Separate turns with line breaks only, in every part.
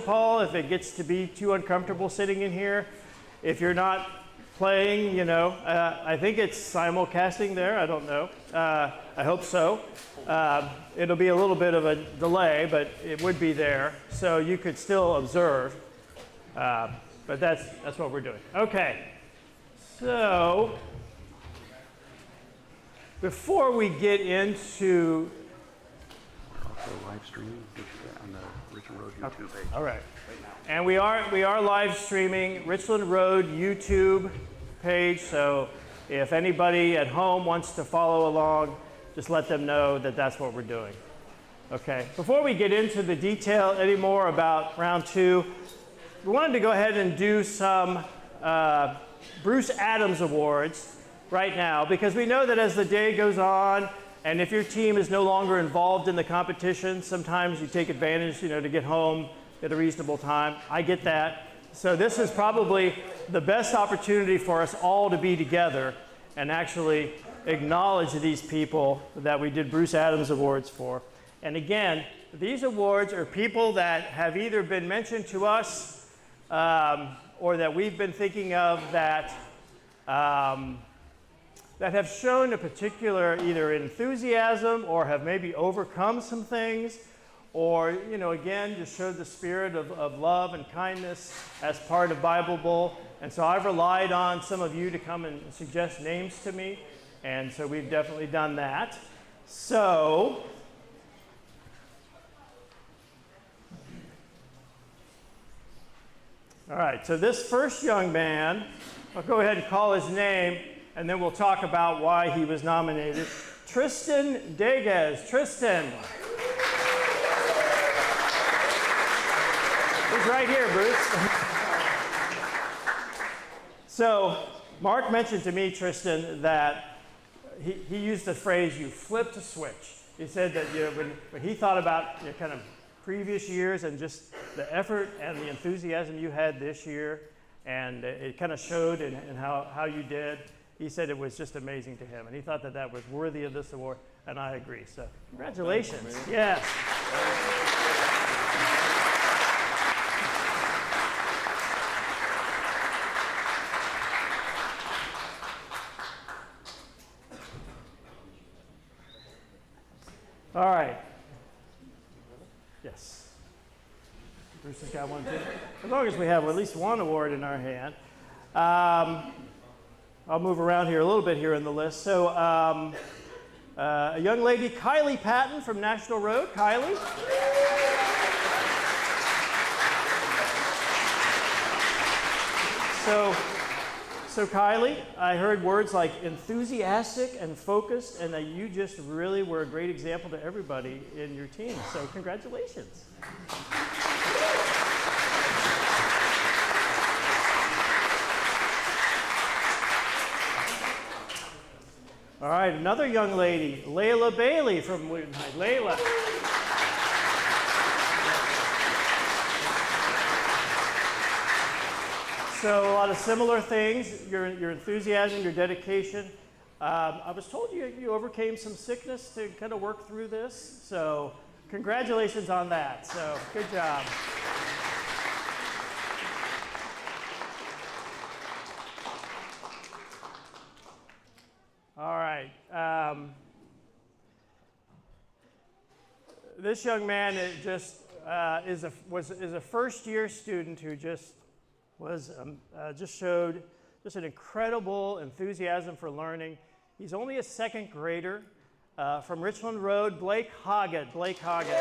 Paul, if it gets to be too uncomfortable sitting in here. If you're not playing, you know, I think it's simulcasting there. I don't know. I hope so. It'll be a little bit of a delay, but it would be there, so you could still observe. But that's what we're doing. Okay. So before we get into
also live streaming on the Richland Road YouTube page.
All right. And we are live streaming Richland Road YouTube page, so if anybody at home wants to follow along, just let them know that that's what we're doing. Okay. Before we get into the detail anymore about round 2, we wanted to go ahead and do some Bruce Adams Awards right now, because we know that as the day goes on, and if your team is no longer involved in the competition, sometimes you take advantage, you know, to get home at a reasonable time. I get that. So this is probably the best opportunity for us all to be together and actually acknowledge these people that we did Bruce Adams Awards for. And again, these awards are people that have either been mentioned to us or that we've been thinking of that that have shown a particular either enthusiasm or have maybe overcome some things, or, you know, again, just showed the spirit of love and kindness as part of Bible Bowl. And so I've relied on some of you to come and suggest names to me, and so we've definitely done that. So all right, so this first young man, I'll go ahead and call his name, and then we'll talk about why he was nominated. Tristan Degues. Tristan. He's right here, Bruce. So Mark mentioned to me, Tristan, that he used the phrase, you flipped a switch. He said that, you know, when he thought about, you know, kind of previous years and just the effort and the enthusiasm you had this year, and it kind of showed in how you did. He said it was just amazing to him, and he thought that that was worthy of this award, and I agree. So congratulations. Yes. All right. Yes. Bruce has got one too. As long as we have at least one award in our hand. I'll move around here a little bit here in the list. So a young lady, Kylie Patton from National Road. Kylie. So Kylie, I heard words like enthusiastic and focused, and that you just really were a great example to everybody in your team. So congratulations. All right, another young lady, Layla Bailey from Wheaton Heights. Layla. So a lot of similar things, your enthusiasm, your dedication. I was told you overcame some sickness to kind of work through this, so congratulations on that. So good job. All right. This young man is a first-year student who just showed just an incredible enthusiasm for learning. He's only a second grader from Richland Road, Blake Hoggett. Blake Hoggett.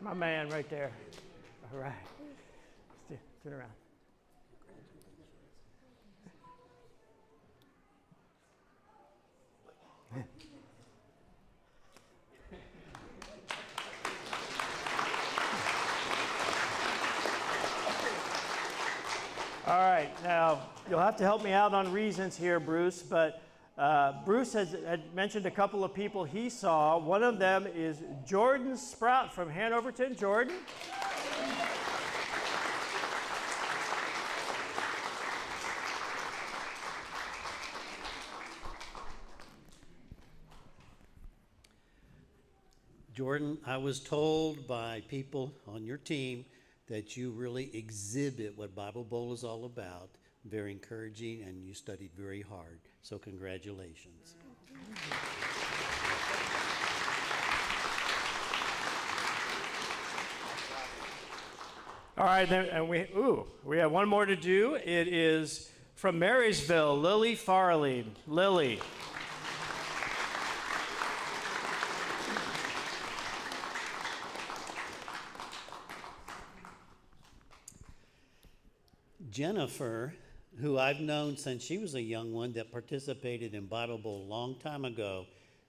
My man right there. All right. Turn around. All right, now you'll have to help me out on reasons here, Bruce, but Bruce had mentioned a couple of people he saw. One of them is Jordan Sprout from Hanoverton. Jordan?
Jordan, I was told by people on your team that you really exhibit what Bible Bowl is all about. Very encouraging, and you studied very hard. So congratulations.
All right, then, and we have one more to do. It is from Marysville, Lily Farley. Lily.
Jennifer, who I've known since she was a young one that participated in Bible Bowl a long time ago,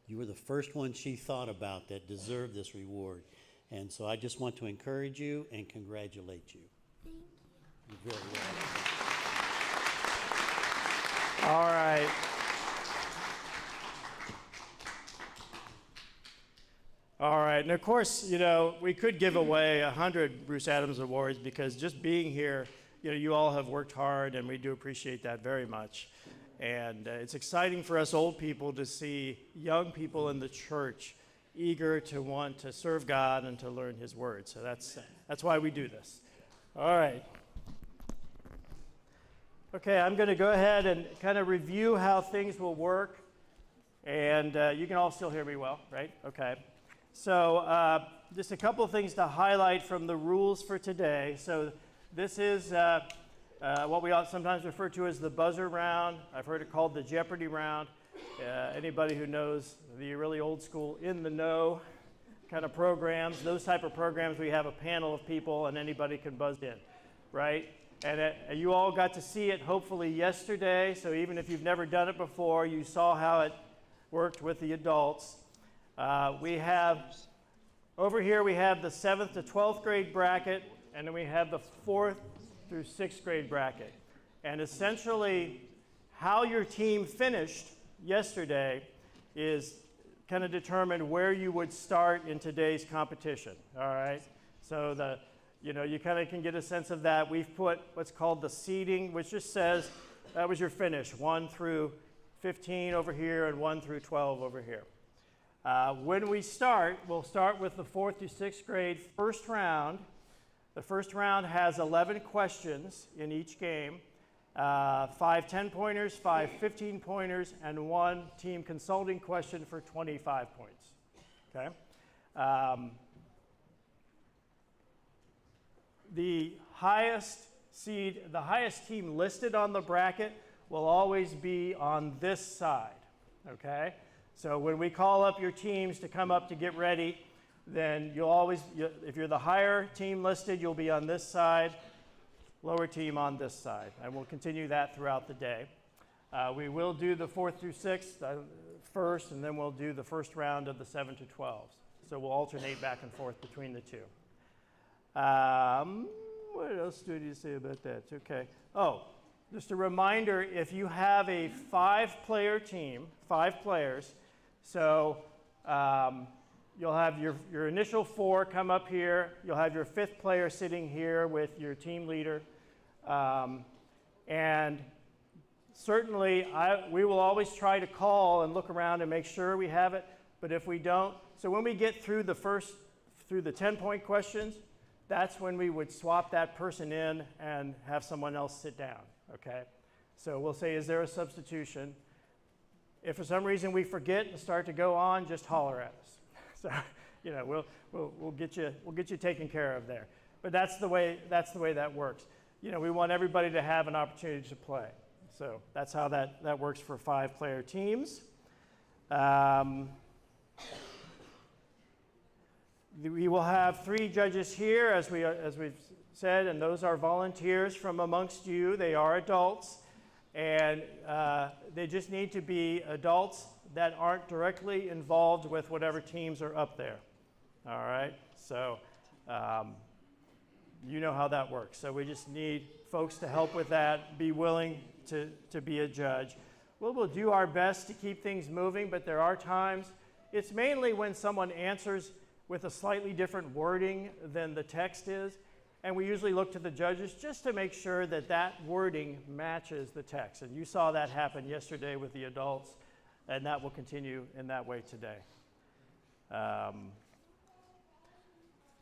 you were the first one she thought about that deserved this reward. And so I just want to encourage you and congratulate you.
Thank you.
You're very welcome.
All right. All right, and of course, we could give away 100 Bruce Adams Awards because just being here, you all have worked hard, and we do appreciate that very much. And it's exciting for us old people to see young people in the church eager to want to serve God and to learn His Word. So that's why we do this. All right. Okay, I'm going to go ahead and kind of review how things will work. And you can all still hear me well, right? Okay. So just a couple of things to highlight from the rules for today. So this is what we sometimes refer to as the buzzer round. I've heard it called the Jeopardy round. Anybody who knows the really old school in the know kind of programs, those type of programs, we have a panel of people and anybody can buzz in, right? And you all got to see it hopefully yesterday, so even if you've never done it before, you saw how it worked with the adults. Over here we have the 7th to 12th grade bracket, and then we have the 4th through 6th grade bracket. And essentially, how your team finished yesterday is kind of determined where you would start in today's competition, all right? So you kind of can get a sense of that. We've put what's called the seeding, which just says that was your finish, 1 through 15 over here and 1 through 12 over here. When we start, we'll start with the 4th through 6th grade first round. The first round has 11 questions in each game, 5 10-pointers, 5 15-pointers, and 1 team consulting question for 25 points. Okay? The highest team listed on the bracket will always be on this side. Okay? So when we call up your teams to come up to get ready, then if you're the higher team listed, you'll be on this side, lower team on this side. And we'll continue that throughout the day. We will do the 4th through 6th first, and then we'll do the first round of the 7 to 12s. So we'll alternate back and forth between the two. What else do you say about that? Okay. Oh, just a reminder, if you have a 5-player team, 5 players, so you'll have your initial 4 come up here. You'll have your 5th player sitting here with your team leader. And certainly, we will always try to call and look around and make sure we have it. But if we don't, so when we get through the 10-point questions, that's when we would swap that person in and have someone else sit down, okay? So we'll say, is there a substitution? If for some reason we forget and start to go on, just holler at us. So, we'll get you taken care of there. But that's the way that works. We want everybody to have an opportunity to play. So that's how that works for 5-player teams. We will have 3 judges here, as we've said, and those are volunteers from amongst you. They are adults, and they just need to be adults that aren't directly involved with whatever teams are up there. All right? So you know how that works. So we just need folks to help with that, be willing to be a judge. We'll do our best to keep things moving, but there are times, it's mainly when someone answers with a slightly different wording than the text is, and we usually look to the judges just to make sure that wording matches the text. And you saw that happen yesterday with the adults, and that will continue in that way today.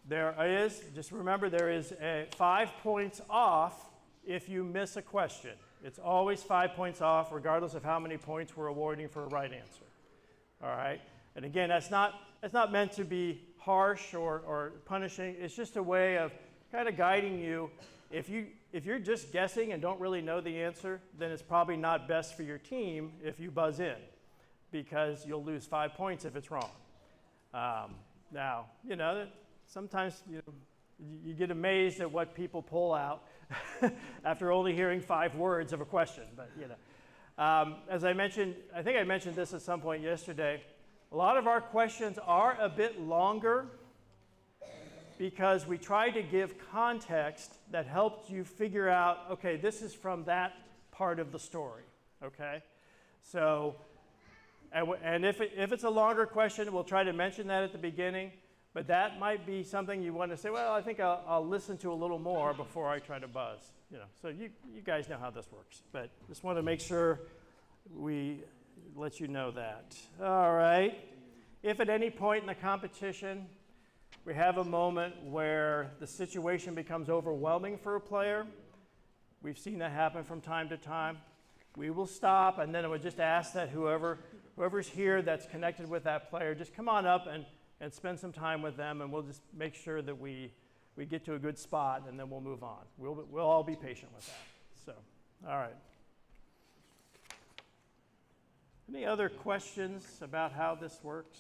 There is, just remember, there is 5 points off if you miss a question. It's always 5 points off, regardless of how many points we're awarding for a right answer. All right? And again, that's not meant to be harsh or punishing. It's just a way of kind of guiding you. If you're just guessing and don't really know the answer, then it's probably not best for your team if you buzz in, because you'll lose 5 points if it's wrong. Now, sometimes you get amazed at what people pull out after only hearing 5 words of a question. But as I mentioned, I think I mentioned this at some point yesterday, a lot of our questions are a bit longer because we try to give context that helps you figure out, okay, this is from that part of the story, okay? So, and if it's a longer question, we'll try to mention that at the beginning, but that might be something you want to say, well, I think I'll listen to a little more before I try to buzz. So you guys know how this works, but just want to make sure we let you know that. All right. If at any point in the competition we have a moment where the situation becomes overwhelming for a player, we've seen that happen from time to time, we will stop, and then I would just ask that whoever's here that's connected with that player, just come on up and spend some time with them, and we'll just make sure that we get to a good spot, and then we'll move on. We'll all be patient with that. So, all right. Any other questions about how this works?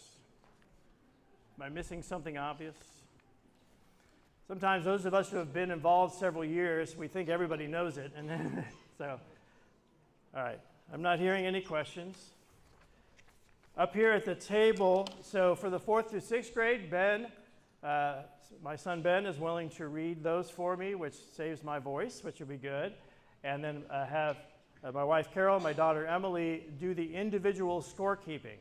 Am I missing something obvious? Sometimes those of us who have been involved several years, we think everybody knows it, and then so, all right. I'm not hearing any questions. Up here at the table, so for the 4th through 6th grade, Ben, my son Ben is willing to read those for me, which saves my voice, which will be good. And then have my wife Carol and my daughter Emily do the individual scorekeeping.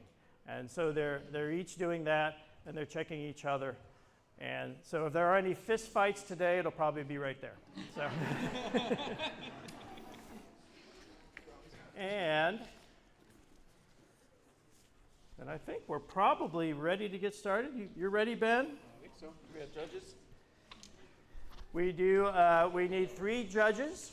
And so they're each doing that, and they're checking each other. And so if there are any fist fights today, it'll probably be right there. So. And I think we're probably ready to get started. You're ready, Ben?
I think so. We have judges?
We do. We need 3 judges.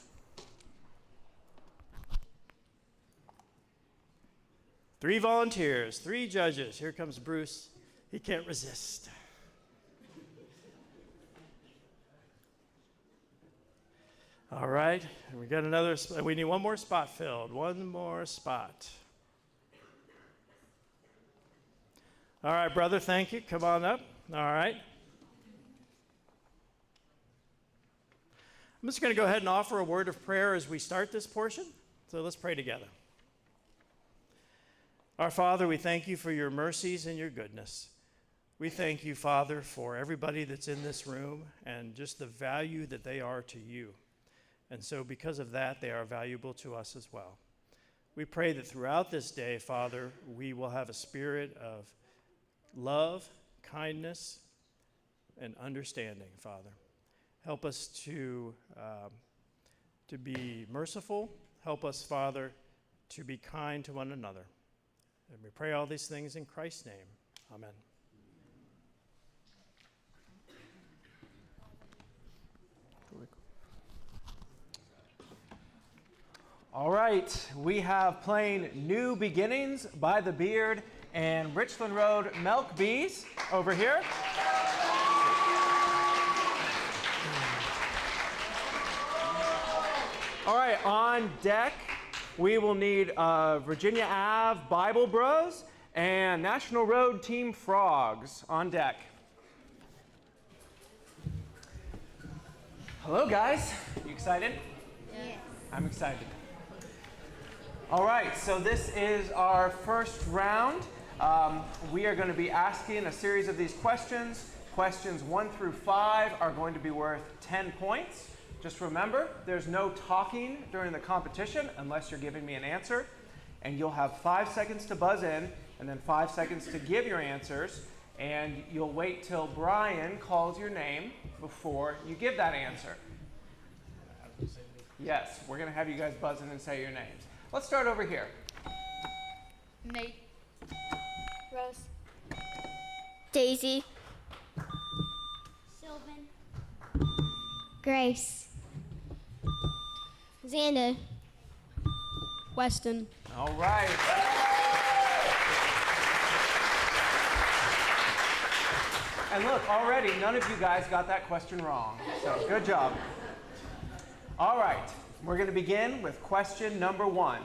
3 volunteers, 3 judges. Here comes Bruce. He can't resist. All right, and we got another. We need one more spot filled. One more spot. All right, brother. Thank you. Come on up. All right. I'm just going to go ahead and offer a word of prayer as we start this portion. So let's pray together. Our Father, we thank you for your mercies and your goodness. We thank you, Father, for everybody that's in this room and just the value that they are to you. And so because of that, they are valuable to us as well. We pray that throughout this day, Father, we will have a spirit of love, kindness, and understanding, Father. Help us to be merciful. Help us, Father, to be kind to one another. And we pray all these things in Christ's name. Amen.
All right, we have playing New Beginnings by The Beard and Richland Road Milk Bees over here. All right, on deck, we will need Virginia Ave Bible Bros and National Road Team Frogs on deck. Hello, guys. You excited?
Yes.
I'm excited. All right, so this is our first round. We are going to be asking a series of these questions. Questions 1 through 5 are going to be worth 10 points. Just remember, there's no talking during the competition unless you're giving me an answer. And you'll have 5 seconds to buzz in and then 5 seconds to give your answers. And you'll wait till Brian calls your name before you give that answer. Yes, we're going to have you guys buzz in and say your names. Let's start over here.
Nate. Rose. Daisy.
Grace. Xander.
Weston.
All right. And look, already none of you guys got that question wrong. So good job. All right, we're going to begin with question number 1.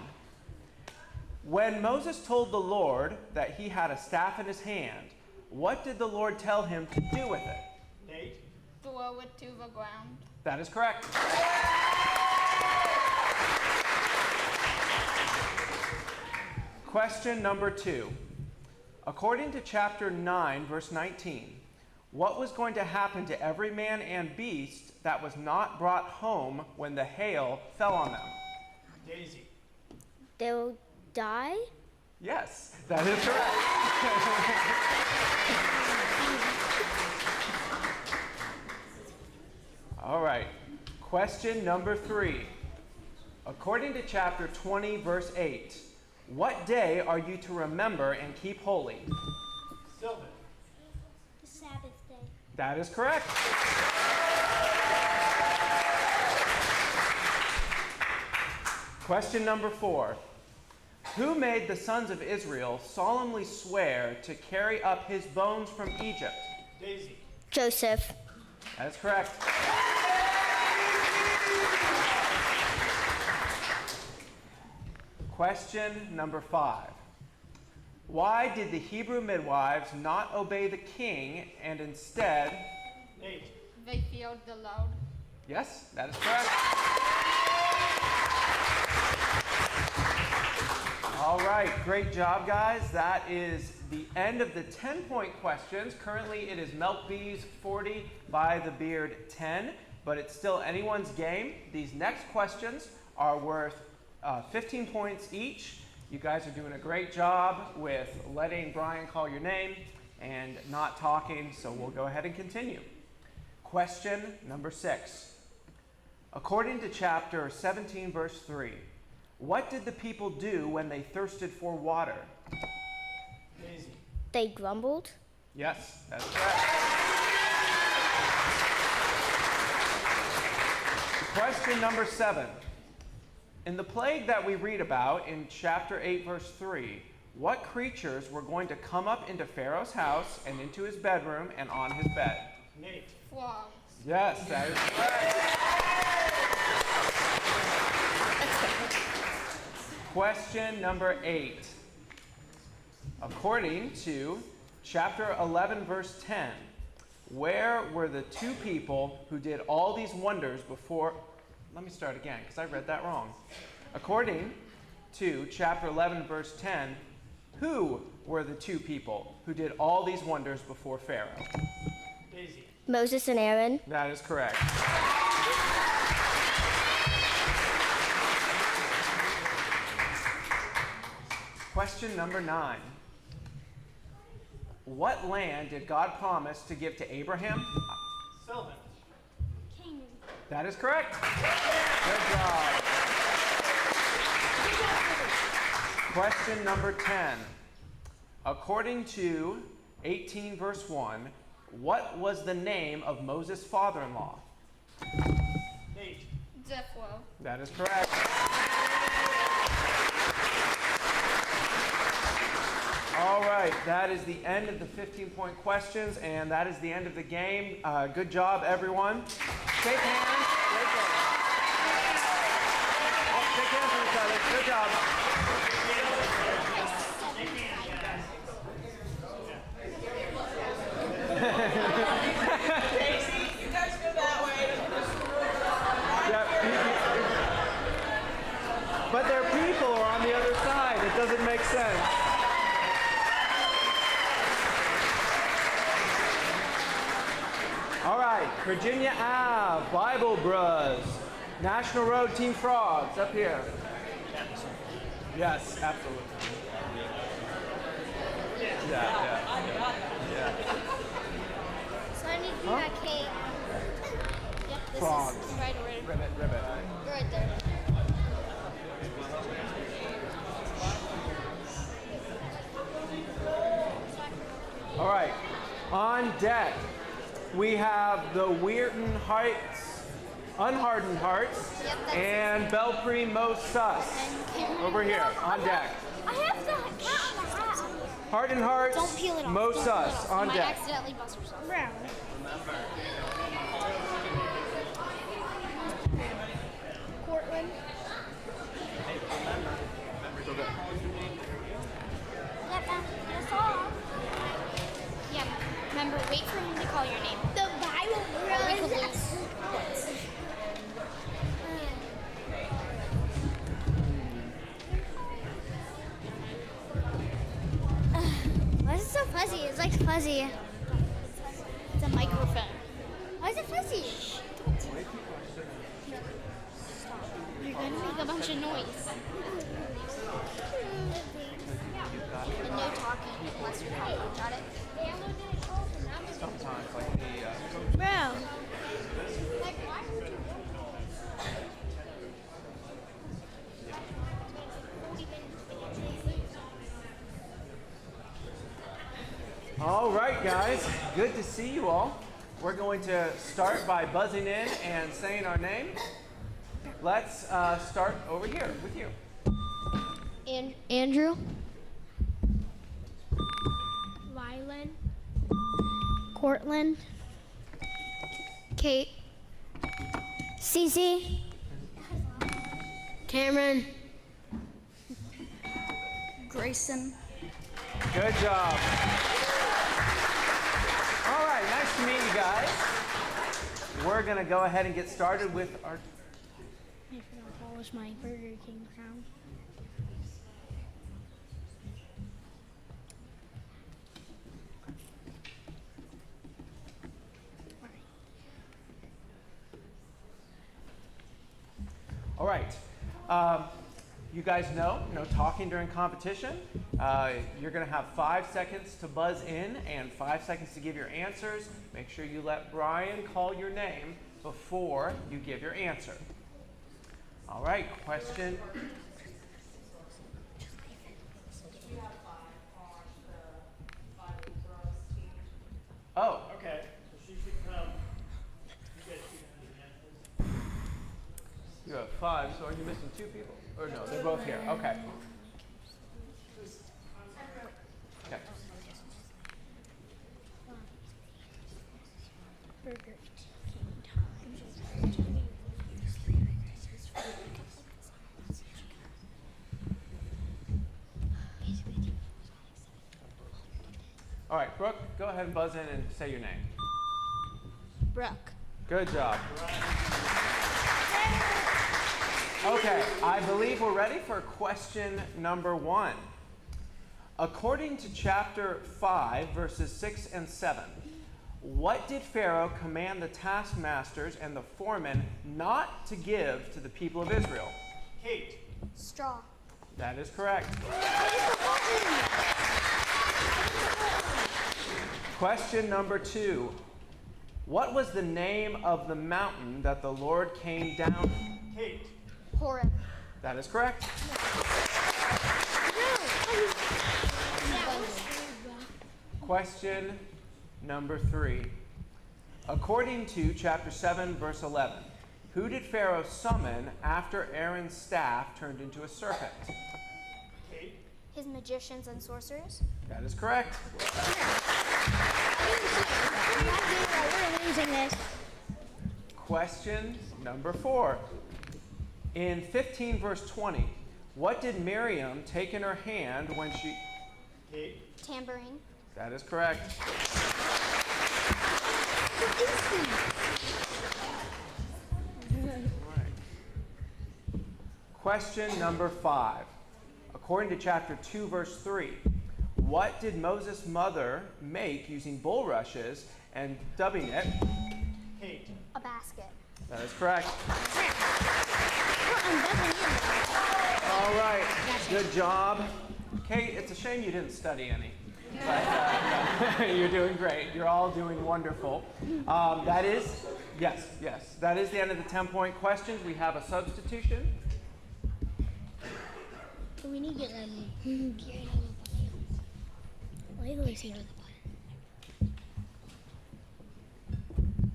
When Moses told the Lord that he had a staff in his hand, what did the Lord tell him to do with it?
Nate?
Throw it to the ground.
That is correct. Question number 2. According to chapter 9, verse 19, what was going to happen to every man and beast that was not brought home when the hail fell on them?
Daisy?
They'll die?
Yes, that is correct. All right. Question number 3. According to chapter 20, verse 8, what day are you to remember and keep holy?
Sylvan?
The Sabbath day.
That is correct. Question number 4. Who made the sons of Israel solemnly swear to carry up his bones from Egypt?
Daisy?
Joseph.
That is correct. Question number 5. Why did the Hebrew midwives not obey the king and instead...
Nate?
They feared the Lord.
Yes, that is correct. All right, great job, guys. That is the end of the 10-point questions. Currently, it is Milk Bees 40, By the Beard 10, but it's still anyone's game. These next questions are worth 15 points each. You guys are doing a great job with letting Brian call your name and not talking, so we'll go ahead and continue. Question number 6. According to chapter 17, verse 3, what did the people do when they thirsted for water?
Daisy?
They grumbled?
Yes, that's correct. Question number 7. In the plague that we read about in chapter 8, verse 3, what creatures were going to come up into Pharaoh's house and into his bedroom and on his bed?
Nate?
Frogs.
Yes, that is correct. Question number 8. According to chapter 11, verse 10, where were the 2 people who did all these wonders before... Let me start again, because I read that wrong. According to chapter 11, verse 10, who were the 2 people who did all these wonders before Pharaoh?
Daisy?
Moses and Aaron.
That is correct. Question number 9. What land did God promise to give to Abraham?
Sylvan?
Canaan.
That is correct. Good job. Question number 10. According to 18 verse 1, what was the name of Moses' father-in-law?
Nate?
Jethro.
That is correct. All right, that is the end of the 15-point questions, and that is the end of the game. Good job, everyone. Shake hands. Great game. Oh, shake hands with each other. Good job.
Daisy, you guys go that way.
But their people are on the other side. It doesn't make sense. All right, Virginia Ave, Bible Bros, National Road, Team Frogs, up here. Yes, absolutely. Yeah.
So I need to do that cake. Yep, this
Frogs.
is right over
Ribbit.
right there.
All right, on deck, we have the Weirton Heights Unhardened Hearts,
Yep, that's
and Belpre Most Sus. Over here, on deck.
I have the hat on the hat.
Hardened Hearts,
Don't peel it off.
Most
Don't peel it
Sus,
off.
on
You might
deck.
accidentally bust yourself. Brown. Cortland. That's all.
Yeah, remember, wait for him to call your name.
The Bible runs. Why is it so fuzzy? It's like fuzzy.
It's a microphone.
Why is it fuzzy?
You're going to make a bunch of noise. And no talking unless you're talking. Got it?
Sometimes, like the...
Bro.
All right, guys. Good to see you all. We're going to start by buzzing in and saying our name. Let's start over here with you.
Andrew. Rylan. Cortland. Kate. Cece. Cameron. Grayson.
Good job. All right, nice to meet you guys. We're going to go ahead and get started with our...
I forgot to polish my Burger King crown.
All right. You guys know, talking during competition. You're going to have 5 seconds to buzz in and 5 seconds to give your answers. Make sure you let Brian call your name before you give your answer. All right, question. Oh.
Okay, so she should come. You guys should have the answers.
You have 5, so are you missing 2 people? Or no, they're both here. Okay. Okay.
Burger King
All right, Brooke, go ahead and buzz in and say your name.
Brooke.
Good job. Okay, I believe we're ready for question number 1. According to chapter 5, verses 6 and 7, what did Pharaoh command the taskmasters and the foremen not to give to the people of Israel?
Kate.
Straw.
That is correct. Question number 2. What was the name of the mountain that the Lord came down?
Kate.
Horeb.
That is correct. Question number 3. According to chapter 7, verse 11, who did Pharaoh summon after Aaron's staff turned into a serpent?
Kate.
His magicians and sorcerers.
That is correct.
We're losing this.
Question number 4. In 15 verse 20, what did Miriam take in her hand when she...
Kate.
Tambourine.
That is correct. All right. Question number 5. According to chapter 2, verse 3, what did Moses' mother make using bulrushes and dubbing it?
Kate.
A basket.
That is correct.
I'm definitely in there.
All right. Good job. Kate, it's a shame you didn't study any. But you're doing great. You're all doing wonderful. That is, yes, that is the end of the 10-point questions. We have a substitution.
We need to get Lego's here.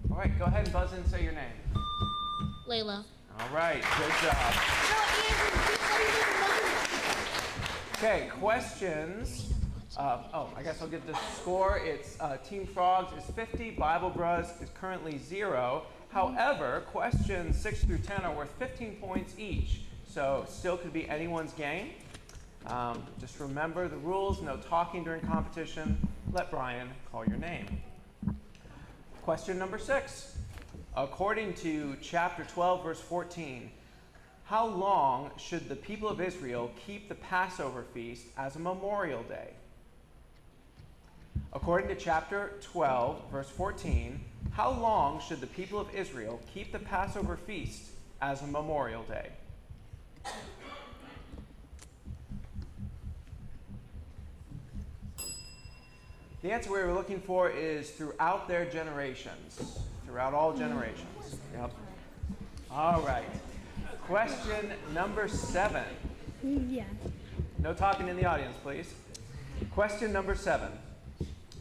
All right, go ahead and buzz in and say your name.
Layla.
All right, good job. Okay, questions. I guess I'll get the score. It's Team Frogs is 50, Bible Bros is currently 0. However, questions 6 through 10 are worth 15 points each, so still could be anyone's game. Just remember the rules, no talking during competition. Let Brian call your name. Question number 6. According to chapter 12, verse 14, how long should the people of Israel keep the Passover feast as a memorial day? According to chapter 12, verse 14, how long should the people of Israel keep the Passover feast as a memorial day? The answer we were looking for is throughout their generations. Throughout all generations. Yep. All right. Question number 7.
Yeah.
No talking in the audience, please. Question number 7.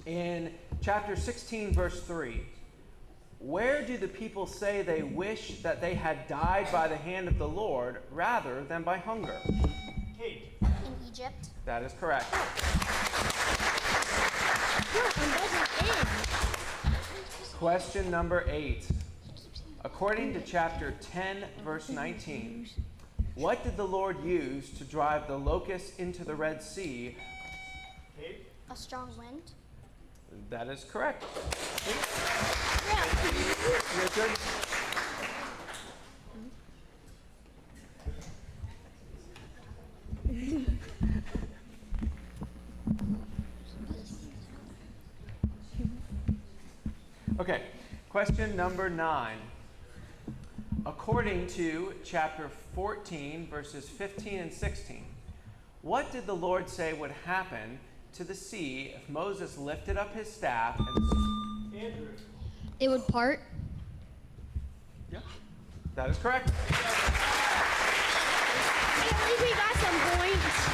In chapter 16, verse 3, where do the people say they wish that they had died by the hand of the Lord rather than by hunger?
In Egypt.
That is correct. Question number 8. According to chapter 10, verse 19, what did the Lord use to drive the locusts into the Red Sea?
A strong wind.
That is correct.
Yeah.
Richard? Okay, question number 9. According to chapter 14, verses 15 and 16, what did the Lord say would happen to the sea if Moses lifted up his staff and... Andrew.
It would part.
Yeah, that is correct.
At least we got some points.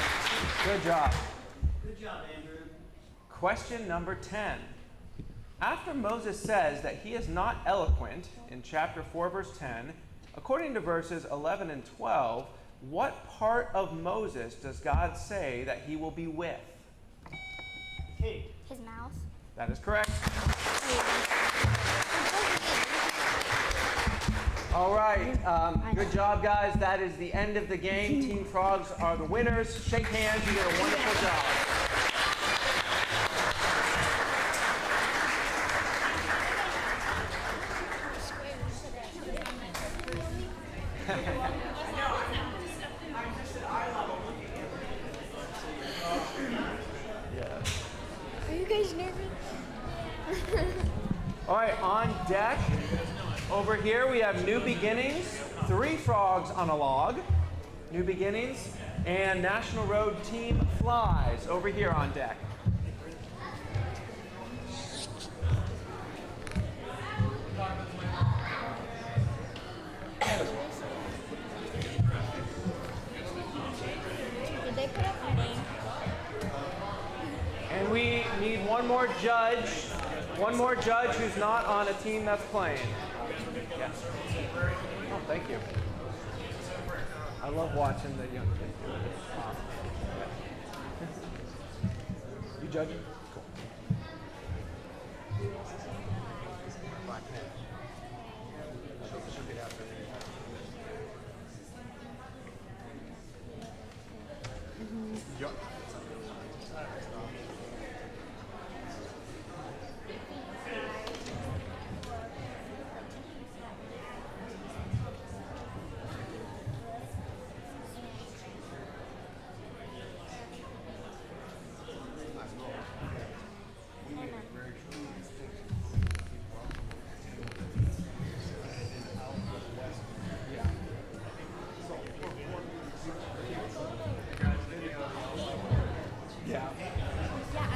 Good job.
Good job, Andrew.
Question number 10. After Moses says that he is not eloquent in chapter 4, verse 10, according to verses 11 and 12, what part of Moses does God say that he will be with?
His mouth.
That is correct. All right. Good job, guys. That is the end of the game. Team Frogs are the winners. Shake hands. You did a wonderful job.
Are you guys nervous?
All right, on deck, over here we have New Beginnings, 3 frogs on a log, New Beginnings, and National Road Team Flies over here on deck.
Did they put up my name?
And we need one more judge who's not on a team that's playing. Yes. Oh, thank you. I love watching the young kids do it. You judging? Cool.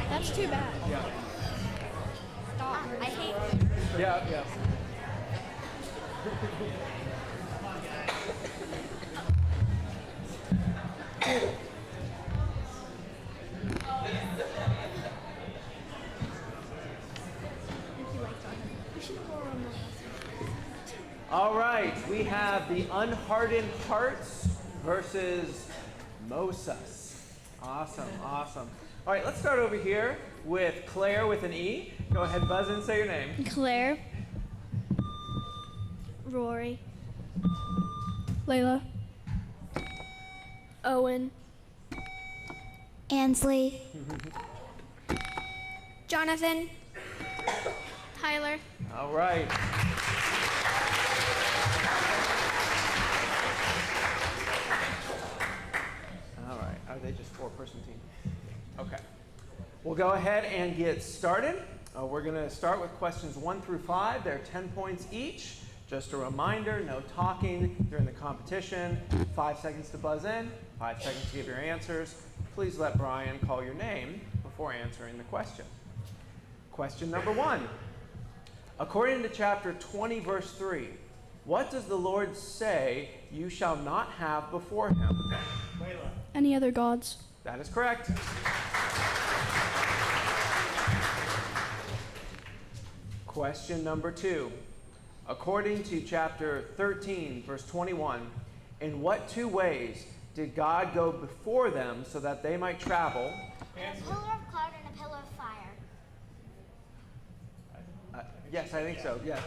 That's too bad.
Yeah.
Stop. I hate
Yeah. All right. right, we have the unhardened hearts versus Moses. Awesome, awesome. All right, let's start over here with Claire with an E. Go ahead, buzz in and say your name.
Claire. Rory.
Layla. Owen.
Ansley. Jonathan. Tyler.
All right. All right, are they just four-person team? Okay. We'll go ahead and get started. We're going to start with questions 1 through 5. They're 10 points each. Just a reminder, no talking during the competition. 5 seconds to buzz in, 5 seconds to give your answers. Please let Brian call your name before answering the question. Question number 1. According to chapter 20, verse 3, what does the Lord say you shall not have before him?
Any other gods?
That is correct. Question number 2. According to chapter 13, verse 21, in what 2 ways did God go before them so that they might travel?
A pillar of cloud and a pillar of fire.
Yes, I think so. Yes.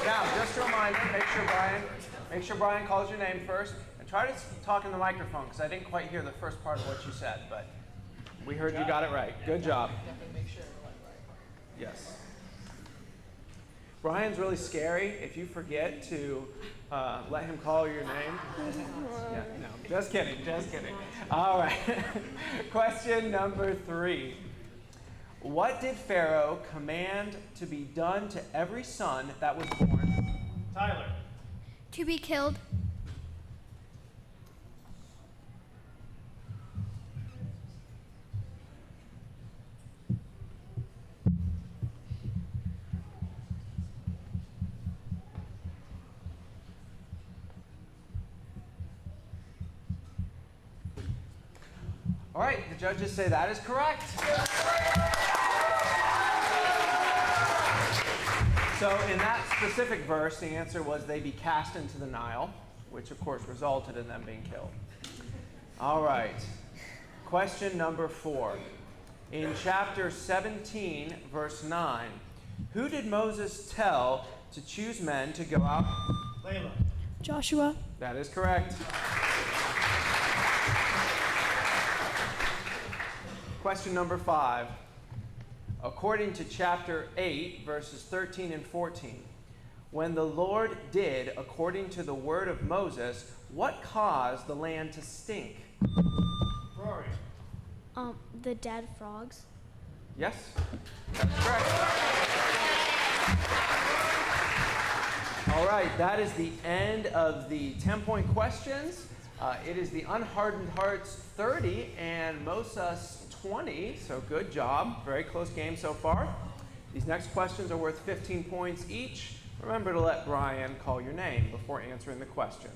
Now, just a reminder, make sure Brian calls your name first, and try to talk in the microphone because I didn't quite hear the first part of what you said, but we heard you got it right. Good job. Yes. Brian's really scary. If you forget to let him call your name. Yeah, no, just kidding, just kidding. All right. Question number 3. What did Pharaoh command to be done to every son that was born?
Tyler.
To be killed.
All right, the judges say that is correct. So in that specific verse, the answer was they be cast into the Nile, which of course resulted in them being killed. All right, question number 4. In chapter 17, verse 9, who did Moses tell to choose men to go out?
Layla.
Joshua.
That is correct. Question number 5. According to chapter 8, verses 13 and 14, when the Lord did according to the word of Moses, what caused the land to stink?
Rory.
The dead frogs.
Yes, that's correct. All right, that is the end of the 10-point questions. It is the Unhardened Hearts 30 and Moses 20, so good job. Very close game so far. These next questions are worth 15 points each. Remember to let Brian call your name before answering the question.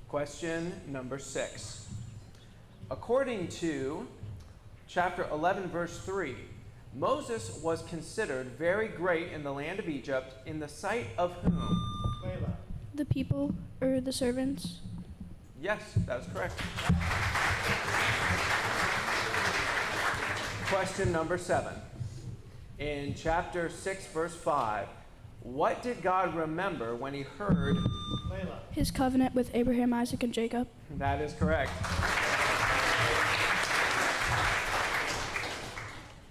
Question number 6. According to chapter 11, verse 3, Moses was considered very great in the land of Egypt in the sight of whom?
Layla.
The people or the servants?
Yes, that is correct. Question number 7. In chapter 6, verse 5, what did God remember when he heard?
Layla.
His covenant with Abraham, Isaac, and Jacob?
That is correct.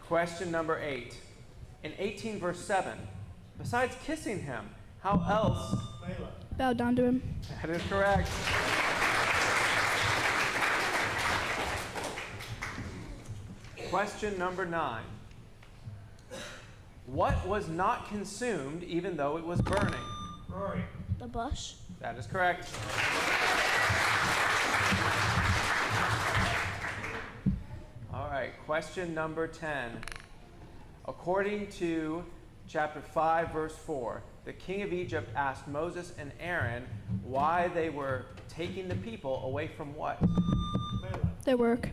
Question number 8. In 18, verse 7, besides kissing him, how else?
Layla.
Bowed down to him?
That is correct. Question number 9. What was not consumed even though it was burning?
Rory.
The bush?
That is correct. All right, question number 10. According to chapter 5, verse 4, the king of Egypt asked Moses and Aaron why they were taking the people away from what?
Layla.
Their work?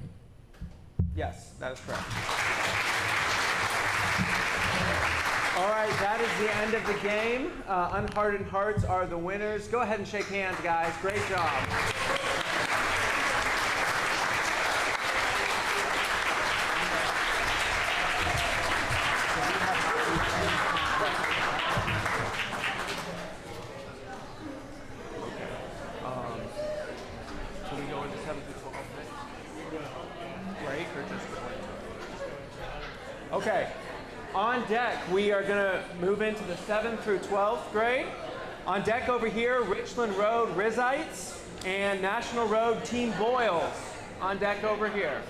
Yes, that is correct. All right, that is the end of the game. Unhardened Hearts are the winners. Go ahead and shake hands, guys. Great job. So we go into 7th-12th break or just okay. On deck, we are going to move into the 7th through 12th grade. On deck over here, Richland Road Rizzites and National Road Team Boyles. On deck over here.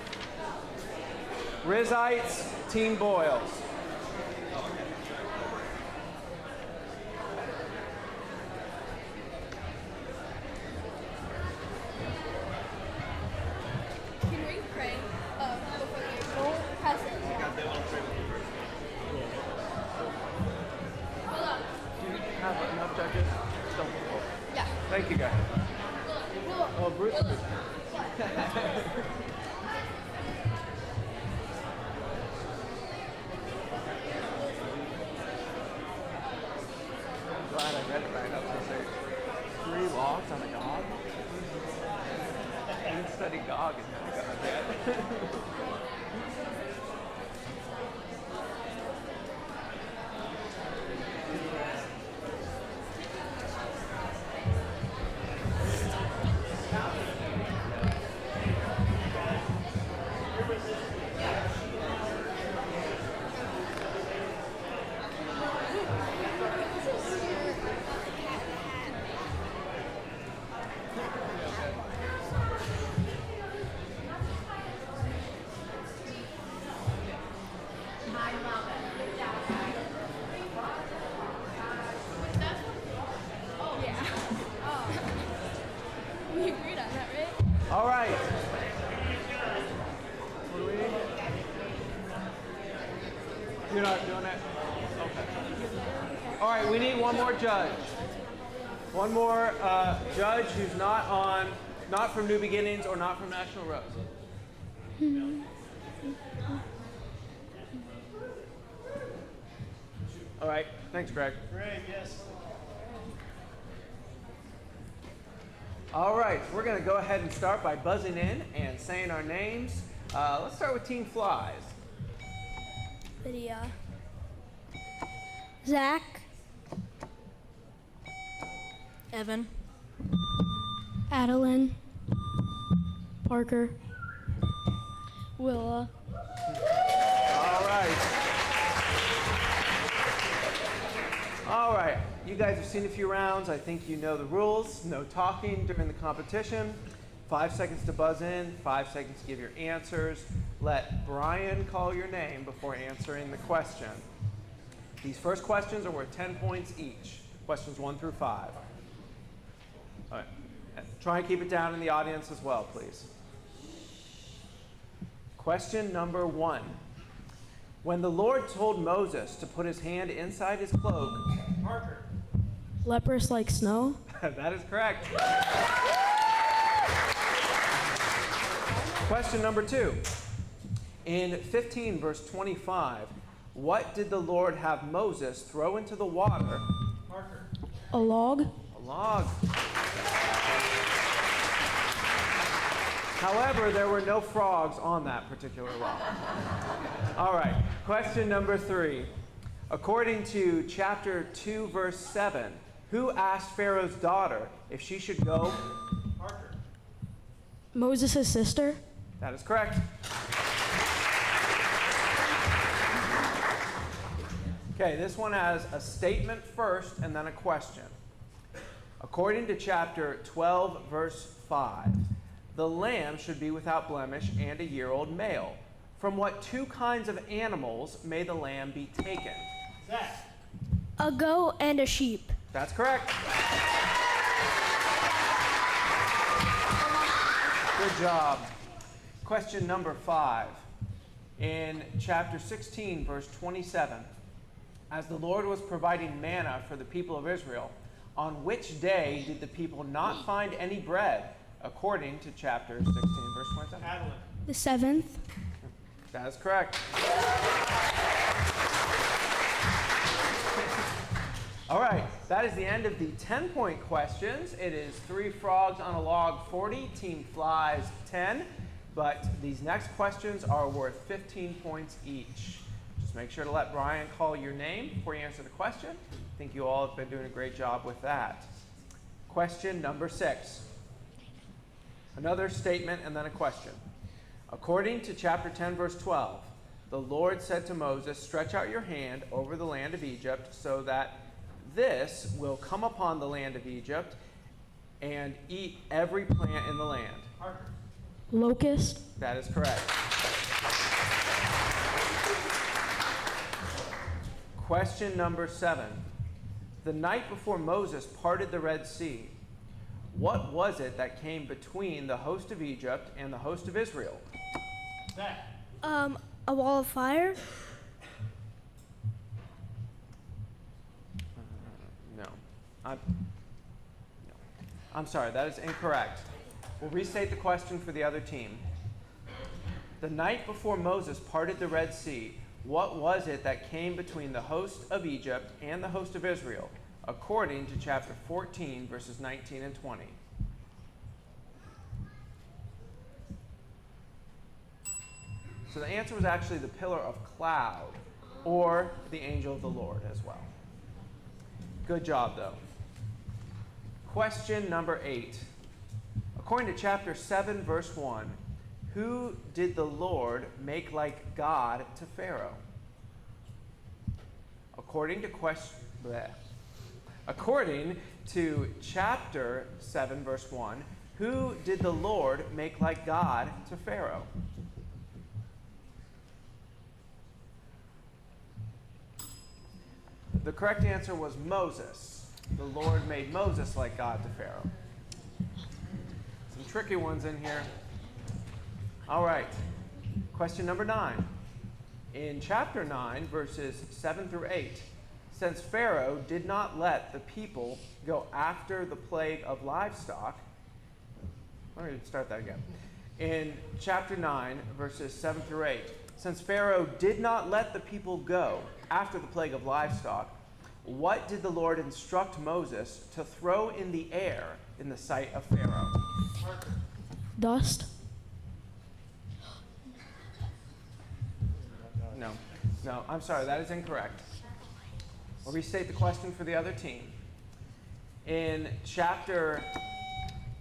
Rizzites, Team Boyles.
Can we pray before we go? Present. Hold on.
Do you have enough judges?
Yeah.
Thank you, guys. Oh, Bruce. Glad I read it right. I was going to say 3 logs on a dog. I didn't study GOG and MAGA yet.
We agreed on that, right?
All right. You're not doing it? Okay. All right, we need one more judge. One more judge who's not from New Beginnings or not from National Rose. All right, thanks, Greg.
Great, yes.
All right, we're going to go ahead and start by buzzing in and saying our names. Let's start with Team Flies.
Lydia. Zach.
Evan. Adeline. Parker. Willa.
All right. All right. You guys have seen a few rounds. I think you know the rules. No talking during the competition. 5 seconds to buzz in, 5 seconds to give your answers. Let Brian call your name before answering the question. These first questions are worth 10 points each. Questions 1 through 5. All right. Try and keep it down in the audience as well, please. Question number 1. When the Lord told Moses to put his hand inside his cloak, Parker.
Leprous like snow.
That is correct. Question number 2. In 15 verse 25, what did the Lord have Moses throw into the water? Parker.
A log.
A log. However, there were no frogs on that particular log. All right, question number 3. According to chapter 2, verse 7, who asked Pharaoh's daughter if she should go? Parker.
Moses' sister.
That is correct. Okay, this one has a statement first and then a question. According to chapter 12, verse 5, the lamb should be without blemish and a year-old male. From what 2 kinds of animals may the lamb be taken? Zach.
A goat and a sheep.
That's correct. Good job. Question number 5. In chapter 16, verse 27, as the Lord was providing manna for the people of Israel, on which day did the people not find any bread? According to chapter 16, verse 27.
The 7th.
That is correct. All right, that is the end of the 10-point questions. It is 3 frogs on a log 40, team flies 10. But these next questions are worth 15 points each. Just make sure to let Brian call your name before you answer the question. I think you all have been doing a great job with that. Question number 6. Another statement and then a question. According to chapter 10, verse 12, the Lord said to Moses, "Stretch out your hand over the land of Egypt so that this will come upon the land of Egypt and eat every plant in the land."
Locust.
That is correct. Question number 7. The night before Moses parted the Red Sea, what was it that came between the host of Egypt and the host of Israel?
A wall of fire?
No. I'm sorry, that is incorrect. We'll restate the question for the other team. The night before Moses parted the Red Sea, what was it that came between the host of Egypt and the host of Israel, according to chapter 14, verses 19 and 20? So the answer was actually the pillar of cloud, or the angel of the Lord as well. Good job, though. Question number 8. According to chapter 7, verse 1, who did the Lord make like God to Pharaoh? According to chapter 7, verse 1, who did the Lord make like God to Pharaoh? The correct answer was Moses. The Lord made Moses like God to Pharaoh. Some tricky ones in here. All right. Question number 9. In chapter 9, verses 7 through 8, since Pharaoh did not let the people go after the plague of livestock, let me start that again. In chapter 9, verses 7 through 8, since Pharaoh did not let the people go after the plague of livestock, what did the Lord instruct Moses to throw in the air in the sight of Pharaoh?
Dust.
No, I'm sorry, that is incorrect. I'll restate the question for the other team. In chapter...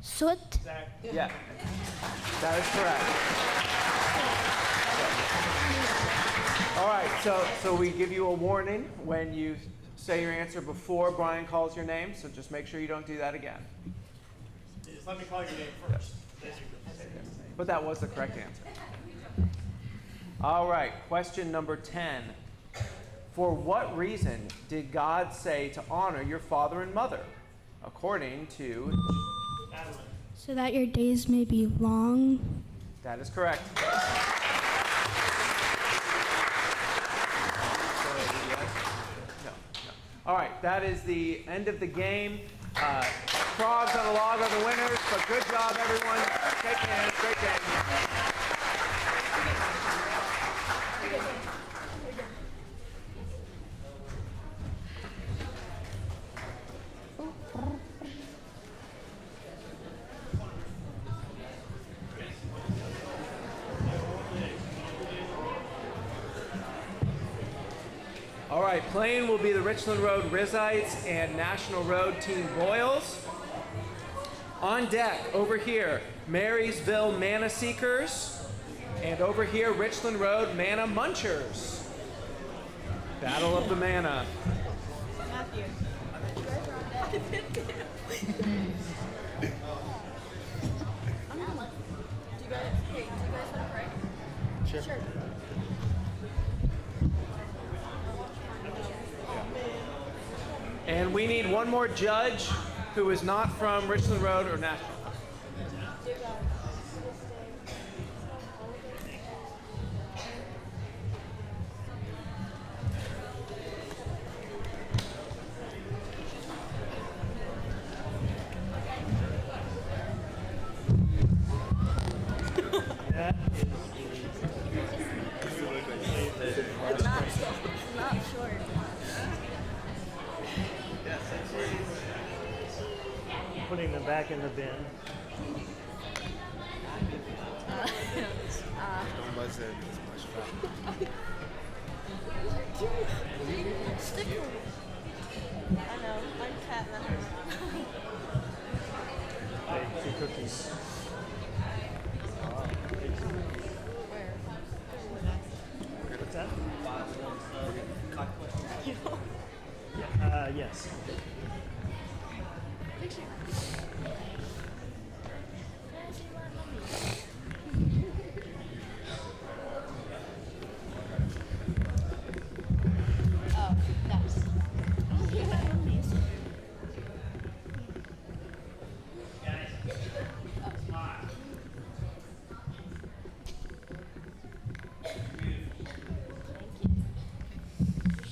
Soot?
Yeah, that is correct. All right, so we give you a warning when you say your answer before Brian calls your name, so just make sure you don't do that again.
Just let me call your name first.
But that was the correct answer. All right, question number 10. For what reason did God say to honor your father and mother? According to...
So that your days may be long.
That is correct. No. All right, that is the end of the game. Frogs on a log are the winners, but good job, everyone. Shake hands. Great game. All right, playing will be the Richland Road Rizzites and National Road Team Boyles. On deck, over here, Marysville Manna Seekers. And over here, Richland Road Manna Munchers. Battle of the Manna.
Matthew. Do you guys want to pray?
Sure. And we need one more judge who is not from Richland Road or National.
them back in the bin.
Don't buzz in. It's much fun.
I know. I'm cat
Hey, two cookies. What's that? Yes.
Oh, nice.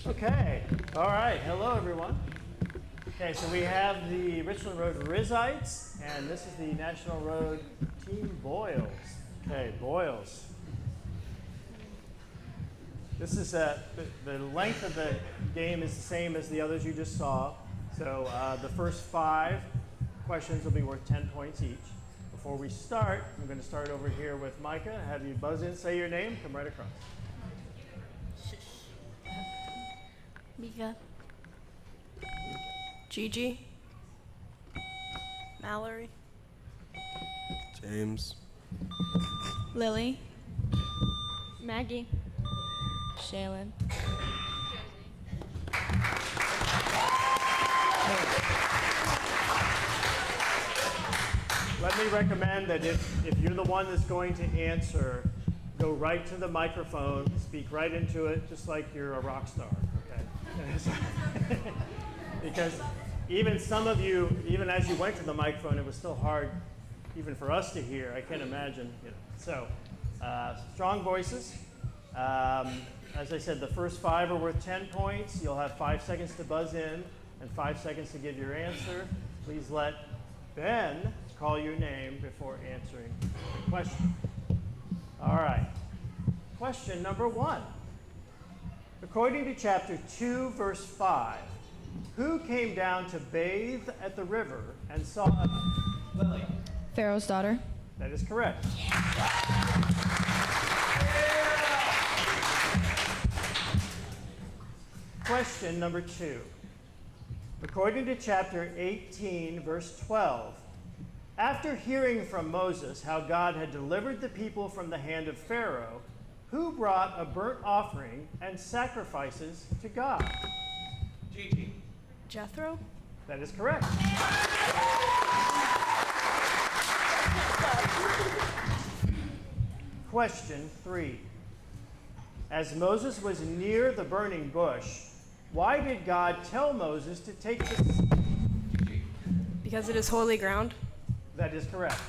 Okay. All right. Hello, everyone. Okay, so we have the Richland Road Rizzites, and this is the National Road Team Boyles. Okay, Boyles. This is the length of the game is the same as the others you just saw. So the first 5 questions will be worth 10 points each. Before we start, I'm going to start over here with Micah. Have you buzz in, say your name, come right across.
Mika. Gigi. Mallory.
James.
Lily. Maggie. Shaylin.
Let me recommend that if you're the one that's going to answer, go right to the microphone, speak right into it, just like you're a rock star, okay? Because even some of you, even as you went to the microphone, it was still hard even for us to hear. I can't imagine, you know. So, strong voices. As I said, the first 5 are worth 10 points. You'll have 5 seconds to buzz in and 5 seconds to give your answer. Please let Ben call your name before answering the question. All right. Question number 1. According to chapter 2, verse 5, who came down to bathe at the river and saw Lily?
Pharaoh's daughter.
That is correct. Question number 2. According to chapter 18, verse 12, after hearing from Moses how God had delivered the people from the hand of Pharaoh, who brought a burnt offering and sacrifices to God? Gigi.
Jethro.
That is correct. Question 3. As Moses was near the burning bush, why did God tell Moses to take this?
Because it is holy ground.
That is correct.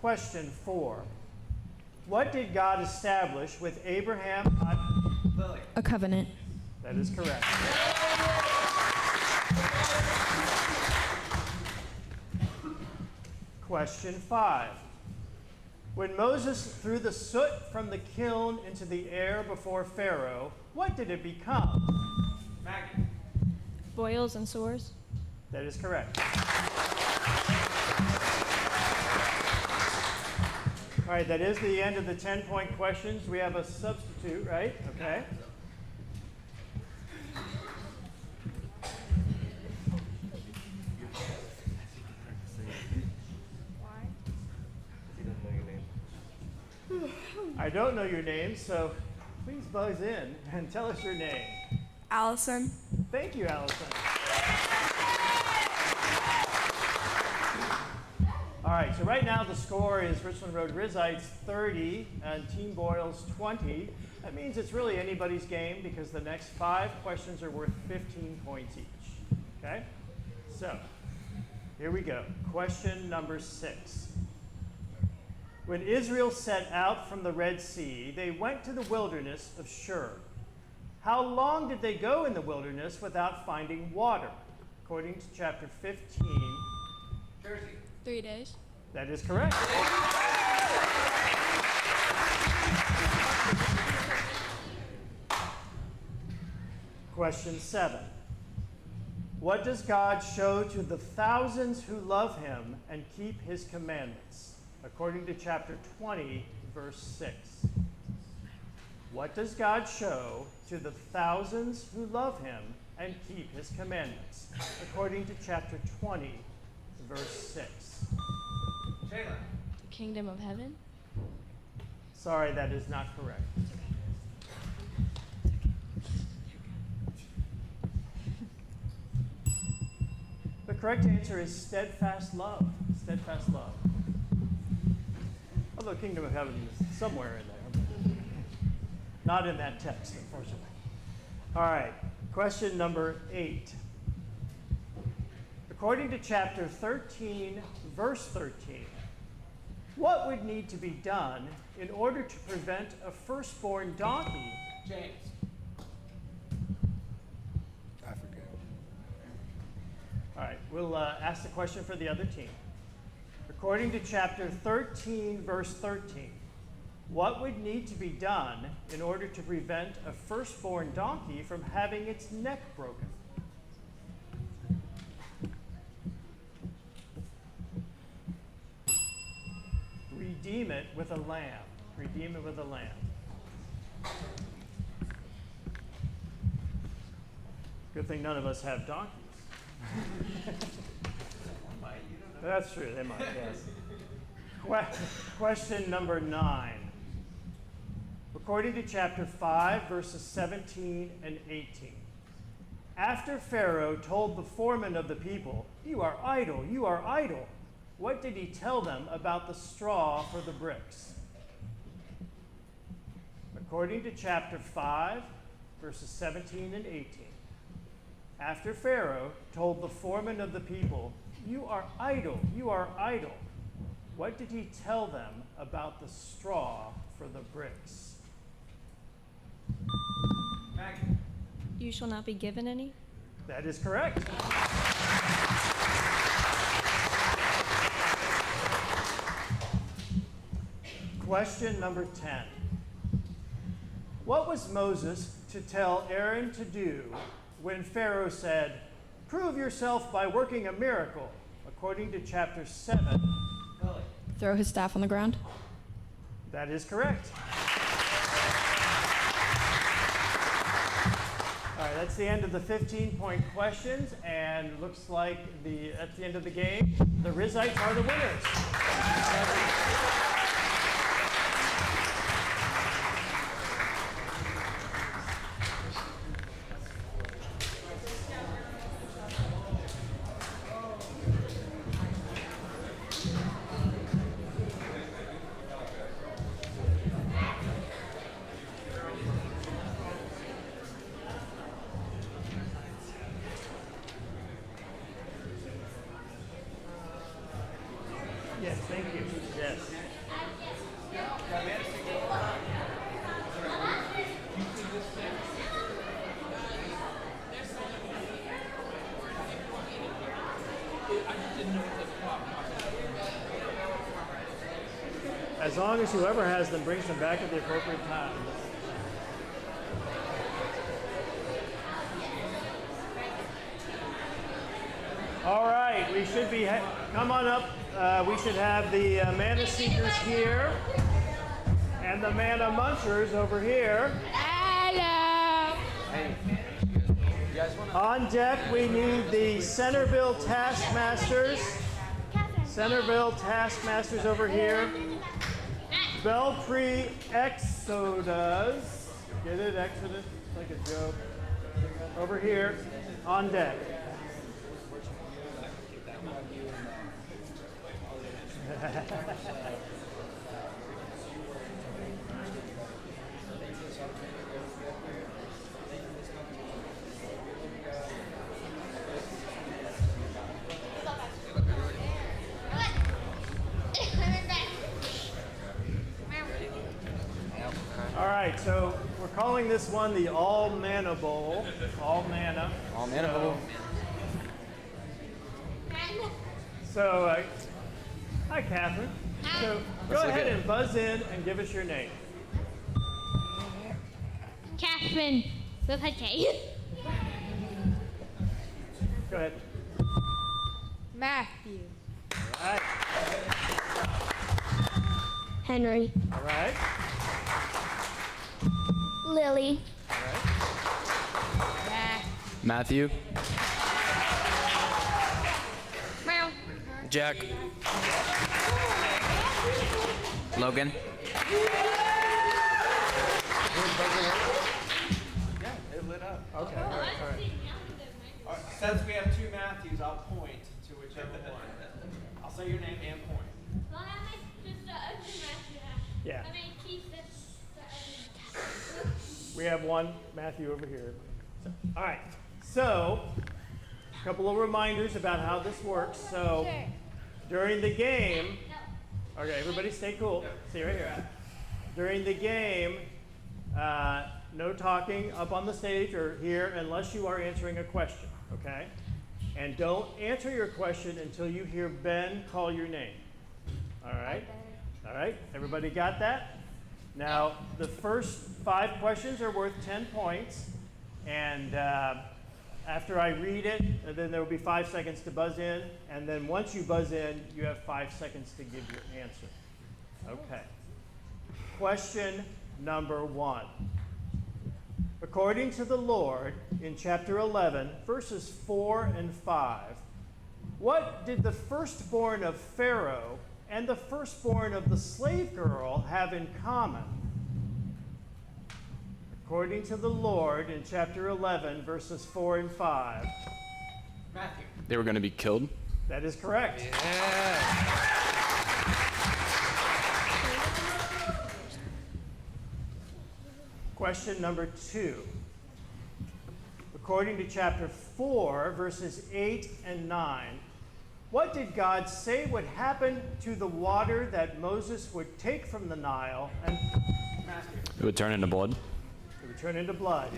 Question 4. What did God establish with Abraham? Lily.
A covenant.
That is correct. Question 5. When Moses threw the soot from the kiln into the air before Pharaoh, what did it become? Maggie.
Boils and sores.
That is correct. All right, that is the end of the 10-point questions. We have a substitute, right? Okay. I don't know your name, so please buzz in and tell us your name.
Allison.
Thank you, Allison. All right, so right now the score is Richland Road Rizzites 30 and Team Boyles 20. That means it's really anybody's game because the next 5 questions are worth 15 points each. Okay? So, here we go. Question number 6. When Israel set out from the Red Sea, they went to the wilderness of Shur. How long did they go in the wilderness without finding water? According to chapter 15. Jersey.
3 days.
That is correct. Question 7. What does God show to the thousands who love him and keep his commandments? According to chapter 20, verse 6. What does God show to the thousands who love him and keep his commandments? According to chapter 20, verse 6.
Taylor.
The kingdom of heaven?
Sorry, that is not correct. The correct answer is steadfast love. Steadfast love. Although kingdom of heaven is somewhere in there, but not in that text, unfortunately. All right, question number 8. According to chapter 13, verse 13, what would need to be done in order to prevent a firstborn donkey?
James.
I forget.
All right, we'll ask the question for the other team. According to chapter 13, verse 13, what would need to be done in order to prevent a firstborn donkey from having its neck broken? Redeem it with a lamb. Redeem it with a lamb. Good thing none of us have donkeys. That's true, they might, yes. Question number 9. According to chapter 5, verses 17 and 18. After Pharaoh told the foreman of the people, "You are idle, you are idle," what did he tell them about the straw for the bricks? According to chapter 5, verses 17 and 18. After Pharaoh told the foreman of the people, "You are idle, you are idle," what did he tell them about the straw for the bricks?
Maggie.
You shall not be given any?
That is correct. Question number 10. What was Moses to tell Aaron to do when Pharaoh said, "Prove yourself by working a miracle," according to chapter 7?
Throw his staff on the ground?
That is correct. All right, that's the end of the 15-point questions, and looks like at the end of the game, the Rizzites are the winners. Yes, thank you. Yes. As long as whoever has them brings them back at the appropriate time. All right, we should be, come on up. We should have the Manna Seekers here and the Manna Munchers over here.
Hello.
On deck, we need the Centerville Taskmasters. Centerville Taskmasters over here. Belpre Exodus. Get it, Exodus? It's like a joke. Over here, on deck. All right, so we're calling this one the All Manna Bowl. All Manna.
All Manna Bowl.
So, hi, Catherine. So, go ahead and buzz in and give us your name.
Catherine with a K.
Go ahead.
Matthew.
All right.
Henry.
All right.
Lily.
All right.
Matthew.
Meow.
Jack. Logan.
Yeah, it lit up.
Okay. All right. All right.
All right, since we have two Matthews, I'll point to whichever one. I'll say your name and point.
Yeah. We have one Matthew over here. So, all right. So, a couple of reminders about how this works. So, during the game, okay, everybody stay cool. See right here. During the game, no talking up on the stage or here unless you are answering a question, okay? And don't answer your question until you hear Ben call your name. All right? All right, everybody got that? Now, the first 5 questions are worth 10 points. And after I read it, then there will be 5 seconds to buzz in. And then once you buzz in, you have 5 seconds to give your answer. Okay. Question number 1. According to the Lord, in chapter 11, verses 4 and 5, what did the firstborn of Pharaoh and the firstborn of the slave girl have in common? According to the Lord, in chapter 11, verses 4 and 5.
Matthew.
They were going to be killed.
That is correct. Question number 2. According to chapter 4, verses 8 and 9, what did God say would happen to the water that Moses would take from the Nile and
It would turn into blood.
it would turn into blood?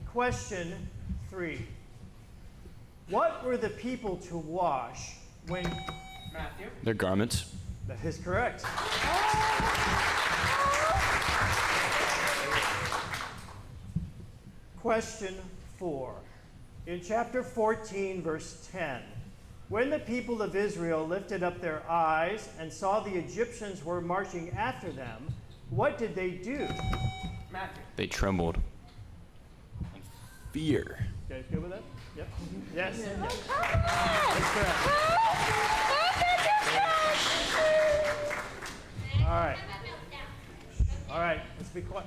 Question 3. What were the people to wash when...
Matthew.
Their garments.
That is correct. Question 4. In chapter 14, verse 10, when the people of Israel lifted up their eyes and saw the Egyptians were marching after them, what did they do?
Matthew.
They trembled. In fear.
You guys good with that? Yep. Yes. That's correct. All right. All right. Let's be quiet.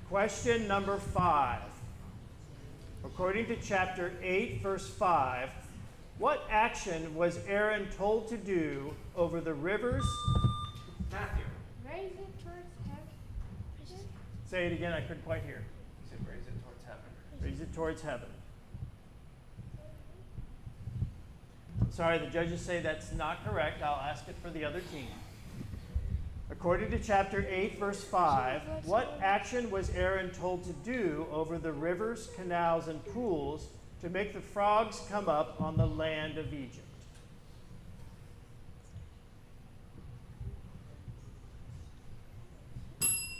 Question number 5. According to chapter 8, verse 5, what action was Aaron told to do over the rivers?
Matthew.
Raise it towards heaven.
Say it again. I couldn't quite hear.
He said raise it towards heaven.
Raise it towards heaven. I'm sorry, the judges say that's not correct. I'll ask it for the other team. According to chapter 8, verse 5, what action was Aaron told to do over the rivers, canals, and pools to make the frogs come up on the land of Egypt?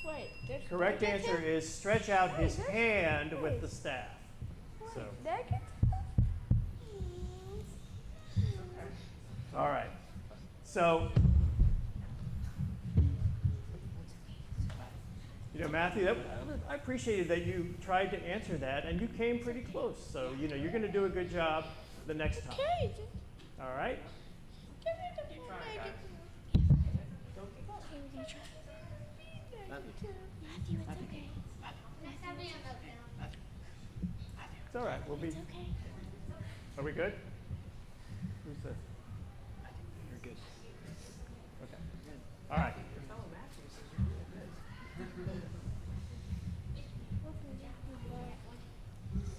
Wait,
Correct answer is stretch out his hand with the staff. So, all right. So, you know, Matthew, I appreciated that you tried to answer that, and you came pretty close. So, you know, you're going to do a good job the next time. All right? It's all right. We'll be. Are we good? Who's this? You're good. Okay. All right.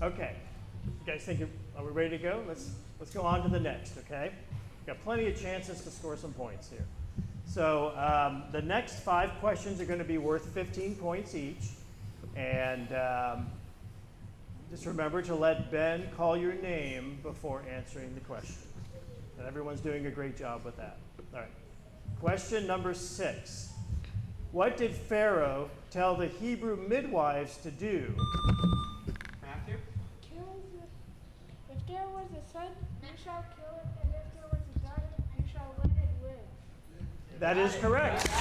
Okay. You guys think are we ready to go? Let's go on to the next. Okay. Got plenty of chances to score some points here. So the next 5 questions are going to be worth 15 points each, and just remember to let Ben call your name before answering the question. And everyone's doing a great job with that. All right. Question number 6. What did Pharaoh tell the Hebrew midwives to do?
Matthew?
If there was a son, you shall kill it, and if there was a daughter, you shall let it live.
That is correct.
That's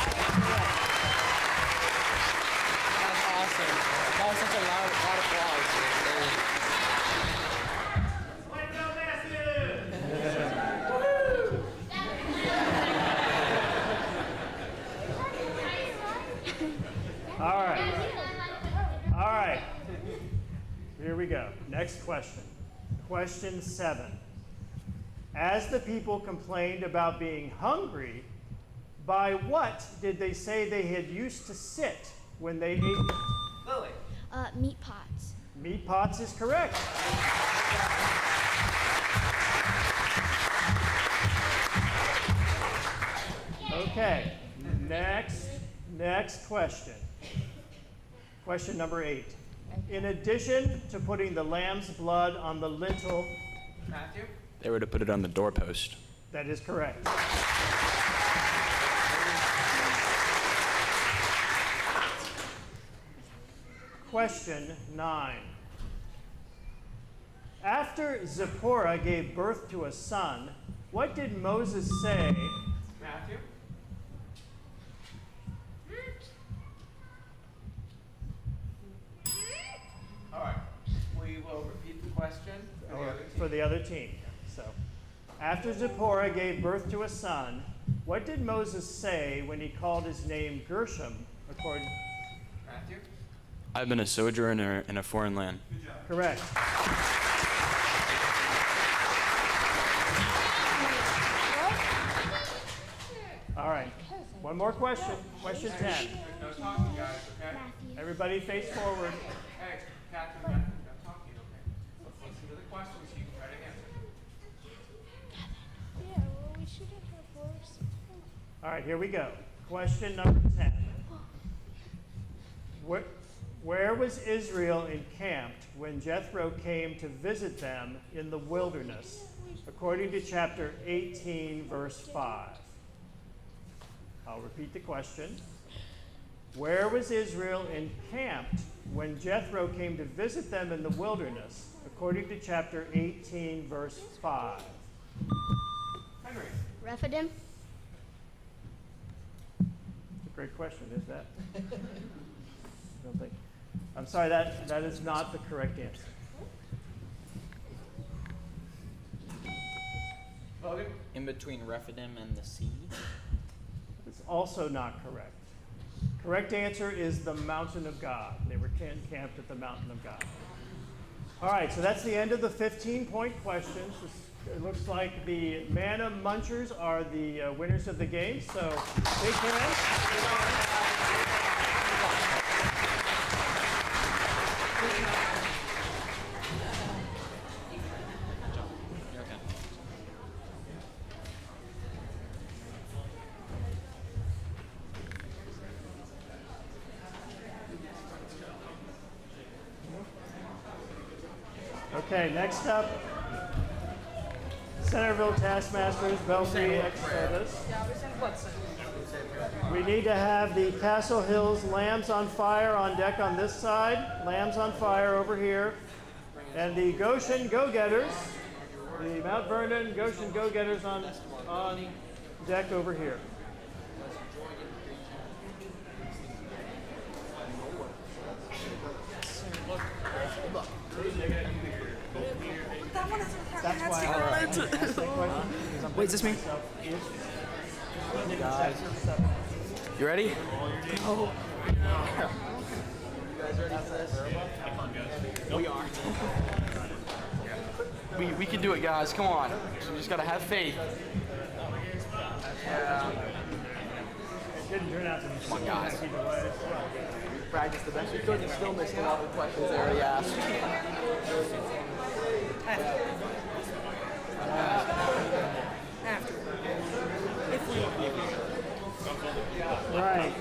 awesome. That was such a loud applause.
All right. All right. Here we go. Next question. Question 7. As the people complained about being hungry, by what did they say they had used to sit when they ate?
Lily?
Meat pots.
Meat pots is correct. Okay. Next question. Question number 8. In addition to putting the lamb's blood on the lintel,
Matthew?
They were to put it on the doorpost.
that is correct. Question 9. After Zipporah gave birth to a son, what did Moses say?
Matthew? All right. We will repeat the question for the other team.
For the other team. So, after Zipporah gave birth to a son, what did Moses say when he called his name Gershom? According,
Matthew?
I've been a sojourner in a foreign land.
correct. All right. One more question. Question 10.
No talking, guys, okay?
Everybody face forward.
Hey, Catherine, Matthew, no talking, okay? Let's listen to the questions so you can try to answer.
Yeah, well, we shouldn't have worse.
All right, here we go. Question number 10. Where was Israel encamped when Jethro came to visit them in the wilderness, according to chapter 18, verse 5? I'll repeat the question. Where was Israel encamped when Jethro came to visit them in the wilderness, according to chapter 18, verse 5?
Henry?
Rephidim.
It's a great question, is that? Don't think. I'm sorry, that is not the correct answer.
Logan?
In between Rephidim and the sea.
It's also not correct. Correct answer is the mountain of God. They were camped at the mountain of God. All right, so that's the end of the 15-point questions. It looks like the Manna Munchers are the winners of the game, so big hands. Okay, next up, Centerville Taskmasters, Belfry Exodus. We need to have the Castle Hills Lambs on Fire on deck on this side, Lambs on Fire over here, and the Goshen Go-Getters, the Mount Vernon Goshen Go-Getters on deck over here. That's why
Wait, is this me? You ready?
You guys ready for this? We are.
We can do it, guys. Come on. We just gotta have faith.
It didn't turn out to be
Come on, guys.
either way.
Practice the best we could and still missed a lot of the questions they already asked.
Right.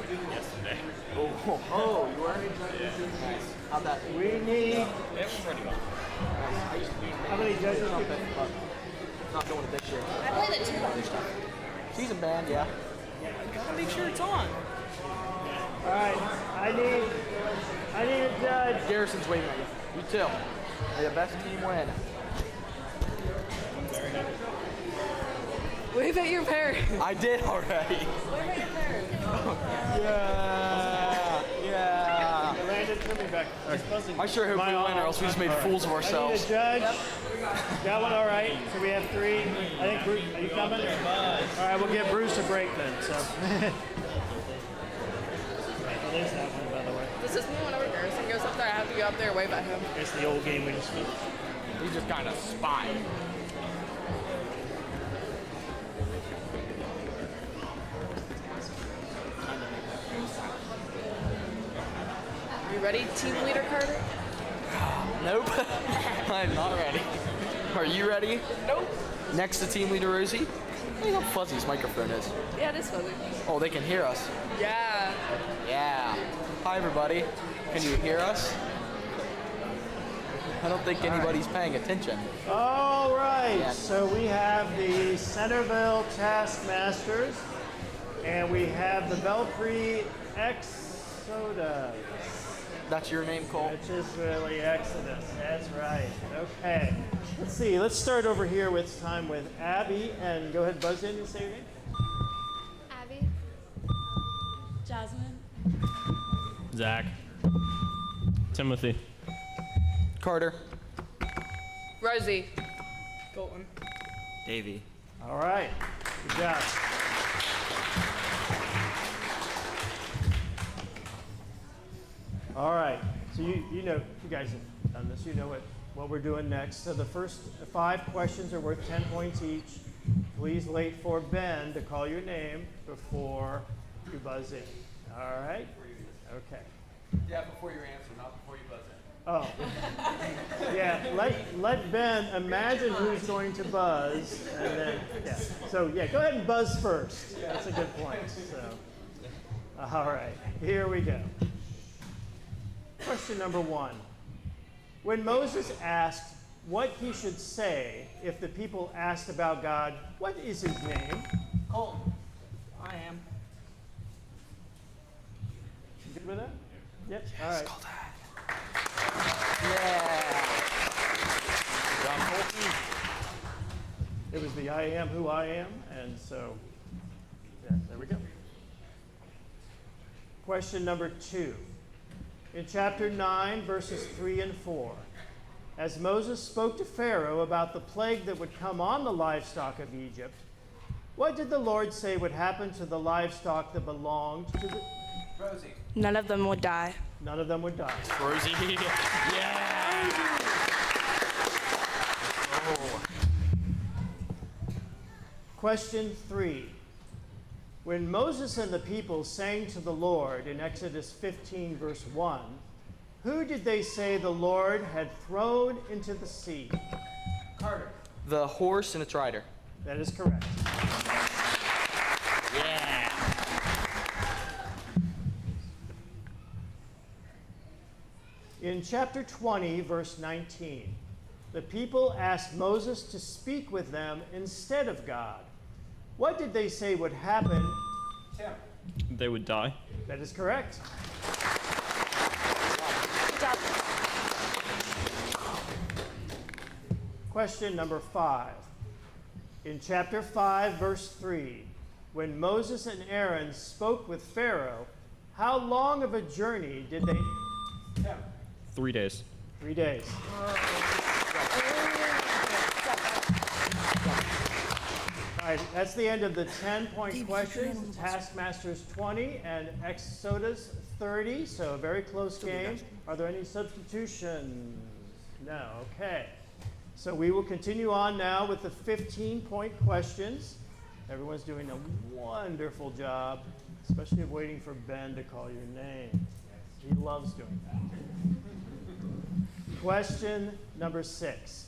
Oh, you were? How'd that?
We need. How many judges?
Not doing it this year.
I play the tuba.
Season band, yeah.
Gotta make sure it's on.
All right, I need a judge.
Garrison's waving at you. You too. May the best team win.
Wave at your parents.
I did already.
Wave at your parents.
Yeah.
Landon, come me back.
I sure hope we win, or else we just made fools of
I
ourselves.
need a judge. That one all right. So we have 3. I think Bruce, are you coming? All right, we'll give Bruce a break then. So. There's that one, by the way.
Does this mean whenever Garrison goes up there, I have to go up there and wave at him?
It's the old game we just finished.
He just kind of spied.
You ready, team leader Carter?
Nope. I'm not ready. Are you ready?
Nope.
Next to team leader Rosie? Look how fuzzy his microphone is.
Yeah, it is fuzzy.
Oh, they can hear us.
Yeah.
Yeah. Hi, everybody. Can you hear us? I don't think anybody's paying attention.
All right,
Yeah.
so we have the Centerville Taskmasters, and we have the Belpre Exodus,
That's your name, Cole?
which is really Exodus. That's right. Okay. Let's see. Let's start over here with time with Abby, and go ahead, buzz in and say your name.
Abby.
Jasmine.
Zach. Timothy.
Carter.
Rosie. Colton.
Davey.
All right. Good job. All right. So you know, you guys have done this. You know what we're doing next. So the first 5 questions are worth 10 points each. Please wait for Ben to call your name before you buzz in. All right? Okay.
Yeah, before you answer, not before you buzz in.
Oh. Yeah, let Ben imagine who's going to buzz, and then, yeah. So, yeah, go ahead and buzz first. That's a good point. So, all right, here we go. Question number 1. When Moses asked what he should say if the people asked about God, what is his name?
Colton. I am.
You good with that? Yep. All right.
Yeah.
It was the I am who I am, and so, yeah, there we go. Question number 2. In chapter 9, verses 3 and 4, as Moses spoke to Pharaoh about the plague that would come on the livestock of Egypt, what did the Lord say would happen to the livestock that belonged to the...
Rosie.
None of them would die.
None of them would die.
Rosie.
Yeah. Oh.
Question 3. When Moses and the people sang to the Lord in Exodus 15, verse 1, who did they say the Lord had thrown into the sea? Carter.
The horse and its rider.
That is correct.
Yeah.
In chapter 20, verse 19, the people asked Moses to speak with them instead of God. What did they say would happen? Tim.
They would die.
That is correct.
Good job.
Question number 5. In chapter 5, verse 3, when Moses and Aaron spoke with Pharaoh, how long of a journey did they... Tim.
3 days.
3 days. All right, that's the end of the 10-point questions. Taskmasters 20 and Exodus 30, so a very close game. Are there any substitutions? No, okay. So we will continue on now with the 15-point questions. Everyone's doing a wonderful job, especially of waiting for Ben to call your name. He loves doing that. Question number 6.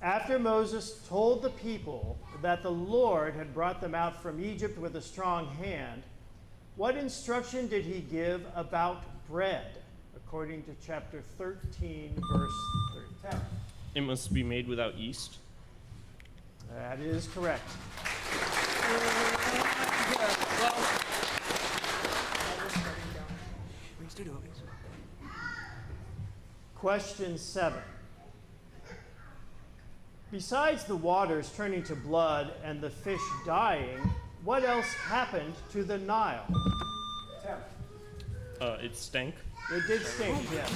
After Moses told the people that the Lord had brought them out from Egypt with a strong hand, what instruction did he give about bread, according to chapter 13, verse 13?
It must be made without yeast.
That is correct. Question 7. Besides the waters turning to blood and the fish dying, what else happened to the Nile?
It stank.
It did stink, yes.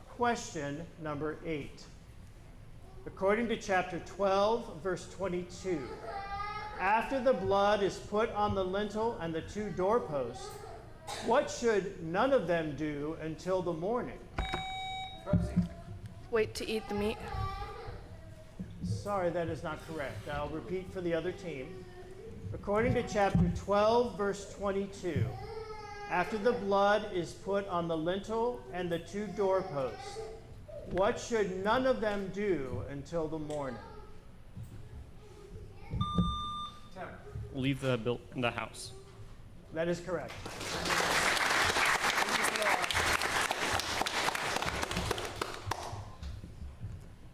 Question number 8. According to chapter 12, verse 22, after the blood is put on the lintel and the 2 doorposts, what should none of them do until the morning?
Wait to eat the meat.
Sorry, that is not correct. I'll repeat for the other team. According to chapter 12, verse 22, after the blood is put on the lintel and the 2 doorposts, what should none of them do until the morning?
Leave the house.
That is correct.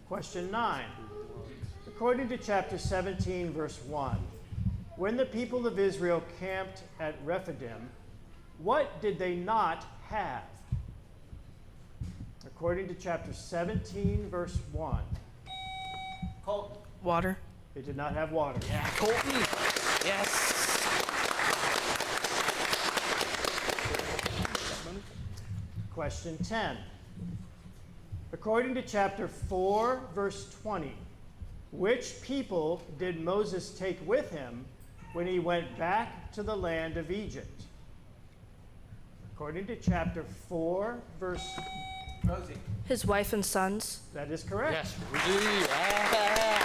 Question 9. According to chapter 17, verse 1, when the people of Israel camped at Rephidim, what did they not have? According to chapter 17, verse 1.
Colton. Water.
They did not have water.
Yeah, Colton. Yes.
Question 10. According to chapter 4, verse 20, which people did Moses take with him when he went back to the land of Egypt? According to chapter 4, verse...
Rosie.
His wife and sons.
That is correct.
Yes, Rosie. Yeah.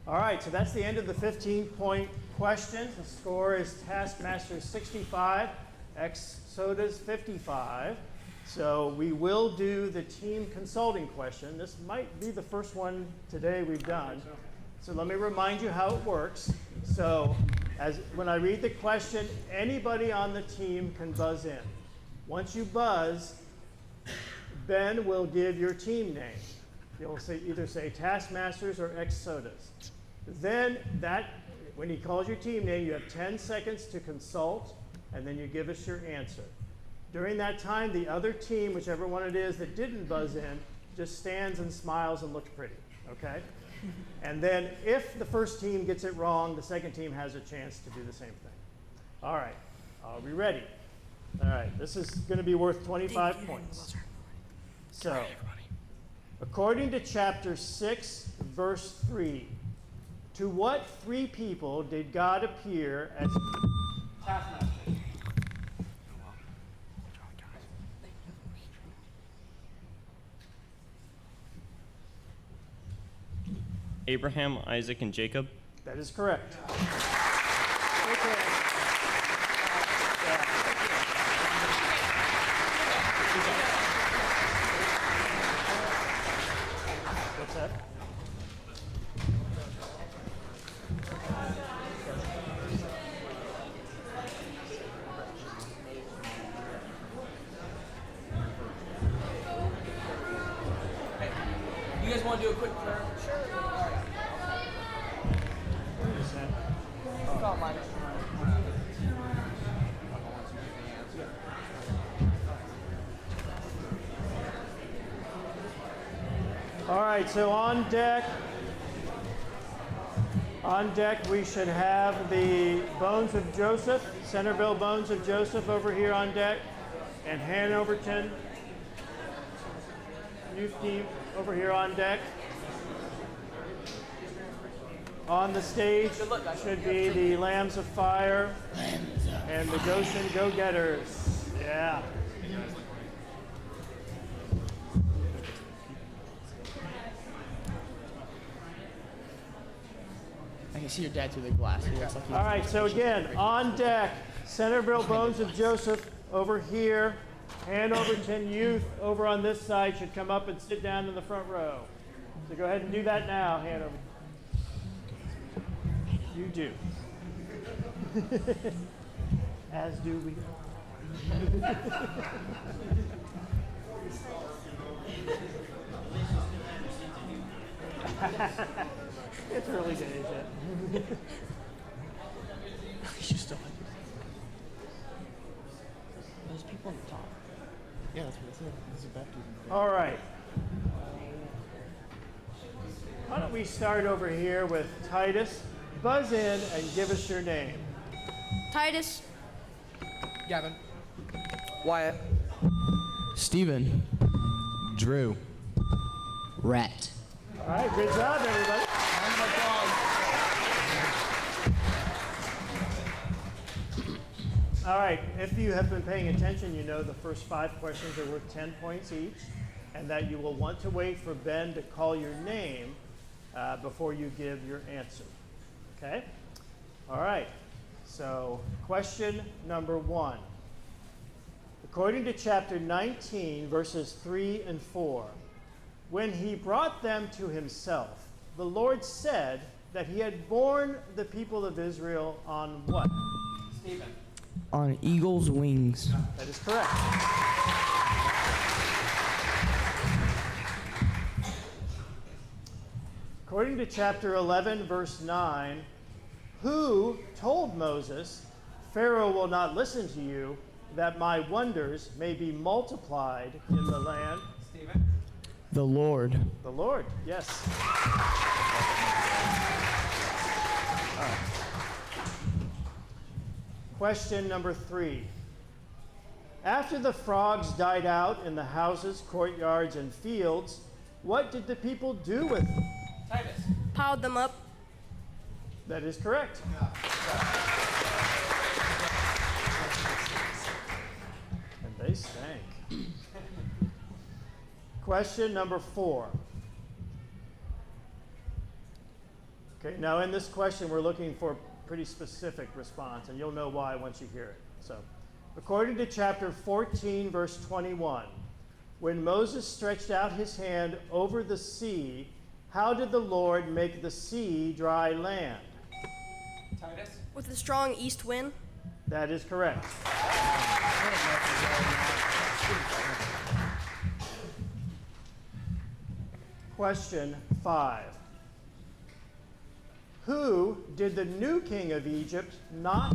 All right, so that's the end of the 15-point questions. The score is Taskmasters 65, Sodas 55. So we will do the team consulting question. This might be the first one today we've done. So let me remind you how it works. So when I read the question, anybody on the team can buzz in. Once you buzz, Ben will give your team name. You'll either say Taskmasters or Sodas. Then when he calls your team name, you have 10 seconds to consult, and then you give us your answer. During that time, the other team, whichever one it is that didn't buzz in, just stands and smiles and looks pretty, okay? And then if the first team gets it wrong, the second team has a chance to do the same thing. All right, are we ready? All right, this is going to be worth 25 points. So, according to chapter 6, verse 3, to what 3 people did God appear as taskmasters?
Abraham, Isaac, and Jacob.
That is correct. What's that?
You guys want to do a quick prayer? Sure.
All right, so on deck we should have the bones of Joseph, Centerville bones of Joseph over here on deck, and Hanoverton youth team over here on deck. On the stage should be the Lambs of Fire and the Goshen Go-Getters. Yeah.
I can see your dad through the glass. He looks like
All right, so again, on deck, Centerville Bones of Joseph over here. Hanoverton Youth over on this side should come up and sit down in the front row. So go ahead and do that now, Hanover. You do. As do we. It's early days yet.
You still like those people on the top.
Yeah, that's what I said. This is baptism.
All right. Why don't we start over here with Titus? Buzz in and give us your name.
Titus.
Gavin. Wyatt. Steven. Drew. Rhett.
All right, good job, everybody. All right, if you have been paying attention, you know the first 5 questions are worth 10 points each, and that you will want to wait for Ben to call your name before you give your answer. Okay? All right, so question number 1. According to chapter 19, verses 3 and 4, when he brought them to himself, the Lord said that he had borne the people of Israel on what?
Stephen.
On eagle's wings.
That is correct. According to chapter 11, verse 9, who told Moses, Pharaoh will not listen to you, that my wonders may be multiplied in the land?
Stephen.
The Lord.
The Lord, yes. All right. Question number 3. After the frogs died out in the houses, courtyards, and fields, what did the people do with them?
Titus.
Piled them up.
That is correct. And they stank. Question number 4. Okay, now in this question, we're looking for pretty specific response, and you'll know why once you hear it. So, according to chapter 14, verse 21, when Moses stretched out his hand over the sea, how did the Lord make the sea dry land?
Titus.
With a strong east wind.
That is correct. Question 5. Who did the new king of Egypt not?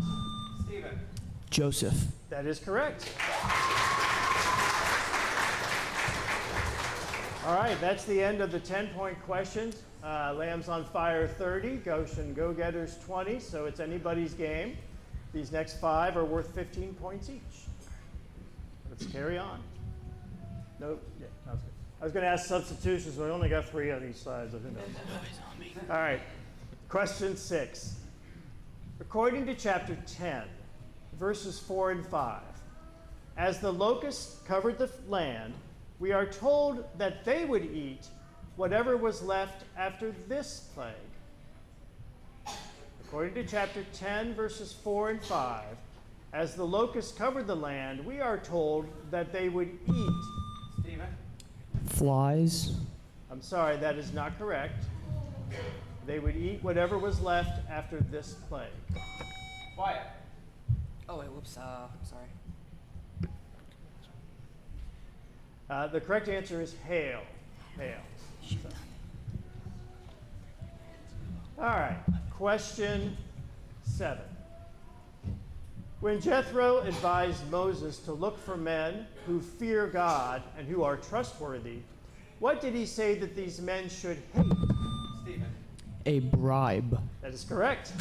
Stephen.
Joseph.
That is correct. All right, that's the end of the 10-point questions. Lambs on Fire 30, Goshen Go-Getters 20, so it's anybody's game. These next 5 are worth 15 points each. Let's carry on. Nope. Yeah, that was good. I was going to ask substitutions, but I only got 3 on each side, so who knows? All right. Question 6. According to chapter 10, verses 4 and 5, as the locusts covered the land, we are told that they would eat whatever was left after this plague. According to chapter 10, verses 4 and 5, as the locusts covered the land, we are told that they would eat.
Stephen.
Flies.
I'm sorry, that is not correct. They would eat whatever was left after this plague.
Wyatt.
Oh, wait, whoops. Sorry.
The correct answer is hail. Hail. So. All right, question 7. When Jethro advised Moses to look for men who fear God and who are trustworthy, what did he say that these men should hate?
Stephen.
A bribe.
That is correct.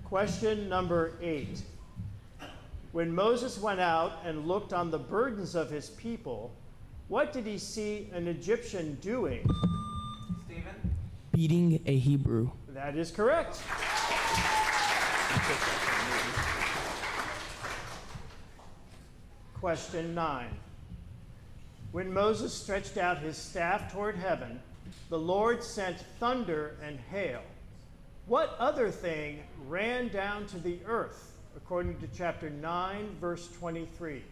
Question number 8. When Moses went out and looked on the burdens of his people, what did he see an Egyptian doing?
Stephen.
Beating a Hebrew.
That is correct. Question 9. When Moses stretched out his staff toward heaven, the Lord sent thunder and hail. What other thing ran down to the earth, according to chapter 9, verse 23?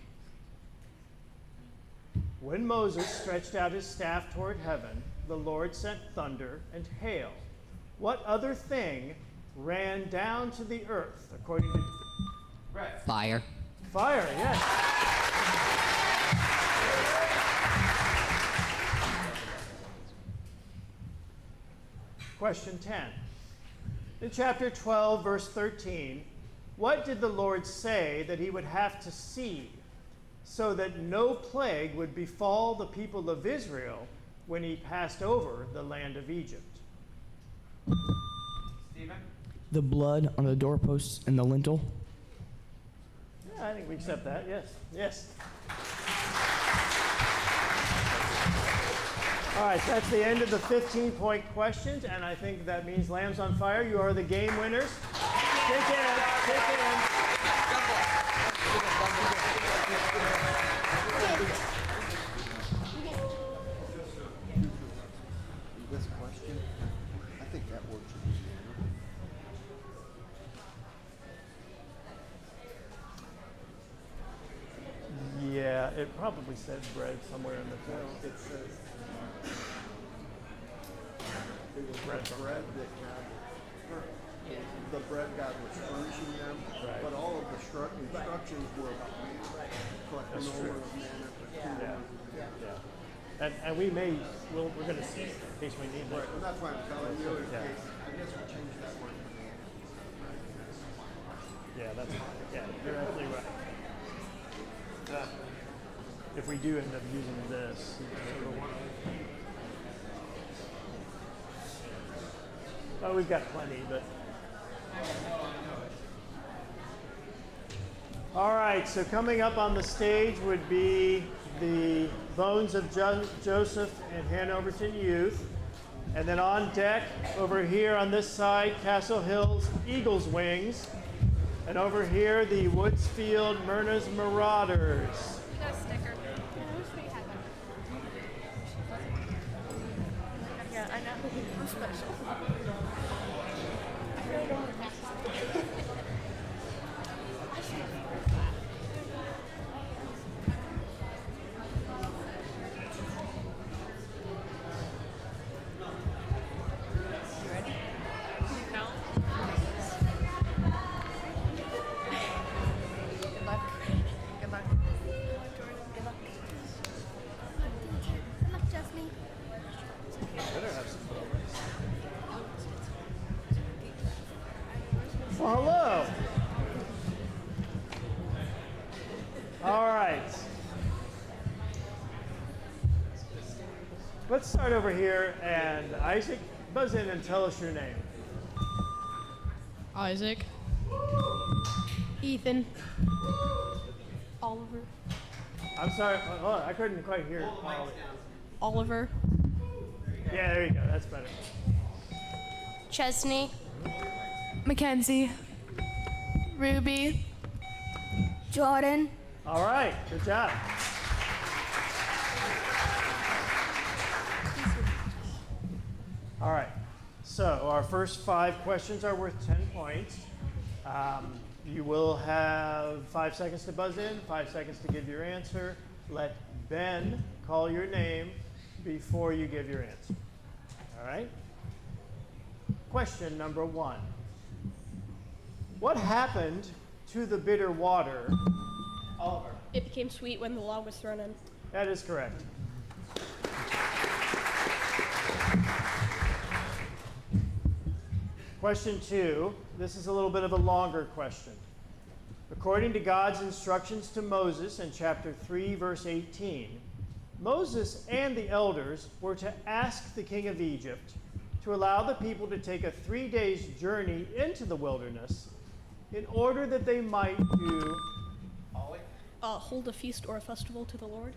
When Moses stretched out his staff toward heaven, the Lord sent thunder and hail. What other thing ran down to the earth, according to...
Rhett.
Fire.
Fire, yes. Question 10. In chapter 12, verse 13, what did the Lord say that he would have to see so that no plague would befall the people of Israel when he passed over the land of Egypt?
Stephen?
The blood on the doorposts and the lintel.
Yeah, I think we accept that. Yes. Yes. All right, so that's the end of the 15-point questions, and I think that means Lambs on Fire, you are the game winners. Take care. Take care.
This question, I think that word should be
Yeah, it probably said bread somewhere in the title.
It says it was bread that God, the bread God was furnishing them,
Right.
but all of the instructions were about manna, collecting over of manna for 2
Yeah.
days.
Yeah. And we may, we're going to see it in case we need
Right,
it.
and that's why I'm telling you, in
Yeah.
case, I guess we changed that word for manna.
Yeah, that's fine. Yeah, you're absolutely right. If we do end up using this, oh, we've got plenty, but. All right, so coming up on the stage would be the Bones of Joseph and Hanoverton Youth. And then on deck, over here on this side, Castle Hills Eagles Wings. And over here, the Woodsfield Myrna's Marauders.
You got a sticker. Yeah, I know. I'm special.
Well, hello. All right. Let's start over here, and Isaac, buzz in and tell us your name.
Isaac.
Ethan.
Oliver.
I'm sorry, hold on, I couldn't quite hear.
Oliver.
Yeah, there you go, that's better.
Chesney.
Mackenzie.
Ruby. Jordan.
All right, good job. All right, so our first 5 questions are worth 10 points. You will have 5 seconds to buzz in, 5 seconds to give your answer. Let Ben call your name before you give your answer. All right? Question number 1. What happened to the bitter water? Oliver.
It became sweet when the log was thrown in.
That is correct. Question 2. This is a little bit of a longer question. According to God's instructions to Moses in chapter 3, verse 18, Moses and the elders were to ask the king of Egypt to allow the people to take a 3-day journey into the wilderness in order that they might do
Hold a feast or a festival to the Lord.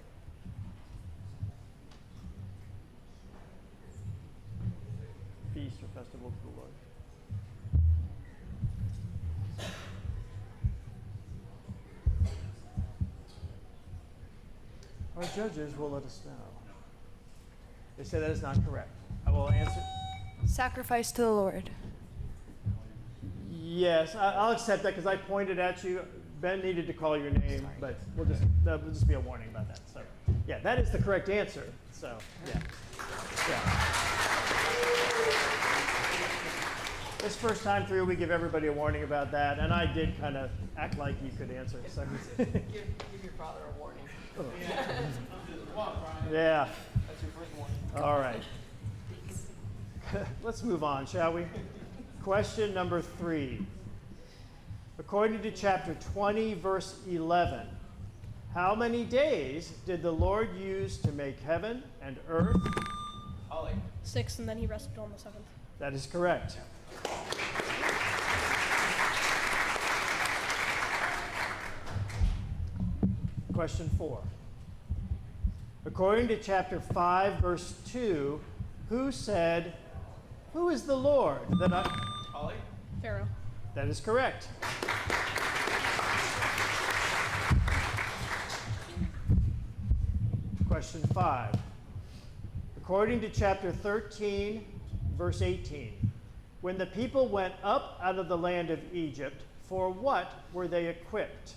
feast or festival to the Lord. Our judges will let us know. They say that is not correct. I will answer.
Sacrifice to the Lord.
Yes, I'll accept that because I pointed at you. Ben needed to call your name, but that will just be a warning about that. So, yeah, that is the correct answer. So, yeah. This first time through, we give everybody a warning about that, and I did kind of act like you could answer. So.
Give your father a warning.
Yeah.
That's your first warning.
All right. let's move on, shall we? Question number 3. According to chapter 20, verse 11, how many days did the Lord use to make heaven and earth?
Ollie.
6, and then he rested on the 7th.
That is correct. Question 4. According to chapter 5, verse 2, who said, "Who is the Lord that I..."
Ollie.
Pharaoh.
That is correct. Question 5. According to chapter 13, verse 18, when the people went up out of the land of Egypt, for what were they equipped?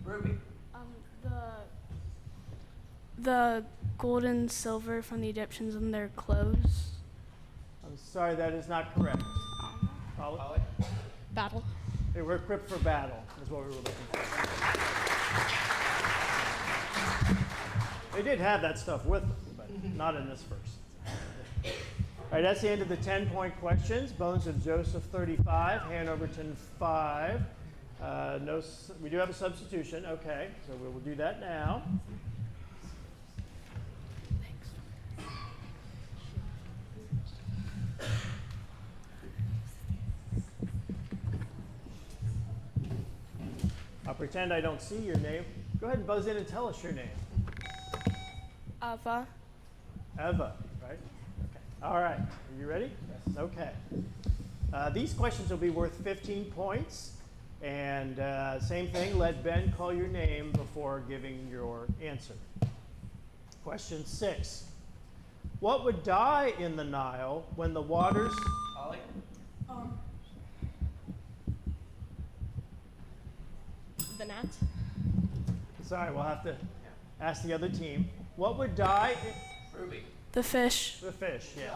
Ruby.
The gold and silver from the Egyptians in their clothes.
I'm sorry, that is not correct. Ollie?
Ollie.
Battle.
They were equipped for battle, is what we were looking for. They did have that stuff with them, but not in this verse. All right, that's the end of the 10-point questions. Bones of Joseph 35, Han Overton 5. We do have a substitution. Okay, so we will do that now. I'll pretend I don't see your name. Go ahead and buzz in and tell us your name.
Ava.
Eva, right? Okay. All right. Are you ready? Yes. Okay. These questions will be worth 15 points. And same thing, let Ben call your name before giving your answer. Question 6. What would die in the Nile when the waters...
Ollie.
The gnats.
Sorry, we'll have to ask the other team. What would die...
Ruby.
The fish.
The fish, yeah.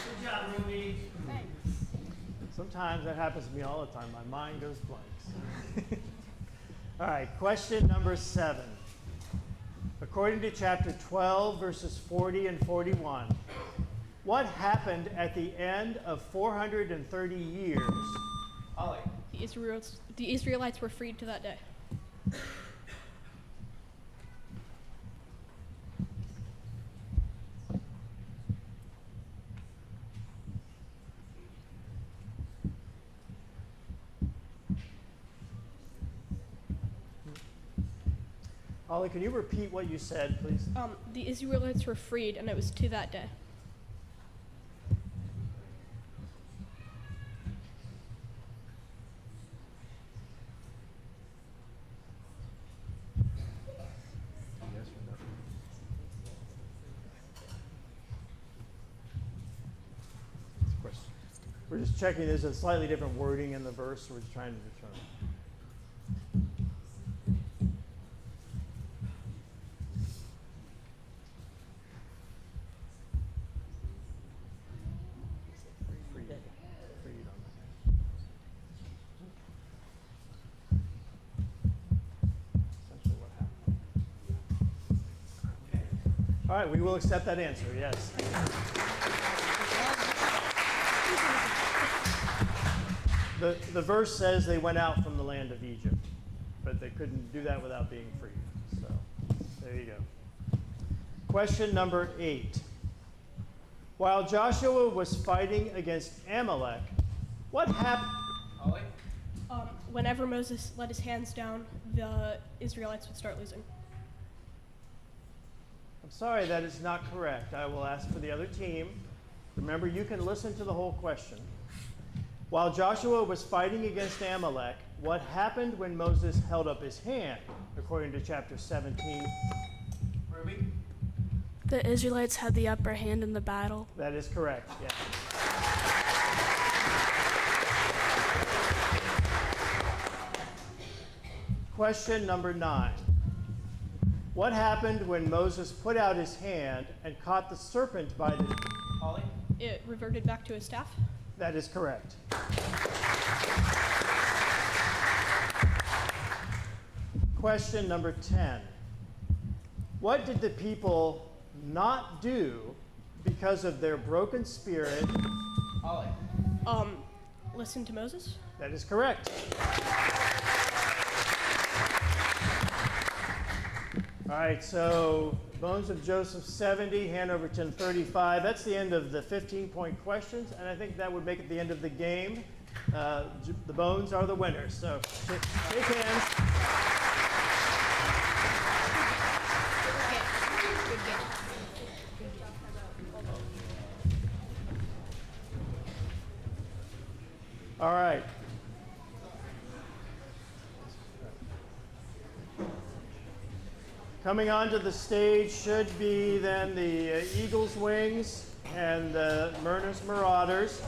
Good job, Ruby.
Thanks.
Sometimes that happens to me all the time. My mind goes blank. All right, question number 7. According to chapter 12, verses 40 and 41, what happened at the end of 430 years?
Ollie.
The Israelites were freed to that day.
Ollie, can you repeat what you said, please?
The Israelites were freed, and it was to that day.
We're just checking. There's a slightly different wording in the verse, so we're just trying to determine. All right, we will accept that answer, yes. The verse says they went out from the land of Egypt, but they couldn't do that without being freed. So there you go. Question number 8. While Joshua was fighting against Amalek, what happened?
Ollie.
Whenever Moses let his hands down, the Israelites would start losing.
I'm sorry, that is not correct. I will ask for the other team. Remember, you can listen to the whole question. While Joshua was fighting against Amalek, what happened when Moses held up his hand, according to chapter 17?
Ruby.
The Israelites had the upper hand in the battle.
That is correct, yes. Question number 9. What happened when Moses put out his hand and caught the serpent by the...
Ollie.
It reverted back to his staff.
That is correct. Question number 10. What did the people not do because of their broken spirit?
Ollie.
Listen to Moses.
That is correct. All right, so Bones of Joseph 70, Hanover 1035. That's the end of the 15-point questions, and I think that would make it the end of the game. The Bones are the winners, so shake hands. All right. Coming onto the stage should be then the Eagles Wings and the Murners Marauders.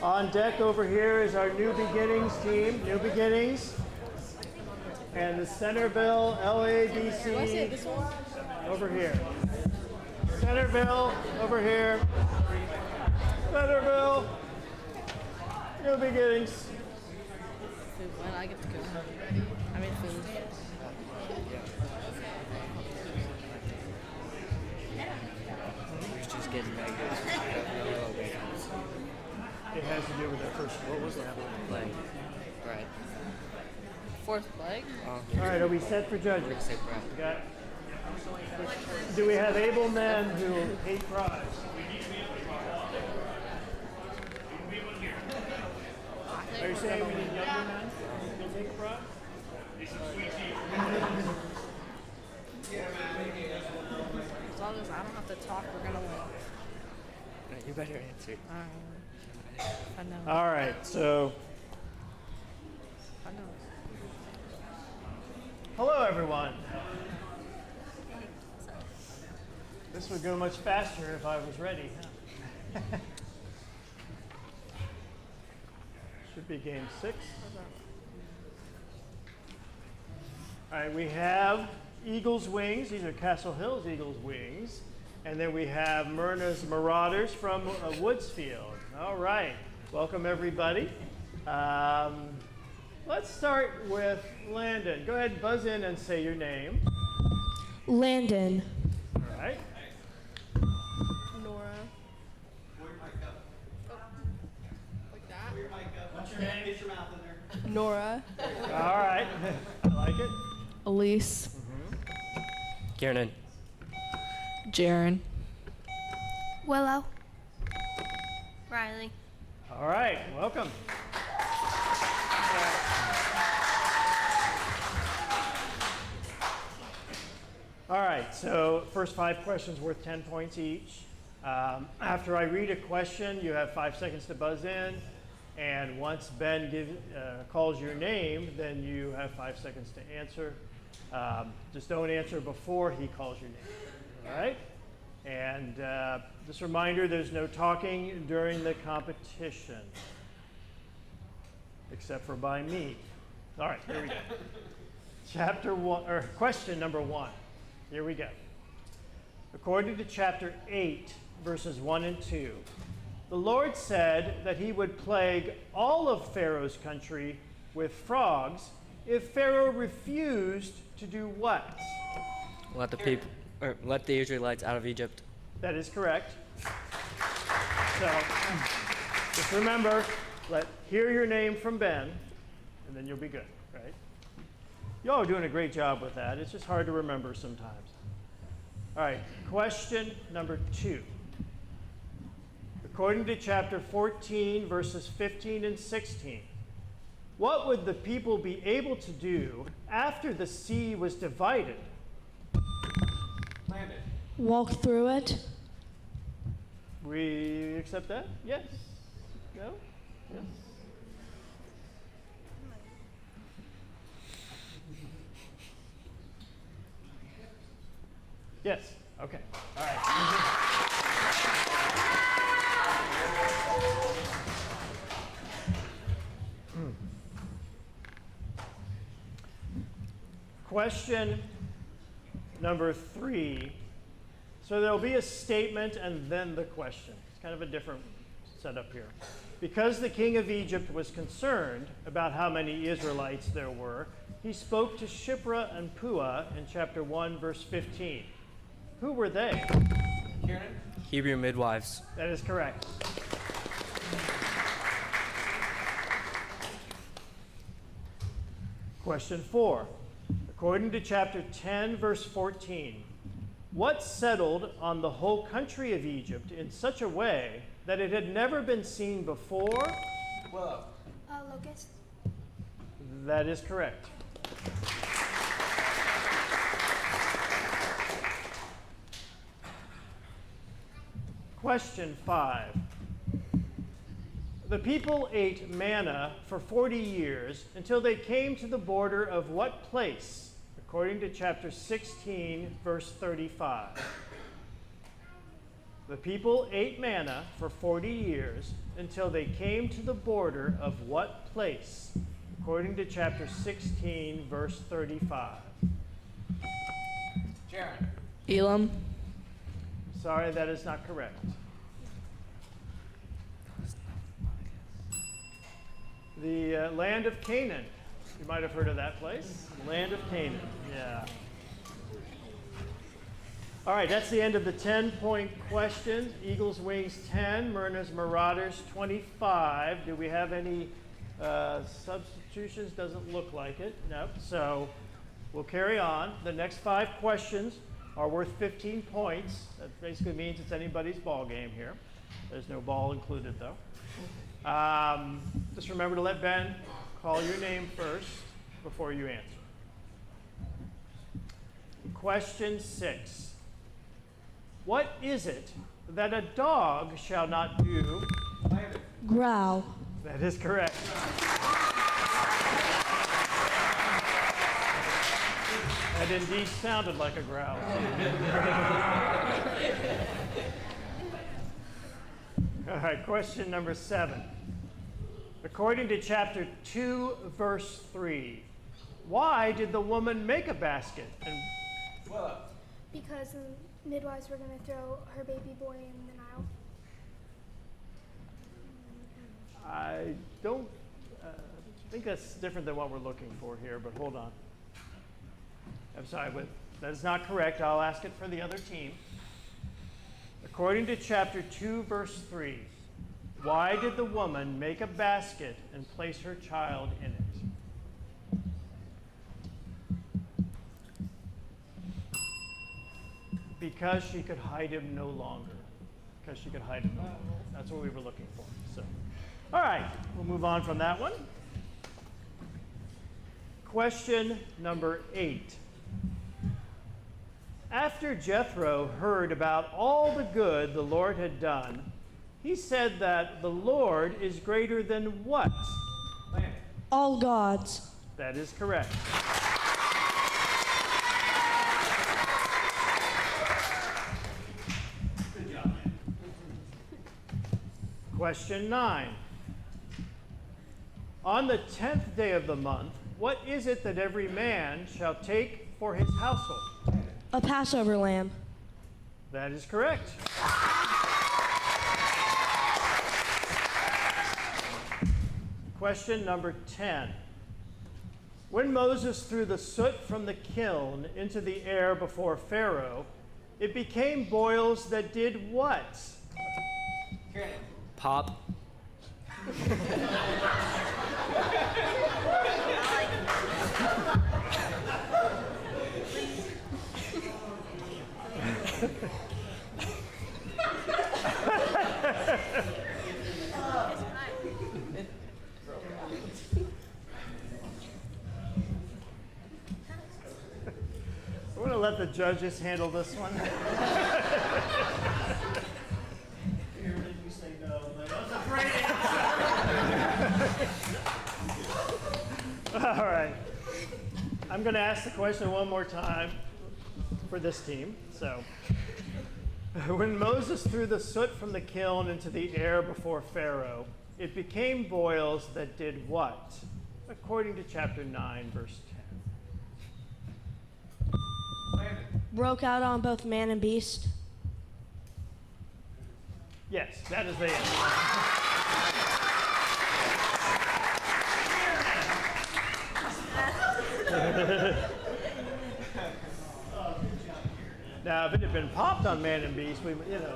On deck over here is our New Beginnings team, New Beginnings. And the Centerville LABC over here. Centerville over here. Centerville, New Beginnings.
When I get to go. I made food.
We're just getting ready.
It has to do with our first.
What was that play? Right.
Fourth leg?
All right, are we set for judges?
Say Brad.
We got. Do we have able men who hate fries? Are you saying we need younger men who hate fries?
As long as I don't have to talk, we're gonna win.
You better answer.
I know.
All right, so
I know.
hello everyone. This would go much faster if I was ready. Huh? Should be game 6. All right, we have Eagles Wings. These are Castle Hills Eagles Wings. And then we have Myrna's Marauders from Woodsfield. All right, welcome everybody. Let's start with Landon. Go ahead and buzz in and say your name.
Landon.
All right.
Nora.
Like that.
What's your name? Get your mouth in there.
Nora.
All right, I like it.
Elise.
Kiernan.
Jaren.
Willow. Riley.
All right, welcome. All right, so first 5 questions worth 10 points each. After I read a question, you have 5 seconds to buzz in. And once Ben calls your name, then you have 5 seconds to answer. Just don't answer before he calls your name. All right? And just a reminder, there's no talking during the competition, except for by me. All right, here we go. Chapter 1, or question number 1. Here we go. According to chapter 8, verses 1 and 2, the Lord said that he would plague all of Pharaoh's country with frogs if Pharaoh refused to do what?
Let the Israelites out of Egypt.
That is correct. So just remember, hear your name from Ben, and then you'll be good, right? Y'all are doing a great job with that. It's just hard to remember sometimes. All right, question number 2. According to chapter 14, verses 15 and 16, what would the people be able to do after the sea was divided?
Landon.
Walk through it.
We accept that? Yes? No? Yes? Yes. Okay. All right. Question number 3. So there'll be a statement and then the question. It's kind of a different set up here. Because the king of Egypt was concerned about how many Israelites there were, he spoke to Shiphrah and Puah in chapter 1, verse 15. Who were they?
Kieran?
Hebrew midwives.
That is correct. Question 4. According to chapter 10, verse 14, what settled on the whole country of Egypt in such a way that it had never been seen before?
Willow.
Locust.
That is correct. Question 5. The people ate manna for 40 years until they came to the border of what place, according to chapter 16, verse 35? The people ate manna for 40 years until they came to the border of what place, according to chapter 16, verse 35?
Jaron.
Elam.
Sorry, that is not correct. The land of Canaan. You might have heard of that place. Land of Canaan. Yeah. All right, that's the end of the 10-point questions. Eagles Wings 10, Myrna's Marauders 25. Do we have any substitutions? Doesn't look like it. Nope. So we'll carry on. The next 5 questions are worth 15 points. That basically means it's anybody's ball game here. There's no ball included, though. Just remember to let Ben call your name first before you answer. Question 6. What is it that a dog shall not do?
Growl.
That is correct. That indeed sounded like a growl. All right, question number 7. According to chapter 2, verse 3, why did the woman make a basket?
Because the midwives were going to throw her baby boy in the Nile.
I don't think that's different than what we're looking for here, but hold on. I'm sorry, but that is not correct. I'll ask it for the other team. According to chapter 2, verse 3, why did the woman make a basket and place her child in it? Because she could hide him no longer. Because she could hide him no longer. That's what we were looking for. So, all right, we'll move on from that one. Question number 8. After Jethro heard about all the good the Lord had done, he said that the Lord is greater than what?
All gods.
That is correct. Good job, man. Question 9. On the 10th day of the month, what is it that every man shall take for his household?
A Passover lamb.
That is correct. Question number 10. When Moses threw the soot from the kiln into the air before Pharaoh, it became boils that did what?
Pop.
I'm going to let the judges handle this one. Here, did you say no? That's a great answer. All right. I'm going to ask the question one more time for this team. So, when Moses threw the soot from the kiln into the air before Pharaoh, it became boils that did what? According to chapter 9, verse 10.
Broke out on both man and beast.
Yes, that is the answer. Now, if it had been popped on Man and Beast, we, you know.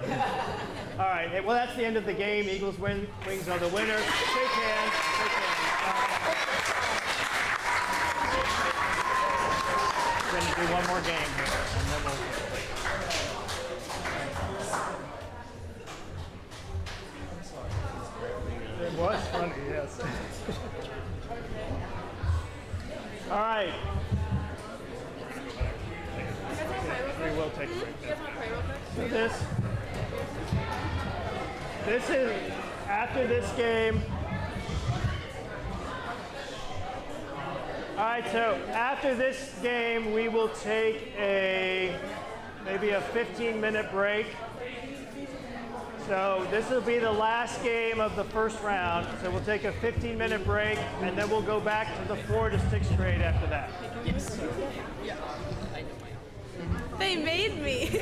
All right, hey, well, that's the end of the game. Eagles wings are the winner. Shake hands. Shake hands. We're going to do one more game here, and then we'll complete. It was funny, yes. All right. We will take a break. So this is after this game. All right, so after this game, we will take maybe a 15-minute break. So this will be the last game of the first round. So we'll take a 15-minute break, and then we'll go back to the 4th to 6th grade after that.
Yes. Yeah. They made me.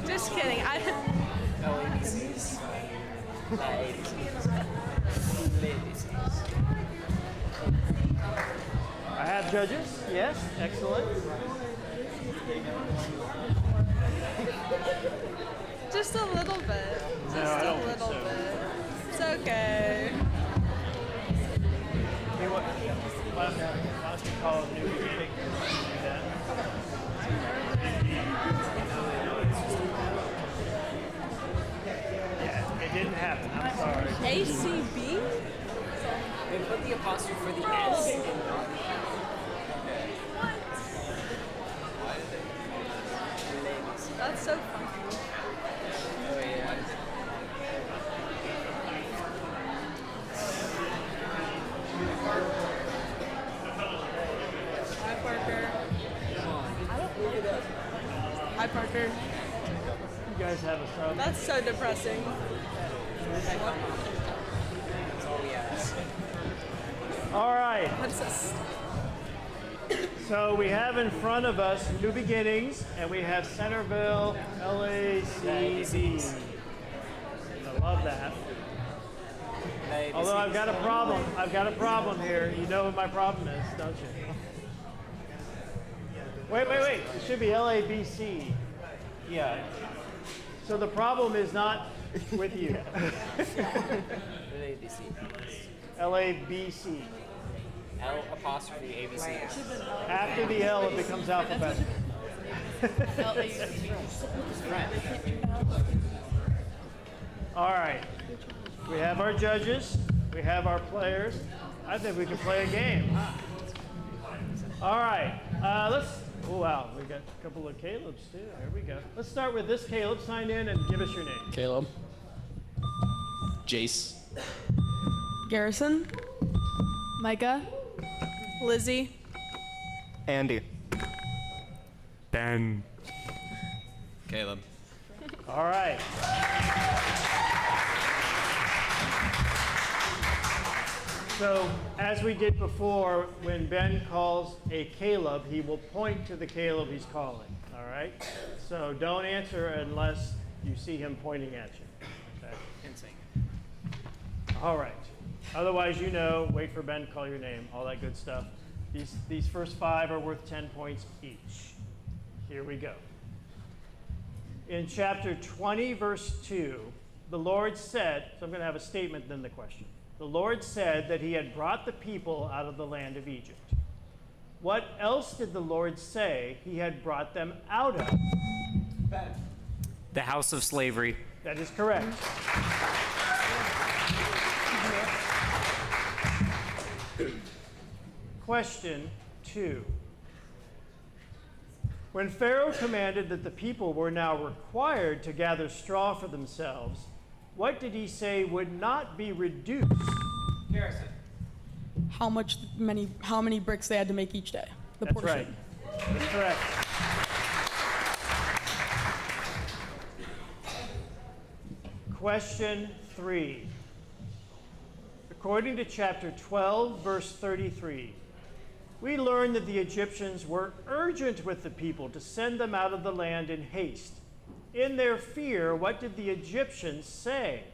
Just kidding.
ABCs.
I have judges. Yes, excellent.
Just a little bit.
No, I don't think so.
It's okay.
Why don't you call it new beginning? Do that. Yeah, it didn't happen. I'm sorry.
ACB?
They put the apostrophe for the S.
That's so funny.
Oh yeah.
Hi, Parker. Hi, Parker.
You guys have a sub.
That's so depressing.
That's all we ask.
All right.
What's this?
So we have in front of us New Beginnings, and we have Centerville, LACB. I love that. Although I've got a problem. I've got a problem here. You know what my problem is, don't you? Wait. It should be LABC. Yeah. So the problem is not with you. LABC.
L apostrophe ABC.
After the L, it becomes alphabetical. All right. We have our judges. We have our players. I think we can play a game. All right. Oh, wow. We got a couple of Caleb's, too. Here we go. Let's start with this. Caleb, sign in and give us your name.
Caleb. Jace.
Garrison.
Micah.
Lizzie.
Andy.
Ben. Caleb.
All right. So, as we did before, when Ben calls a Caleb, he will point to the Caleb he's calling. All right? So, don't answer unless you see him pointing at you. Okay?
Insane.
All right. Otherwise, you know, wait for Ben to call your name, all that good stuff. These first 5 are worth 10 points each. Here we go. In chapter 20, verse 2, the Lord said, so I'm going to have a statement, then the question. The Lord said that he had brought the people out of the land of Egypt. What else did the Lord say he had brought them out of? Ben.
The house of slavery.
That is correct. Question 2. When Pharaoh commanded that the people were now required to gather straw for themselves, what did he say would not be reduced?
Garrison.
How many bricks they had to make each day?
That's right. That's correct. Question 3. According to chapter 12, verse 33, we learn that the Egyptians were urgent with the people to send them out of the land in haste. In their fear, what did the Egyptians say?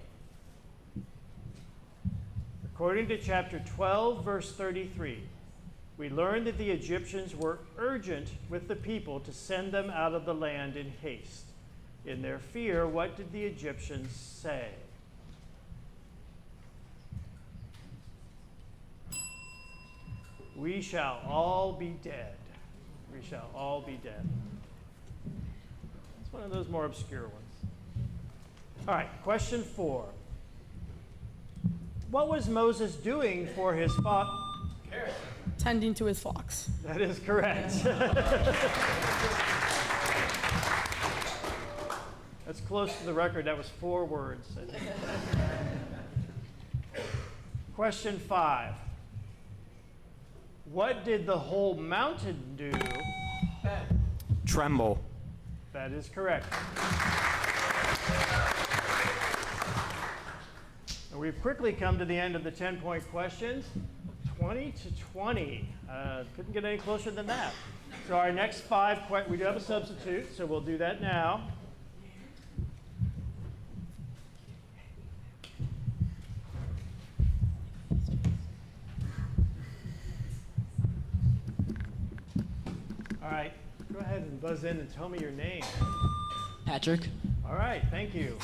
According to chapter 12, verse 33, we learn that the Egyptians were urgent with the people to send them out of the land in haste. In their fear, what did the Egyptians say? We shall all be dead. We shall all be dead. It's one of those more obscure ones. All right, question 4. What was Moses doing for his flock?
Tending to his flocks.
That is correct. That's close to the record. That was 4 words, I think. Question 5. What did the whole mountain do?
Tremble.
That is correct. And we've quickly come to the end of the 10-point questions. 20 to 20. Couldn't get any closer than that. So our next 5 we do have a substitute, so we'll do that now. All right, go ahead and buzz in and tell me your name.
Patrick.
All right, thank you.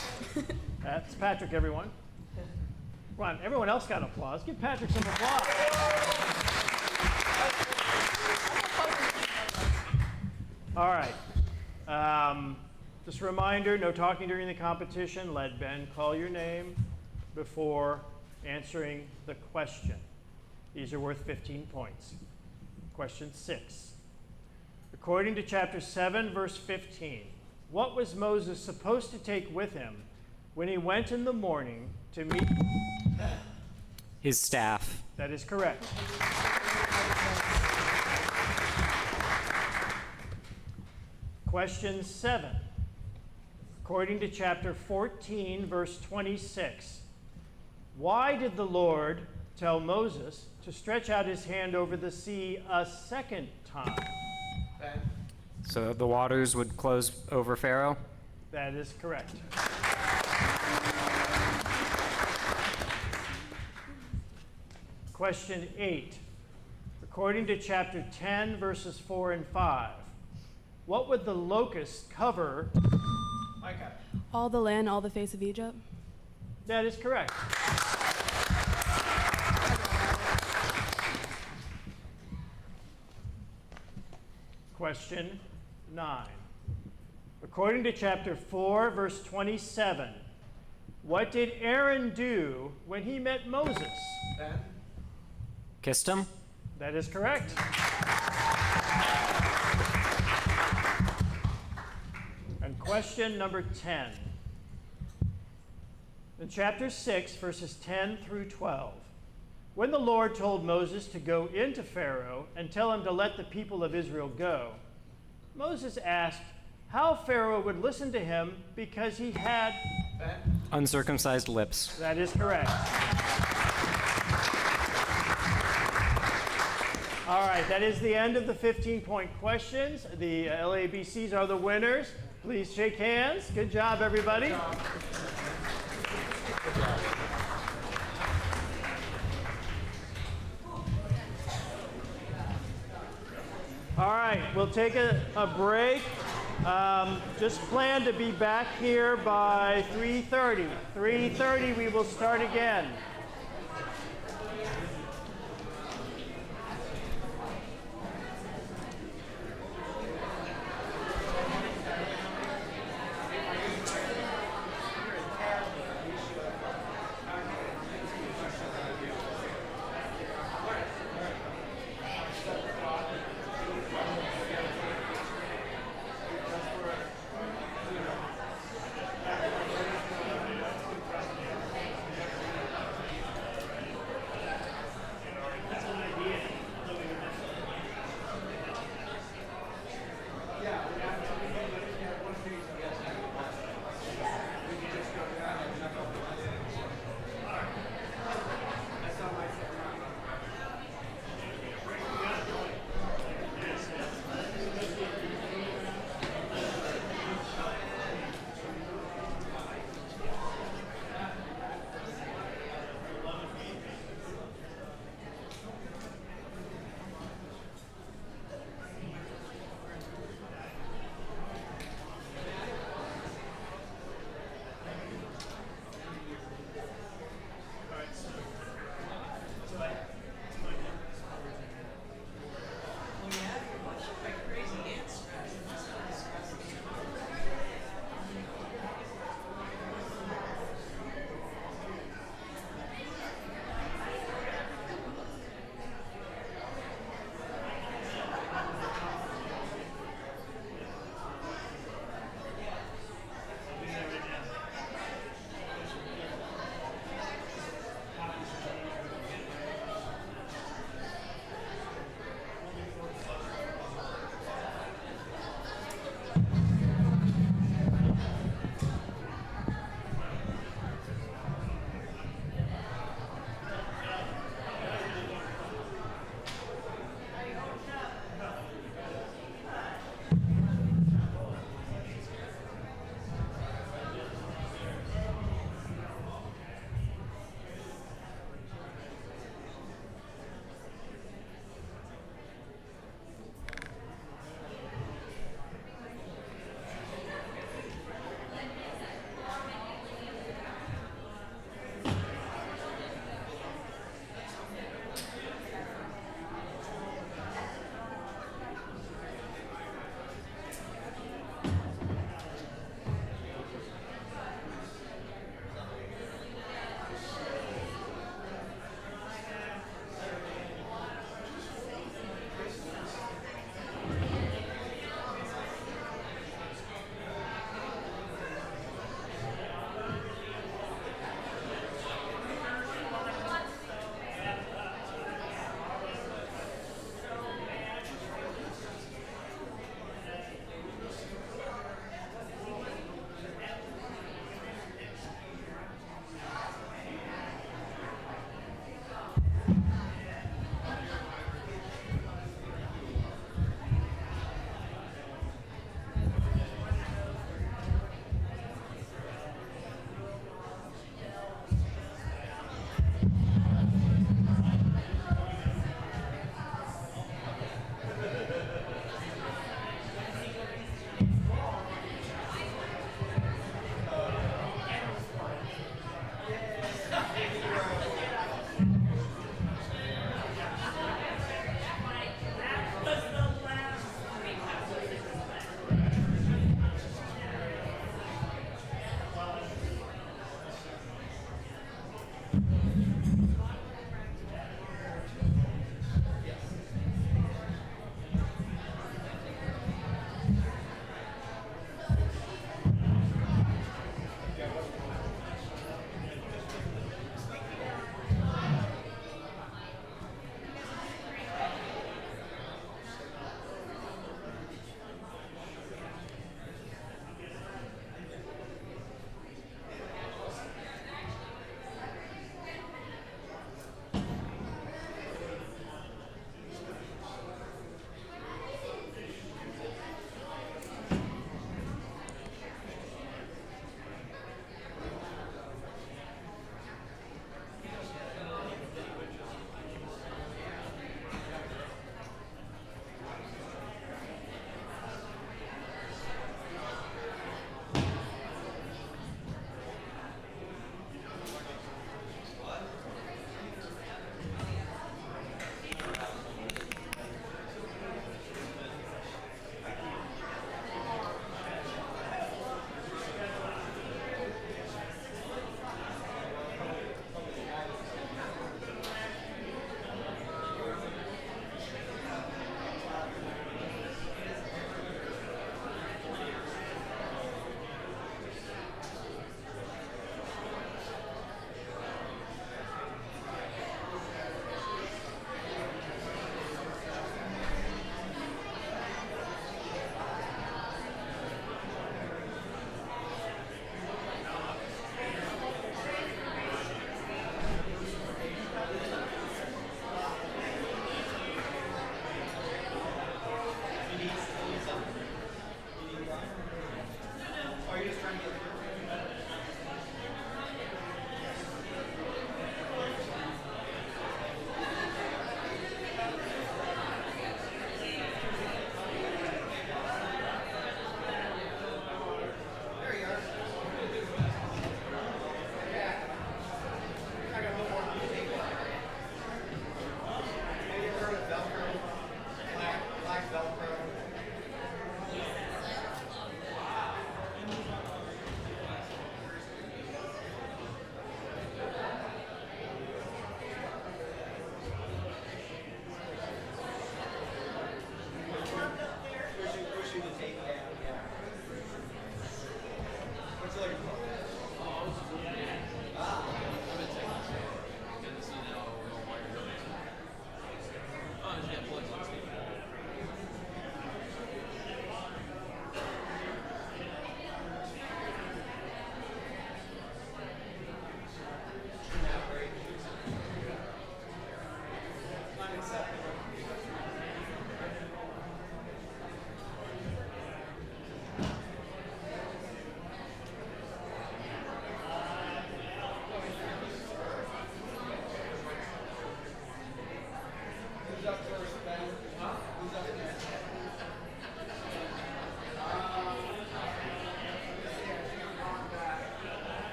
That's Patrick, everyone. Come on, everyone else got applause. Give Patrick some applause. All right. Just a reminder, no talking during the competition. Let Ben call your name before answering the question. These are worth 15 points. Question 6. According to chapter 7, verse 15, what was Moses supposed to take with him when he went in the morning to meet?
His staff.
That is correct. Question 7. According to chapter 14, verse 26, why did the Lord tell Moses to stretch out his hand over the sea a second time?
So the waters would close over Pharaoh?
That is correct. Question 8. According to chapter 10, verses 4 and 5, what would the locust cover?
All the land, all the face of Egypt.
That is correct. Question 9. According to chapter 4, verse 27, what did Aaron do when he met Moses?
Kissed him?
That is correct. And question number 10. In chapter 6, verses 10 through 12, when the Lord told Moses to go into Pharaoh and tell him to let the people of Israel go, Moses asked how Pharaoh would listen to him because he had
uncircumcised lips.
That is correct. All right, that is the end of the 15-point questions. The LABCs are the winners. Please shake hands. Good job, everybody. Good job. All right, we'll take a break. Just plan to be back here by 3:30. 3:30, we will start again.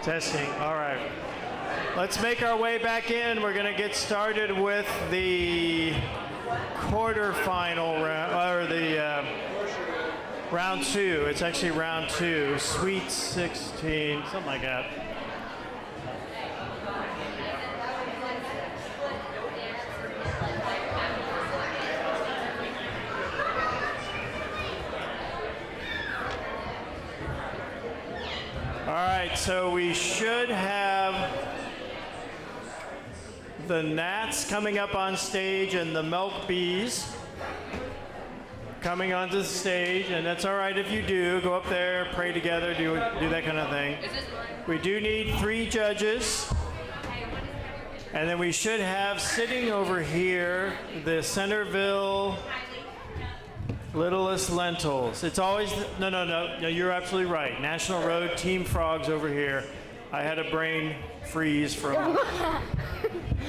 Testing. All right. Let's make our way back in. We're going to get started with the quarterfinal round, or the round 2. It's actually round 2, Sweet 16, something like that. All right, so we should have the gnats coming up on stage and the milk bees coming onto the stage, and that's all right if you do. Go up there, pray together, do that kind of thing. We do need 3 judges. And then we should have sitting over here the Centerville Littlest Lentils. It's always, no, you're absolutely right. National Road Team Frogs over here. I had a brain freeze for a moment.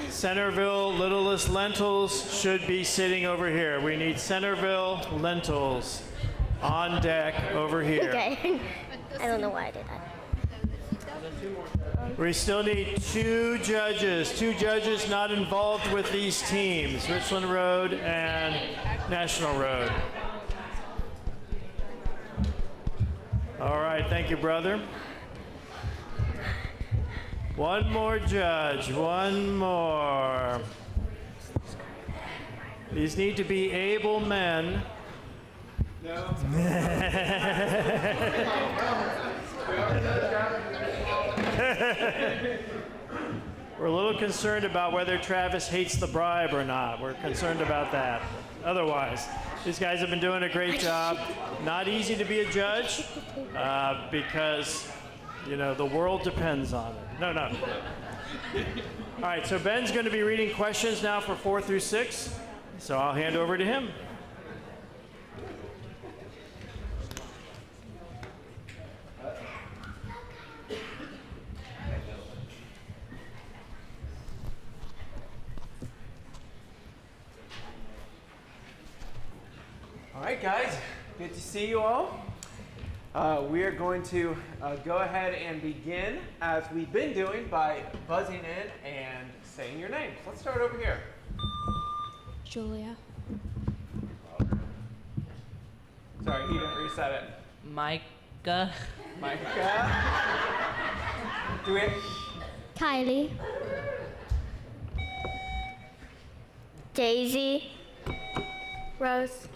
Centerville Littlest Lentils should be sitting over here. We need Centerville Lentils on deck over here.
Okay. I don't know why I did that.
We still need 2 judges. 2 judges not involved with these teams, Richland Road and National Road. All right, thank you, brother. One more judge, one more. These need to be able men. No. We're a little concerned about whether Travis hates the bribe or not. We're concerned about that. Otherwise, these guys have been doing a great job. Not easy to be a judge because, you know, the world depends on it. No. All right, so Ben's going to be reading questions now for 4 through 6. So I'll hand over to him.
All right, guys, good to see you all. We are going to go ahead and begin, as we've been doing, by buzzing in and saying your names. Let's start over here.
Julia.
Sorry, he didn't reset it.
Micah.
Micah. Do we?
Kylie. Daisy. Rose.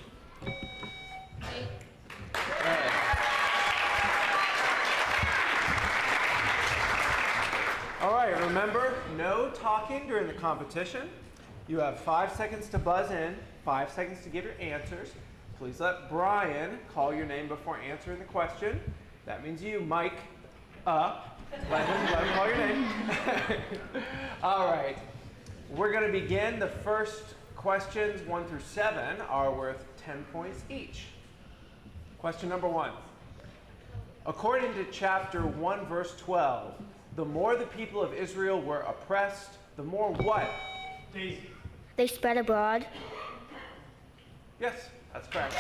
All right, remember, no talking during the competition. You have 5 seconds to buzz in, 5 seconds to give your answers. Please let Brian call your name before answering the question. That means you, Mike, let him call your name. All right, we're going to begin. The first questions, 1 through 7, are worth 10 points each. Question number 1. According to chapter 1, verse 12, the more the people of Israel were oppressed, the more what? Daisy.
They spread abroad.
Yes, that's correct.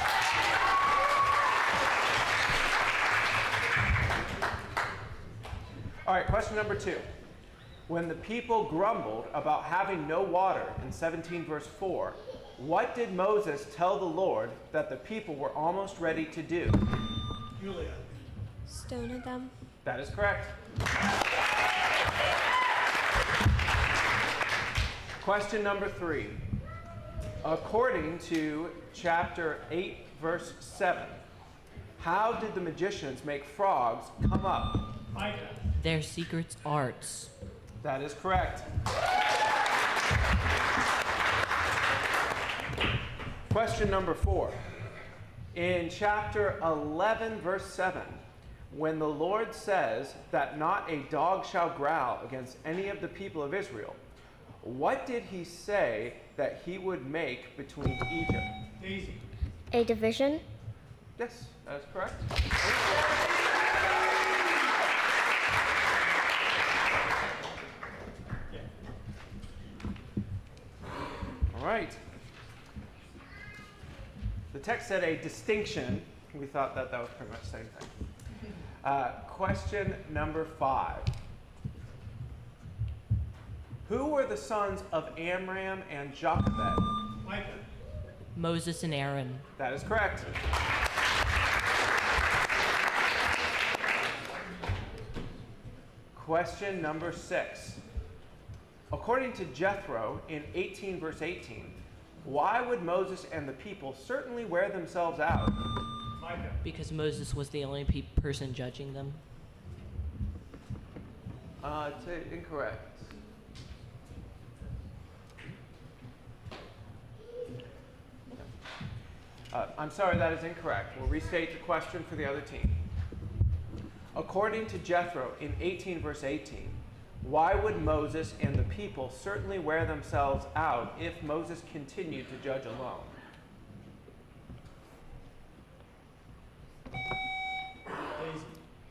All right, question number 2. When the people grumbled about having no water in 17 verse 4, what did Moses tell the Lord that the people were almost ready to do?
Julia.
Stone them.
That is correct. Question number 3. According to chapter 8, verse 7, how did the magicians make frogs come up?
Their secret arts.
That is correct. Question number 4. In chapter 11, verse 7, when the Lord says that not a dog shall growl against any of the people of Israel, what did he say that he would make between Egypt?
Easy.
A division.
Yes, that is correct. All right. The text said a distinction. We thought that was pretty much the same thing. Question number 5. Who were the sons of Amram and Jochebed?
Micah.
Moses and Aaron.
That is correct. Question number 6. According to Jethro in 18 verse 18, why would Moses and the people certainly wear themselves out?
Micah.
Because Moses was the only person judging them.
It's incorrect. I'm sorry, that is incorrect. We'll restate the question for the other team. According to Jethro in 18 verse 18, why would Moses and the people certainly wear themselves out if Moses continued to judge alone?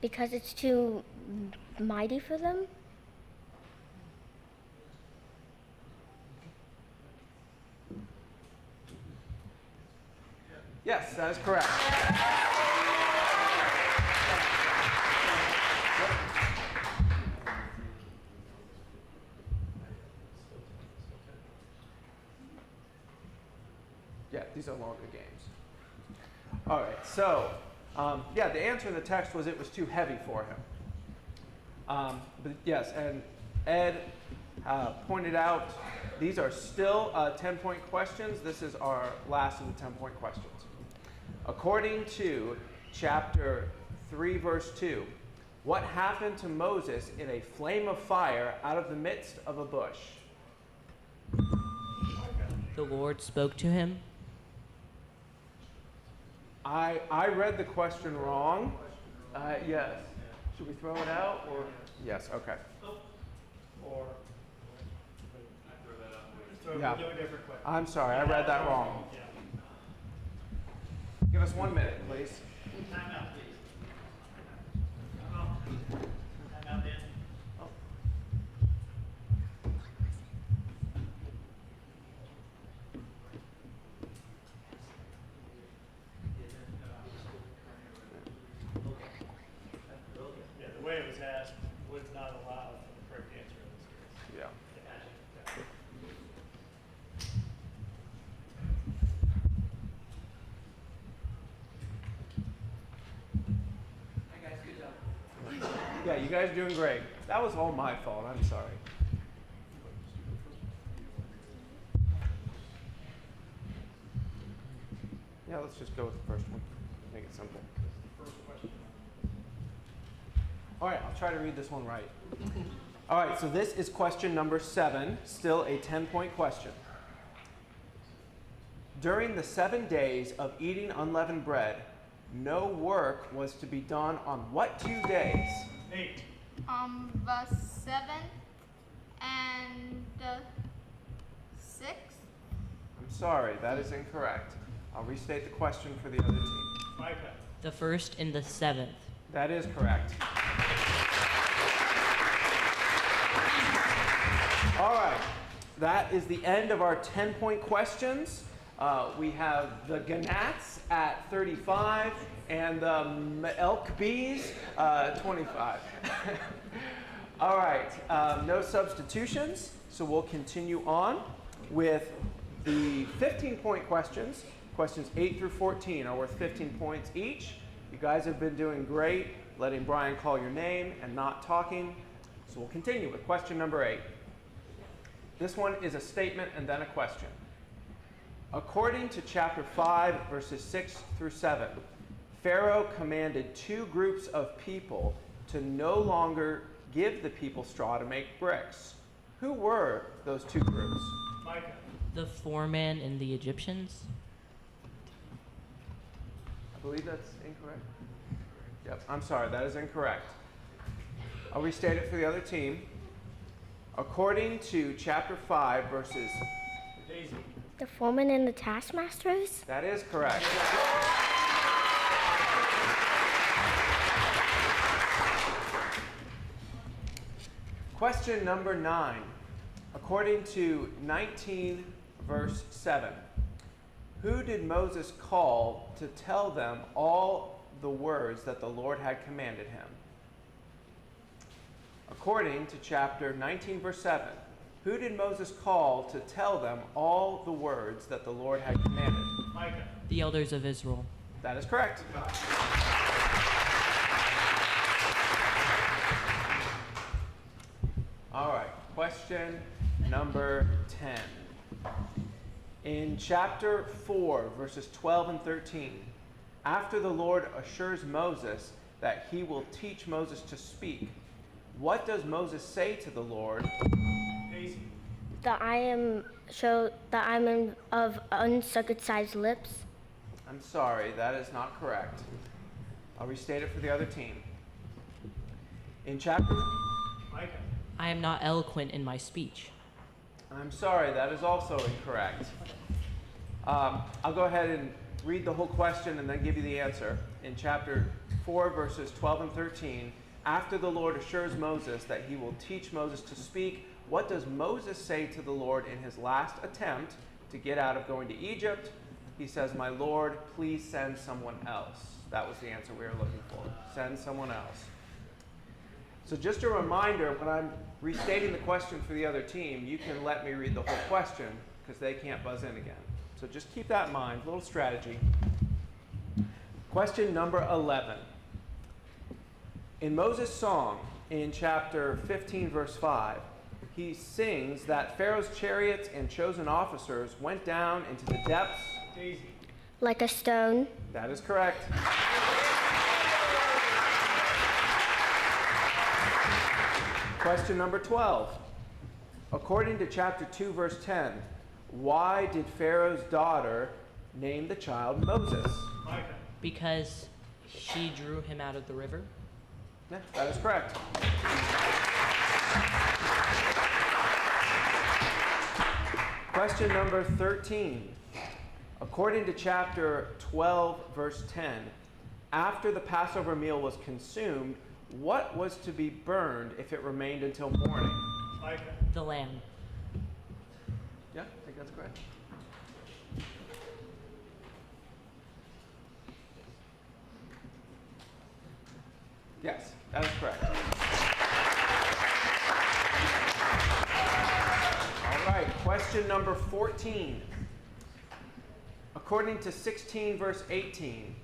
Because it's too mighty for them?
Yes, that is correct. Yeah, these are longer games. All right, so yeah, the answer in the text was it was too heavy for him. But yes, and Ed pointed out these are still 10-point questions. This is our last of the 10-point questions. According to chapter 3, verse 2, what happened to Moses in a flame of fire out of the midst of a bush?
The Lord spoke to him.
I read the question wrong. Yes. Should we throw it out or? Yes. Okay.
Or.
Yeah.
Do a different question.
I'm sorry. I read that wrong.
Yeah.
Give us 1 minute, please.
Time out, please. Time out, Dan. Yeah, the way it was asked was not allowed for the correct answer in this case.
Yeah. Yeah, you guys are doing great. That was all my fault. I'm sorry. Yeah, let's just go with the first one. Make it simple. All right, I'll try to read this one right. All right, so this is question number 7, still a 10-point question. During the 7 days of eating unleavened bread, no work was to be done on what 2 days?
8.
The 7th and the 6th.
I'm sorry, that is incorrect. I'll restate the question for the other team.
Micah.
The 1st and the 7th.
That is correct. All right, that is the end of our 10-point questions. We have the Ganats at 35 and the Elk Bees 25. All right, no substitutions, so we'll continue on with the 15-point questions. Questions 8 through 14 are worth 15 points each. You guys have been doing great, letting Brian call your name and not talking. So we'll continue with question number 8. This one is a statement and then a question. According to chapter 5, verses 6 through 7, Pharaoh commanded 2 groups of people to no longer give the people straw to make bricks. Who were those 2 groups?
Micah.
The foreman and the Egyptians.
I believe that's incorrect. Yep, I'm sorry, that is incorrect. I'll restate it for the other team. According to chapter 5, verses...
Daisy.
The foreman and the taskmasters?
That is correct. Question number 9. According to 19, verse 7, who did Moses call to tell them all the words that the Lord had commanded him? According to chapter 19, verse 7, who did Moses call to tell them all the words that the Lord had commanded?
Micah.
The elders of Israel.
That is correct. All right, question number 10. In chapter 4, verses 12 and 13, after the Lord assures Moses that he will teach Moses to speak, what does Moses say to the Lord?
Daisy.
That I am of uncircumcised lips.
I'm sorry, that is not correct. I'll restate it for the other team. In chapter...
Micah.
I am not eloquent in my speech.
I'm sorry, that is also incorrect. I'll go ahead and read the whole question and then give you the answer. In chapter 4, verses 12 and 13, after the Lord assures Moses that he will teach Moses to speak, what does Moses say to the Lord in his last attempt to get out of going to Egypt? He says, "My Lord, please send someone else." That was the answer we were looking for. Send someone else. So just a reminder, when I'm restating the question for the other team, you can let me read the whole question because they can't buzz in again. So just keep that in mind, a little strategy. Question number 11. In Moses' song, in chapter 15, verse 5, he sings that Pharaoh's chariots and chosen officers went down into the depths.
Daisy.
Like a stone.
That is correct. Question number 12. According to chapter 2, verse 10, why did Pharaoh's daughter name the child Moses?
Micah.
Because she drew him out of the river.
Yeah, that is correct. Question number 13. According to chapter 12, verse 10, after the Passover meal was consumed, what was to be burned if it remained until morning?
Micah.
The lamb.
Yeah, I think that's correct. Yes, that is correct. All right, question number 14. According to 16, verse 18,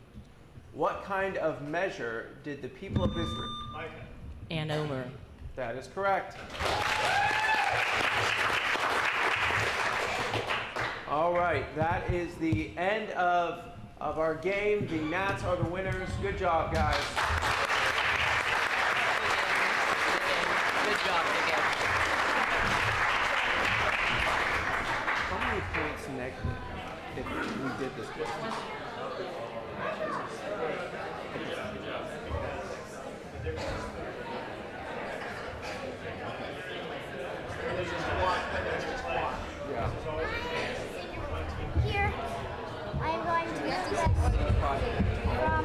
what kind of measure did the people of Israel?
Micah.
An omer.
That is correct. All right, that is the end of our game. The Nats are the winners. Good job, guys.
Good job, again.
How many points negative if we did this question? Yeah.
Here, I'm going to use this from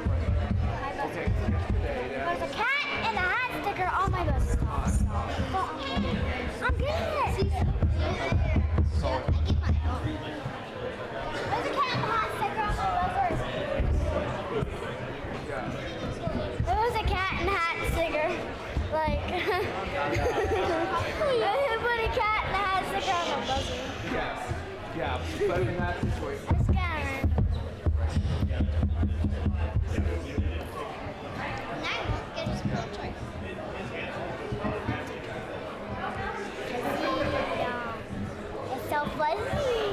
my bus. There's a cat and a hat sticker on my bus. I'm getting it. There's a cat and a hat sticker on my bus. There was a cat and hat sticker. Like.
But in that situation.
That's kind of random. Now I won't get a small choice. It's so fuzzy.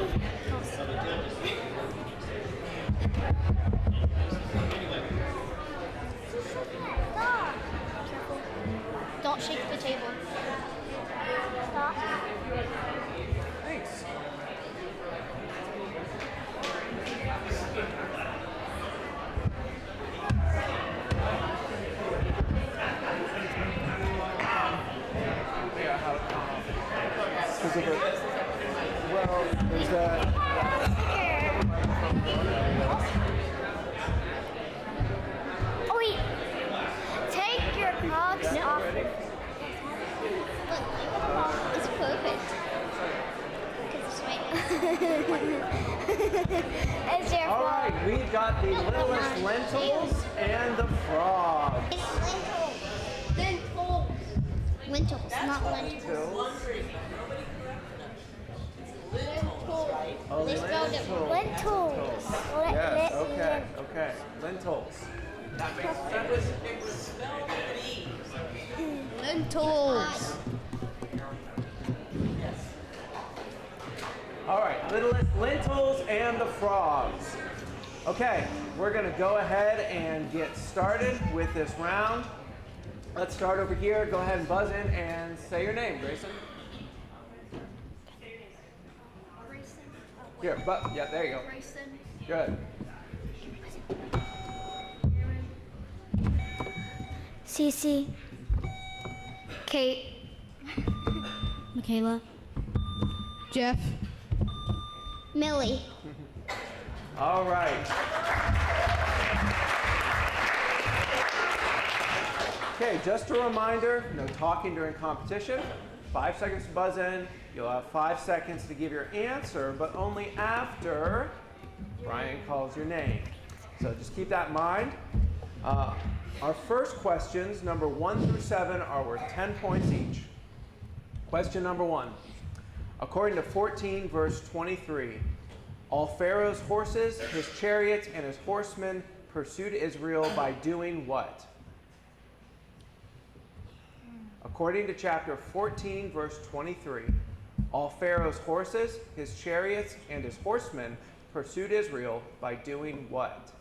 Stop.
Don't shake the table.
Stop.
Thanks. Yeah, how because of it. Well, there's that.
Oh wait. Take your clogs off.
Look, it's perfect.
It's your
All
fault.
right, we've got the littlest lentils and the frog.
Lentils, not lentils.
Oh,
They spelled it wrong.
Lentils.
Yes, okay, okay. Lentils.
Lentils.
All right, littlest lentils and the frogs. Okay, we're gonna go ahead and get started with this round. Let's start over here. Go ahead and buzz in and say your name, Grayson. Here, but yeah, there you go. Good.
Cece. Kate.
Michaela.
Jeff.
Millie.
All right. Okay, just a reminder, no talking during competition. 5 seconds to buzz in. You'll have 5 seconds to give your answer, but only after Brian calls your name. So just keep that in mind. Our first questions, number 1 through 7, are worth 10 points each. Question number 1. According to 14, verse 23, all Pharaoh's horses, his chariots, and his horsemen pursued Israel by doing what? According to chapter 14, verse 23, all Pharaoh's horses, his chariots, and his horsemen pursued Israel by doing what?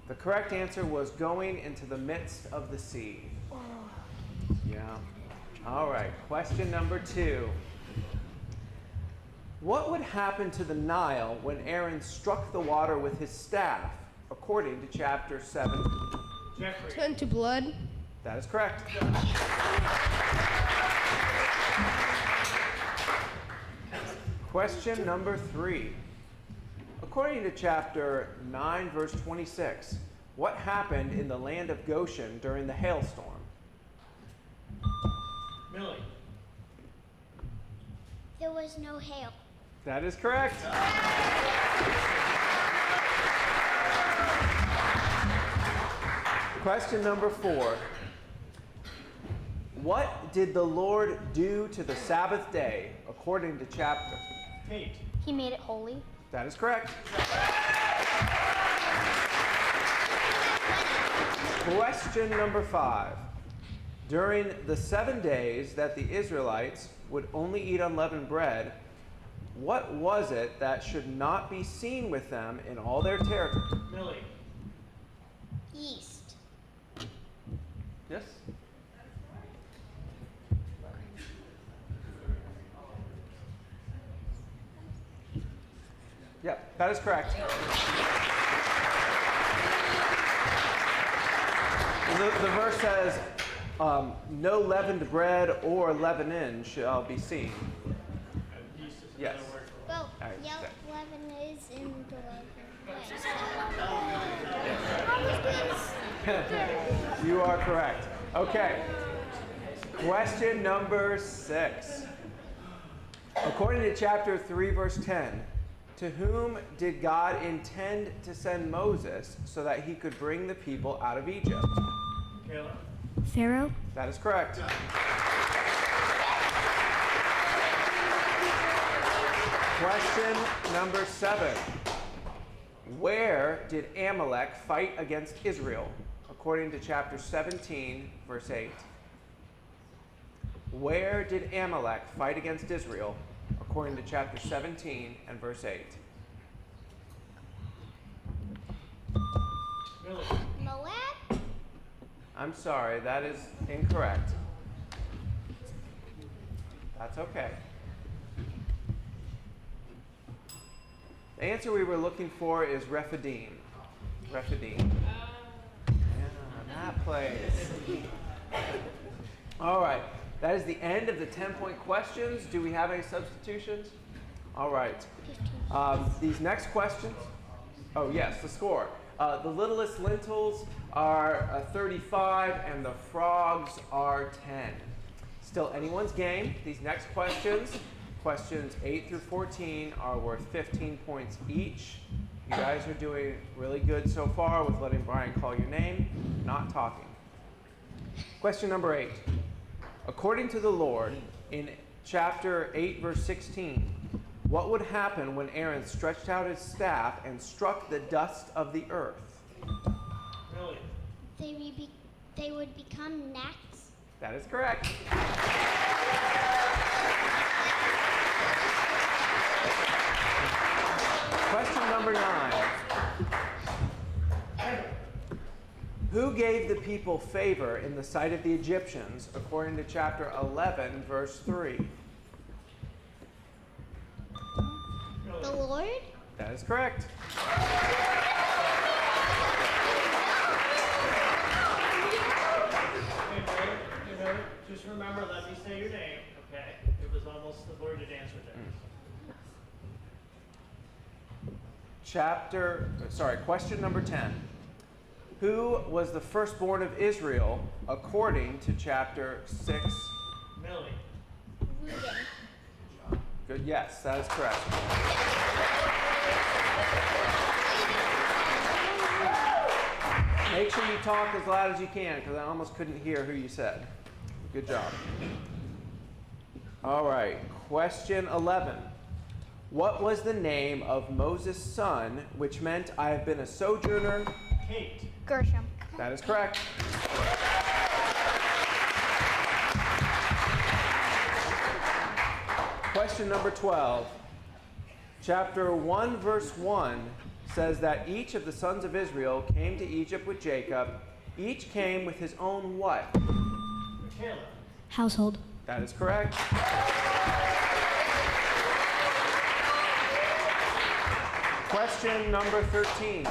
The correct answer was going into the midst of the sea. Yeah. All right, question number 2. What would happen to the Nile when Aaron struck the water with his staff, according to chapter 7?
Turn to blood.
That is correct. Question number 3. According to chapter 9, verse 26, what happened in the land of Goshen during the hailstorm?
Millie.
There was no hail.
That is correct. Question number 4. What did the Lord do to the Sabbath day according to chapter?
Kate.
He made it holy.
That is correct. Question number 5. During the 7 days that the Israelites would only eat unleavened bread, what was it that should not be seen with them in all their territory?
Millie.
Yeast.
Yes? Yep, that is correct. The verse says, no leavened bread or leavening shall be seen. Yes.
Well,
All right,
yellow
okay.
leaven is in the leaven.
You are correct. Okay. Question number 6. According to chapter 3, verse 10, to whom did God intend to send Moses so that he could bring the people out of Egypt?
Kayla.
Pharaoh.
That is correct. Question number 7. Where did Amalek fight against Israel? According to chapter 17, verse 8. Where did Amalek fight against Israel? According to chapter 17 and verse 8.
Moab?
I'm sorry, that is incorrect. That's okay. The answer we were looking for is Rephidim. Rephidim. Yeah, that place. All right. That is the end of the 10-point questions. Do we have any substitutions? All right. These next questions. Oh, yes, the score. The littlest lentils are 35 and the frogs are 10. Still anyone's game. These next questions, questions 8 through 14, are worth 15 points each. You guys are doing really good so far with letting Brian call your name, not talking. Question number 8. According to the Lord, in chapter 8, verse 16, what would happen when Aaron stretched out his staff and struck the dust of the earth?
Really?
They would become gnats.
That is correct. Question number 9. Who gave the people favor in the sight of the Egyptians, according to chapter 11, verse 3?
The Lord?
That is correct.
Just remember, let me say your name, okay? It was almost avoided answer there.
Question number 10. Who was the firstborn of Israel according to chapter 6?
Millie.
Reuben.
Good, yes, that is correct. Make sure you talk as loud as you can, because I almost couldn't hear who you said. Good job. All right, question 11. What was the name of Moses' son, which meant I have been a sojourner?
Kate.
Gershom.
That is correct. Question number 12. Chapter 1, verse 1 says that each of the sons of Israel came to Egypt with Jacob. Each came with his own what?
Michaela.
Household.
That is correct. Question number 13.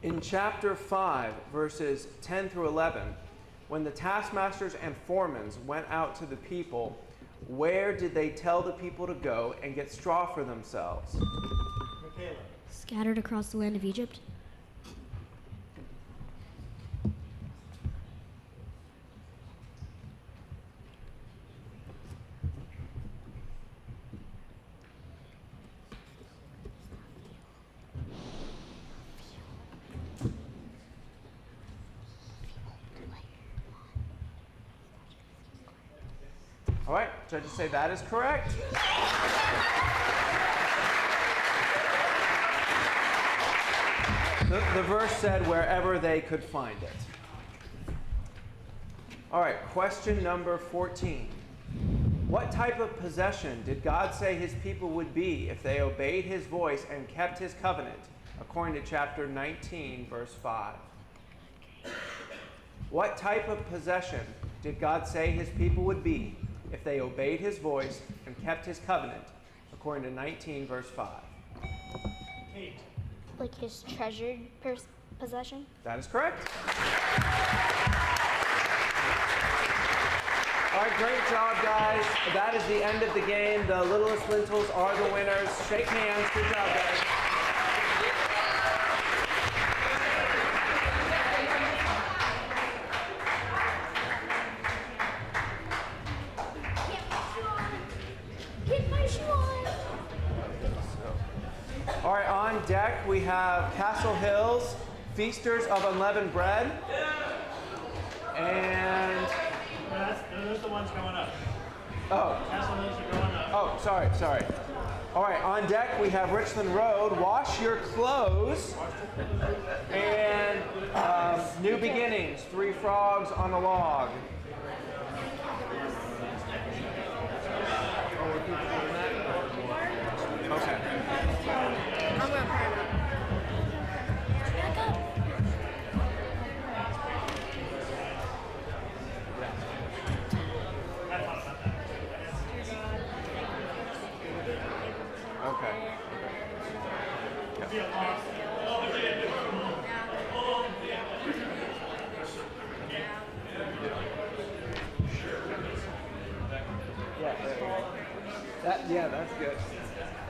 In chapter 5, verses 10 through 11, when the taskmasters and foremen went out to the people, where did they tell the people to go and get straw for themselves?
Michaela.
Scattered across the land of Egypt.
All right, judges say that is correct. The verse said wherever they could find it. All right, question number 14. What type of possession did God say his people would be if they obeyed his voice and kept his covenant, according to chapter 19, verse 5? What type of possession did God say his people would be if they obeyed his voice and kept his covenant, according to 19, verse 5?
Kate.
Like his treasured possession?
That is correct. All right, great job, guys. That is the end of the game. The Littlest Lentils are the winners. Shake hands. Good job, guys.
Get my shoe on.
All right, on deck we have Castle Hills, Feasters of Unleavened Bread. And
Those are the ones going up.
oh,
Castle Hills are going up.
oh, sorry. All right, on deck we have Richland Road. Wash your clothes. And new beginnings. 3 frogs on a log. Okay.
I'm gonna pray now.
Okay. Yeah, that's good.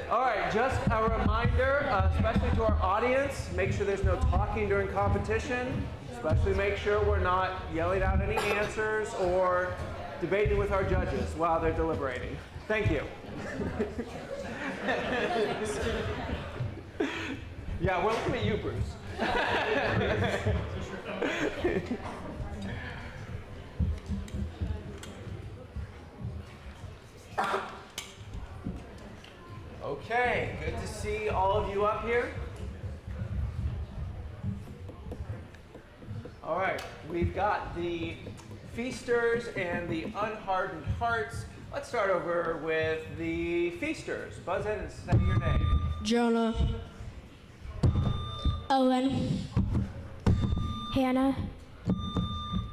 All right, just a reminder, especially to our audience, make sure there's no talking during competition. Especially make sure we're not yelling out any answers or debating with our judges while they're deliberating. Thank you. Yeah, we're looking at you, Bruce. Okay, good to see all of you up here. All right, we've got the feasters and the unhardened hearts. Let's start over with the feasters. Buzz in and say your name.
Jonah.
Owen. Hannah.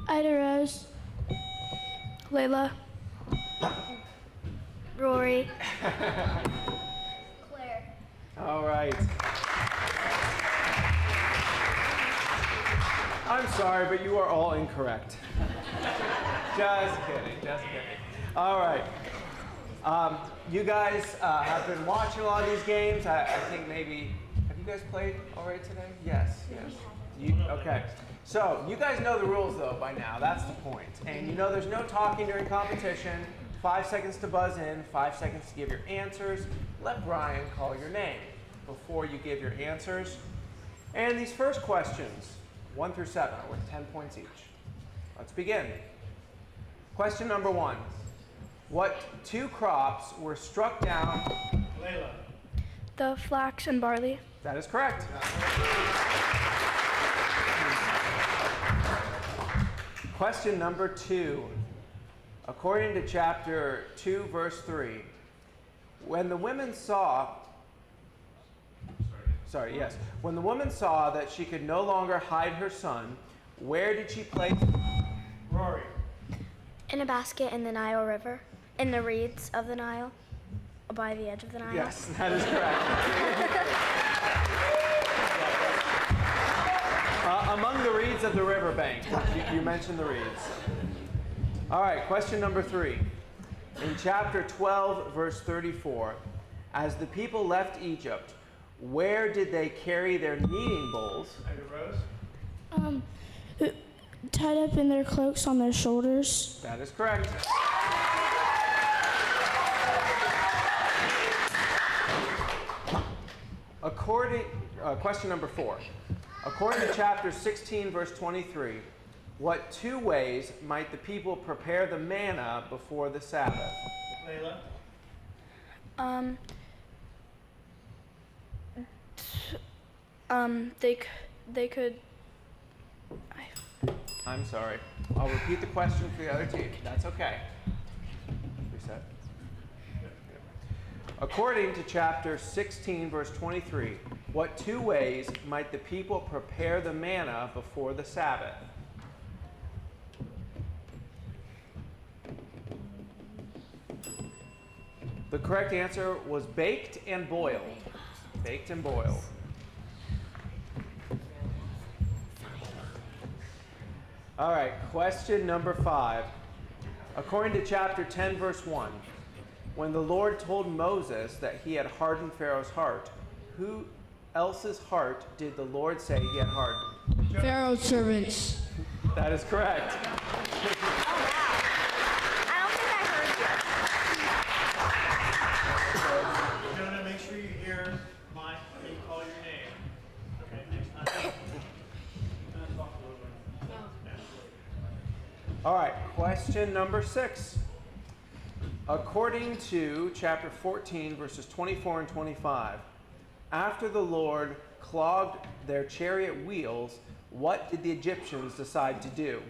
Ida Rose.
Layla.
Rory. Claire.
All right. I'm sorry, but you are all incorrect. Just kidding, just kidding. All right. You guys have been watching a lot of these games. I think maybe, have you guys played already today? Yes, yes. Okay. So you guys know the rules though by now, that's the point. And you know there's no talking during competition. 5 seconds to buzz in, 5 seconds to give your answers. Let Brian call your name before you give your answers. And these first questions, 1 through 7, are worth 10 points each. Let's begin. Question number 1. What 2 crops were struck down?
Layla.
The flax and barley.
That is correct. Question number 2. According to chapter 2, verse 3, when the women saw, when the woman saw that she could no longer hide her son, where did she place him? Rory.
In a basket in the Nile River. In the reeds of the Nile. By the edge of the Nile.
Yes, that is correct. Among the reeds of the riverbank. You mentioned the reeds. All right, question number 3. In chapter 12, verse 34, as the people left Egypt, where did they carry their kneading bowls?
Rose?
Tied up in their cloaks on their shoulders.
That is correct. Question number 4. According to chapter 16, verse 23, what 2 ways might the people prepare the manna before the Sabbath?
Layla?
They could.
I'm sorry. I'll repeat the question for the other team. That's okay. Reset. According to chapter 16, verse 23, what 2 ways might the people prepare the manna before the Sabbath? The correct answer was baked and boiled. Baked and boiled. All right, question number 5. According to chapter 10, verse 1, when the Lord told Moses that he had hardened Pharaoh's heart, who else's heart did the Lord say he had hardened?
Pharaoh's servants.
That is correct.
Jonah, make sure you hear you call your name. Okay, next time. All
right, question number 6. According to chapter 14, verses 24 and 25, after the Lord clogged their chariot wheels, what did the Egyptians decide to do?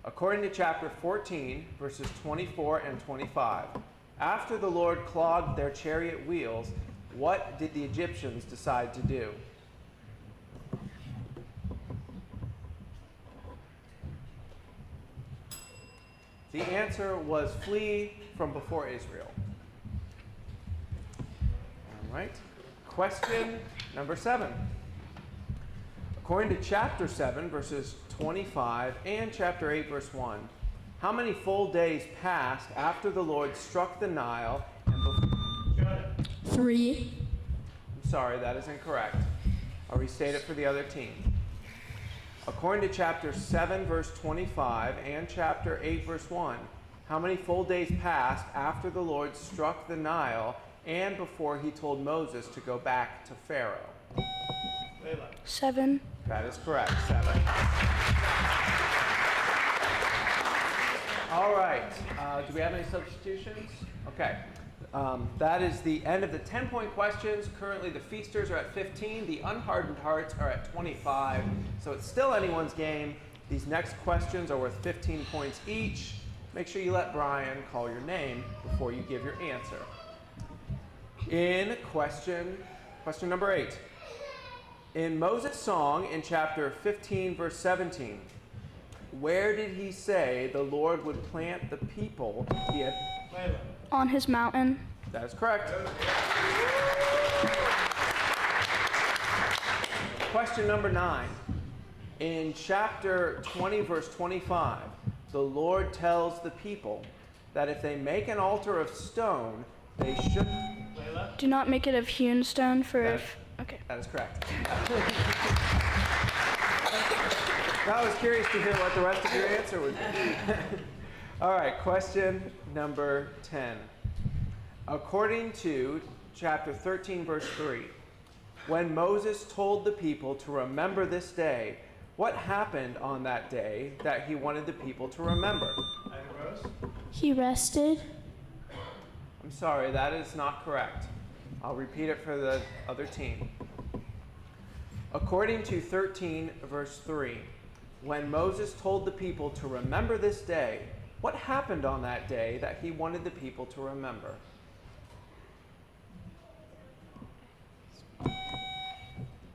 According to chapter 14, verses 24 and 25, after the Lord clogged their chariot wheels, what did the Egyptians decide to do? The answer was flee from before Israel. All right. Question number 7. According to chapter 7, verses 25, and chapter 8, verse 1, how many full days passed after the Lord struck the Nile and before...
3.
I'm sorry, that is incorrect. I'll restate it for the other team. According to chapter 7, verse 25, and chapter 8, verse 1, how many full days passed after the Lord struck the Nile and before he told Moses to go back to Pharaoh?
7.
That is correct, 7. All right, do we have any substitutions? Okay, that is the end of the 10-point questions. Currently the feasters are at 15, the unhardened hearts are at 25, so it's still anyone's game. These next questions are worth 15 points each. Make sure you let Brian call your name before you give your answer. In question number 8. In Moses' song in chapter 15, verse 17, where did he say the Lord would plant the people he had?
On his mountain.
That is correct. Question number 9. In chapter 20, verse 25, the Lord tells the people that if they make an altar of stone, they should...
Do not make it of hewn stone, for
Okay. That is correct. I was curious to hear what the rest of your answer would be. All right, question number 10. According to chapter 13, verse 3, when Moses told the people to remember this day, what happened on that day that he wanted the people to remember?
He rested.
I'm sorry, that is not correct. I'll repeat it for the other team. According to 13, verse 3, when Moses told the people to remember this day, what happened on that day that he wanted the people to remember?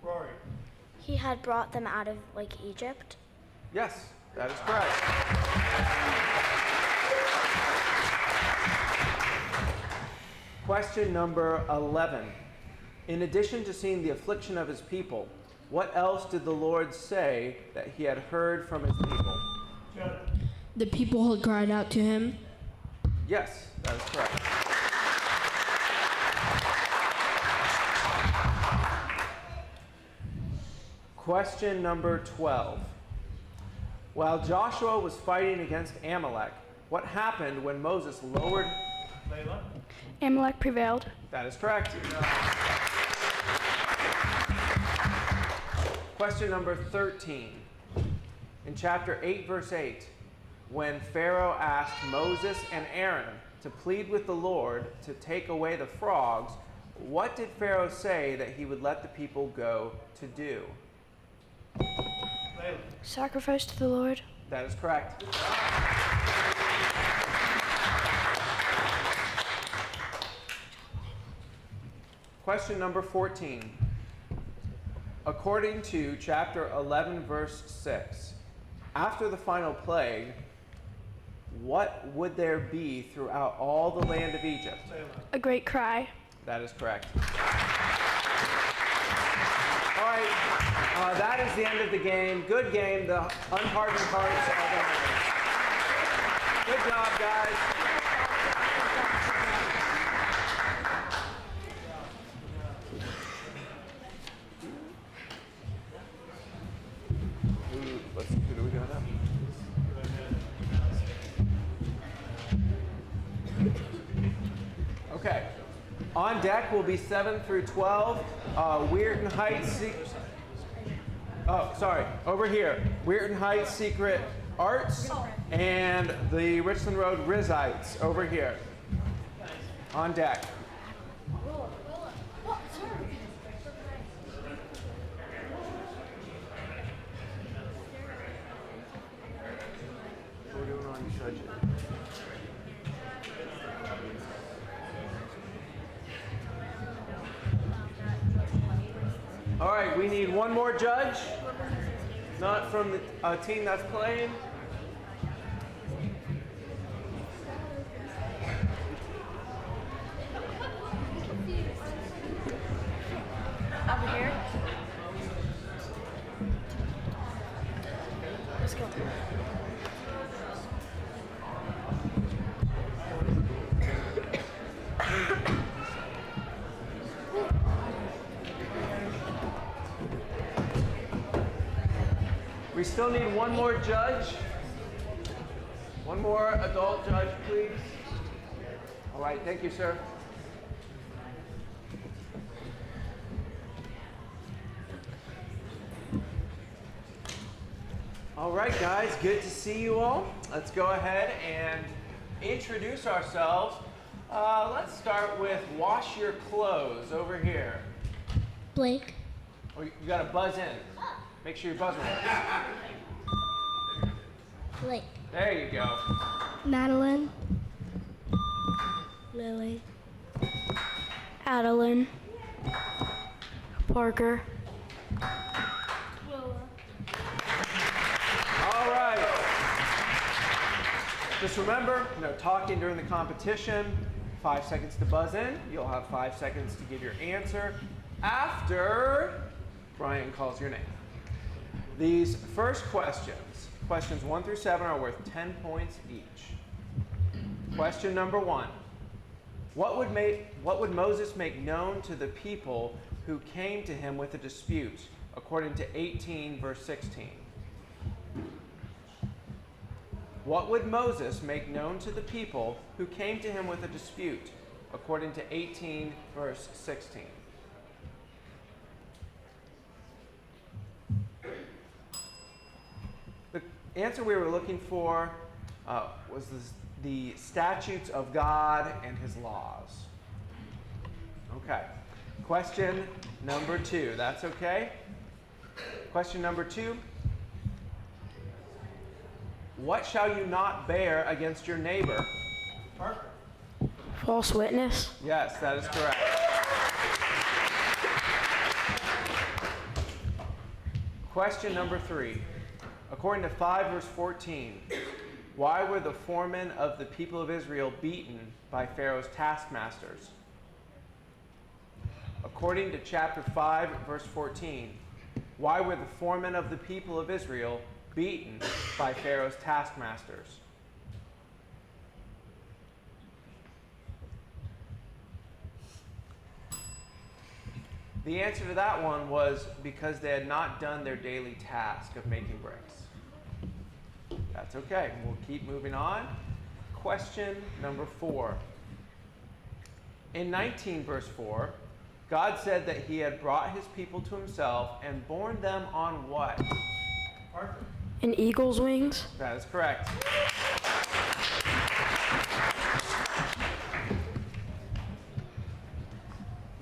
Rory.
He had brought them out of Egypt.
Yes, that is correct. Question number 11. In addition to seeing the affliction of his people, what else did the Lord say that he had heard from his people?
The people had cried out to him.
Yes, that is correct. Question number 12. While Joshua was fighting against Amalek, what happened when Moses lowered...
Amalek prevailed.
That is correct. Question number 13. In chapter 8, verse 8, when Pharaoh asked Moses and Aaron to plead with the Lord to take away the frogs, what did Pharaoh say that he would let the people go to do?
Sacrifice to the Lord.
That is correct. Question number 14. According to chapter 11, verse 6, after the final plague, what would there be throughout all the land of Egypt?
A great cry.
That is correct. All right, that is the end of the game. Good game. The unhardened hearts are the winners. Good job, guys. Let's see, who do we got up? Okay. On deck will be 7 through 12. Weirton Heights. Oh, sorry. Over here. Weirton Heights Secret Arts, and the Richland Road Rizzites over here on deck. What are we doing on judges? All right, we need one more judge, not from the team that's playing.
Over here. Let's go.
We still need one more judge. One more adult judge, please. All right, thank you, sir. All right, guys, good to see you all. Let's go ahead and introduce ourselves. Let's start with wash your clothes over here.
Blake.
Oh, you got to buzz in. Make sure your buzzer works.
Blake.
There you go.
Madeline. Lily. Adeline. Parker.
All right. Just remember, no talking during the competition. 5 seconds to buzz in. You'll have 5 seconds to give your answer after Brian calls your name. These first questions, questions 1 through 7, are worth 10 points each. Question number 1. What would Moses make known to the people who came to him with a dispute, according to 18, verse 16? What would Moses make known to the people who came to him with a dispute, according to 18, verse 16? The answer we were looking for was the statutes of God and his laws. Okay. Question number 2. That's okay? Question number 2. What shall you not bear against your neighbor? Parker.
False witness.
Yes, that is correct. Question number 3. According to 5 verse 14, why were the foremen of the people of Israel beaten by Pharaoh's taskmasters? According to chapter 5 verse 14, why were the foremen of the people of Israel beaten by Pharaoh's taskmasters? The answer to that one was because they had not done their daily task of making bricks. That's okay. We'll keep moving on. Question number 4. In 19 verse 4, God said that he had brought his people to himself and borne them on what? Parker.
An eagle's wings.
That is correct.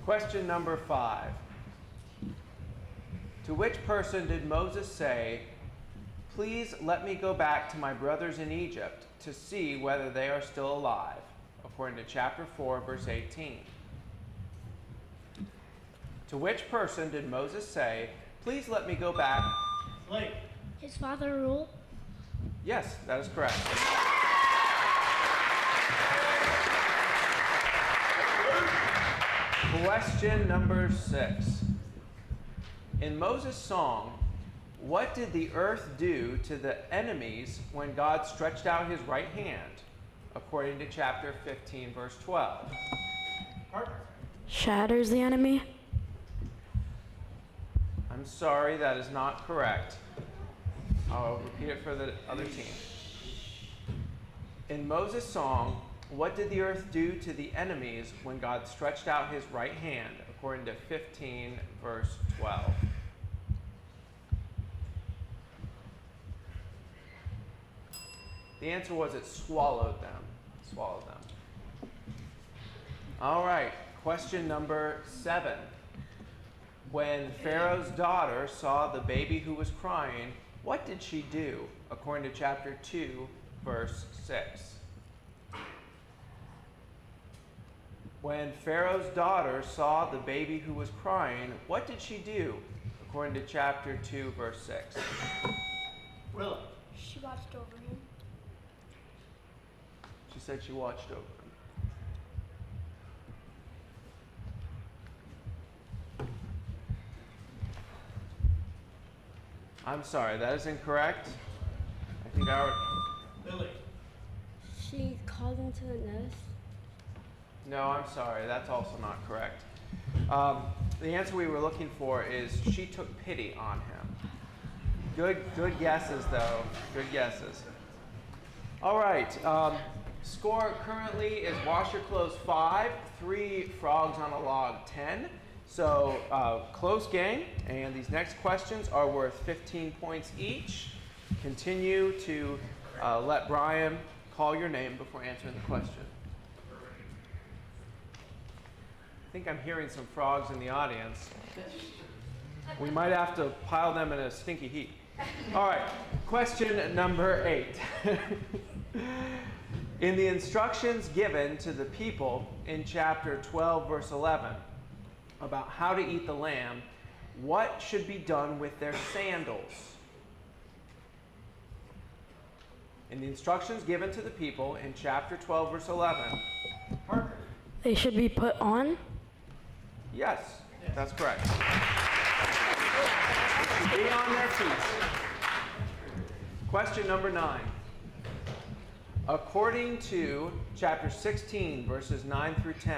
Question number 5. To which person did Moses say, "Please let me go back to my brothers in Egypt to see whether they are still alive," according to chapter 4, verse 18? To which person did Moses say, "Please let me go back"?
Blake. His father Rule.
Yes, that is correct. Question number 6. In Moses' song, what did the earth do to the enemies when God stretched out his right hand, according to chapter 15, verse 12?
Shatters the enemy.
I'm sorry, that is not correct. I'll repeat it for the other team. In Moses' song, what did the earth do to the enemies when God stretched out his right hand, according to 15, verse 12? The answer was it swallowed them. Swallowed them. All right, question number 7. When Pharaoh's daughter saw the baby who was crying, what did she do? According to chapter 2, verse 6. When Pharaoh's daughter saw the baby who was crying, what did she do? According to chapter 2, verse 6. Willa.
She watched over him.
She said she watched over him. I'm sorry, that is incorrect. I think our Lily.
She called him to the nest.
No, I'm sorry, that's also not correct. The answer we were looking for is she took pity on him. Good guesses, though. Good guesses. All right. Score currently is wash your clothes 5, 3 frogs on a log 10. So close game, and these next questions are worth 15 points each. Continue to let Brian call your name before answering the question. I think I'm hearing some frogs in the audience. We might have to pile them in a stinky heap. All right, question number 8. In the instructions given to the people in chapter 12, verse 11, about how to eat the lamb, what should be done with their sandals? In the instructions given to the people in chapter 12, verse 11, Parker.
They should be put on?
Yes, that's correct. They should be on their feet. Question number 9. According to chapter 16, verses 9 through 10,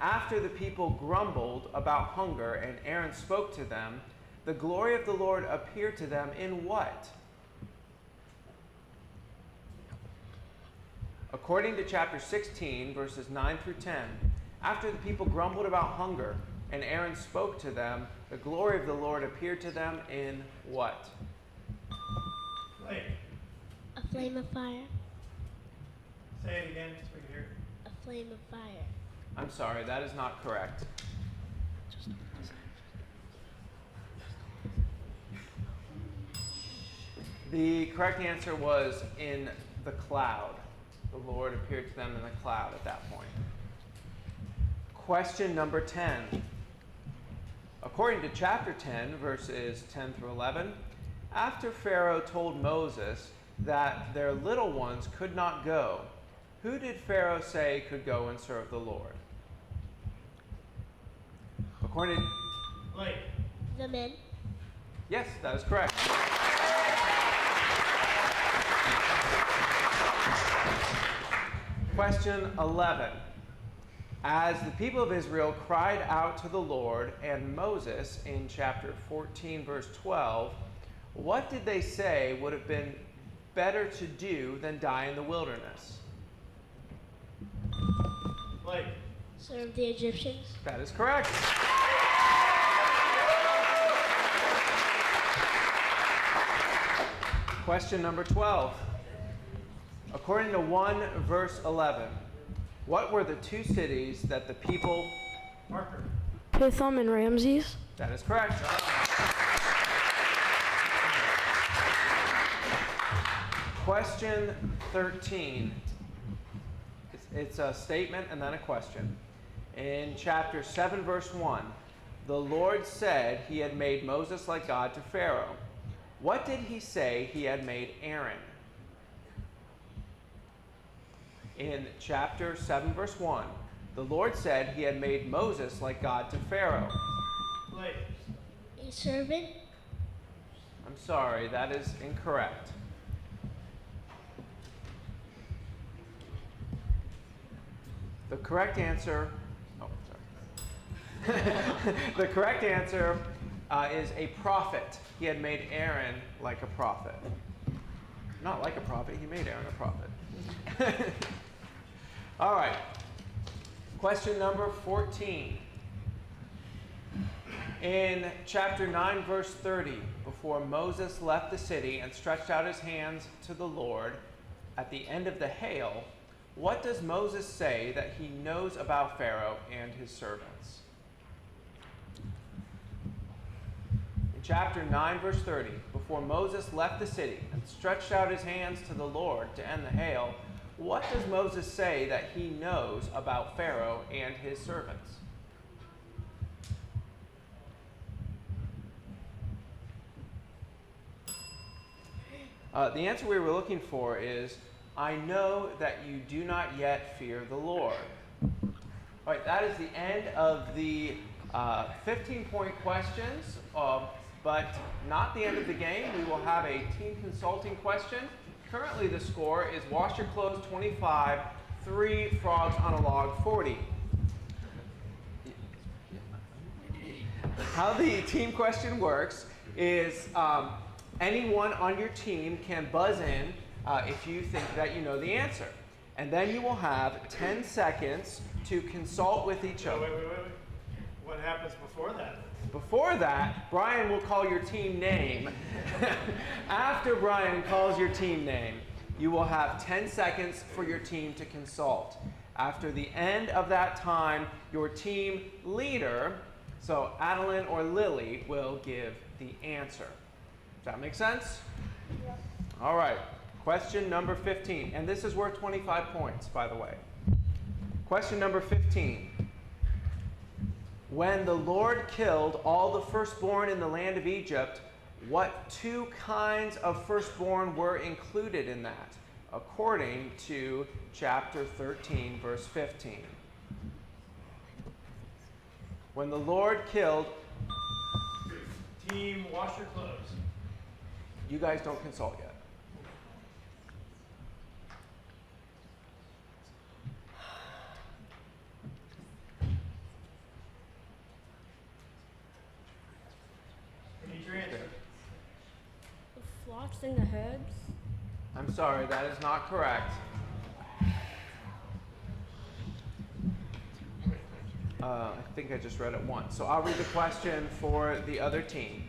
after the people grumbled about hunger and Aaron spoke to them, the glory of the Lord appeared to them in what? According to chapter 16, verses 9 through 10, after the people grumbled about hunger and Aaron spoke to them, the glory of the Lord appeared to them in what?
A flame of fire.
Say it again, just so we can hear it.
A flame of fire.
I'm sorry, that is not correct. The correct answer was in the cloud. The Lord appeared to them in the cloud at that point. Question number 10. According to chapter 10, verses 10 through 11, after Pharaoh told Moses that their little ones could not go, who did Pharaoh say could go and serve the Lord? According to...
The men.
Yes, that is correct. Question 11. As the people of Israel cried out to the Lord and Moses in chapter 14, verse 12, what did they say would have been better to do than die in the wilderness?
Serve the Egyptians.
That is correct. Question number 12. According to 1 verse 11, what were the 2 cities that the people... Marker.
Pithom and Ramses?
That is correct. Question 13. It's a statement and then a question. In chapter 7, verse 1, the Lord said he had made Moses like God to Pharaoh. What did he say he had made Aaron? In chapter 7, verse 1, the Lord said he had made Moses like God to Pharaoh.
A servant.
I'm sorry, that is incorrect. The correct answer, the correct answer is a prophet. He had made Aaron like a prophet. Not like a prophet, he made Aaron a prophet. All right. Question number 14. In chapter 9, verse 30, before Moses left the city and stretched out his hands to the Lord, at the end of the hail, what does Moses say that he knows about Pharaoh and his servants? In chapter 9, verse 30, before Moses left the city and stretched out his hands to the Lord to end the hail, what does Moses say that he knows about Pharaoh and his servants? The answer we were looking for is, I know that you do not yet fear the Lord. All right, that is the end of the 15-point questions, but not the end of the game. We will have a team consulting question. Currently, the score is wash your clothes 25, 3 frogs on a log 40. How the team question works is anyone on your team can buzz in if you think that you know the answer. And then you will have 10 seconds to consult with each other.
Wait. What happens before that?
Before that, Brian will call your team name. After Brian calls your team name, you will have 10 seconds for your team to consult. After the end of that time, your team leader, so Adeline or Lily, will give the answer. Does that make sense?
Yes.
All right. Question number 15. And this is worth 25 points, by the way. Question number 15. When the Lord killed all the firstborn in the land of Egypt, what 2 kinds of firstborn were included in that, according to chapter 13, verse 15? When the Lord killed...
Team, wash your clothes.
You guys don't consult yet.
Need your answer.
The flocks and the herds.
I'm sorry, that is not correct. I think I just read it once. So I'll read the question for the other team.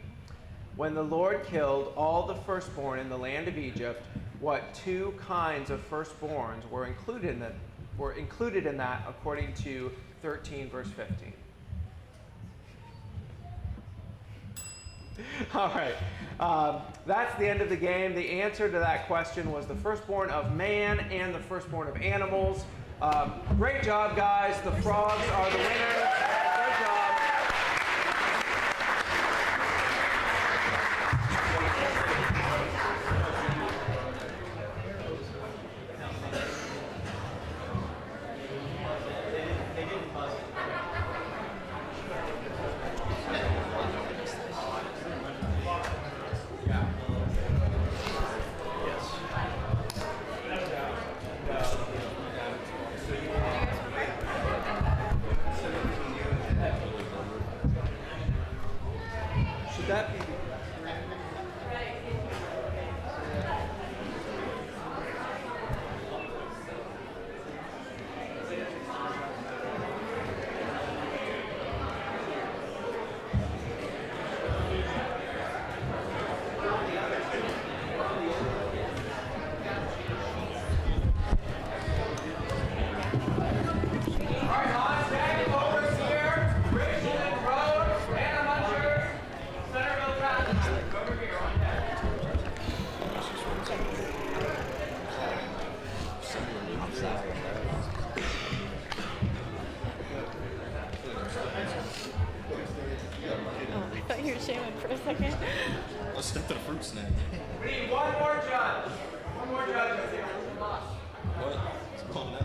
When the Lord killed all the firstborn in the land of Egypt, what 2 kinds of firstborns were included in that according to 13 verse 15? All right. That's the end of the game. The answer to that question was the firstborn of man and the firstborn of animals. Great job, guys. The frogs are the winners. Great job. Should that be...
I thought you were shaming for a second.
Let's stick to the fruit snack.
We need one more judge. One more judge is here.
What? What's going on?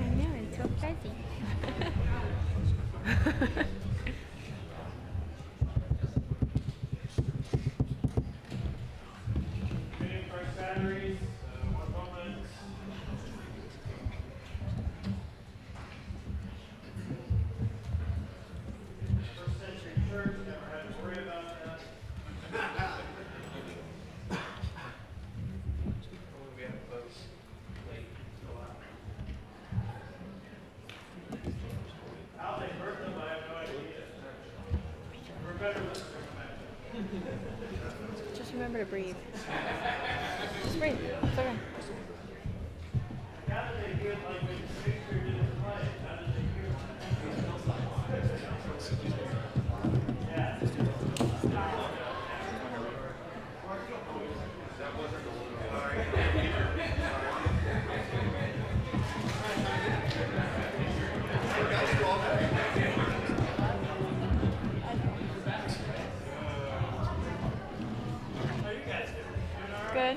I know, it's so fuzzy.
Waiting for batteries. One moment. First century church never had to worry about that.
We have both.
breathe. Just breathe. It's okay. Good.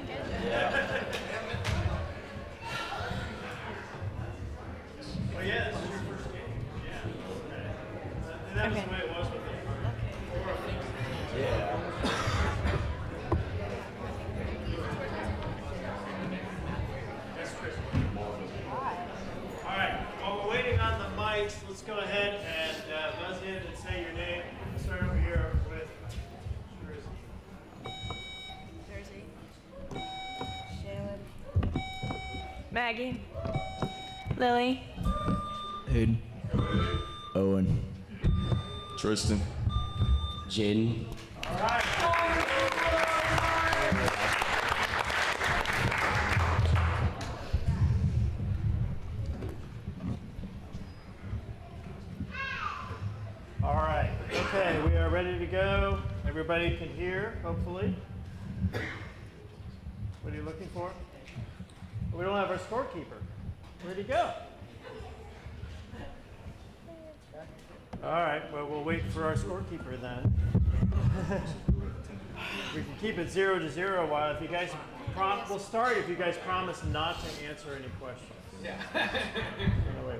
Well, yeah, this is your first game. Yeah. And that was the way it was with them. Yeah. That's Chris. All right. While we're waiting on the mics, let's go ahead and buzz in and say your name. We'll start over here with
Jersey. Shaylin. Maggie. Lily.
Hayden. Owen.
Tristan.
Jaden.
All right. All right. Okay, we are ready to go. Everybody can hear, hopefully. What are you looking for? We don't have our scorekeeper. Where'd he go? All right, well, we'll wait for our scorekeeper then. We can keep it 0-0 while if you guys we'll start if you guys promise not to answer any questions. Yeah. No, wait.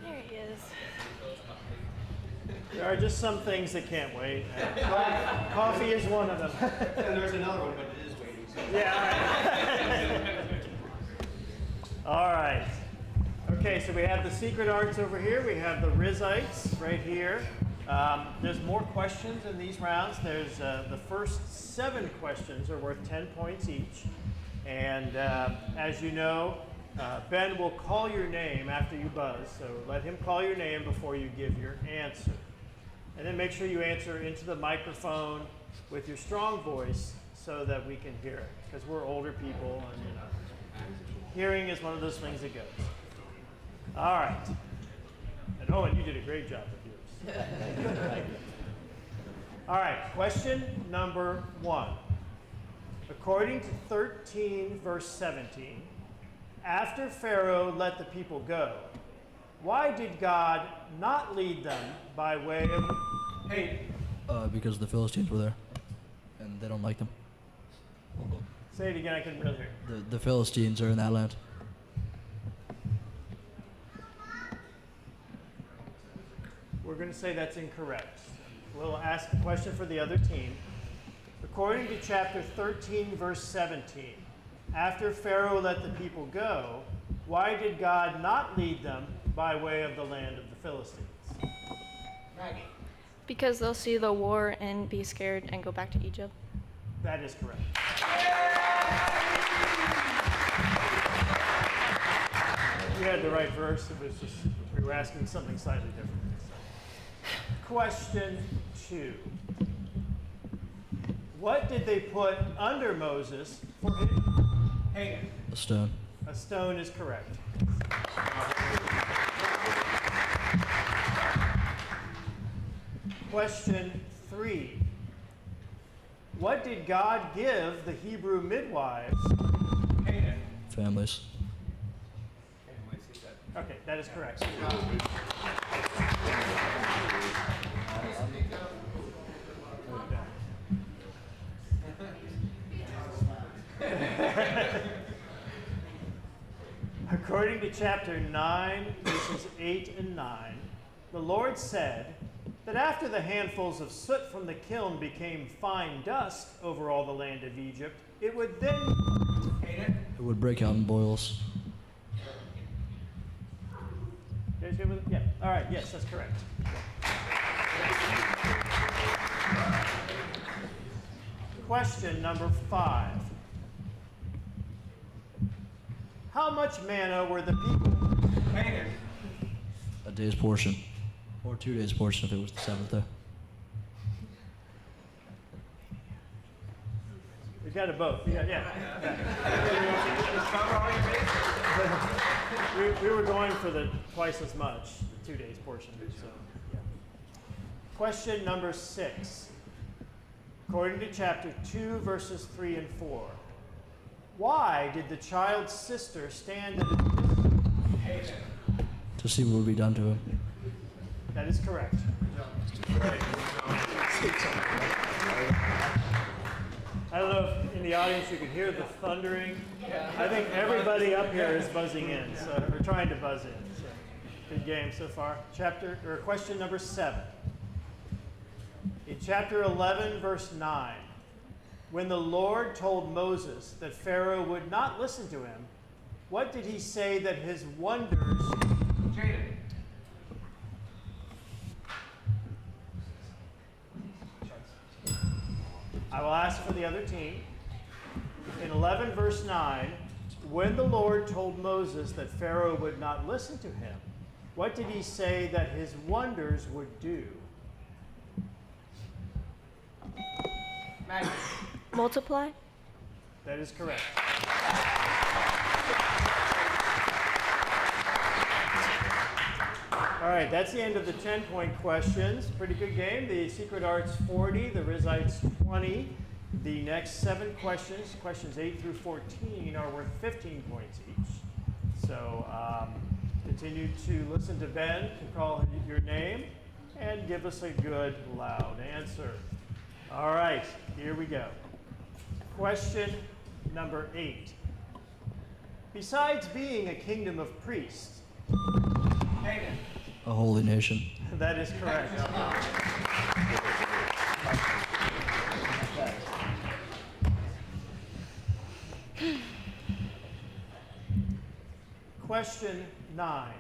There he is.
There are just some things that can't wait. Coffee is one of them.
There's another one, but it is waiting. So.
Yeah, all right. Okay, so we have the secret arts over here. We have the Rizzites right here. There's more questions in these rounds. There's the first 7 questions are worth 10 points each. And as you know, Ben will call your name after you buzz. So let him call your name before you give your answer. And then make sure you answer into the microphone with your strong voice so that we can hear it. Because we're older people and hearing is one of those things that goes. All right. And Owen, you did a great job with yours. All right, question number 1. According to 13 verse 17, after Pharaoh let the people go, why did God not lead them by way of hate?
Because the Philistines were there, and they don't like them.
Say it again, I couldn't really hear.
The Philistines are in that land.
We're going to say that's incorrect. We'll ask a question for the other team. According to chapter 13, verse 17, after Pharaoh let the people go, why did God not lead them by way of the land of the Philistines? Maggie.
Because they'll see the war and be scared and go back to Egypt.
That is correct. You had the right verse. It was just, we were asking something slightly different. Question 2. What did they put under Moses for hanging?
A stone.
A stone is correct. Question 3. What did God give the Hebrew midwives?
Families.
Okay, that is correct. According to chapter 9, verses 8 and 9, the Lord said that after the handfuls of soot from the kiln became fine dust over all the land of Egypt, it would then...
It would break out in boils.
Yeah, all right, yes, that's correct. Question number 5. How much manna were the people
day's portion, or 2 days portion if it was the seventh day.
We got it both. We were going for the twice as much, the 2 days portion. So, yeah. Question number 6. According to chapter 2, verses 3 and 4, why did the child's sister stand at a distance?
To see what would be done to him.
That is correct. I don't know if in the audience you could hear the thundering. I think everybody up here is buzzing in, so we're trying to buzz in. So, good game so far. Question number 7. In chapter 11, verse 9, when the Lord told Moses that Pharaoh would not listen to him, what did he say that his wonders... I will ask for the other team. In 11, verse 9, when the Lord told Moses that Pharaoh would not listen to him, what did he say that his wonders would do?
Multiply?
That is correct. All right, that's the end of the 10-point questions. Pretty good game. The Secret Arts 40, the Rizites 20. The next 7 questions, questions 8 through 14, are worth 15 points each. So continue to listen to Ben to call your name and give us a good, loud answer. All right, here we go. Question number 8. Besides being a kingdom of priests,
A holy nation.
that is correct. Question 9.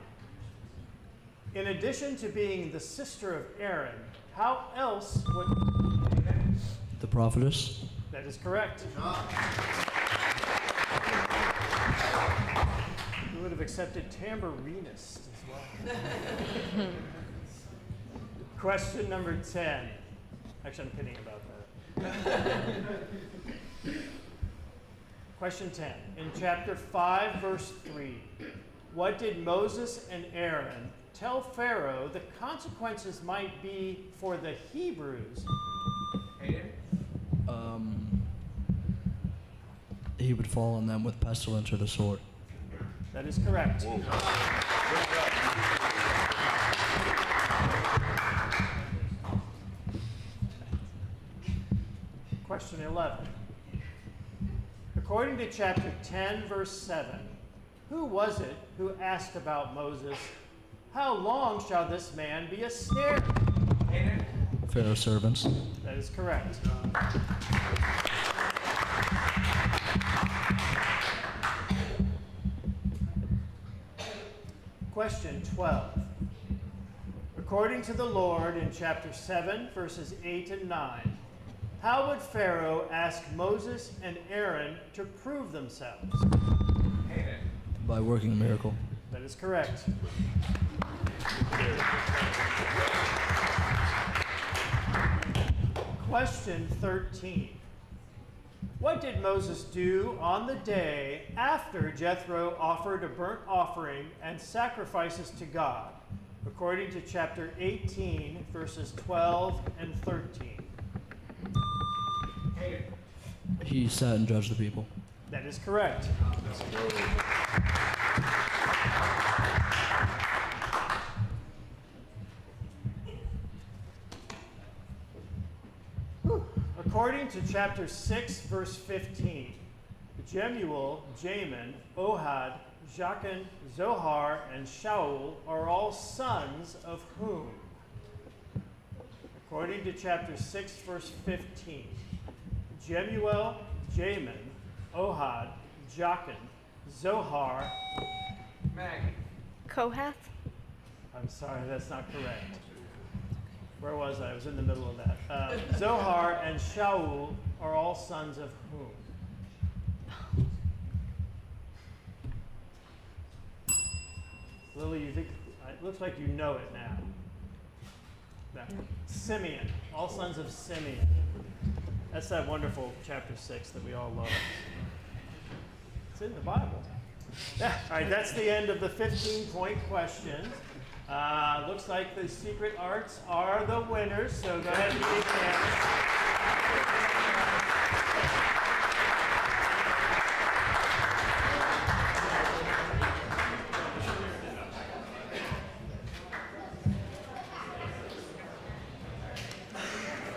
In addition to being the sister of Aaron, how else would...
The prophetess.
That is correct. We would have accepted tambourinist as well. Question number 10. Actually, I'm kidding about that. Question 10. In chapter 5, verse 3, what did Moses and Aaron tell Pharaoh the consequences might be for the Hebrews?
He would fall on them with pestilence or the sword.
That is correct. Question 11. According to chapter 10, verse 7, who was it who asked about Moses, how long shall this man be a snare?
Pharaoh's servants.
That is correct. Question 12. According to the Lord in chapter 7, verses 8 and 9, how would Pharaoh ask Moses and Aaron to prove themselves?
By working a miracle.
That is correct. Question 13. What did Moses do on the day after Jethro offered a burnt offering and sacrifices to God, according to chapter 18, verses 12 and 13?
He sat and judged the people.
That is correct. According to chapter 6, verse 15, Jemuel, Jamin, Ohad, Jachin, Zohar, and Shaul are all sons of whom? According to chapter 6, verse 15, Jemuel, Jamin, Ohad, Jachin, Zohar.
Kohath?
I'm sorry, that's not correct. Where was I? I was in the middle of that. Zohar and Shaul are all sons of whom? Lily, you think looks like you know it now. Simeon, all sons of Simeon. That's that wonderful chapter 6 that we all love. It's in the Bible. Yeah. All right, that's the end of the 15-point questions. Looks like the secret arts are the winners, so go ahead and take hands.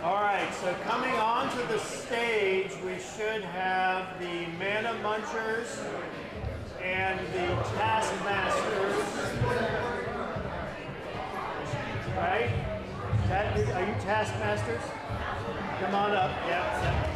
All right, so coming onto the stage, we should have the Manna Munchers and the Taskmasters. Right? Are you Taskmasters? Come on up. Yeah.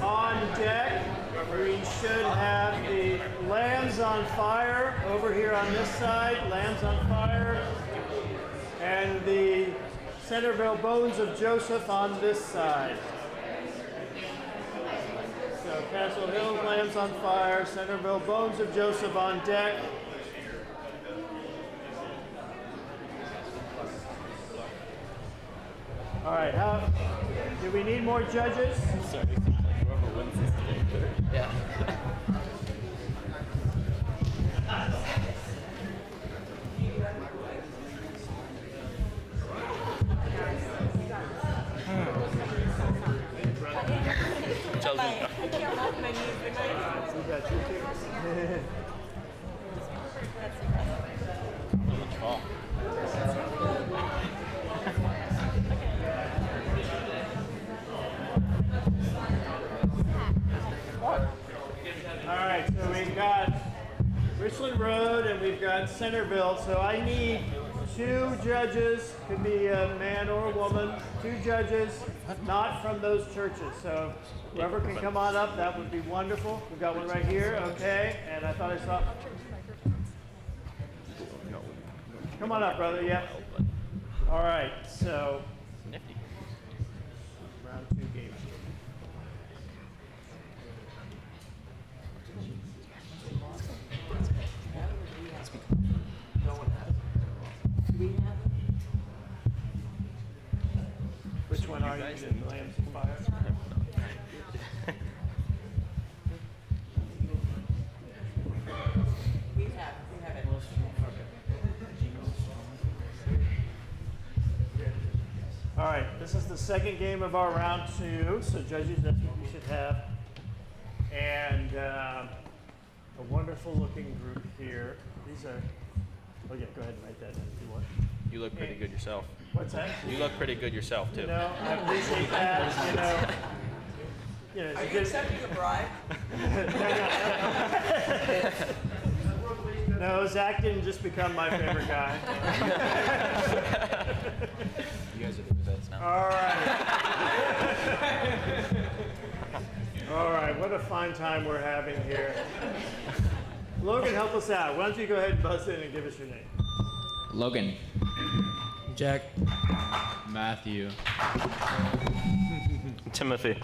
On deck, we should have the Lambs on Fire over here on this side, Lambs on Fire, and the Centerville Bones of Joseph on this side. So Castle Hills, Lambs on Fire, Centerville Bones of Joseph on deck. All right, do we need more judges?
Sorry, whoever wins this today. Yeah.
All right, so we've got Richland Road and we've got Centerville. So I need 2 judges, could be a man or a woman, 2 judges, not from those churches. So whoever can come on up, that would be wonderful. We've got one right here, okay. And I thought I saw. Come on up, brother, yeah. All right, so.
Nifty.
Round 2 game. Which one are you? The Lambs of Fire?
We have it.
All right, this is the second game of our round 2, so judges, that's what we should have. And a wonderful looking group here. These are, oh yeah, go ahead and write that in if you want.
You look pretty good yourself.
What's that?
You look pretty good yourself, too.
You know, I appreciate that, you know.
Are you accepting a bribe?
No, Zach didn't just become my favorite guy.
You guys are the vets now.
All right. All right, what a fine time we're having here. Logan, help us out. Why don't you go ahead and buzz in and give us your name?
Logan.
Jack.
Matthew.
Timothy.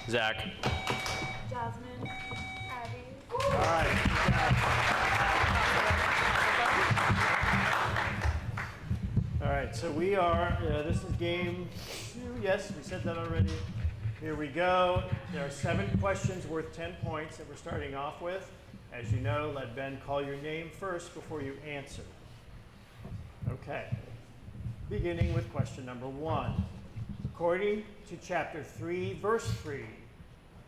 Zach.
Jasmine. Abby.
All right. All right, so we are, this is game 2. Yes, we said that already. Here we go. There are 7 questions worth 10 points that we're starting off with. As you know, let Ben call your name first before you answer. Okay. Beginning with question number 1. According to chapter 3, verse 3,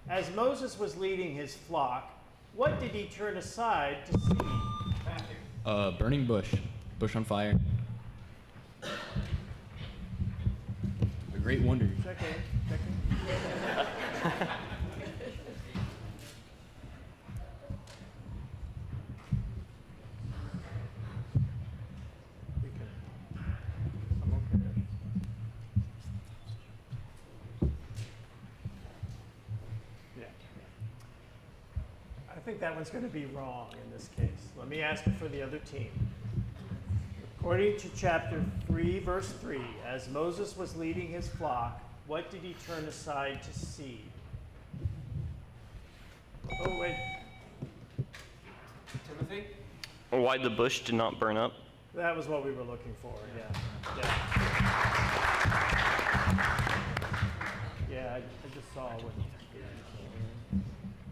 as Moses was leading his flock, what did he turn aside to see?
Burning bush. Bush on fire. A great wonder.
Checking. I'm okay. Yeah. I think that one's going to be wrong in this case. Let me ask it for the other team. According to chapter 3, verse 3, as Moses was leading his flock, what did he turn aside to see? Oh, wait.
Timothy?
Why the bush did not burn up?
That was what we were looking for, yeah. Yeah, I just saw what.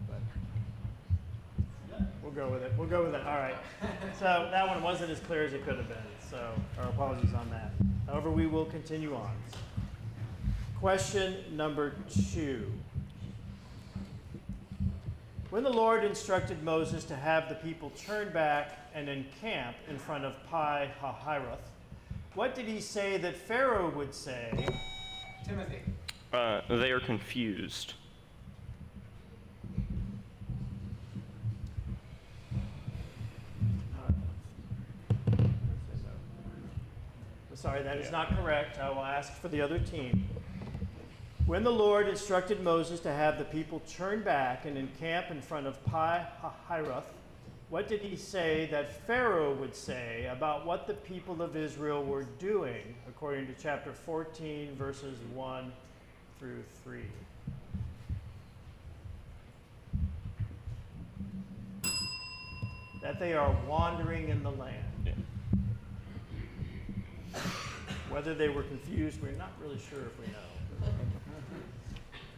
But we'll go with it. We'll go with it. All right. So that one wasn't as clear as it could have been. So our apologies on that. However, we will continue on. Question number 2. When the Lord instructed Moses to have the people turn back and encamp in front of Pi-hahiroth, what did he say that Pharaoh would say?
Timothy.
They are confused.
Sorry, that is not correct. I will ask for the other team. When the Lord instructed Moses to have the people turn back and encamp in front of Pi-hahiroth, what did he say that Pharaoh would say about what the people of Israel were doing, according to chapter 14, verses 1 through 3? That they are wandering in the land. Whether they were confused, we're not really sure if we know.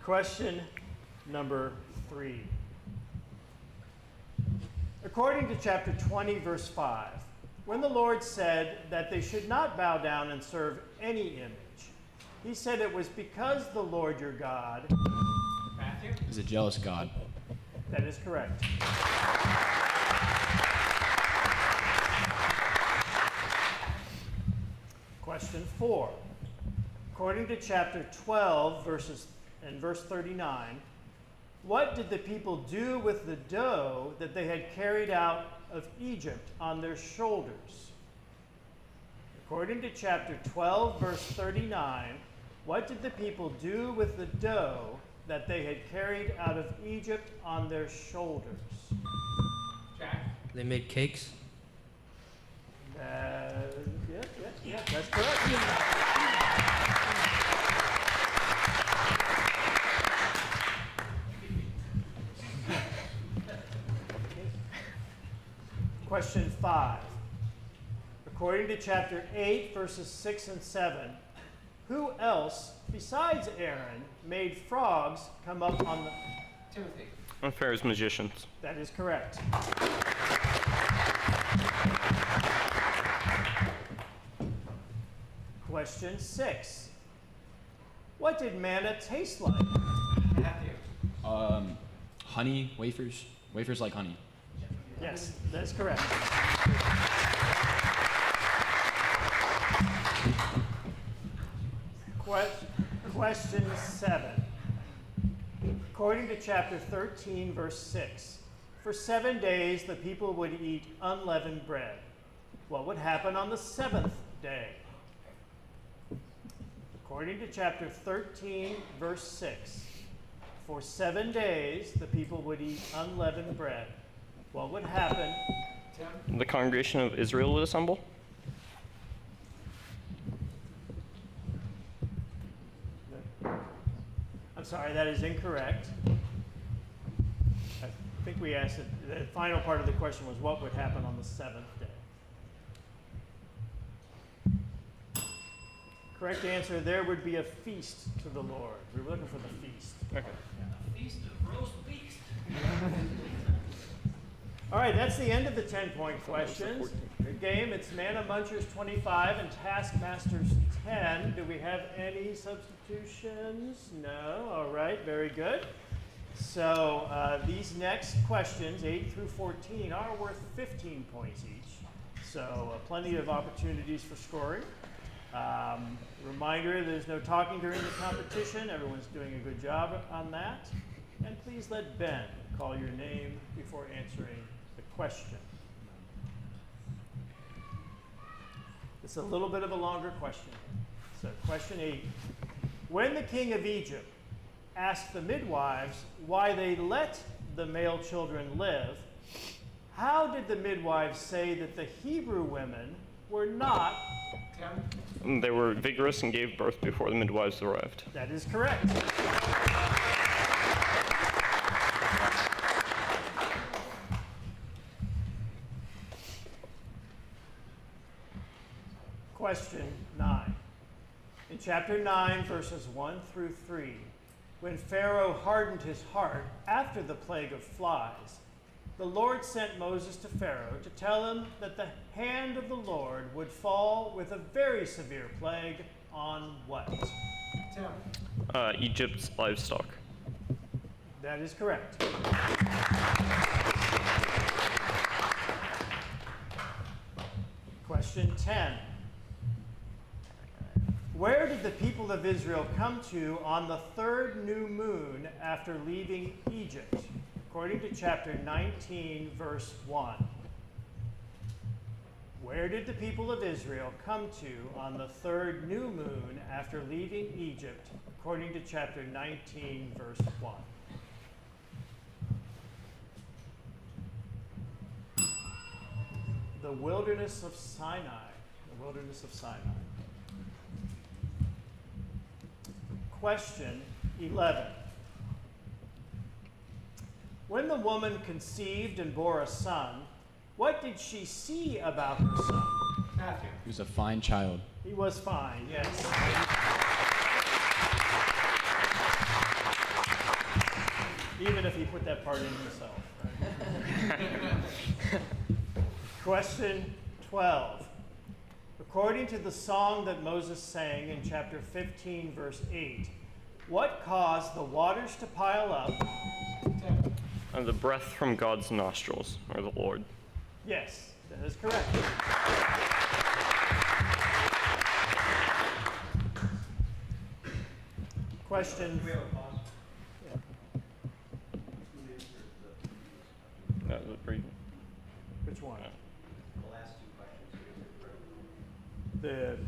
Question number 3. According to chapter 20, verse 5, when the Lord said that they should not bow down and serve any image, he said it was because the Lord your God
Matthew?
Is a jealous God.
That is correct. Question 4. According to chapter 12, verse 39, what did the people do with the dough that they had carried out of Egypt on their shoulders? According to chapter 12, verse 39, what did the people do with the dough that they had carried out of Egypt on their shoulders?
Jack?
They made cakes.
Yeah, that's correct. Question 5. According to chapter 8, verses 6 and 7, who else besides Aaron made frogs come up on the...
Timothy.
And Pharaoh's magicians.
That is correct. Question 6. What did manna taste like?
Matthew.
Honey, wafers. Wafers like honey.
Yes, that is correct. Question 7. According to chapter 13, verse 6, for 7 days the people would eat unleavened bread. What would happen on the 7th day? According to chapter 13, verse 6, for 7 days the people would eat unleavened bread. What would happen?
The congregation of Israel would assemble.
I'm sorry, that is incorrect. I think we asked it, the final part of the question was what would happen on the 7th day? Correct answer, there would be a feast to the Lord. We were looking for the feast.
Okay.
A feast of roast beast. All right, that's the end of the 10-point questions. Good game. It's Manna Munchers 25 and Taskmasters 10. Do we have any substitutions? No. All right, very good. So these next questions, 8 through 14, are worth 15 points each. So plenty of opportunities for scoring. Reminder, there's no talking during the competition. Everyone's doing a good job on that. And please let Ben call your name before answering the question. It's a little bit of a longer question. So question 8. When the king of Egypt asked the midwives why they let the male children live, how did the midwives say that the Hebrew women were not?
They were vigorous and gave birth before the midwives arrived.
That is correct. Question 9. In chapter 9, verses 1 through 3, when Pharaoh hardened his heart after the plague of flies, the Lord sent Moses to Pharaoh to tell him that the hand of the Lord would fall with a very severe plague on what?
Egypt's livestock.
That is correct. Question 10. Where did the people of Israel come to on the third new moon after leaving Egypt? According to chapter 19, verse 1. Where did the people of Israel come to on the third new moon after leaving Egypt? According to chapter 19, verse 1. The wilderness of Sinai. The wilderness of Sinai. Question 11. When the woman conceived and bore a son, what did she see about her son? Matthew.
He was a fine child.
He was fine, yes. Even if he put that part in himself. Right? Question 12. According to the song that Moses sang in chapter 15, verse 8, what caused the waters to pile up?
The breath from God's nostrils, or the Lord.
Yes, that is correct. Question. Which one?
The last two questions.
The.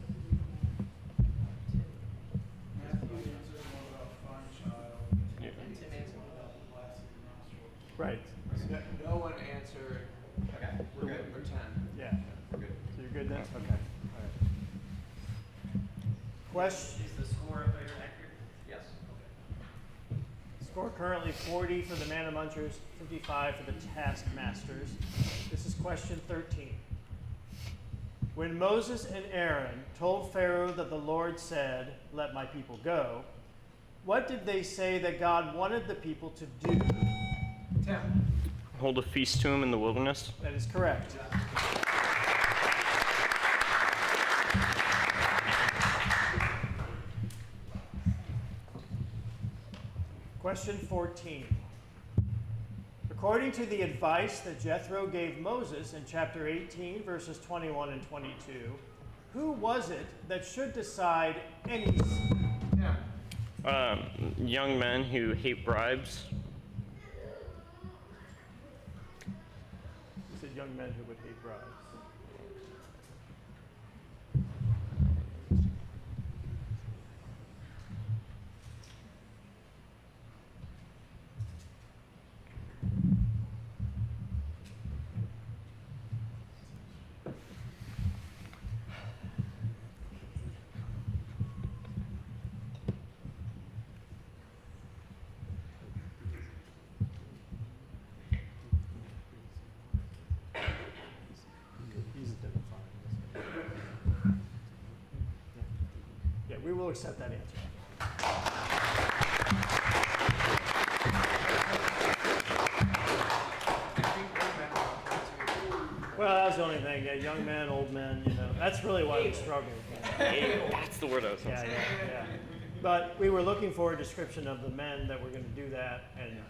Right.
No one answered.
Okay, we're good.
Number 10.
Yeah.
We're good.
So you're good then? Okay. All right. Question.
Is the score up there accurate? Yes. Okay.
Score currently 40 for the Manna Munchers, 55 for the Taskmasters. This is question 13. When Moses and Aaron told Pharaoh that the Lord said, "Let my people go," what did they say that God wanted the people to do? Tim.
Hold a feast to him in the wilderness.
That is correct. Question 14. According to the advice that Jethro gave Moses in chapter 18, verses 21 and 22, who was it that should decide any sin?
Young men who hate bribes.
You said young men who would hate bribes. We will accept that answer. Well, that was the only thing. Yeah, young men, old men, you know. That's really why we struggle.
That's the word I was going to say.
Yeah. But we were looking for a description of the men that were going to do that, and you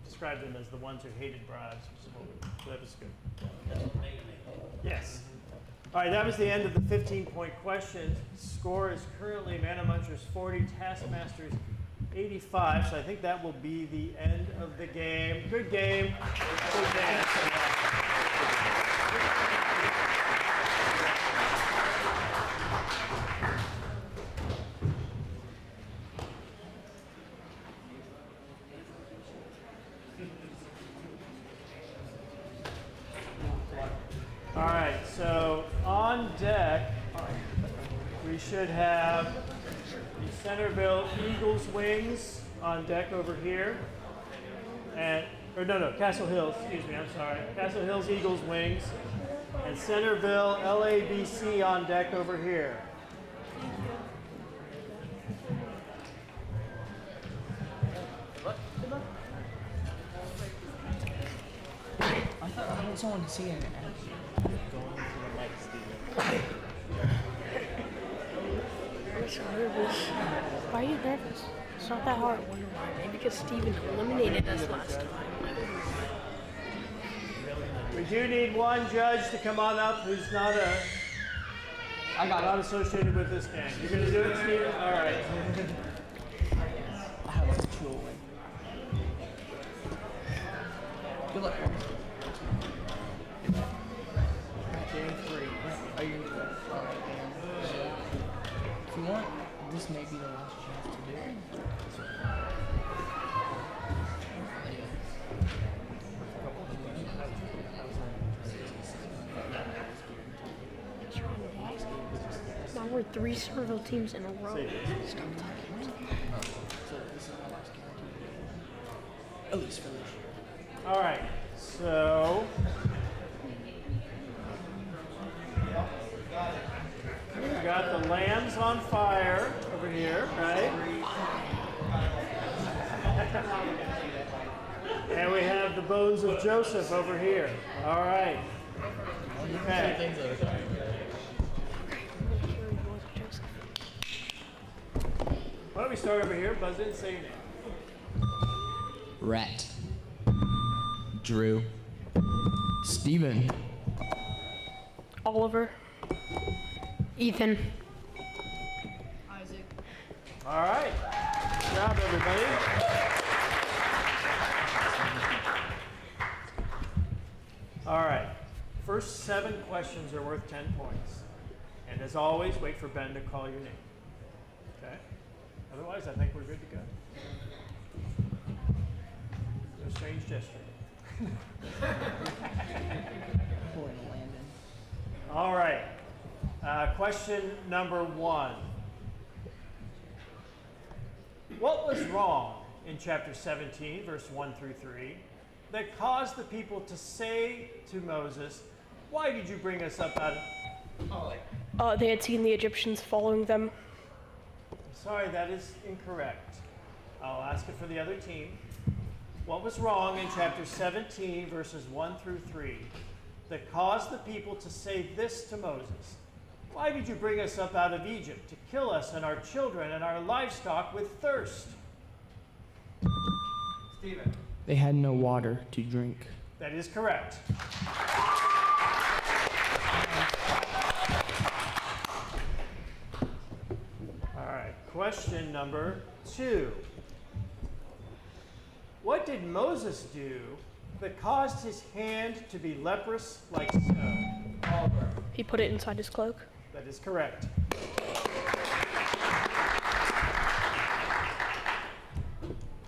described them as the ones who hated bribes, so that was good. Yes. All right, that was the end of the 15-point questions. Score is currently Manna Munchers 40, Taskmasters 85, so I think that will be the end of the game. Good game. Good dance. All right, so on deck, we should have the Centerville Eagles wings on deck over here. And Or no, Castle Hills, excuse me, I'm sorry. Castle Hills Eagles wings. And Centerville LABC on deck over here.
I thought I was on seeing it.
I'm so nervous. Why are you nervous? It's not that hard. Maybe because Steven eliminated us last time.
We do need one judge to come on up who's not not associated with this gang. You're gonna do it, Steven? All right.
I have a chill win. Good luck. Day 3. Are you alright, man? If you want, this may be the last chance to do it.
Now we're 3 Centerville teams in a row. Stop talking.
At least for this year.
All right, so we've got the lambs on fire over here, right? And we have the bones of Joseph over here. All right. Okay. Why don't we start over here? Buzz in, say your name.
Rat. Drew. Steven.
Oliver. Ethan.
Isaac.
All right. Good job, everybody. All right. First 7 questions are worth 10 points. And as always, wait for Ben to call your name. Okay? Otherwise, I think we're good to go. No strange gesture. All right. Question number 1. What was wrong in chapter 17, verse 1 through 3, that caused the people to say to Moses, "Why did you bring us up out of..."
They had seen the Egyptians following them.
Sorry, that is incorrect. I'll ask it for the other team. What was wrong in chapter 17, verses 1 through 3, that caused the people to say this to Moses? "Why did you bring us up out of Egypt to kill us and our children and our livestock with thirst?" Stephen.
They had no water to drink.
That is correct. All right, question number 2. What did Moses do that caused his hand to be leprous like snow? Oliver.
He put it inside his cloak.
That is correct.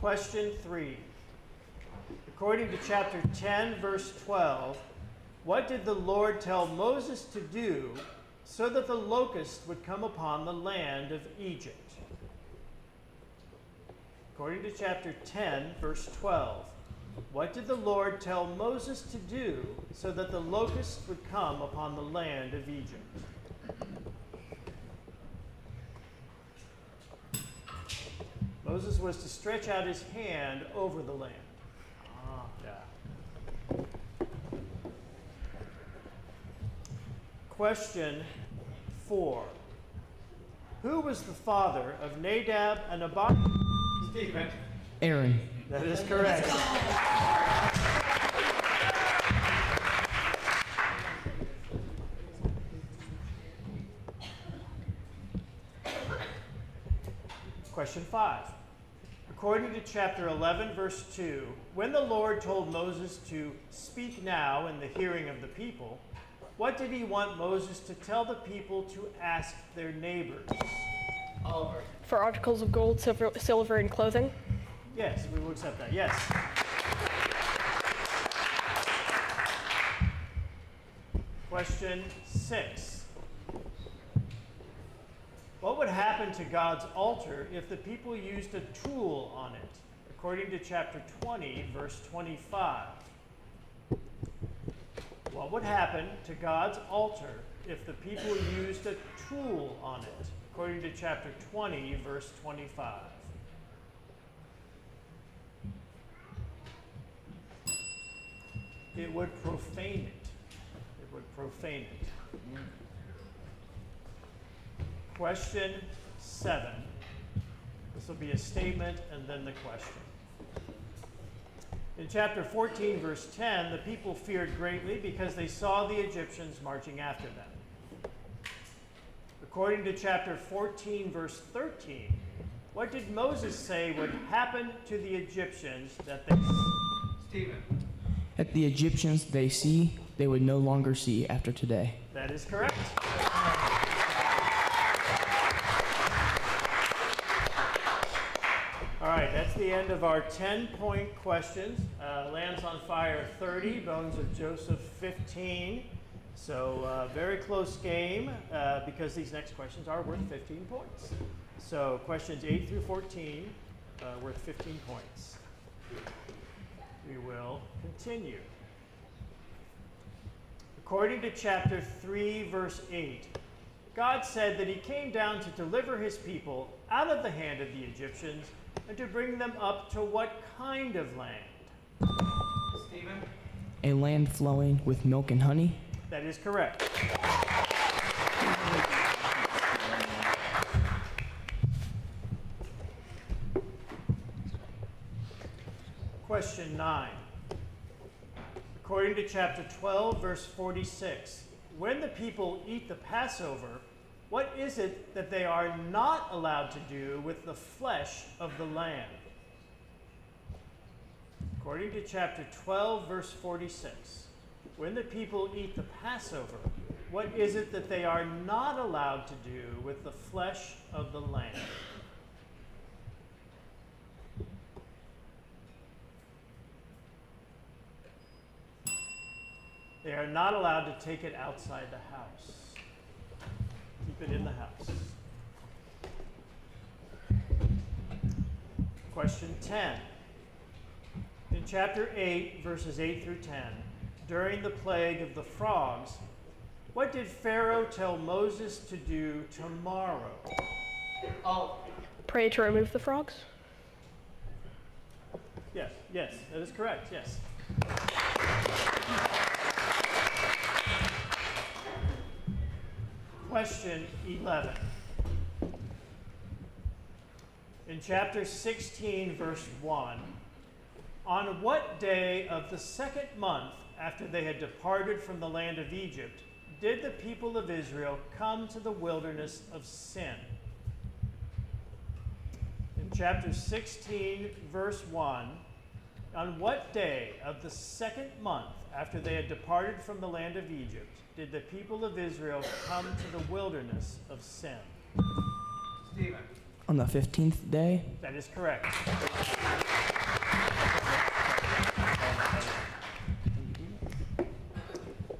Question 3. According to chapter 10, verse 12, what did the Lord tell Moses to do so that the locust would come upon the land of Egypt? According to chapter 10, verse 12, what did the Lord tell Moses to do so that the locust would come upon the land of Egypt? Moses was to stretch out his hand over the land. Yeah. Question 4. Who was the father of Nadab and Abihu? Stephen.
Aaron.
That is correct. Question 5. According to chapter 11, verse 2, when the Lord told Moses to speak now in the hearing of the people, what did he want Moses to tell the people to ask their neighbors? Oliver.
For articles of gold, silver, and clothing?
Yes, we will accept that. Yes. Question 6. What would happen to God's altar if the people used a tool on it? according to chapter 20, verse 25. What would happen to God's altar if the people used a tool on it? According to chapter 20, verse 25. It would profane it. It would profane it. Question 7. This will be a statement and then the question. In chapter 14, verse 10, the people feared greatly because they saw the Egyptians marching after them. According to chapter 14, verse 13, what did Moses say would happen to the Egyptians that they
Stephen.
That the Egyptians they see, they would no longer see after today.
That is correct. All right, that's the end of our 10-point questions. Lambs on Fire 30, Bones of Joseph 15. So very close game because these next questions are worth 15 points. So questions 8 through 14 worth 15 points. We will continue. According to chapter 3, verse 8, God said that he came down to deliver his people out of the hand of the Egyptians and to bring them up to what kind of land?
Stephen?
A land flowing with milk and honey.
That is correct. Question 9. According to chapter 12, verse 46, when the people eat the Passover, what is it that they are not allowed to do with the flesh of the lamb? According to chapter 12, verse 46, when the people eat the Passover, what is it that they are not allowed to do with the flesh of the lamb? They are not allowed to take it outside the house. Keep it in the house. Question 10. In chapter 8, verses 8 through 10, during the plague of the frogs, what did Pharaoh tell Moses to do tomorrow?
Pray to remove the frogs?
Yes, yes, that is correct, yes. Question 11. In chapter 16, verse 1, on what day of the second month after they had departed from the land of Egypt did the people of Israel come to the wilderness of Sin? In chapter 16, verse 1, on what day of the second month after they had departed from the land of Egypt did the people of Israel come to the wilderness of Sin?
Stephen.
On the 15th day.
That is correct.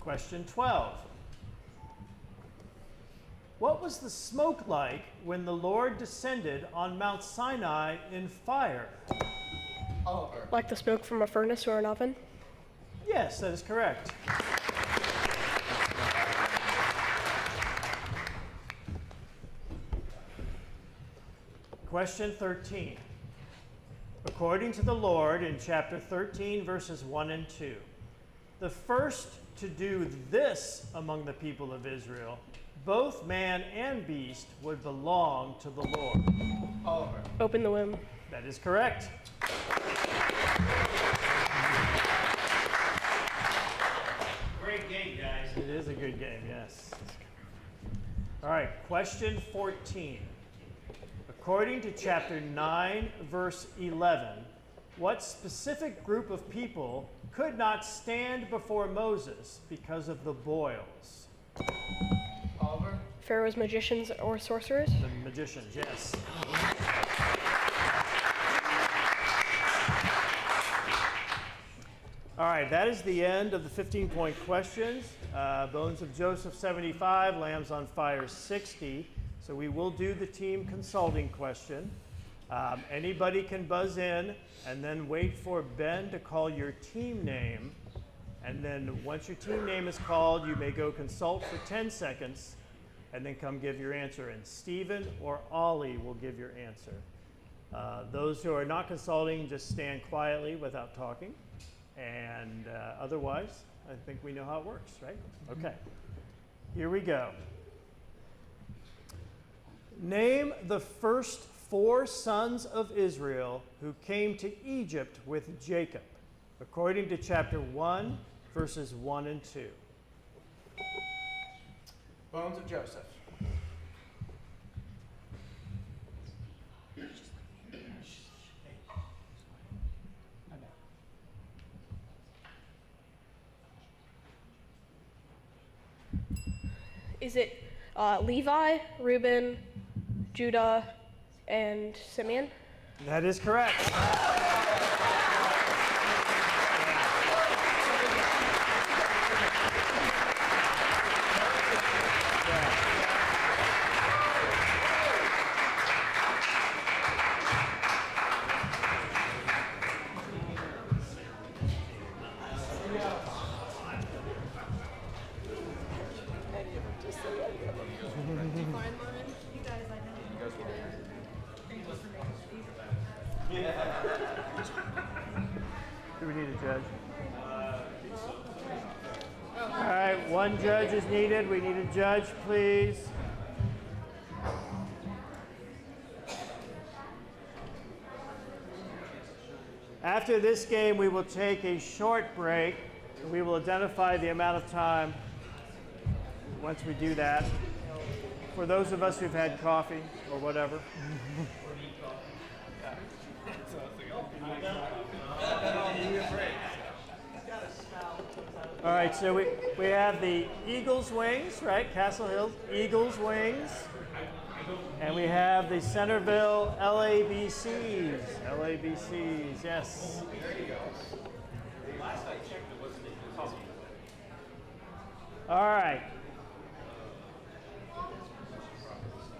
Question 12. What was the smoke like when the Lord descended on Mount Sinai in fire?
Oliver.
Like the smoke from a furnace or an oven?
Yes, that is correct. Question 13. According to the Lord in chapter 13, verses 1 and 2, the first to do this among the people of Israel, both man and beast, would belong to the Lord.
Oliver.
Open the womb.
That is correct.
Great game, guys.
It is a good game, yes. All right, question 14. According to chapter 9, verse 11, what specific group of people could not stand before Moses because of the boils?
Oliver.
Pharaoh's magicians or sorcerers?
The magicians, yes. All right, that is the end of the 15-point questions. Bones of Joseph 75, Lambs on Fire 60. So we will do the team consulting question. Anybody can buzz in, and then wait for Ben to call your team name. And then once your team name is called, you may go consult for 10 seconds, and then come give your answer. And Stephen or Ollie will give your answer. Those who are not consulting, just stand quietly without talking. And otherwise, I think we know how it works, right? Okay. Here we go. Name the first 4 sons of Israel who came to Egypt with Jacob, according to chapter 1, verses 1 and 2.
Bones of Joseph.
Is it Levi, Reuben, Judah, and Simeon?
That is correct. Do we need a judge? All right, 1 judge is needed. We need a judge, please. After this game, we will take a short break. We will identify the amount of time once we do that. For those of us who've had coffee or whatever. All right, so we have the Eagles wings, right? Castle Hill Eagles wings. And we have the Centerville LABCs. LABCs, yes. All right.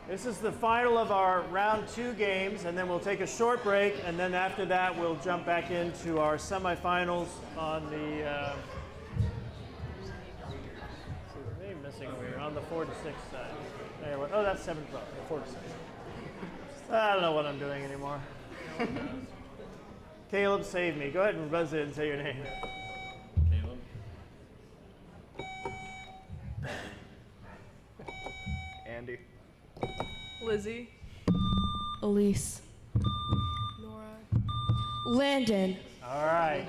This is the final of our round 2 games, and then we'll take a short break, and then after that we'll jump back into our semifinals on the on the 4 to 6 side. Oh, that's 7-12. 4 to 6. I don't know what I'm doing anymore. Caleb, save me. Go ahead and buzz in and say your name.
Caleb.
Andy.
Lizzie.
Elise.
Nora.
Landon.
All right.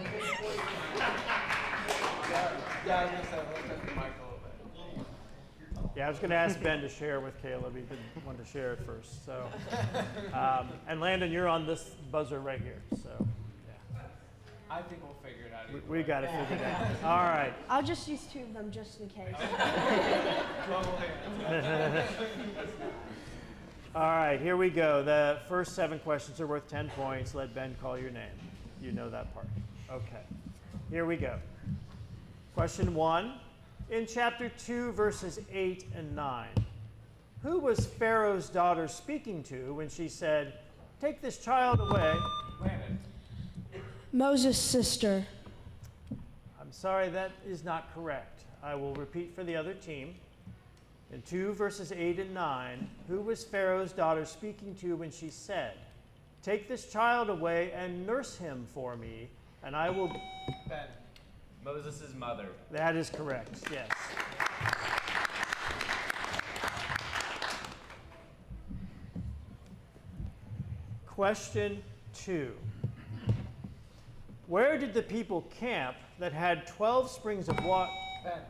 Yeah, I was going to ask Ben to share with Caleb. He didn't want to share it first. So, and Landon, you're on this buzzer right here. So, yeah.
I think we'll figure it out.
We got it figured out. All right.
I'll just use 2 of them just in case.
All right, here we go. The first 7 questions are worth 10 points. Let Ben call your name. You know that part. Okay. Here we go. Question 1. In chapter 2, verses 8 and 9, who was Pharaoh's daughter speaking to when she said, "Take this child away"?
Landon.
Moses' sister.
I'm sorry, that is not correct. I will repeat for the other team. In 2 verses 8 and 9, who was Pharaoh's daughter speaking to when she said, "Take this child away and nurse him for me, and I will..."
Ben.
Moses' mother.
That is correct, yes. Question 2. Where did the people camp that had 12 springs of water?
Ben.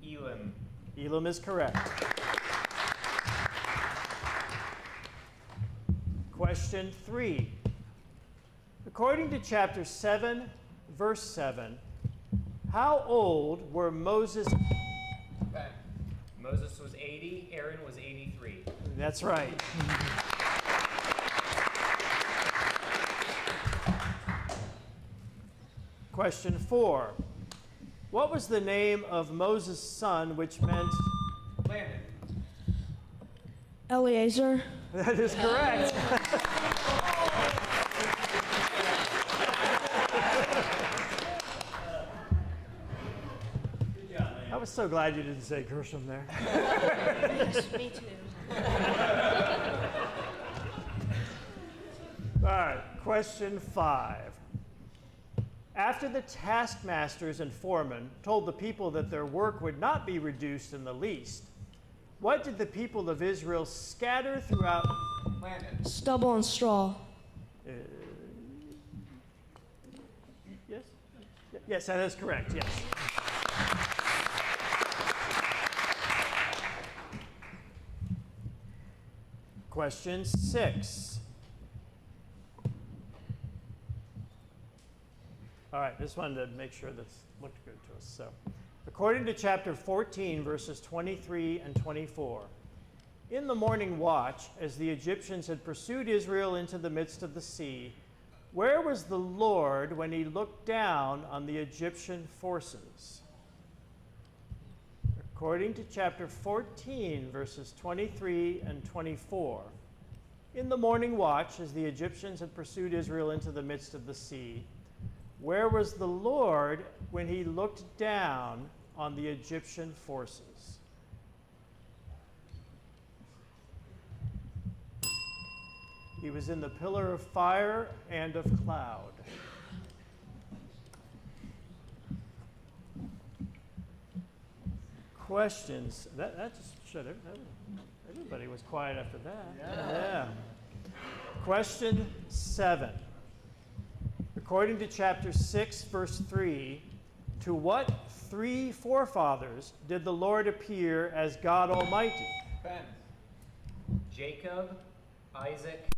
Elim.
Elim is correct. Question 3. According to chapter 7, verse 7, how old were Moses?
Ben.
Moses was 80, Aaron was 83.
That's right. Question 4. What was the name of Moses' son, which meant?
Landon.
Eliezer.
That is correct. was so glad you didn't say Gershom there.
Yes, me too.
All right, question 5. After the taskmasters and foremen told the people that their work would not be reduced in the least, what did the people of Israel scatter throughout?
Stubble and straw.
Yes? Yes, that is correct, yes. Question 6. All right, just wanted to make sure this looked good to us. So, according to chapter 14, verses 23 and 24, in the morning watch, as the Egyptians had pursued Israel into the midst of the sea, where was the Lord when he looked down on the Egyptian forces? According to chapter 14, verses 23 and 24, in the morning watch, as the Egyptians had pursued Israel into the midst of the sea, where was the Lord when he looked down on the Egyptian forces? He was in the pillar of fire and of cloud. Questions? That just showed everybody was quiet after that. Yeah. Question 7. According to chapter 6, verse 3, to what 3 forefathers did the Lord appear as God Almighty?
Ben.
Jacob, Isaac,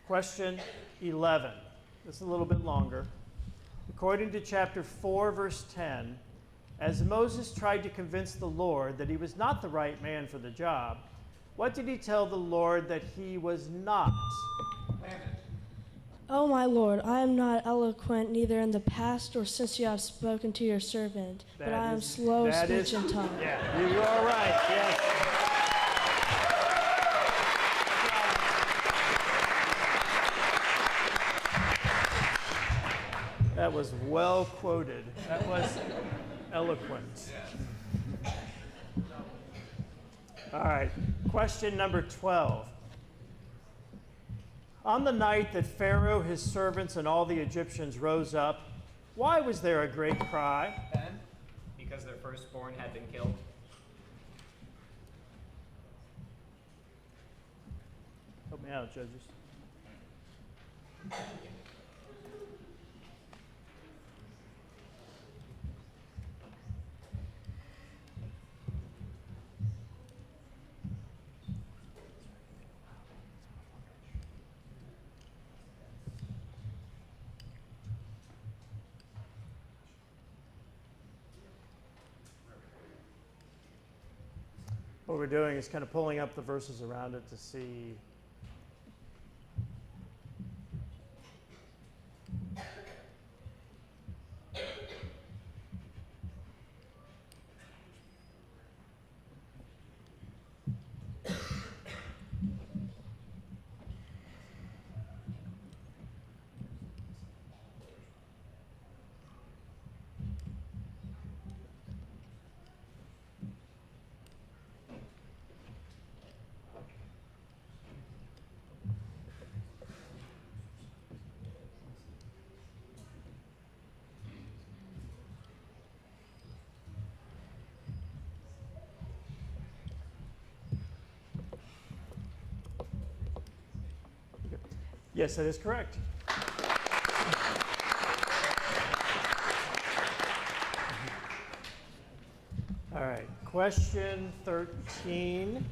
Question 11. This is a little bit longer. According to chapter 4, verse 10, as Moses tried to convince the Lord that he was not the right man for the job, what did he tell the Lord that he was not?
O my Lord, I am not eloquent neither in the past or since you have spoken to your servant, but I am slow of speech and tongue.
Yeah, you are right. Yes. That was well quoted. That was eloquent. All right, question number 12. On the night that Pharaoh, his servants, and all the Egyptians rose up, why was there a great cry?
Ben? Because their firstborn had been killed.
Help me out, judges. What we're doing is kind of pulling up the verses around it to see. Yes, that is correct. All right, question 13.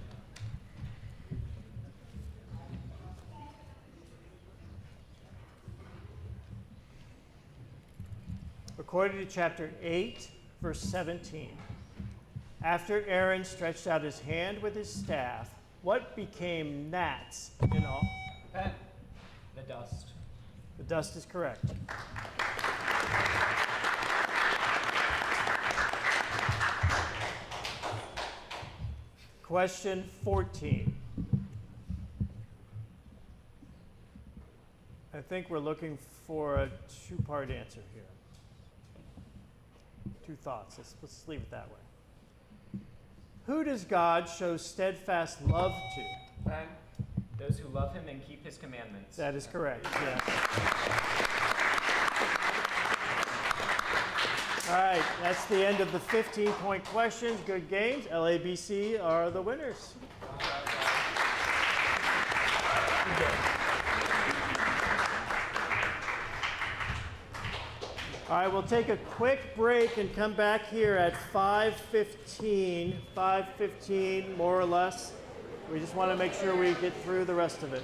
According to chapter 8, verse 17. After Aaron stretched out his hand with his staff, what became gnats in all?
Ben? The dust.
The dust is correct. Question 14. I think we're looking for a two-part answer here. Two thoughts. Let's leave it that way. Who does God show steadfast love to?
Ben? Those who love him and keep his commandments.
That is correct, yes. All right, that's the end of the 15-point questions. Good games. LABC are the winners. All right, we'll take a quick break and come back here at 5:15, more or less. We just want to make sure we get through the rest of it.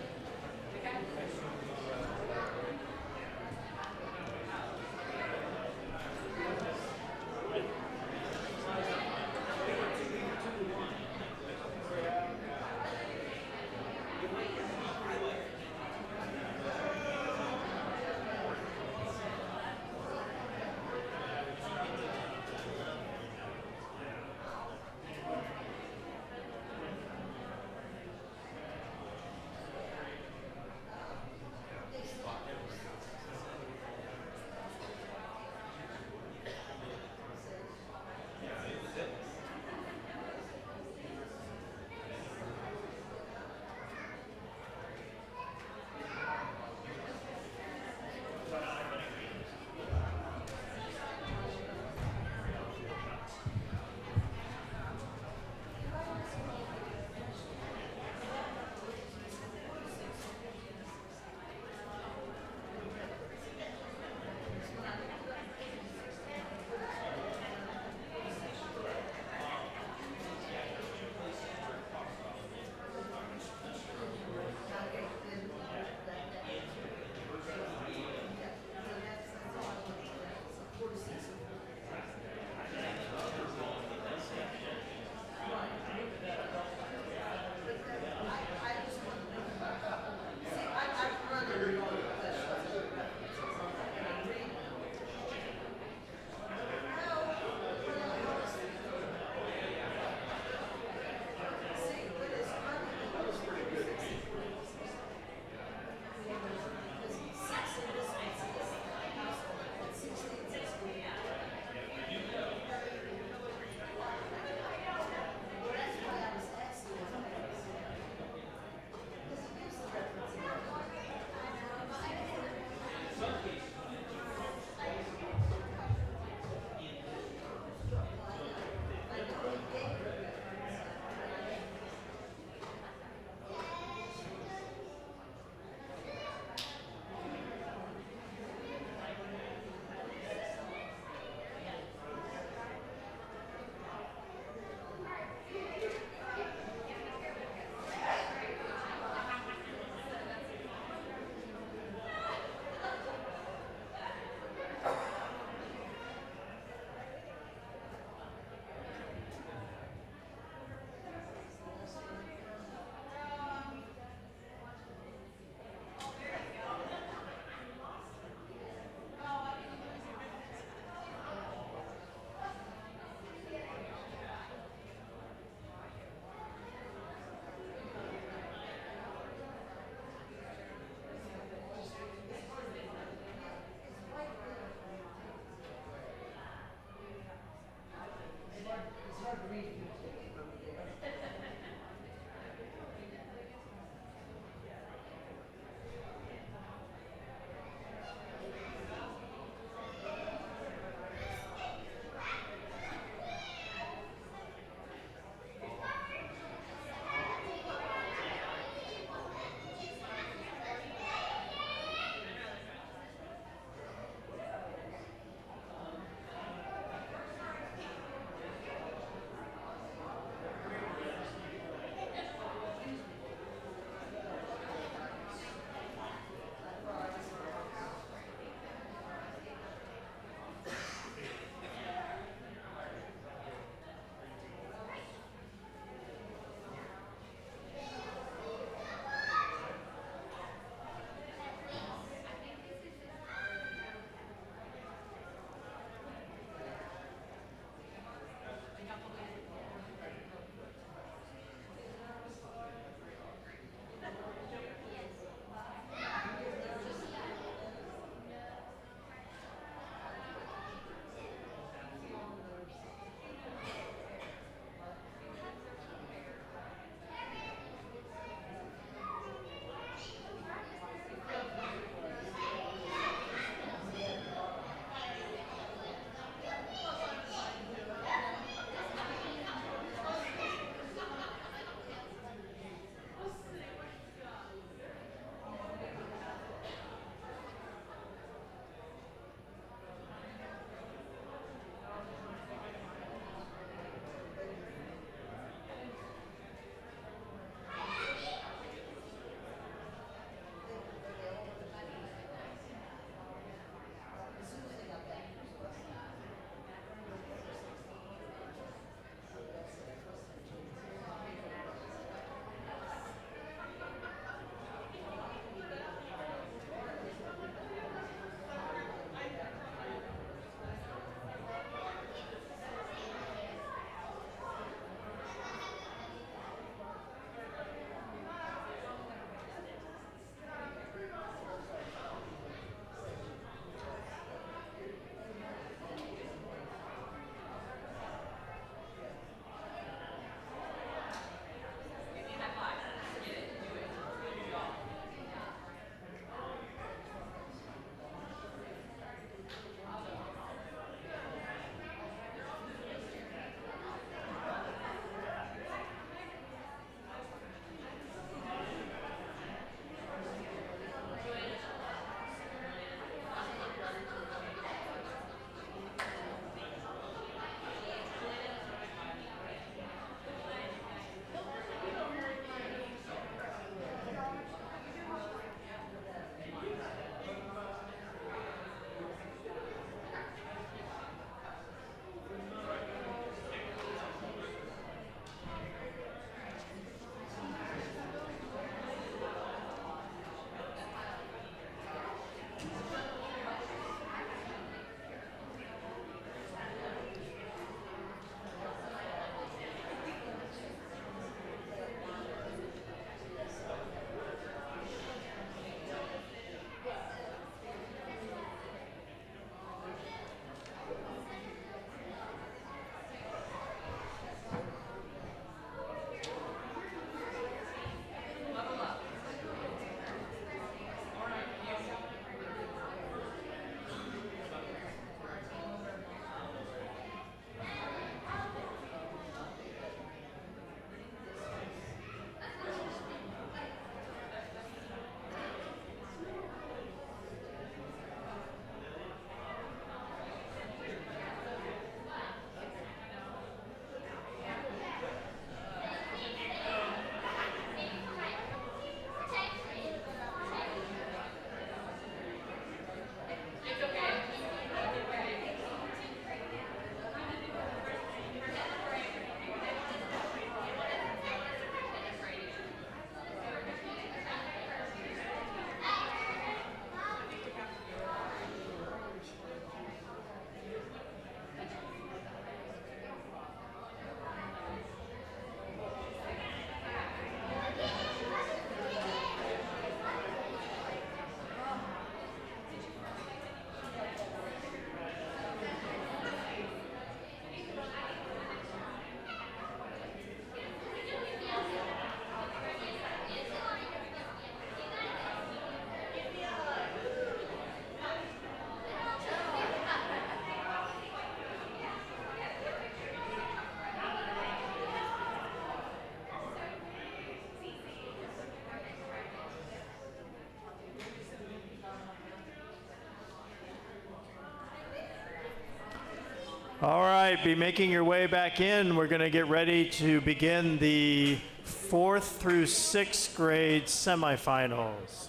All right, be making your way back in. We're going to get ready to begin the 4th through 6th grade semifinals.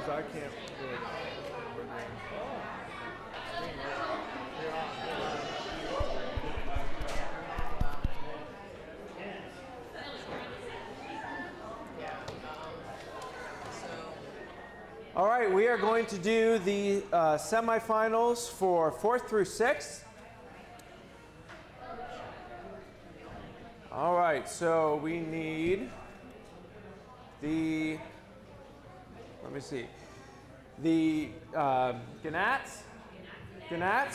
I can't do it.
All right, we are going to do the semifinals for 4th through 6th. All right, so we need the, let me see, the gannats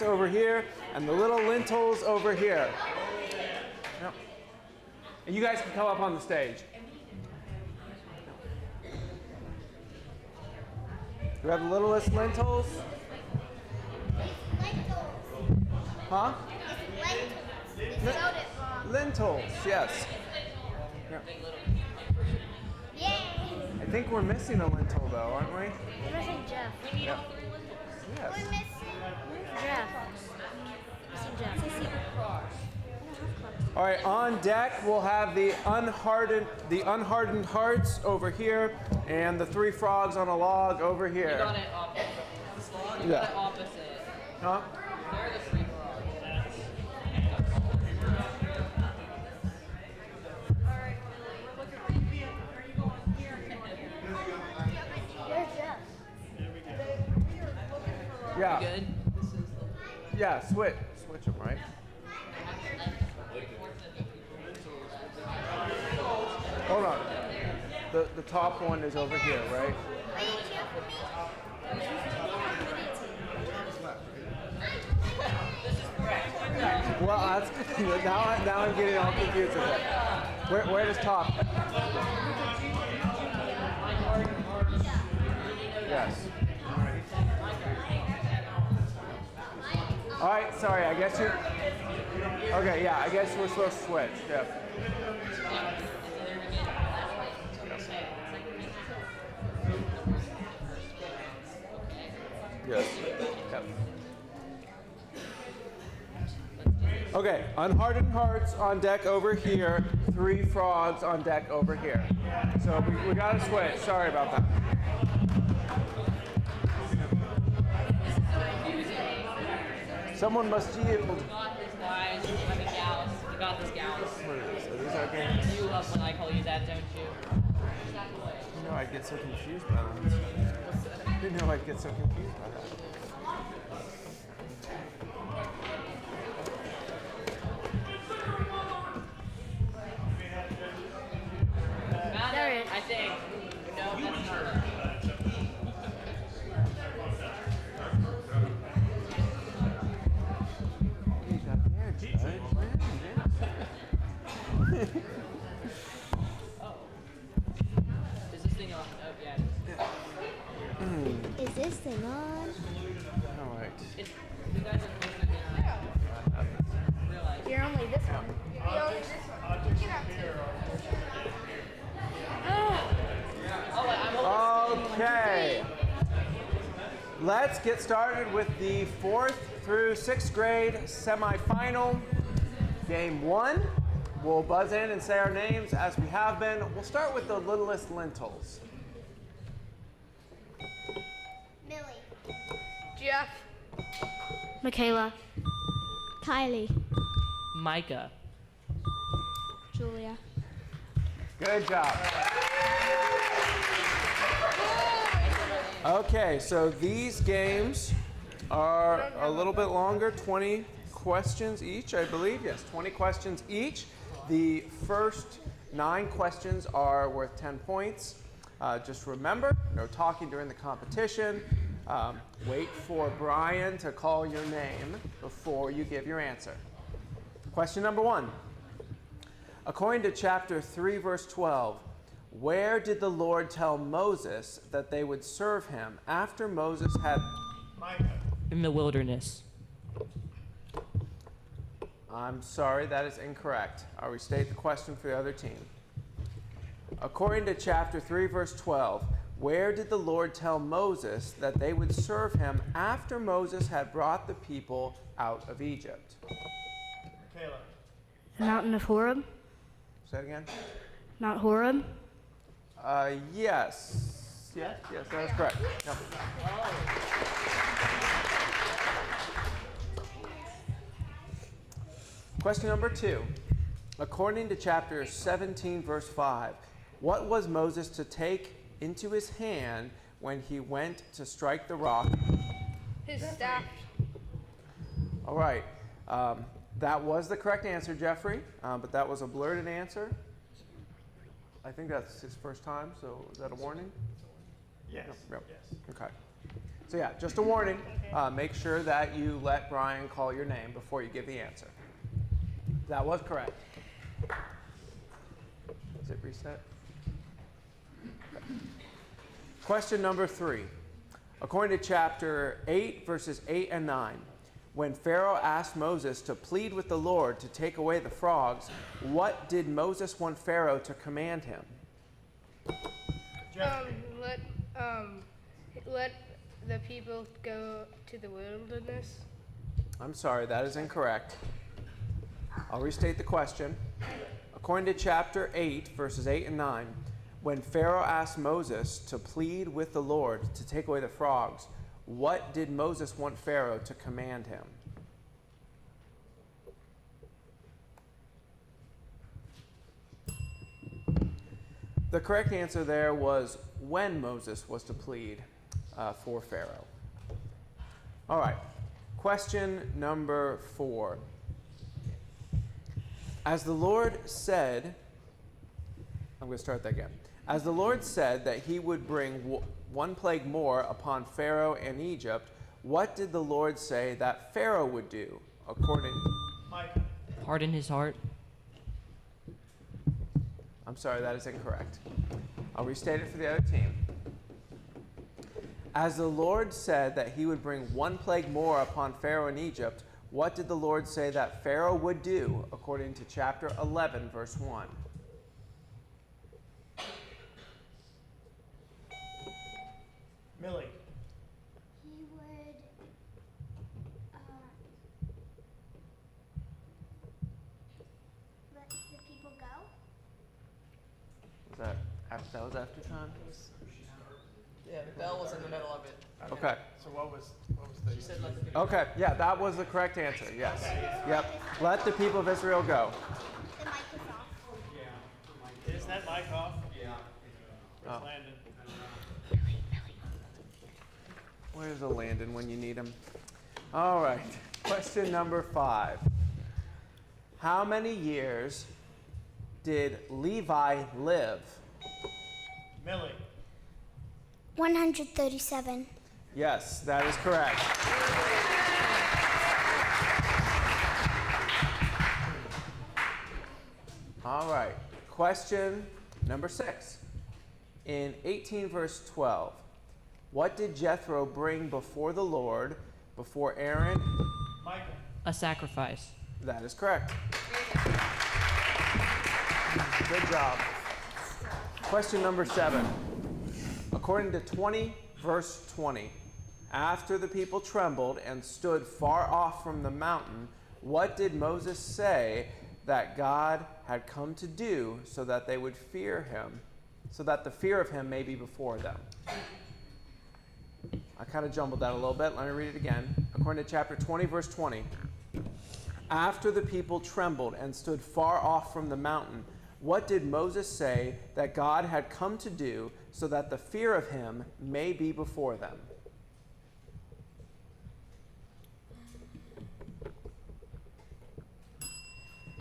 over here, and the little lentils over here. Yep. And you guys can come up on the stage. Do we have the littlest lentils? Huh? Lentils, yes.
Yay!
I think we're missing a lentil though, aren't we?
We're missing Jeff.
Yep. Yes.
We're missing Jeff. Missing Jeff.
All right, on deck we'll have the unhardened hearts over here, and the 3 frogs on a log over here.
You got it opposite. You got it opposite.
Huh?
They're the 3 frogs.
Where's Jeff?
Yeah.
Good?
Yeah, switch them, right? Hold on. The top one is over here, right? Well, now I'm getting all confused with it. Where does top? Yes. All right, sorry, I guess you're... Okay, yeah, I guess we're supposed to switch. Yep. Yes. Yep. Okay, unhardened hearts on deck over here, 3 frogs on deck over here. So we got to switch. Sorry about that. Someone must yield.
You got this, guys. I mean, gals. You got this, gals.
What is this? Are these our games?
You love when I call you that, don't you?
You know I'd get so confused by that. You know I'd get so confused by that.
There it is. I think. No, that's not. Is this thing on? Oh, yeah.
Is this thing on?
All right.
You guys are supposed to realize.
You're only this one.
You're only this one. Get up
Okay. Let's get started with the 4th through 6th grade semifinal. Game 1. We'll buzz in and say our names as we have been. We'll start with the littlest lentils.
Millie.
Jeff.
Michaela.
Kylie.
Micah.
Julia.
Good job. Okay, so these games are a little bit longer, 20 questions each, I believe. Yes, 20 questions each. The first 9 questions are worth 10 points. Just remember, no talking during the competition. Wait for Brian to call your name before you give your answer. Question number 1. According to chapter 3, verse 12, where did the Lord tell Moses that they would serve him after Moses had...
In the wilderness.
I'm sorry, that is incorrect. I'll restate the question for the other team. According to chapter 3, verse 12, where did the Lord tell Moses that they would serve him after Moses had brought the people out of Egypt?
Michaela.
The mountain of Horeb.
Say it again.
Mount Horeb.
Yes. Yes, that is correct. Yep. Question number 2. According to chapter 17, verse 5, what was Moses to take into his hand when he went to strike the rock?
His staff.
All right. That was the correct answer, Jeffrey, but that was a blurted answer. I think that's his first time, so is that a warning?
Yes.
Yep.
Yes.
Okay. So yeah, just a warning. Make sure that you let Brian call your name before you give the answer. That was correct. Is it reset? Okay. Question number 3. According to chapter 8, verses 8 and 9, when Pharaoh asked Moses to plead with the Lord to take away the frogs, what did Moses want Pharaoh to command him?
Let the people go to the wilderness.
I'm sorry, that is incorrect. I'll restate the question. According to chapter 8, verses 8 and 9, when Pharaoh asked Moses to plead with the Lord to take away the frogs, what did Moses want Pharaoh to command him? The correct answer there was when Moses was to plead for Pharaoh. All right, question number 4. As the Lord said, I'm going to start that again. As the Lord said that he would bring one plague more upon Pharaoh and Egypt, what did the Lord say that Pharaoh would do according...
Harden his heart.
I'm sorry, that is incorrect. I'll restate it for the other team. As the Lord said that he would bring one plague more upon Pharaoh and Egypt, what did the Lord say that Pharaoh would do according to chapter 11, verse 1?
Millie.
He would let the people go.
That was after time?
Yeah, the bell was in the middle of it.
Okay.
So what was the...
She said let the people
Okay, yeah, that was the correct answer, yes. Yep, let the people of Israel go.
The mic is off.
Is that mic off?
Yeah.
Where's Landon?
Where's the Landon when you need him? All right, question number 5. How many years did Levi live?
Millie.
137.
Yes, that is correct. All right. right. Question number 6. In 18 verse 12, what did Jethro bring before the Lord, before Aaron?
Micah. A sacrifice.
That is correct. Good job. Question number 7. According to 20 verse 20, after the people trembled and stood far off from the mountain, what did Moses say that God had come to do so that they would fear him, so that the fear of him may be before them? I kind of jumbled that a little bit. Let me read it again. According to chapter 20, verse 20, after the people trembled and stood far off from the mountain, what did Moses say that God had come to do so that the fear of him may be before them?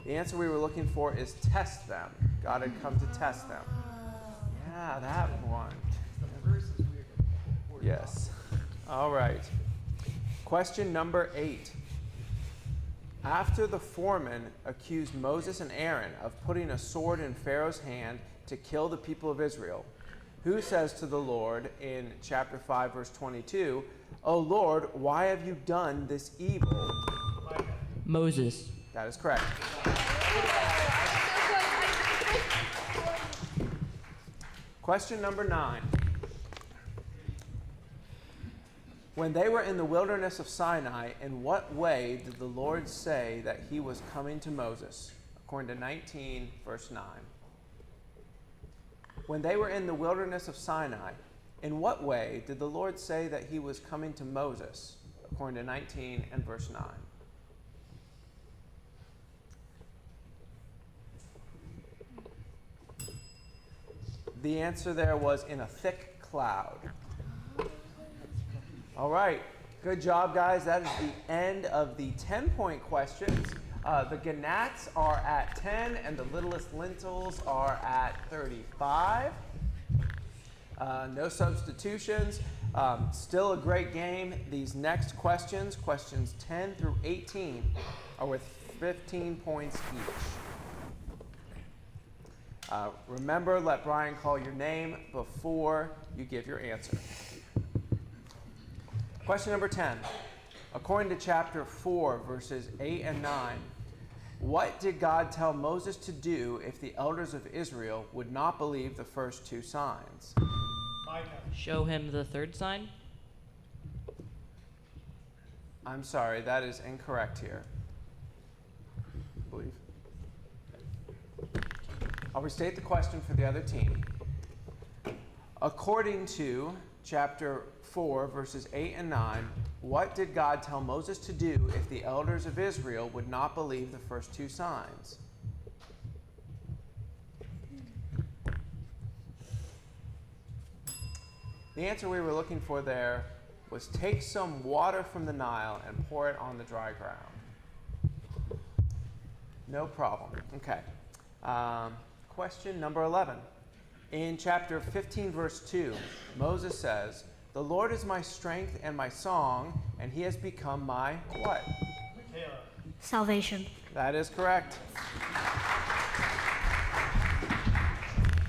The answer we were looking for is test them. God had come to test them. Yeah, that one. Yes. All right. Question number 8. After the foreman accused Moses and Aaron of putting a sword in Pharaoh's hand to kill the people of Israel, who says to the Lord in chapter 5, verse 22, "O Lord, why have you done this evil?"
Moses.
That is correct. Question number 9. When they were in the wilderness of Sinai, in what way did the Lord say that he was coming to Moses? According to 19, verse 9. When they were in the wilderness of Sinai, in what way did the Lord say that he was coming to Moses? According to 19 and verse 9. The answer there was in a thick cloud. All right. Good job, guys. That is the end of the 10-point questions. The Gnats are at 10, and the Littlest Lentils are at 35. No substitutions. Still a great game. These next questions, questions 10 through 18, are worth 15 points each. Remember, let Brian call your name before you give your answer. Question number 10. According to chapter 4, verses 8 and 9, what did God tell Moses to do if the elders of Israel would not believe the first 2 signs?
Show him the third sign.
I'm sorry, that is incorrect here. I believe. I'll restate the question for the other team. According to chapter 4, verses 8 and 9, what did God tell Moses to do if the elders of Israel would not believe the first 2 signs? The answer we were looking for there was take some water from the Nile and pour it on the dry ground. No problem. Okay. Question number 11. In chapter 15, verse 2, Moses says, "The Lord is my strength and my song, and he has become my" what?
Salvation.
That is correct.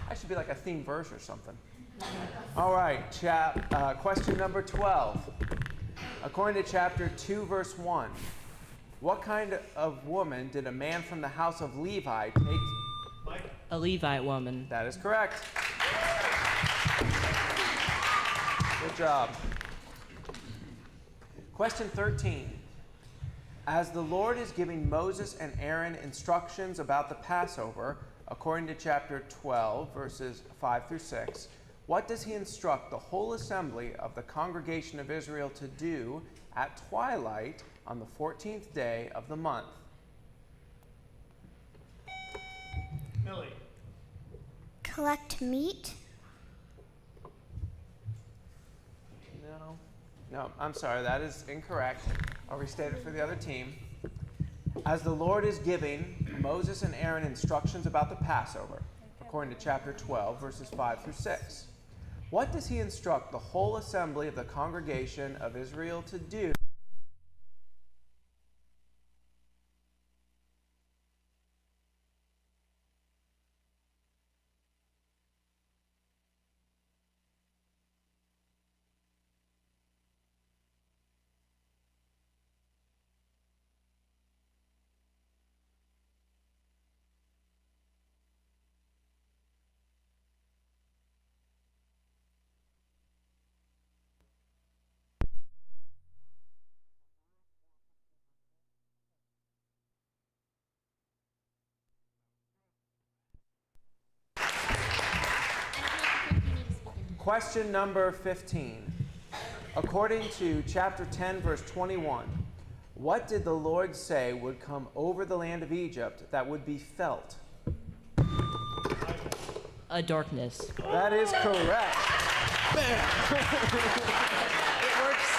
That should be like a theme verse or something. All right, question number 12. According to chapter 2, verse 1, what kind of woman did a man from the house of Levi take?
A Levite woman.
That is correct. Good job. Question 13. As the Lord is giving Moses and Aaron instructions about the Passover, according to chapter 12, verses 5 through 6, what does he instruct the whole assembly of the congregation of Israel to do at twilight on the 14th day of the month?
Millie.
Collect meat.
No, I'm sorry, that is incorrect. I'll restate it for the other team. As the Lord is giving Moses and Aaron instructions about the Passover, according to chapter 12, verses 5 through 6, what does he instruct the whole assembly of the congregation of Israel to do Question number 15. According to chapter 10, verse 21, what did the Lord say would come over the land of Egypt that would be felt?
A darkness.
That is correct.
It works.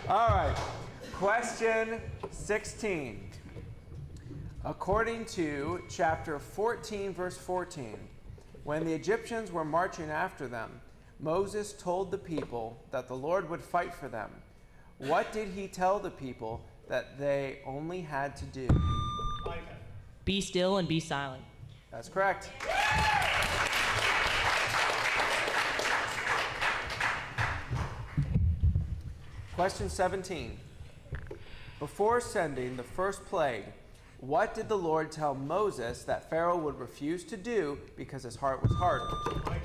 All right. Question 16. According to chapter 14, verse 14, when the Egyptians were marching after them, Moses told the people that the Lord would fight for them. What did he tell the people that they only had to do?
Be still and be silent.
That's correct. Question 17. Before sending the first plague, what did the Lord tell Moses that Pharaoh would refuse to do because his heart was hardened?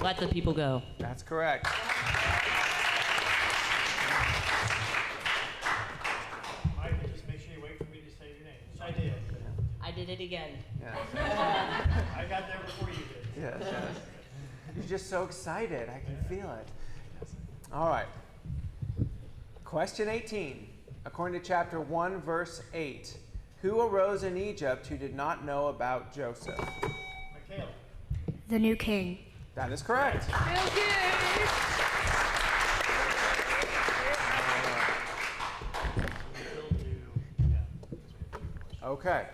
Let the people go.
That's correct.
Micah, just make sure you wait for me to say your name. I did.
I did it again.
Yeah.
I got there before you did.
Yes, yes. You're just so excited. I can feel it. All right. Question 18. According to chapter 1, verse 8, who arose in Egypt who did not know about Joseph?
Michaela.
The new king.
That is correct. Okay.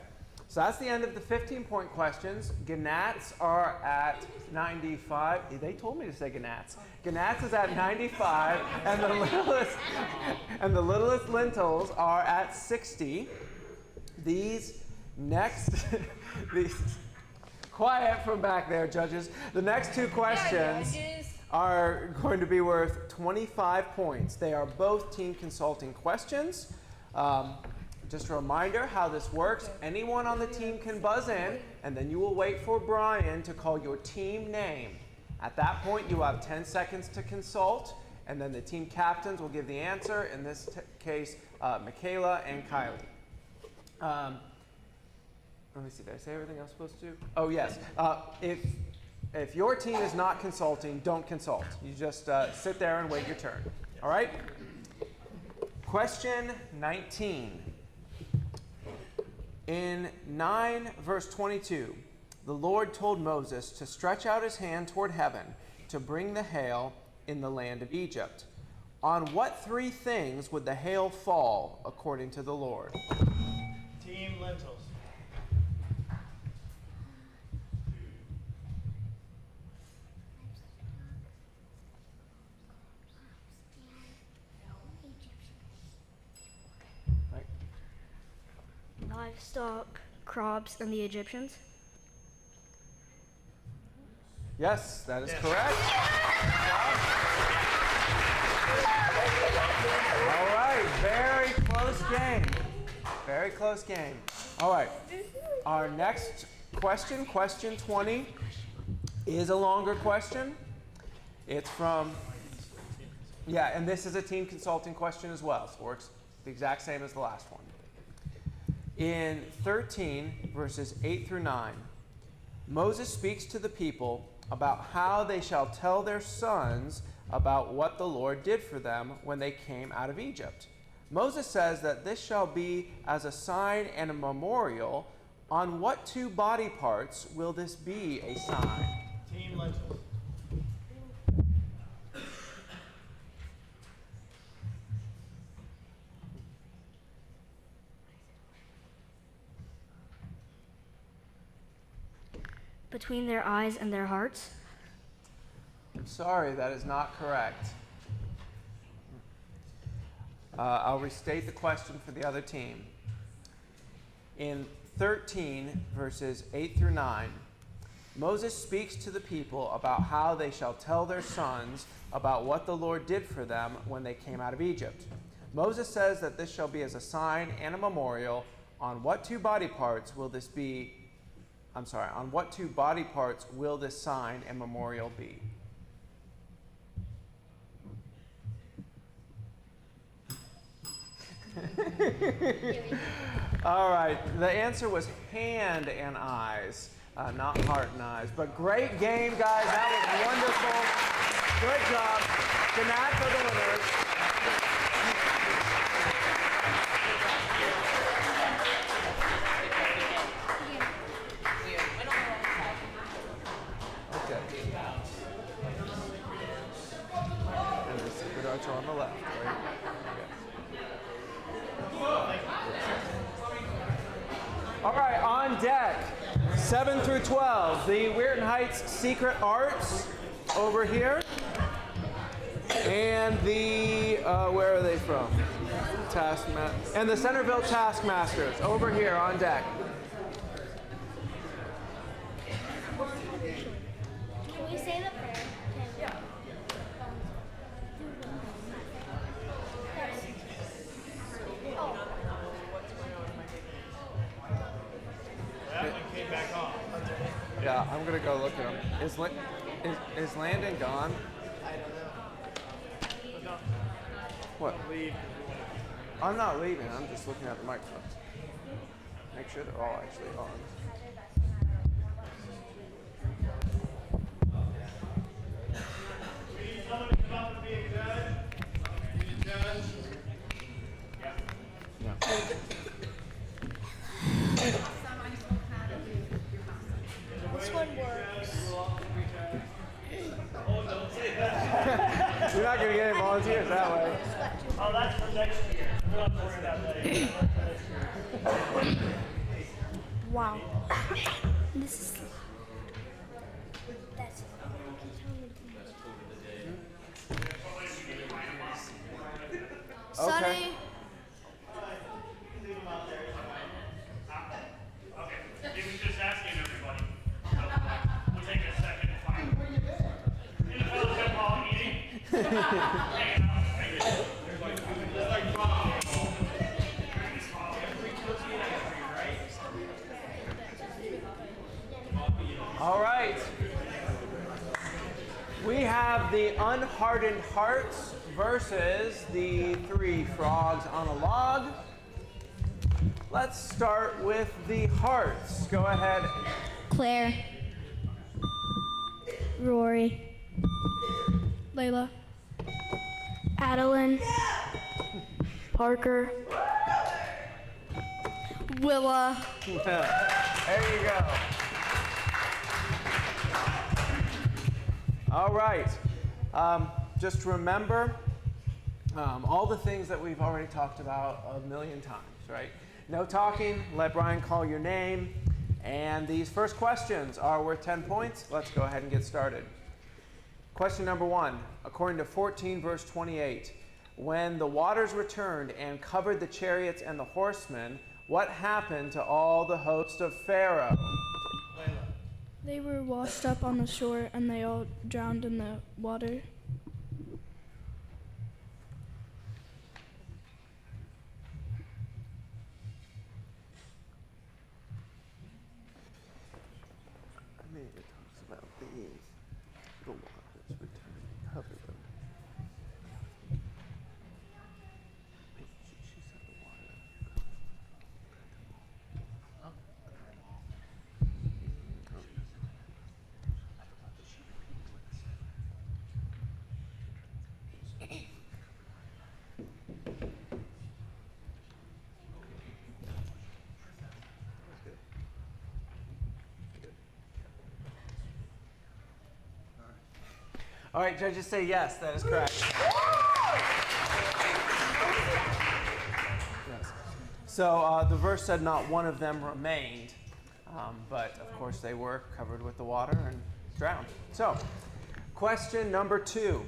So that's the end of the 15-point questions. Gnats are at 95. They told me to say Gnats. Gnats is at 95, and the littlest lentils are at 60. These next, quiet from back there, judges. The next two questions are going to be worth 25 points. They are both team consulting questions. Just a reminder how this works. Anyone on the team can buzz in, and then you will wait for Brian to call your team name. At that point, you have 10 seconds to consult, and then the team captains will give the answer. In this case, Michaela and Kylie. Let me see, did I say everything I was supposed to do? Oh, yes. If your team is not consulting, don't consult. You just sit there and wait your turn. All right? Question 19. In 9, verse 22, the Lord told Moses to stretch out his hand toward heaven to bring the hail in the land of Egypt. On what three things would the hail fall, according to the Lord?
Team lentils.
Livestock, crops, and the Egyptians.
Yes, that is correct. All right, very close game. Very close game. All right, our next question, question 20, is a longer question. It's from, and this is a team consulting question as well, so it works the exact same as the last one. In 13, verses 8 through 9, Moses speaks to the people about how they shall tell their sons about what the Lord did for them when they came out of Egypt. Moses says that this shall be as a sign and a memorial. On what two body parts will this be a sign?
Team lentils.
Between their eyes and their hearts.
I'm sorry, that is not correct. I'll restate the question for the other team. In 13, verses 8 through 9, Moses speaks to the people about how they shall tell their sons about what the Lord did for them when they came out of Egypt. Moses says that this shall be as a sign and a memorial. On what two body parts will this be? On what two body parts will this sign and memorial be? All right, the answer was hand and eyes, not heart and eyes. But great game, guys. That was wonderful. Good job. Good night for the winners. Okay. And the secret archer on the left, right? All right, on deck, 7 through 12, the Weirton Heights Secret Arts over here. And the, where are they from? And the Centerville Taskmasters over here on deck.
Can we say the prayer? Yeah.
That one came back on.
Yeah, I'm gonna go look at him. Is Landon gone? What? I'm not leaving. I'm just looking at the microphones. Make sure they're all actually on.
We need someone to come up and be a judge. Be a judge.
Yeah.
This one works.
You're not going to get any volunteers that way.
Oh, that's for next year. We're not worried about that.
Wow. This is. That's. Sunny.
Okay, he was just asking everybody. We'll take a second and find in the fellowship hall eating. Hanging out.
All right. We have the unhardened hearts versus the three frogs on a log. Let's start with the hearts. Go ahead.
Claire. Rory. Layla. Adeline. Parker. Willa.
There you go. All right. Just remember all the things that we've already talked about a million times, right? No talking, let Brian call your name. And these first questions are worth 10 points. Let's go ahead and get started. Question number 1, according to 14 verse 28, when the waters returned and covered the chariots and the horsemen, what happened to all the host of Pharaoh?
They were washed up on the shore and they all drowned in the water.
I mean, it talks about the waters returning, cover them. She said the water.
All right, judges say yes, that is correct. Yes. So the verse said not one of them remained, but of course they were covered with the water and drowned. So, question number 2.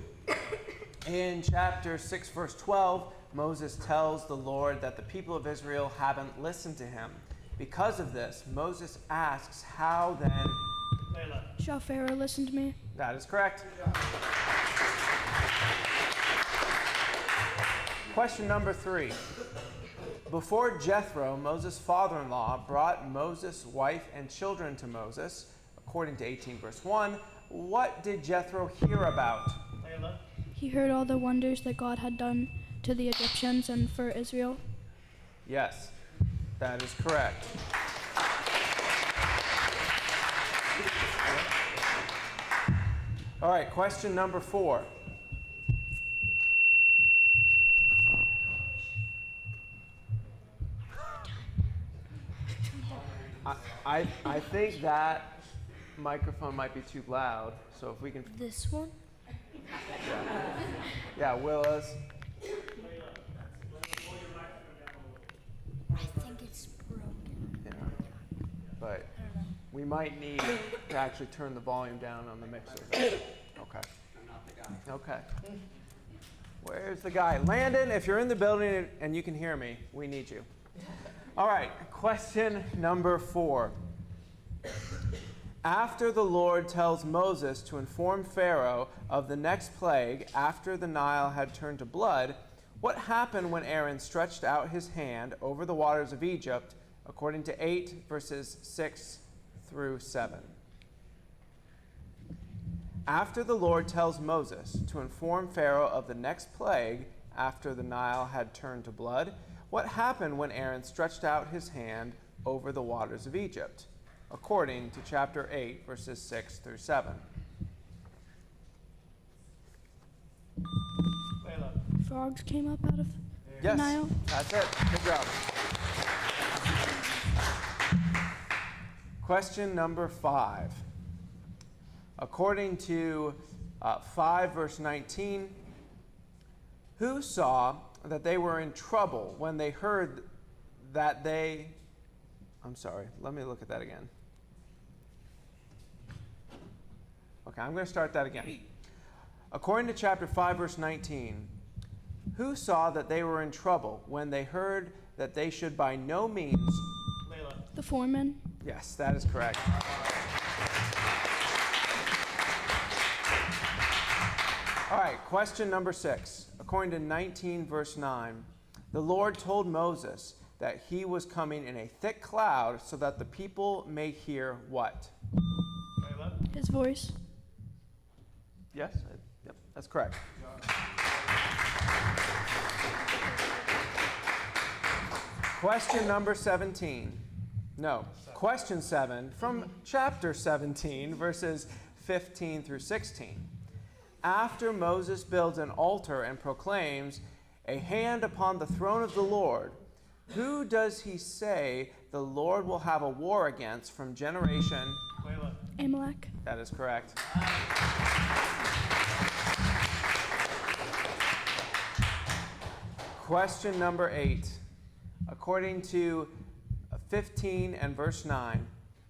In chapter 6, verse 12, Moses tells the Lord that the people of Israel haven't listened to him. Because of this, Moses asks, how then
Shall Pharaoh listen to me?
That is correct. Question number 3. Before Jethro, Moses' father-in-law, brought Moses' wife and children to Moses, according to 18 verse 1, what did Jethro hear about?
He heard all the wonders that God had done to the Egyptians and for Israel.
Yes. That is correct. All right, question number 4. I think that microphone might be too loud, so if we can...
This one?
Yeah, Willis.
I think it's broken.
Yeah. But we might need to actually turn the volume down on the mixer. Okay. Okay. Where's the guy? Landon, if you're in the building and you can hear me, we need you. All right, question number 4. After the Lord tells Moses to inform Pharaoh of the next plague after the Nile had turned to blood, what happened when Aaron stretched out his hand over the waters of Egypt, according to 8 verses 6 through 7? After the Lord tells Moses to inform Pharaoh of the next plague after the Nile had turned to blood, what happened when Aaron stretched out his hand over the waters of Egypt? According to chapter 8, verses 6 through 7.
Frogs came up out of
Yes,
the Nile?
that's it. Good job. Question number 5. According to 5 verse 19, who saw that they were in trouble when they heard that they... I'm sorry, let me look at that again. Okay, I'm going to start that again. According to chapter 5 verse 19, who saw that they were in trouble when they heard that they should by no means...
The foreman?
Yes, that is correct. All right, question number 6. According to 19 verse 9, the Lord told Moses that he was coming in a thick cloud so that the people may hear what?
His voice?
Yes, yep, that's correct. Question number 17. No, question 7 from chapter 17, verses 15 through 16. After Moses builds an altar and proclaims, "A hand upon the throne of the Lord," who does he say the Lord will have a war against from generation?
Amalek.
That is correct. Question number 8. According to 15 and verse 9,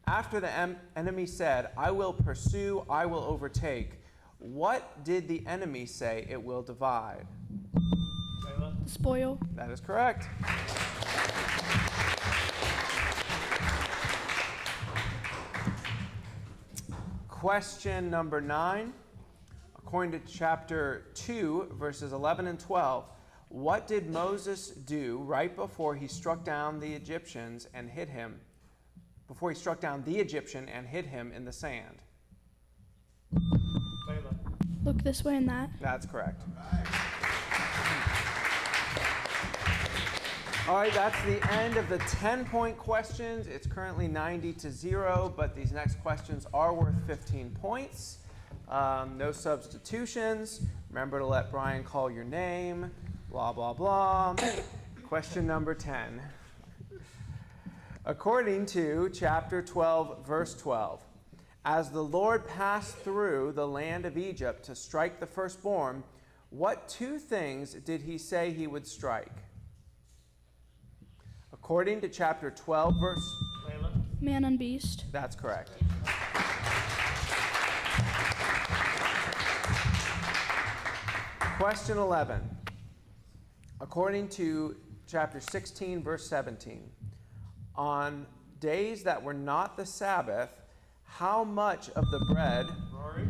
after the enemy said, "I will pursue, I will overtake," what did the enemy say it will divide?
The spoil.
That is correct. Question number 9. According to chapter 2, verses 11 and 12, what did Moses do right before he struck down the Egyptians and hid him? Before he struck down the Egyptian and hid him in the sand?
Look this way and that.
That's correct. All right, that's the end of the 10-point questions. It's currently 90-0, but these next questions are worth 15 points. No substitutions. Remember to let Brian call your name. Blah, blah, blah. Question number 10. According to chapter 12, verse 12, as the Lord passed through the land of Egypt to strike the firstborn, what 2 things did he say he would strike? According to chapter 12, verse...
Man and beast.
That's correct. Question 11. According to chapter 16, verse 17, on days that were not the Sabbath, how much of the bread... Rory?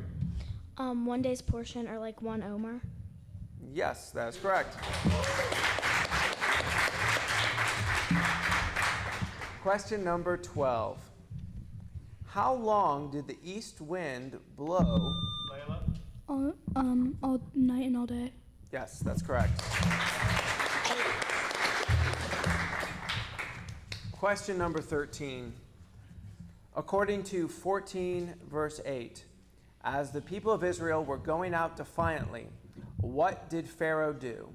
1 day's portion, or like 1 omer.
Yes, that is correct. Question number 12. How long did the east wind blow?
All night and all day.
Yes, that's correct. Question number 13. According to 14 verse 8, as the people of Israel were going out defiantly, what did Pharaoh do?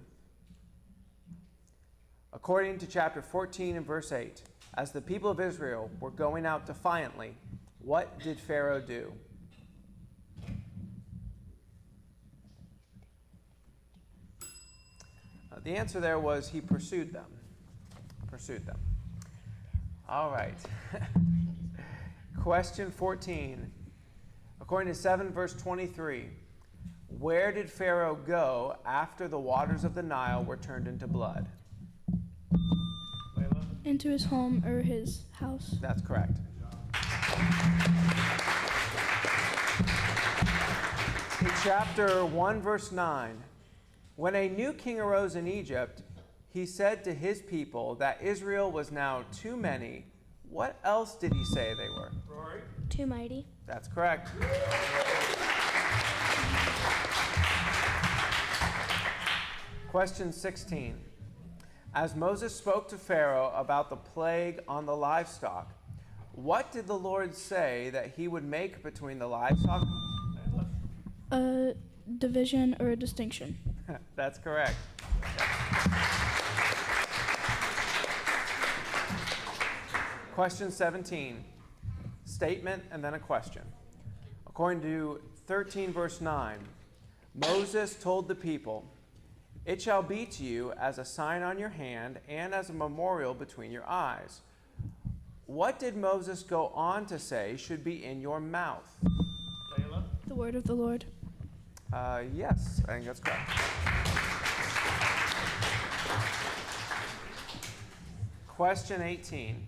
According to chapter 14 and verse 8, as the people of Israel were going out defiantly, what did Pharaoh do? The answer there was he pursued them. Pursued them. All right. Question 14. According to 7 verse 23, where did Pharaoh go after the waters of the Nile were turned into blood?
Into his home or his house.
That's correct. In chapter 1 verse 9, when a new king arose in Egypt, he said to his people that Israel was now too many. What else did he say they were? Rory?
Too mighty.
That's correct. Question 16. As Moses spoke to Pharaoh about the plague on the livestock, what did the Lord say that he would make between the livestock?
A division or a distinction.
That's correct. Question 17. Statement and then a question. According to 13 verse 9, Moses told the people, "It shall be to you as a sign on your hand and as a memorial between your eyes." What did Moses go on to say should be in your mouth?
The word of the Lord.
Yes, I think that's correct. Question 18.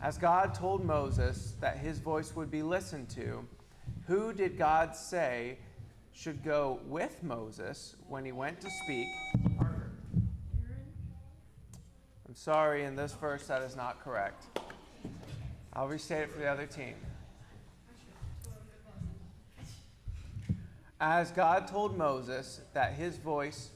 As God told Moses that his voice would be listened to, who did God say should go with Moses when he went to speak? I'm sorry, in this verse that is not correct. I'll restate it for the other team. As God told Moses that his voice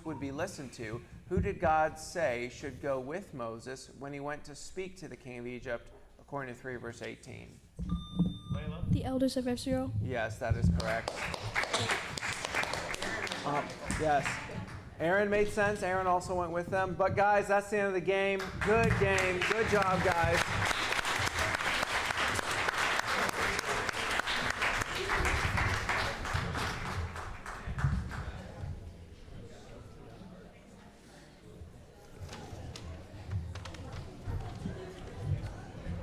would be listened to, who did God say should go with Moses when he went to speak to the king of Egypt, according to 3 verse 18?
The elders of Israel.
Yes, that is correct. Yes. Aaron made sense. Aaron also went with them. But guys, that's the end of the game. Good game. Good job, guys.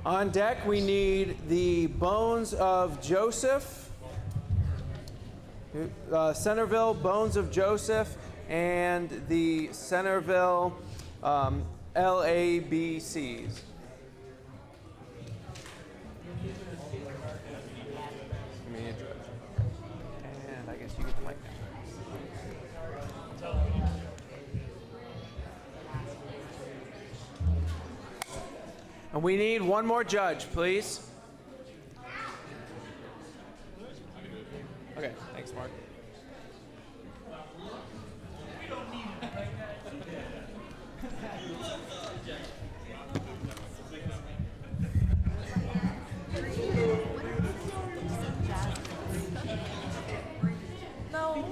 On deck, we need the bones of Joseph, Centerville bones of Joseph, and the Centerville LABCs. And I guess you get the mic now. And we need one more judge, please. Okay, thanks, Mark.
No.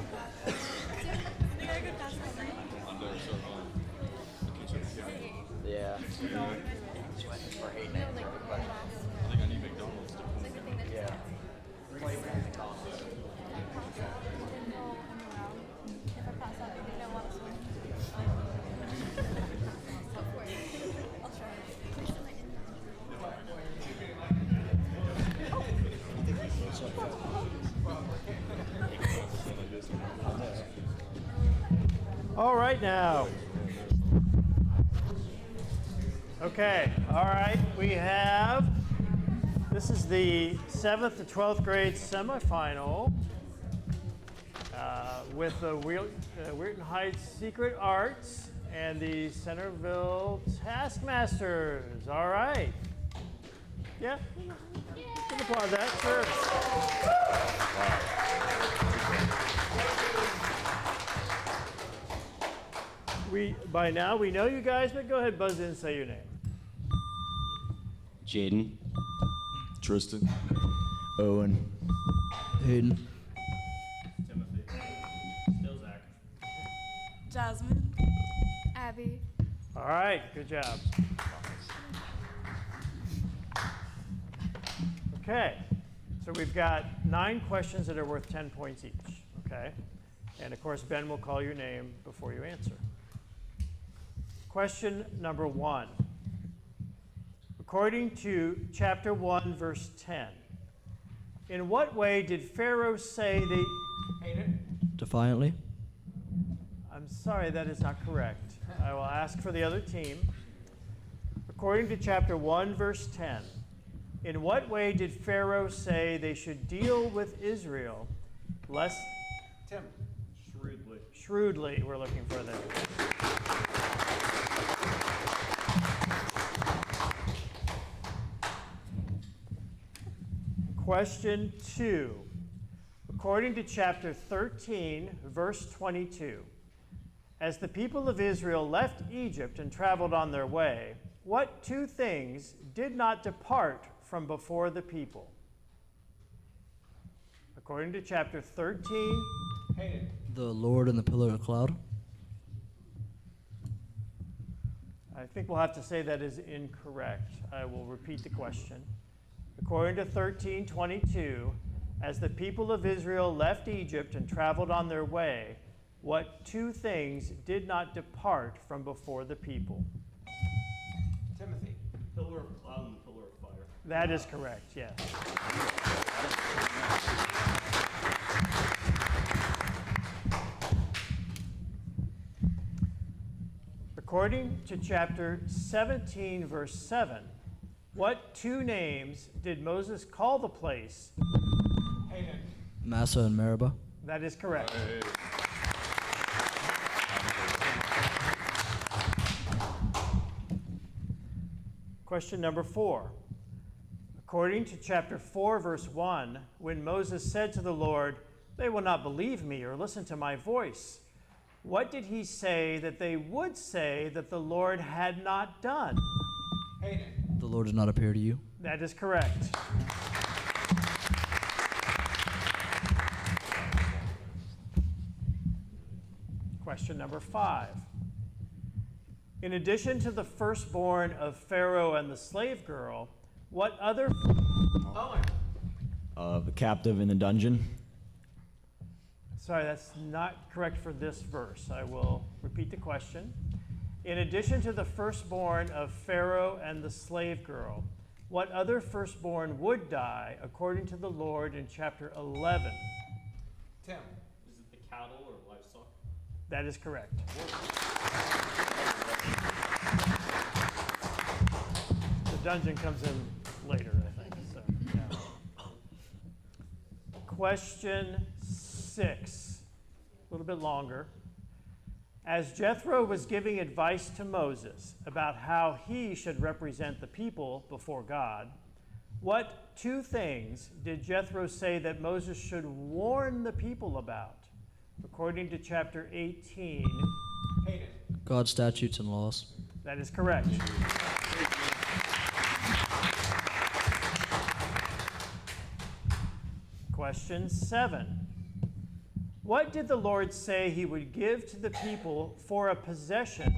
Yeah. For hating it.
I think I need McDonald's to pull me.
Yeah.
All right now. Okay, all right, we have, this is the 7th to 12th grade semifinal with the Wheaton Heights Secret Arts and the Centerville Taskmasters. All right. Yeah, you can applaud that, sure. By now we know you guys, but go ahead, buzz in and say your name.
Jaden. Tristan. Owen.
Hayden.
Timothy. Still Zach.
Jasmine. Abby.
All right, good job. Okay, so we've got 9 questions that are worth 10 points each, okay? And of course, Ben will call your name before you answer. Question number 1. According to chapter 1, verse 10, in what way did Pharaoh say
Defiantly.
I'm sorry, that is not correct. I will ask for the other team. According to chapter 1, verse 10, in what way did Pharaoh say they should deal with Israel lest...
Tim.
Shrewdly. Shrewdly, we're looking for there. Question 2. According to chapter 13, verse 22, as the people of Israel left Egypt and traveled on their way, what 2 things did not depart from before the people? According to chapter 13,
The Lord in the pillar of cloud.
I think we'll have to say that is incorrect. I will repeat the question. According to 13:22, as the people of Israel left Egypt and traveled on their way, what 2 things did not depart from before the people?
Timothy.
Pillar of cloud and pillar of fire.
That is correct, yes. According to chapter 17, verse 7, what 2 names did Moses call the place?
Massa and Meribah.
That is correct. Question number 4. According to chapter 4, verse 1, when Moses said to the Lord, "They will not believe me or listen to my voice," what did he say that they would say that the Lord had not done?
The Lord does not appear to you.
That is correct. Question number 5. In addition to the firstborn of Pharaoh and the slave girl, what other...
The captive in the dungeon.
Sorry, that's not correct for this verse. I will repeat the question. In addition to the firstborn of Pharaoh and the slave girl, what other firstborn would die according to the Lord in chapter 11?
Tim.
Is it the cattle or livestock?
That is correct. The dungeon comes in later, I think. So, yeah. Question 6, a little bit longer. As Jethro was giving advice to Moses about how he should represent the people before God, what 2 things did Jethro say that Moses should warn the people about? According to chapter 18.
God's statutes and laws.
That is correct. Question 7. What did the Lord say he would give to the people for a possession?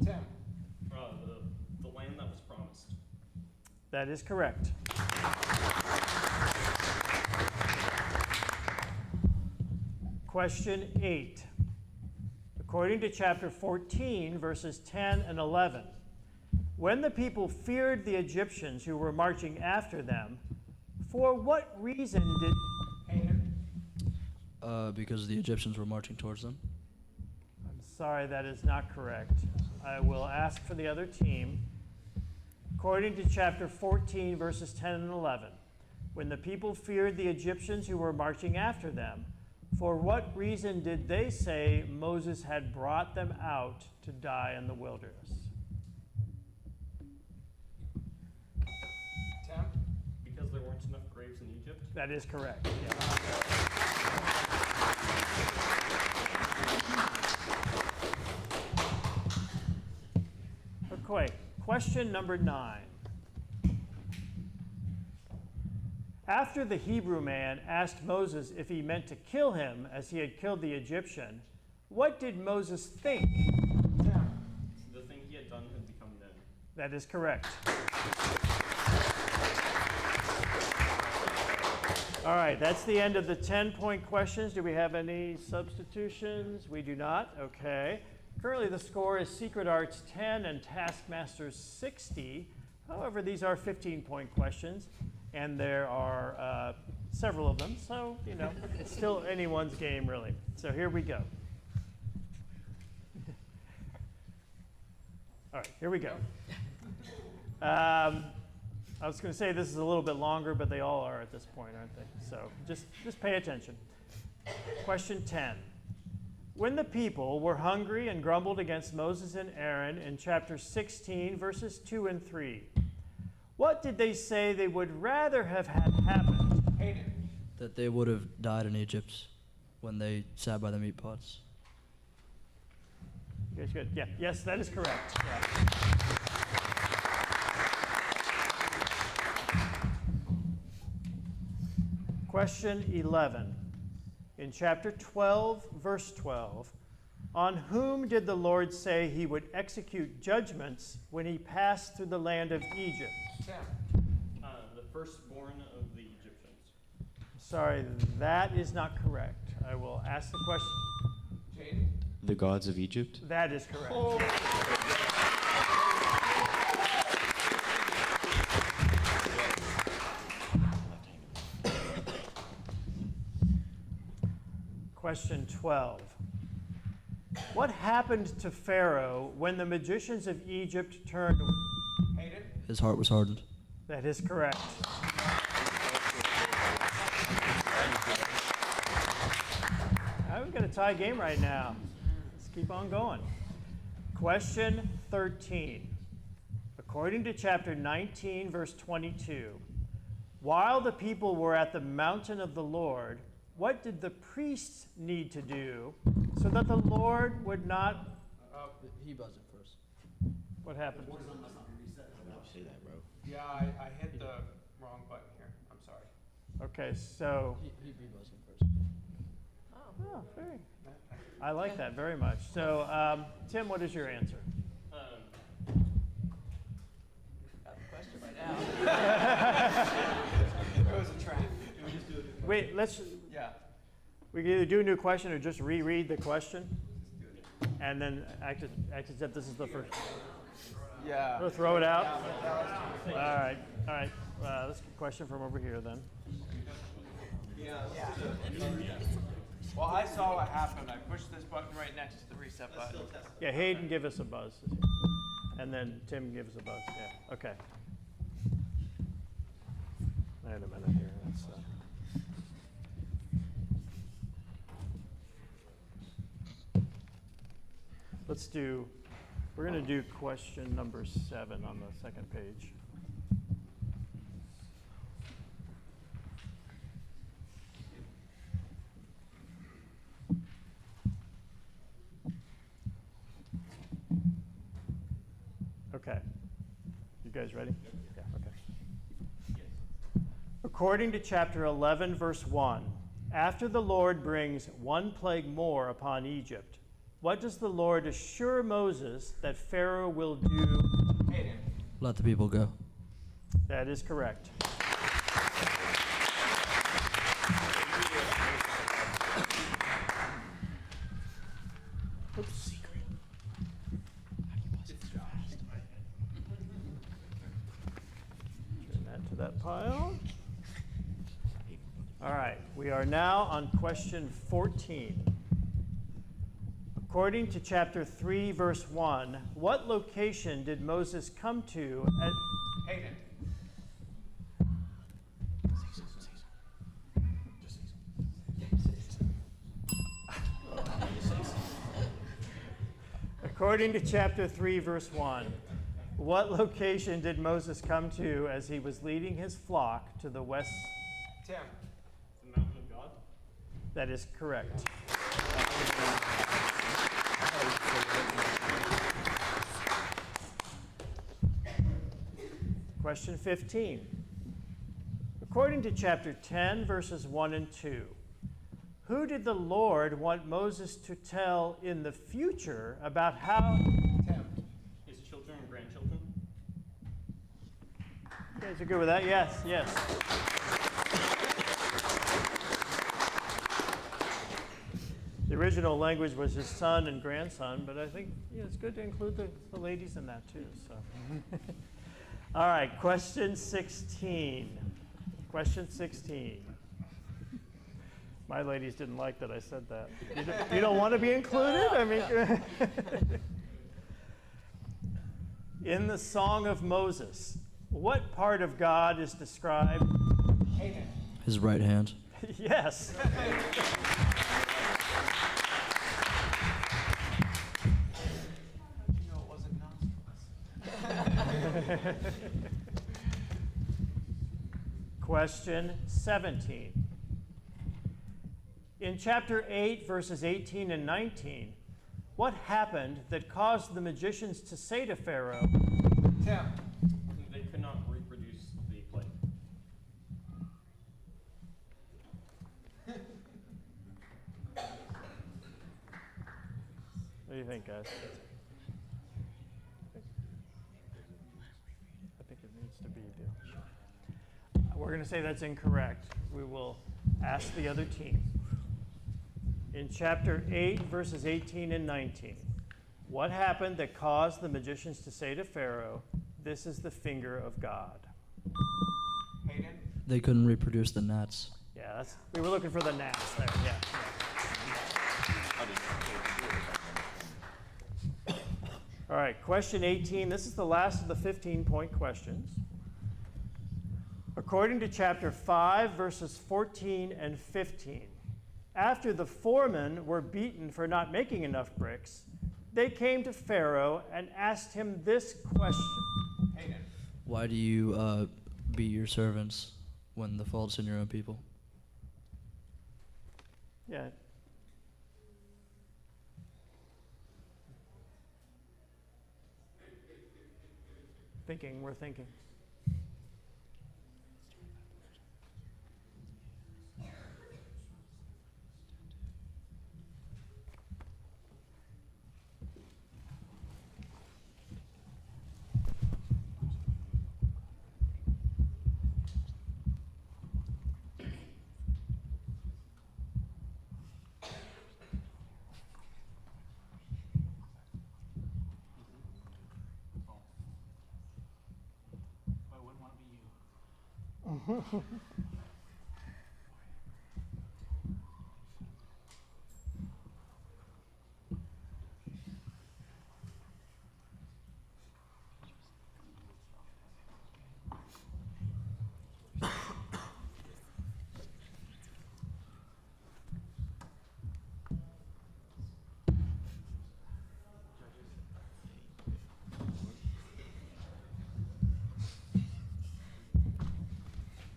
Tim.
The land that was promised.
That is correct. Question 8. According to chapter 14, verses 10 and 11, when the people feared the Egyptians who were marching after them, for what reason did...
Because the Egyptians were marching towards them.
I'm sorry, that is not correct. I will ask for the other team. According to chapter 14, verses 10 and 11, when the people feared the Egyptians who were marching after them, for what reason did they say Moses had brought them out to die in the wilderness?
Tim?
Because there weren't enough graves in Egypt?
That is correct, yes. Okay, question number 9. After the Hebrew man asked Moses if he meant to kill him as he had killed the Egyptian, what did Moses think?
The thing he had done had become known.
That is correct. All right, that's the end of the 10-point questions. Do we have any substitutions? We do not. Okay. Currently, the score is Secret Arts 10 and Taskmasters 60. However, these are 15-point questions, and there are several of them, so, you know, it's still anyone's game, really. So here we go. All right, here we go. I was going to say this is a little bit longer, but they all are at this point, aren't they? So just pay attention. Question 10. When the people were hungry and grumbled against Moses and Aaron in chapter 16, verses 2 and 3, what did they say they would rather have had happen?
That they would have died in Egypt when they sat by the meat pots.
You guys good? Yeah. Yes, that is correct. Yeah. Question 11. In chapter 12, verse 12, on whom did the Lord say he would execute judgments when he passed through the land of Egypt?
The firstborn of the Egyptians.
Sorry, that is not correct. I will ask the question.
The gods of Egypt?
That is correct. Question 12. What happened to Pharaoh when the magicians of Egypt turned?
His heart was hardened.
That is correct. We've got a tie game right now. Let's keep on going. Question 13. According to chapter 19, verse 22, while the people were at the mountain of the Lord, what did the priests need to do so that the Lord would not...
He buzzed it first.
What happened?
Say that, bro.
Yeah, I hit the wrong button here. I'm sorry.
Okay, so...
He buzzed it first.
Oh, very. I like that very much. So, Tim, what is your answer?
Got the question right now. It was a trap.
Wait, let's...
Yeah.
We can either do a new question or just reread the question, and then act as if this is the first.
Yeah.
We'll throw it out. All right. Let's get a question from over here then.
Yeah. Well, I saw what happened. I pushed this button right next to the reset button.
Yeah, Hayden, give us a buzz, and then Tim gives a buzz. Yeah. Okay. Wait a minute here. We're going to do question number 7 on the second page. Okay. You guys ready? Yeah, okay. According to chapter 11, verse 1, after the Lord brings one plague more upon Egypt, what does the Lord assure Moses that Pharaoh will do?
Let the people go.
That is correct. Oops. Turn that to that pile. All right, we are now on question 14. According to chapter 3, verse 1, what location did Moses come to at...
Hayden.
According to chapter 3, verse 1, what location did Moses come to as he was leading his flock to the west?
Tim.
The mountain of God?
That is correct. Question 15. According to chapter 10, verses 1 and 2, who did the Lord want Moses to tell in the future about how...
His children and grandchildren.
You guys are good with that? Yes, yes. The original language was his son and grandson, but I think it's good to include the ladies in that too. So, all right, question 16. Question 16. My ladies didn't like that I said that. You don't want to be included? I mean, in the Song of Moses, what part of God is described?
His right hand.
Yes. Question 17. In chapter 8, verses 18 and 19, what happened that caused the magicians to say to Pharaoh,
They could not reproduce the plague.
What do you think, guys? I think it needs to be the... We're going to say that's incorrect. We will ask the other team. In chapter 8, verses 18 and 19, what happened that caused the magicians to say to Pharaoh, "This is the finger of God"?
They couldn't reproduce the gnats.
Yeah, we were looking for the gnats there. Yeah. All right, question 18. This is the last of the 15-point questions. According to chapter 5, verses 14 and 15, after the foremen were beaten for not making enough bricks, they came to Pharaoh and asked him this question.
Why do you beat your servants when the fault's in your own people?
Yeah. We're thinking.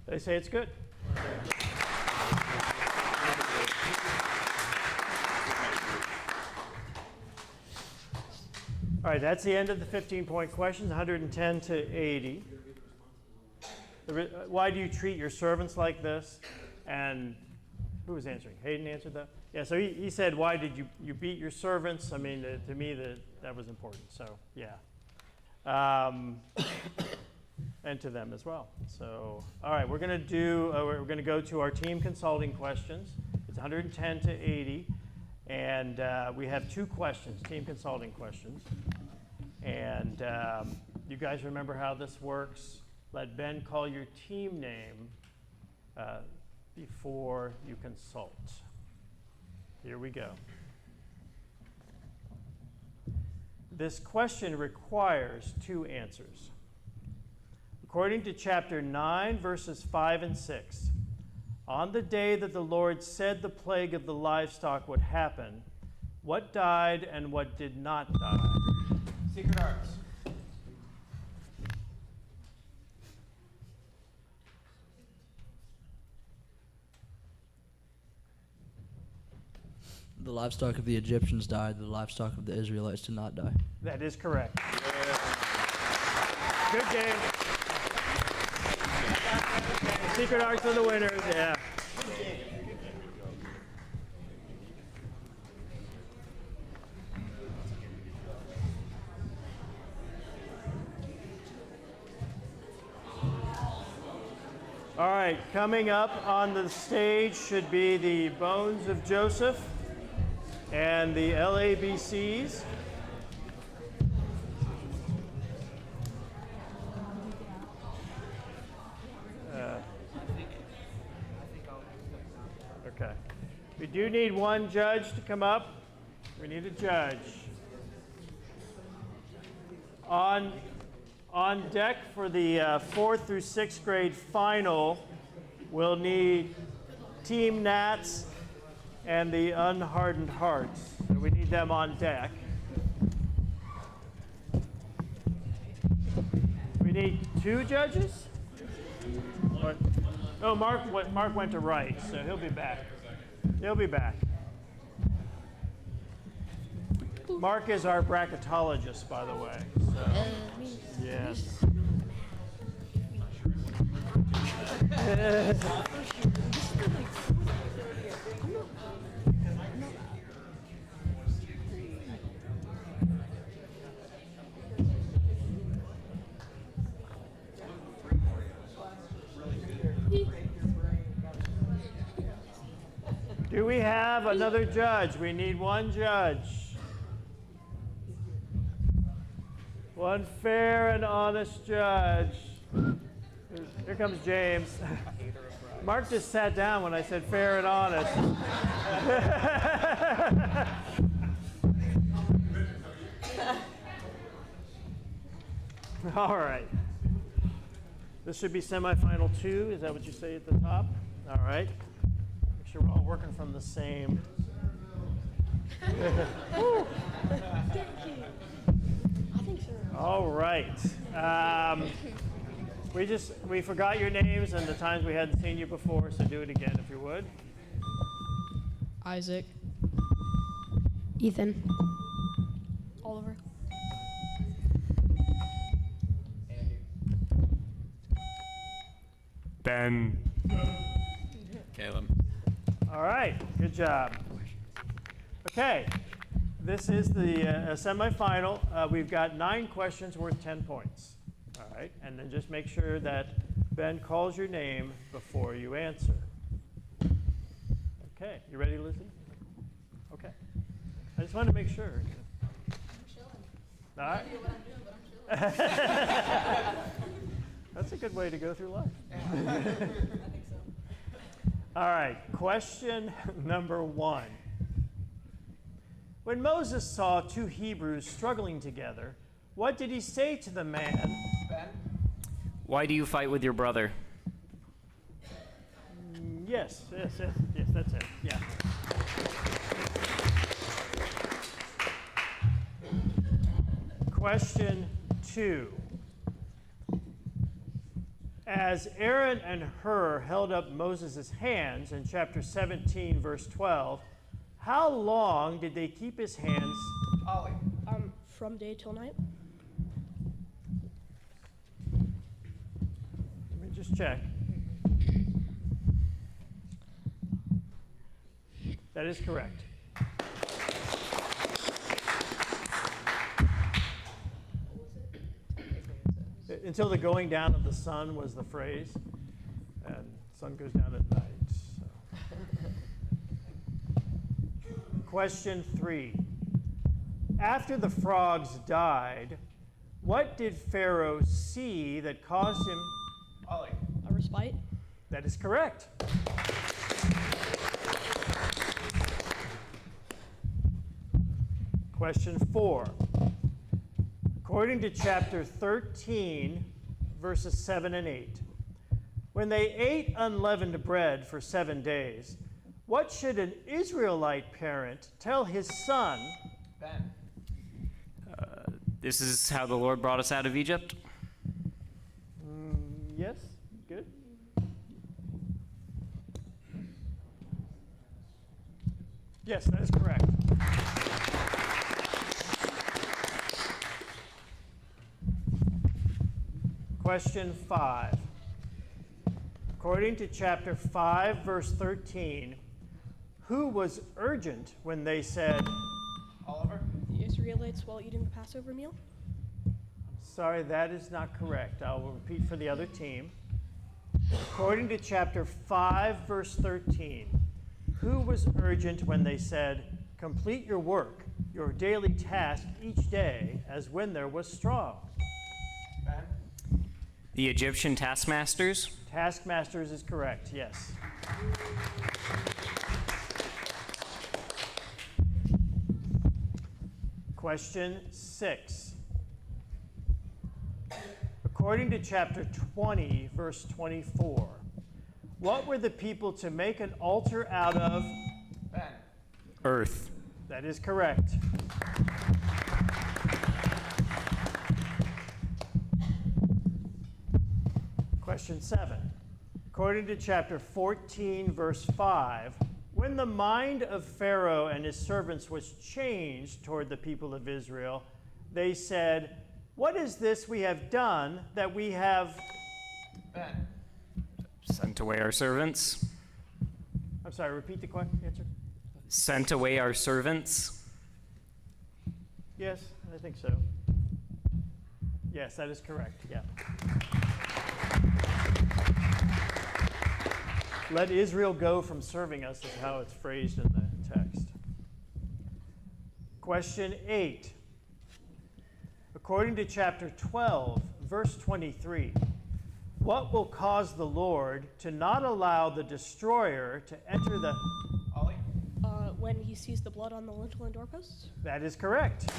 They say it's good. All right, that's the end of the 15-point questions, 110 to 80. Why do you treat your servants like this? And who was answering? Hayden answered that? Yeah, so he said, why did you beat your servants? I mean, to me, that was important. So, yeah. And to them as well. So, all right, we're going to go to our team consulting questions. It's 110 to 80, and we have 2 questions, team consulting questions. And you guys remember how this works? Let Ben call your team name before you consult. Here we go. This question requires 2 answers. According to chapter 9, verses 5 and 6, on the day that the Lord said the plague of the livestock would happen, what died and what did not die?
Secret Arts.
The livestock of the Egyptians died, the livestock of the Israelites did not die.
That is correct. Yeah. Good game. secret arts for the winners, yeah. All right, coming up on the stage should be the Bones of Joseph and the LABCs. Okay. We do need one judge to come up. We need a judge. On deck for the 4th through 6th grade final, we'll need Team Nats and the Unhardened Hearts. So we need them on deck. We need 2 judges? What? Oh, Mark went to right, so he'll be back. He'll be back. Mark is our bracketologist, by the way. So, yes. Do we have another judge? We need one judge. One fair and honest judge. Here comes James. Mark just sat down when I said fair and honest. All right. This should be semifinal 2. Is that what you say at the top? All right. Make sure we're all working from the same. All right. We forgot your names and the times we hadn't seen you before, so do it again if you would.
Isaac.
Ethan.
Oliver.
Ben.
Caleb.
All right, good job. Okay, this is the semifinal. We've got 9 questions worth 10 points. All right, and then just make sure that Ben calls your name before you answer. Okay, you ready, Lizzie? Okay. I just wanted to make sure.
I'm chilling.
All right.
I don't know what I'm doing, but I'm chilling.
That's a good way to go through life.
I think so.
All right, question number 1. When Moses saw 2 Hebrews struggling together, what did he say to the man?
Ben?
Why do you fight with your brother?
Yes, that's it. Yeah. Question 2. As Aaron and Hur held up Moses' hands in chapter 17, verse 12, how long did they keep his hands?
Ollie.
From day till night.
Let me just check. That is correct. Until the going down of the sun was the phrase, and sun goes down at night. So. Question 3. After the frogs died, what did Pharaoh see that caused him?
Ollie.
A respite.
That is correct. Question 4. According to chapter 13, verses 7 and 8, when they ate unleavened bread for 7 days, what should an Israelite parent tell his son?
Ben.
This is how the Lord brought us out of Egypt?
Yes, good. Yes, that is correct. Question 5. According to chapter 5, verse 13, who was urgent when they said,
Oliver?
The Israelites while eating the Passover meal?
sorry, that is not correct. I will repeat for the other team. According to chapter 5, verse 13, who was urgent when they said, complete your work, your daily task each day, as when there was straw?
Ben?
The Egyptian taskmasters?
Taskmasters is correct, yes. Question 6. According to chapter 20, verse 24, what were the people to make an altar out of?
Ben?
Earth.
That is correct. Question 7. According to chapter 14, verse 5, when the mind of Pharaoh and his servants was changed toward the people of Israel, they said, what is this we have done that we have?
Ben?
Sent away our servants.
I'm sorry, repeat the answer.
Sent away our servants.
Yes, I think so. Yes, that is correct, yeah. Let Israel go from serving us is how it's phrased in the text. Question 8. According to chapter 12, verse 23, what will cause the Lord to not allow the destroyer to enter the...
Ollie?
When he sees the blood on the lintel and doorposts?
That is correct.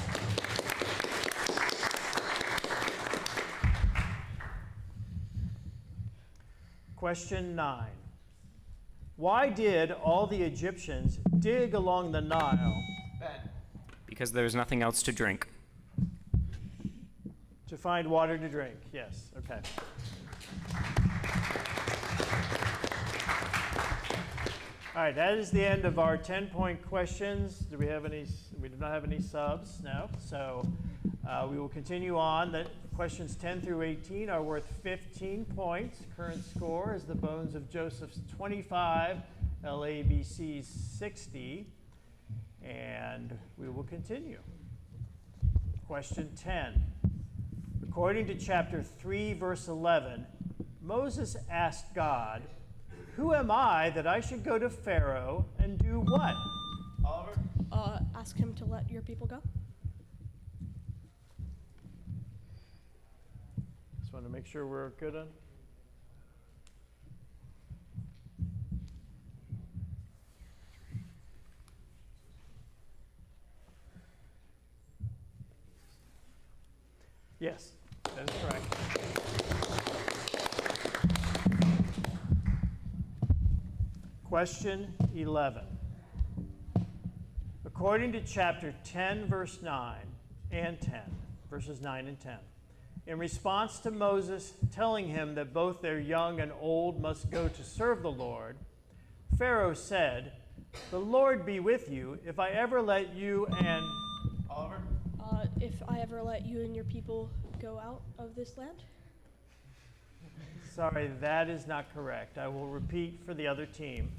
Question 9. Why did all the Egyptians dig along the Nile?
Ben?
Because there's nothing else to drink.
To find water to drink, yes, okay. All right, that is the end of our 10-point questions. Do we have any? We do not have any subs, no. So we will continue on. The questions 10 through 18 are worth 15 points. Current score is the Bones of Joseph's 25, LABC's 60. And we will continue. Question 10. According to chapter 3, verse 11, Moses asked God, who am I that I should go to Pharaoh and do what?
Oliver?
Ask him to let your people go.
Just want to make sure we're good on. Yes, that is correct. Question 11. According to chapter 10, verse 9 and 10, verses 9 and 10, in response to Moses telling him that both their young and old must go to serve the Lord, Pharaoh said, the Lord be with you if I ever let you and...
Oliver?
If I ever let you and your people go out of this land?
Sorry, that is not correct. I will repeat for the other team.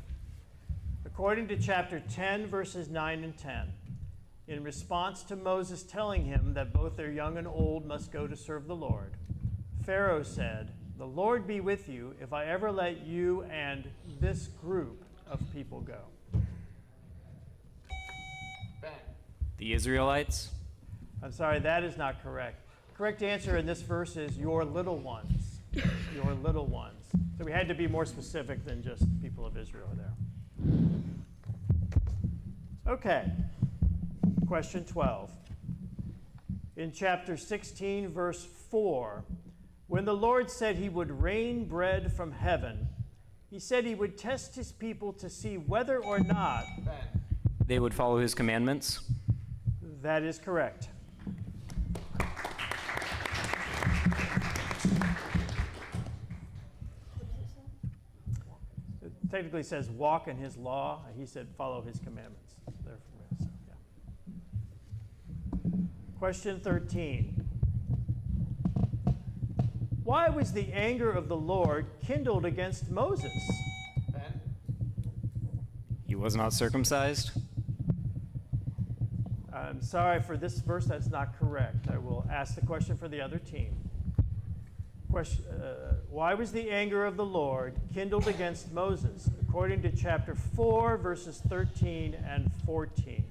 According to chapter 10, verses 9 and 10, in response to Moses telling him that both their young and old must go to serve the Lord, Pharaoh said, the Lord be with you if I ever let you and this group of people go.
Ben?
The Israelites?
I'm sorry, that is not correct. Correct answer in this verse is your little ones. Your little ones. So we had to be more specific than just people of Israel there. Okay. Question 12. In chapter 16, verse 4, when the Lord said he would rain bread from heaven, he said he would test his people to see whether or not
they would follow his commandments.
That is correct. It technically says walk in his law. He said follow his commandments. So, yeah. Question 13. Why was the anger of the Lord kindled against Moses?
Ben?
He was not circumcised.
I'm sorry, for this verse that's not correct. I will ask the question for the other team. Why was the anger of the Lord kindled against Moses? According to chapter 4, verses 13 and 14.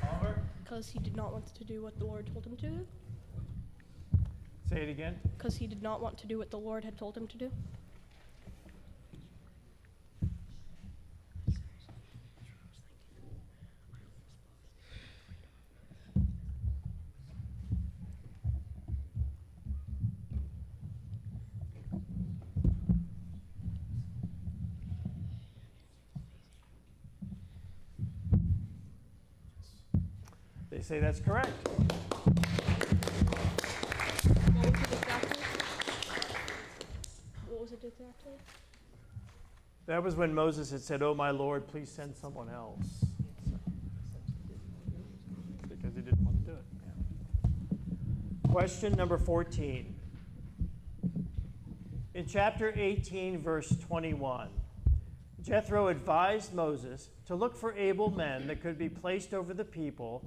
Oliver?
Because he did not want to do what the Lord told him to do.
Say it again.
Because he did not want to do what the Lord had told him to do.
They say that's correct.
What was it exactly?
That was when Moses had said, "Oh, my Lord, please send someone else." Because he didn't want to do it. Yeah. Question number 14. In chapter 18, verse 21, Jethro advised Moses to look for able men that could be placed over the people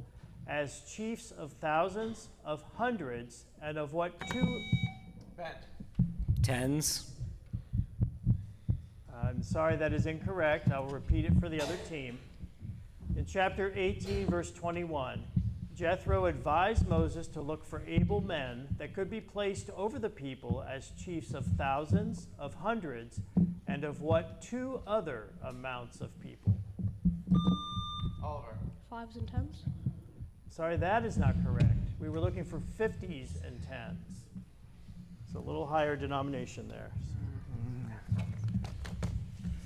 as chiefs of thousands, of hundreds, and of what two?
Ben?
Tens.
I'm sorry, that is incorrect. I will repeat it for the other team. In chapter 18, verse 21, Jethro advised Moses to look for able men that could be placed over the people as chiefs of thousands, of hundreds, and of what two other amounts of people?
Oliver?
5s and 10s.
Sorry, that is not correct. We were looking for 50s and 10s. It's a little higher denomination there.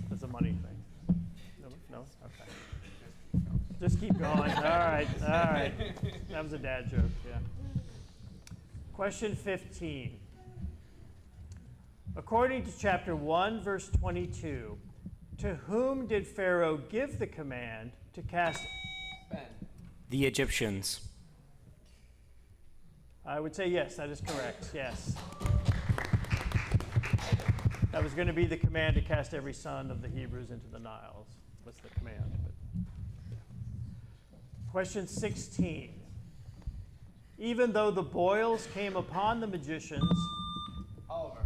That's a money thing. No? Okay. Just keep going. All right. That was a dad joke, yeah. Question 15. According to chapter 1, verse 22, to whom did Pharaoh give the command to cast?
Ben?
The Egyptians.
I would say yes, that is correct, yes. That was going to be the command to cast every son of the Hebrews into the Nile. What's the command? But, yeah. Question 16. Even though the boils came upon the magicians,
Oliver?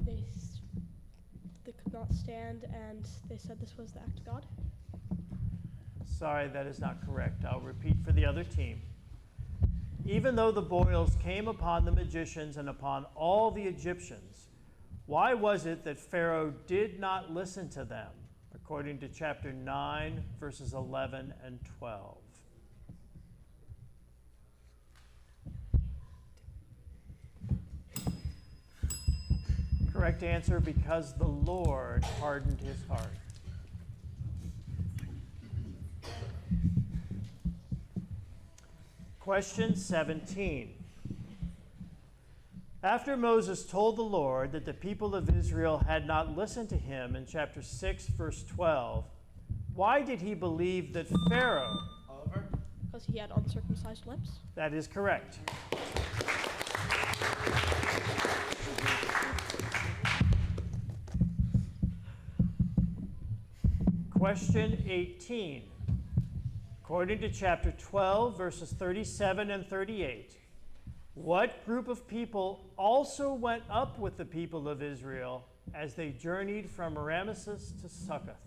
They could not stand, and they said this was the act of God.
sorry, that is not correct. I'll repeat for the other team. Even though the boils came upon the magicians and upon all the Egyptians, why was it that Pharaoh did not listen to them? According to chapter 9, verses 11 and 12. Correct answer, because the Lord hardened his heart. Question 17. After Moses told the Lord that the people of Israel had not listened to him in chapter 6, verse 12, why did he believe that Pharaoh?
Oliver?
Because he had uncircumcised lips.
That is correct. Question 18. According to chapter 12, verses 37 and 38, what group of people also went up with the people of Israel as they journeyed from Ramesses to Succoth?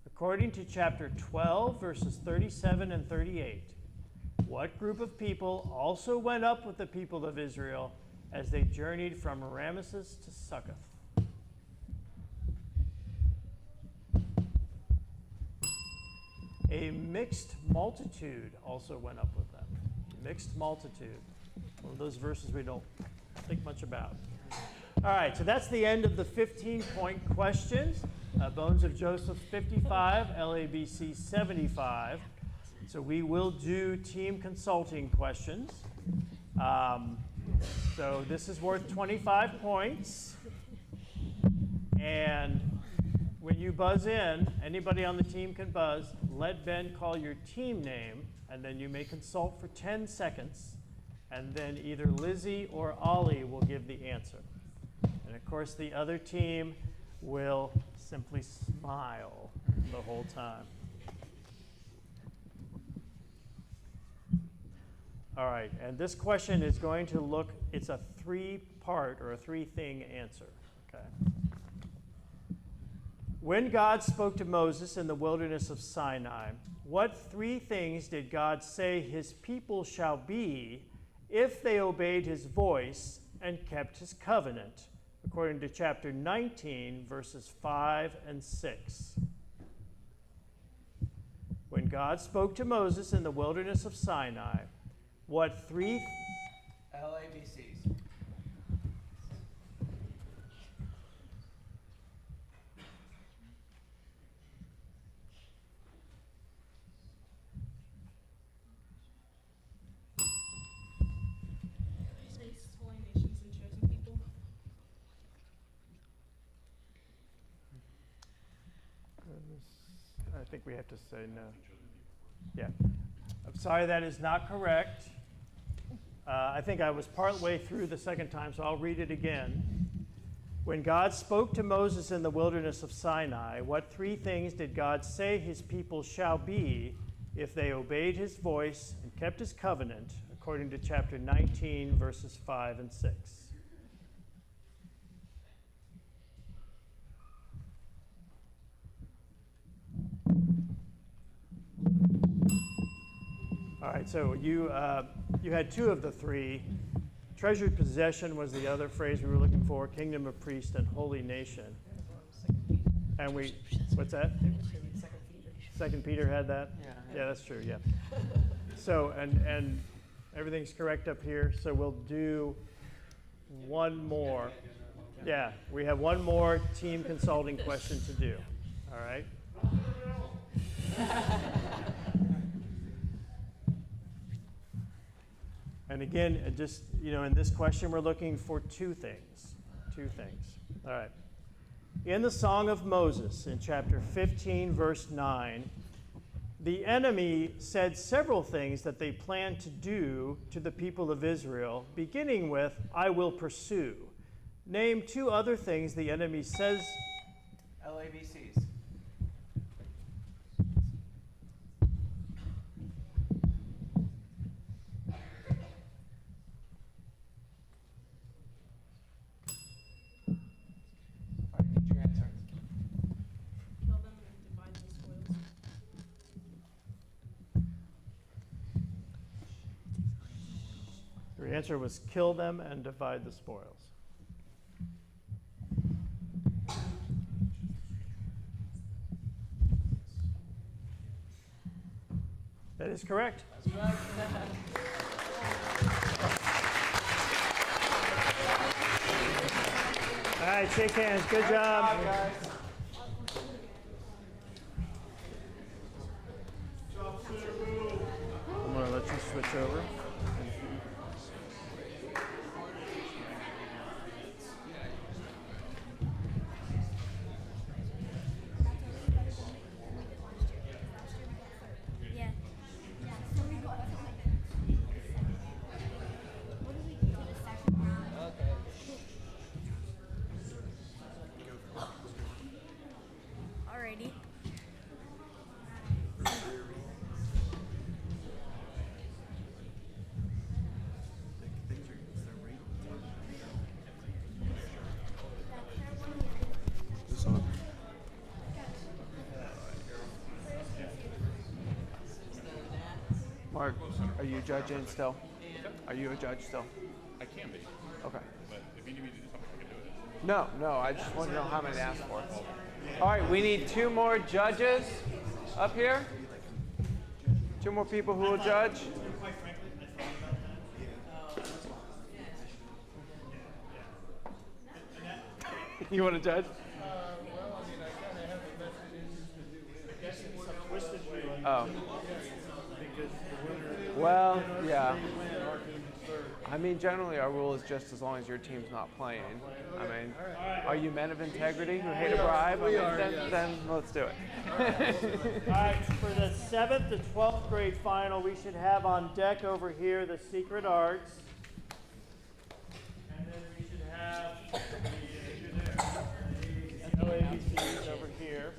According to chapter 12, verses 37 and 38, what group of people also went up with the people of Israel as they journeyed from Ramesses to Succoth? A mixed multitude also went up with them. Mixed multitude. One of those verses we don't think much about. All right, so that's the end of the 15-point questions. Bones of Joseph 55, LABC 75. So we will do team consulting questions. So this is worth 25 points. And when you buzz in, anybody on the team can buzz. Let Ben call your team name, and then you may consult for 10 seconds. and then either Lizzie or Ollie will give the answer. And of course, the other team will simply smile the whole time. All right, and this question is going to look, it's a three-part or a three-thing answer, okay? When God spoke to Moses in the wilderness of Sinai, what three things did God say his people shall be if they obeyed his voice and kept his covenant? According to chapter 19, verses 5 and 6. When God spoke to Moses in the wilderness of Sinai, what three
LABCs.
Space, holy nations, and chosen people.
I think we have to say no. Yeah. I'm sorry, that is not correct. I think I was part way through the second time, so I'll read it again. When God spoke to Moses in the wilderness of Sinai, what three things did God say his people shall be if they obeyed his voice and kept his covenant, according to chapter 19, verses 5 and 6? All right, so you had two of the three. Treasured possession was the other phrase we were looking for, kingdom of priests and holy nation. And what's that? Second Peter had that? Yeah, that's true, yeah. So, and everything's correct up here, so we'll do one more. Yeah, we have one more team consulting question to do, all right? And again, just, in this question, we're looking for two things. All right. In the Song of Moses, in chapter 15, verse 9, the enemy said several things that they planned to do to the people of Israel, beginning with, I will pursue. Name two other things the enemy says.
LABCs.
Your answer was kill them and divide the spoils. That is correct. All right, shake hands. Good job.
Guys.
I'm going to let you switch over.
Alrighty.
Mark, are you judging still? Are you a judge still?
I can be.
Okay.
But if you need me to do something, I can do it.
No, I just want to know how many to ask for. All right, we need two more judges up here. Two more people who will judge. You want to judge? Oh. Well, yeah. I mean, generally our rule is just as long as your team's not playing. I mean, are you men of integrity who hate a bribe? Then let's do it.
All right, for the 7th to 12th grade final, we should have on deck over here the secret arts. And then we should have the ABCs over here.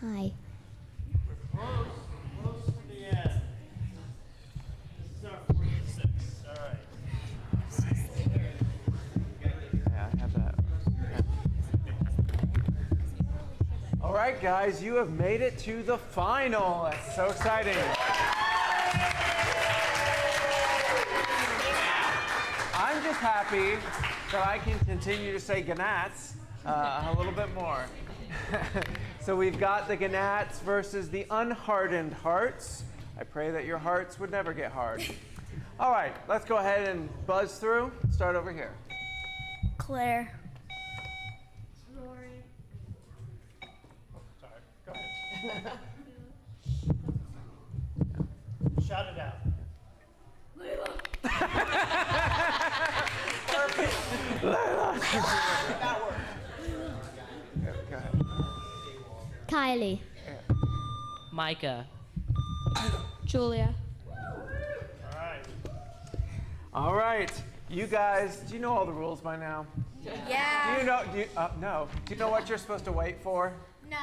Hi.
We're close to the end. This is our 4th to 6th. All right.
Yeah, I have that. All right, guys, you have made it to the final. That's so exciting. I'm just happy that I can continue to say Ganats a little bit more. So we've got the Ganats versus the unhardened hearts. I pray that your hearts would never get hard. All right, let's go ahead and buzz through. Start over here.
Claire.
Rory. Sorry, go ahead. Shout it out.
Perfect. That worked. Go ahead.
Kylie.
Micah.
Julia.
All right.
All right. You guys, do you know all the rules by now?
Yeah.
Do you know? No. Do you know what you're supposed to wait for?
No.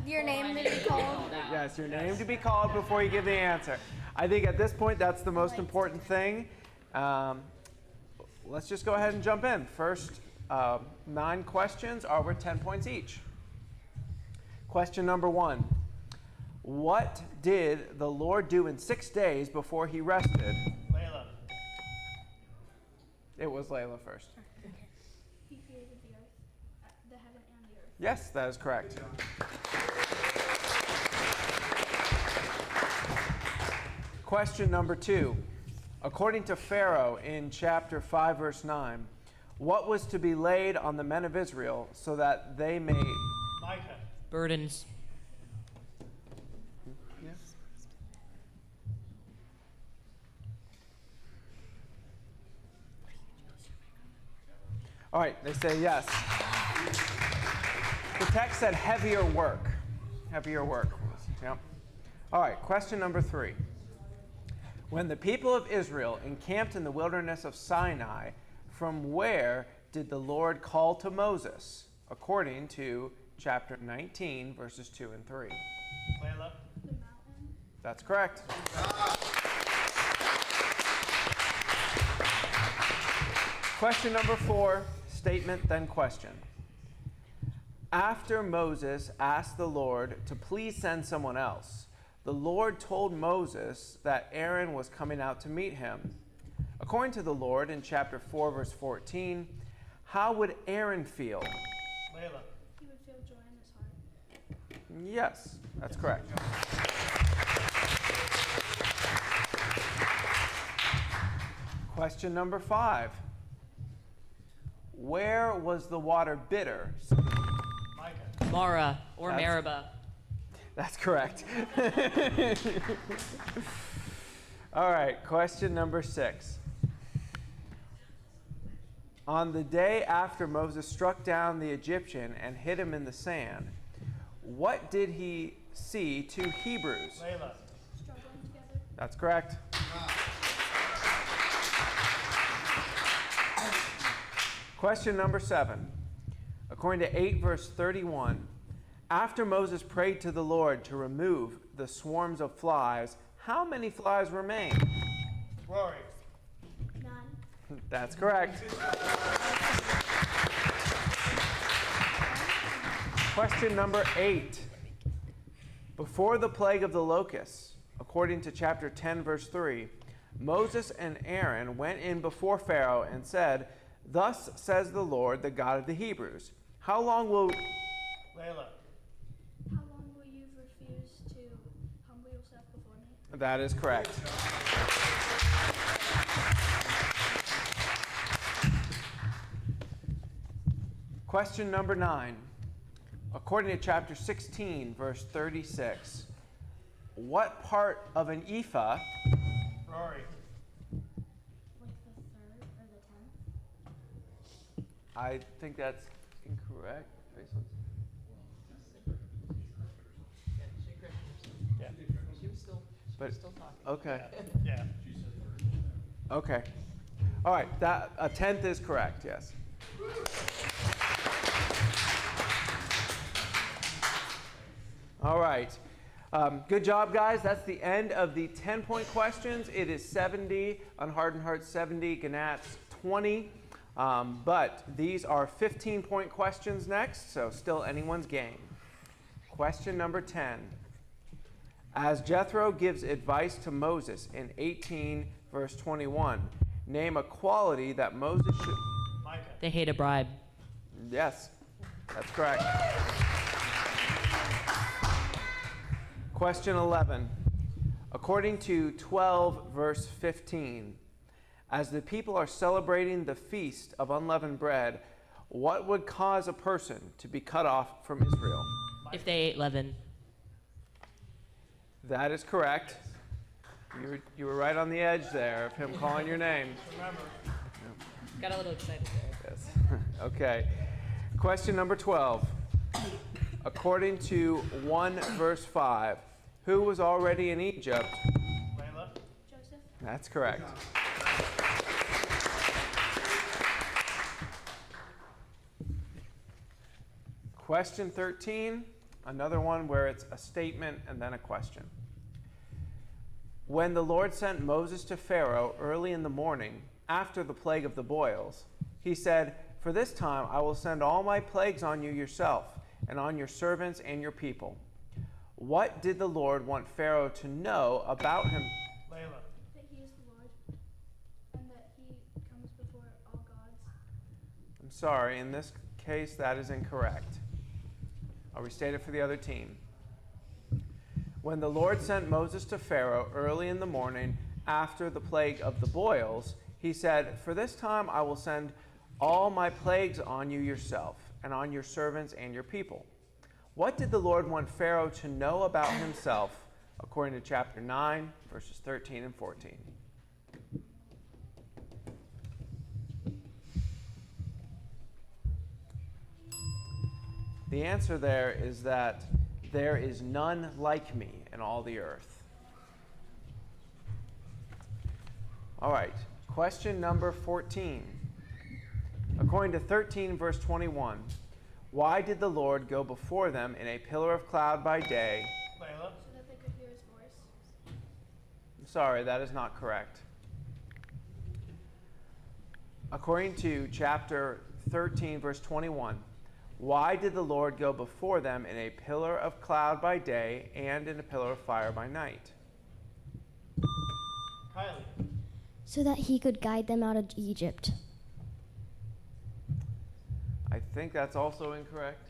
Your name to be called.
Yes, your name to be called before you give the answer. I think at this point that's the most important thing. Let's just go ahead and jump in. First 9 questions are worth 10 points each. Question number 1. What did the Lord do in 6 days before he rested?
Layla.
It was Layla first.
He created the earth, the heaven and the earth.
Yes, that is correct. Question number 2. According to Pharaoh in chapter 5, verse 9, what was to be laid on the men of Israel so that they may...
Micah.
Burdens.
Yes. All right, they say yes. The text said heavier work. Heavier work. Yep. All right, question number 3. When the people of Israel encamped in the wilderness of Sinai, from where did the Lord call to Moses? According to chapter 19, verses 2 and 3.
Layla.
The mountain.
That's correct. Question number 4, statement then question. After Moses asked the Lord to please send someone else, the Lord told Moses that Aaron was coming out to meet him. According to the Lord in chapter 4, verse 14, how would Aaron feel?
Layla.
He would feel joy in his heart.
Yes, that's correct. Question number 5. Where was the water bitter?
Micah.
Mara or Meribah.
That's correct. All right, question number 6. On the day after Moses struck down the Egyptian and hid him in the sand, what did he see 2 Hebrews?
Layla.
Struggling together.
That's correct. Question number 7. According to 8 verse 31, after Moses prayed to the Lord to remove the swarms of flies, how many flies remained?
Rory.
None.
That's correct. Question number 8. Before the plague of the locusts, according to chapter 10, verse 3, Moses and Aaron went in before Pharaoh and said, "Thus says the Lord, the God of the Hebrews, how long will..."
Layla.
How long will you refuse to humble yourself before me?
That is correct. Question number 9. According to chapter 16, verse 36, what part of an ephah?
Rory.
Like the third or the 10th?
I think that's incorrect.
Yeah.
She was still talking.
Okay.
Yeah.
Okay. All right. That a 10th is correct. Yes. All right. Good job, guys. That's the end of the 10-point questions. It is 70 on Hardened Hearts, 70 Gnats, 20. But these are 15-point questions next, so still anyone's game. Question number 10. As Jethro gives advice to Moses in 18, verse 21, name a quality that Moses should...
Micah.
They hate a bribe.
Yes, that's correct. Question 11. According to 12, verse 15, as the people are celebrating the feast of unleavened bread, what would cause a person to be cut off from Israel?
If they ate leaven.
That is correct. You were right on the edge there of him calling your name.
Remember.
Got a little excited there.
Yes. Okay. Question number 12. According to 1 verse 5, who was already in Egypt?
Layla.
Joseph.
That's correct. Question 13, another one where it's a statement and then a question. When the Lord sent Moses to Pharaoh early in the morning, after the plague of the boils, he said, "For this time I will send all my plagues on you yourself, and on your servants and your people." What did the Lord want Pharaoh to know about him?
Layla.
That he is the Lord, and that he comes before all gods.
I'm sorry, in this case that is incorrect. I'll restate it for the other team. When the Lord sent Moses to Pharaoh early in the morning after the plague of the boils, he said, "For this time I will send all my plagues on you yourself, and on your servants and your people." What did the Lord want Pharaoh to know about himself, according to chapter 9, verses 13 and 14? The answer there is that there is none like me in all the earth. All right, question number 14. According to 13, verse 21, why did the Lord go before them in a pillar of cloud by day?
Layla.
So that they could hear his voice.
I'm sorry, that is not correct. According to chapter 13, verse 21, why did the Lord go before them in a pillar of cloud by day and in a pillar of fire by night?
Kylie.
So that he could guide them out of Egypt.
I think that's also incorrect.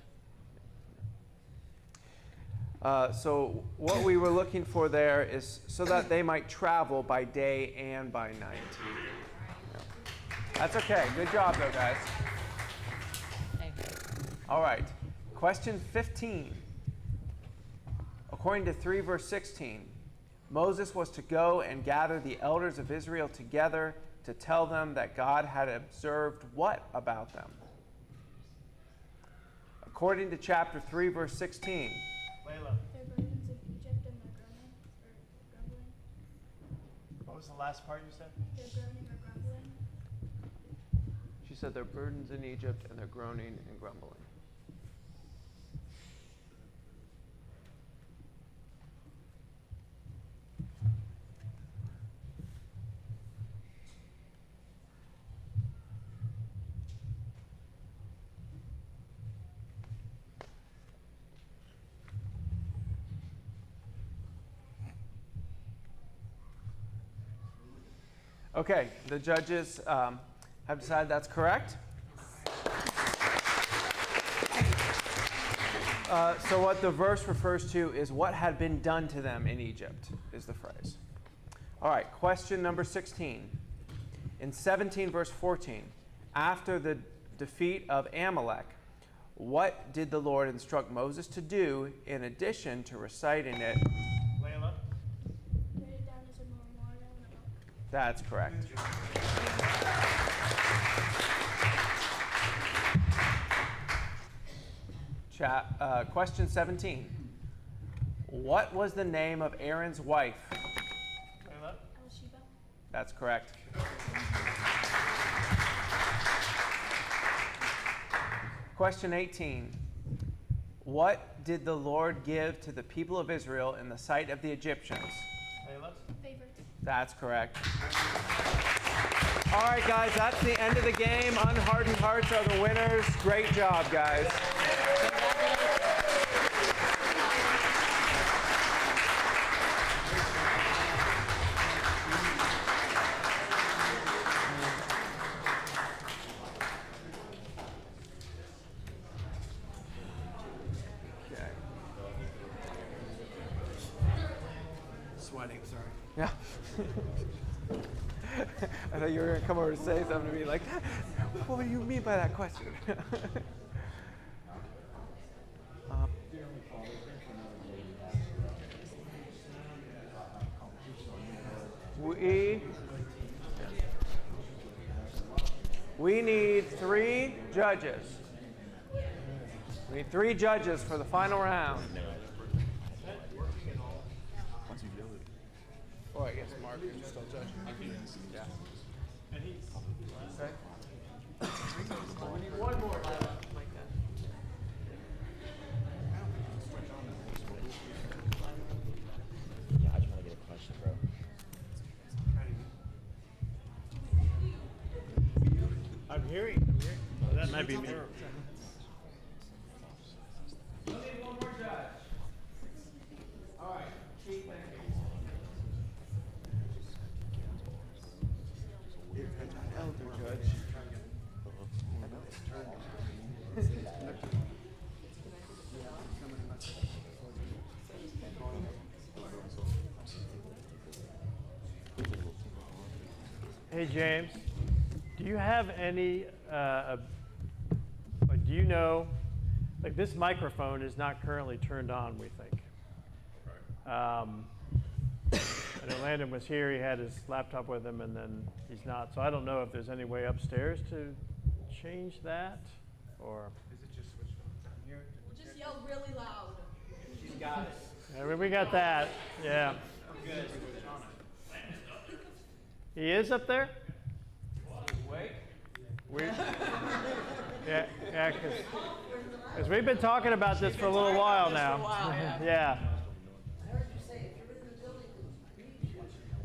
So what we were looking for there is so that they might travel by day and by night. Yeah. That's okay. Good job, though, guys. All right. Question 15. According to 3 verse 16, Moses was to go and gather the elders of Israel together to tell them that God had observed what about them? According to chapter 3, verse 16.
Layla.
Their burdens of Egypt and their groaning or grumbling.
What was the last part you said?
Their groaning or grumbling.
She said their burdens in Egypt and their groaning and grumbling. Okay, the judges have decided that's correct. So what the verse refers to is what had been done to them in Egypt, is the phrase. All right, question number 16. In 17 verse 14, after the defeat of Amalek, what did the Lord instruct Moses to do in addition to reciting it?
Layla.
That's correct. Question 17. What was the name of Aaron's wife? That's correct. Question 18. What did the Lord give to the people of Israel in the sight of the Egyptians?
Favor.
That's correct. All right, guys, that's the end of the game. Unhardened Hearts are the winners. Great job, guys.
Sweating, sorry.
Yeah. I thought you were going to come over to say something to me like, what do you mean by that question? We need 3 judges. We need 3 judges for the final round. Oh, I guess Mark is still judging. Yeah. And he's okay. We need one more.
Yeah, I just want to get a question, bro.
I'm hearing. Oh, that might be me.
We need one more judge. All right. Keith, thank you. Elder judge.
Hey, James, do you have any, like, do you know, like, this microphone is not currently turned on, we think. I know Landon was here, he had his laptop with him, and then he's not. So I don't know if there's any way upstairs to change that, or?
Is it just switched on here?
We'll just yell really loud.
She's got it.
Yeah, we got that, yeah.
Good.
He is up there?
Wait.
Yeah, because we've been talking about this for a little while now. Yeah.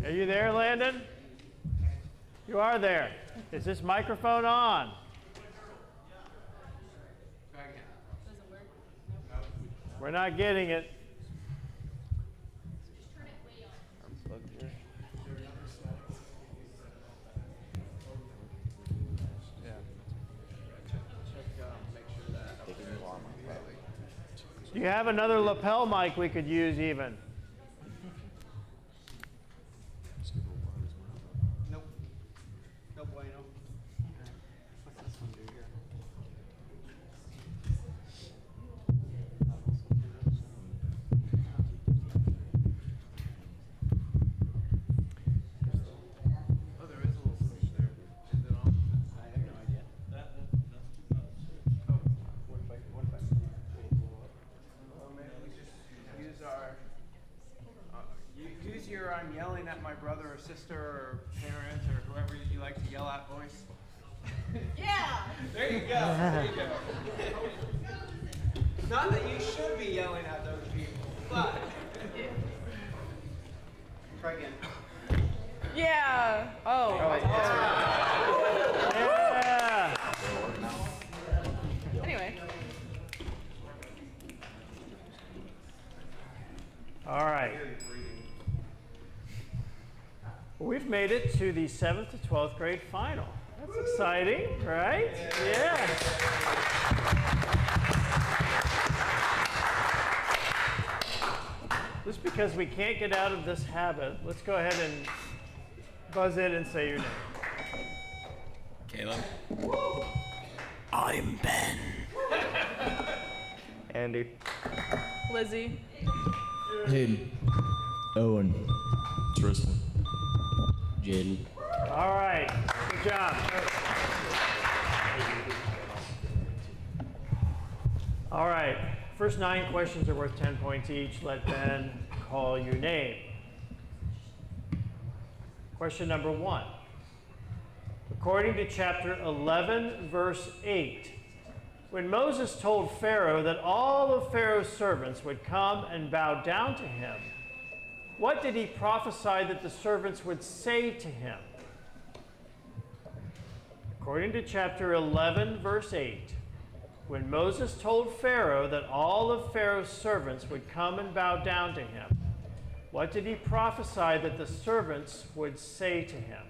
Are you there, Landon? You are there. Is this microphone on? We're not getting it. Do you have another lapel mic we could use even?
Nope. No bueno. What's this one do here? Oh, there is a little switch there. Is it on? I have no idea. Oh, what if I maybe we just use our use your I'm yelling at my brother or sister or parent or whoever you like to yell at voice.
Yeah!
There you go. There you go. Not that you should be yelling at those people, but try again.
Yeah! Oh.
Yeah.
Anyway.
All right. We've made it to the 7th to 12th grade final. That's exciting, right? Yeah. Just because we can't get out of this habit, let's go ahead and buzz in and say your name.
Caleb.
I'm Ben.
Andy.
Lizzie.
Hayden. Owen. Tristan.
Jaden.
All right, good job. All right, first 9 questions are worth 10 points each. Let Ben call your name. Question number 1. According to chapter 11, verse 8, when Moses told Pharaoh that all of Pharaoh's servants would come and bow down to him, what did he prophesy that the servants would say to him? According to chapter 11, verse 8, when Moses told Pharaoh that all of Pharaoh's servants would come and bow down to him, what did he prophesy that the servants would say to him?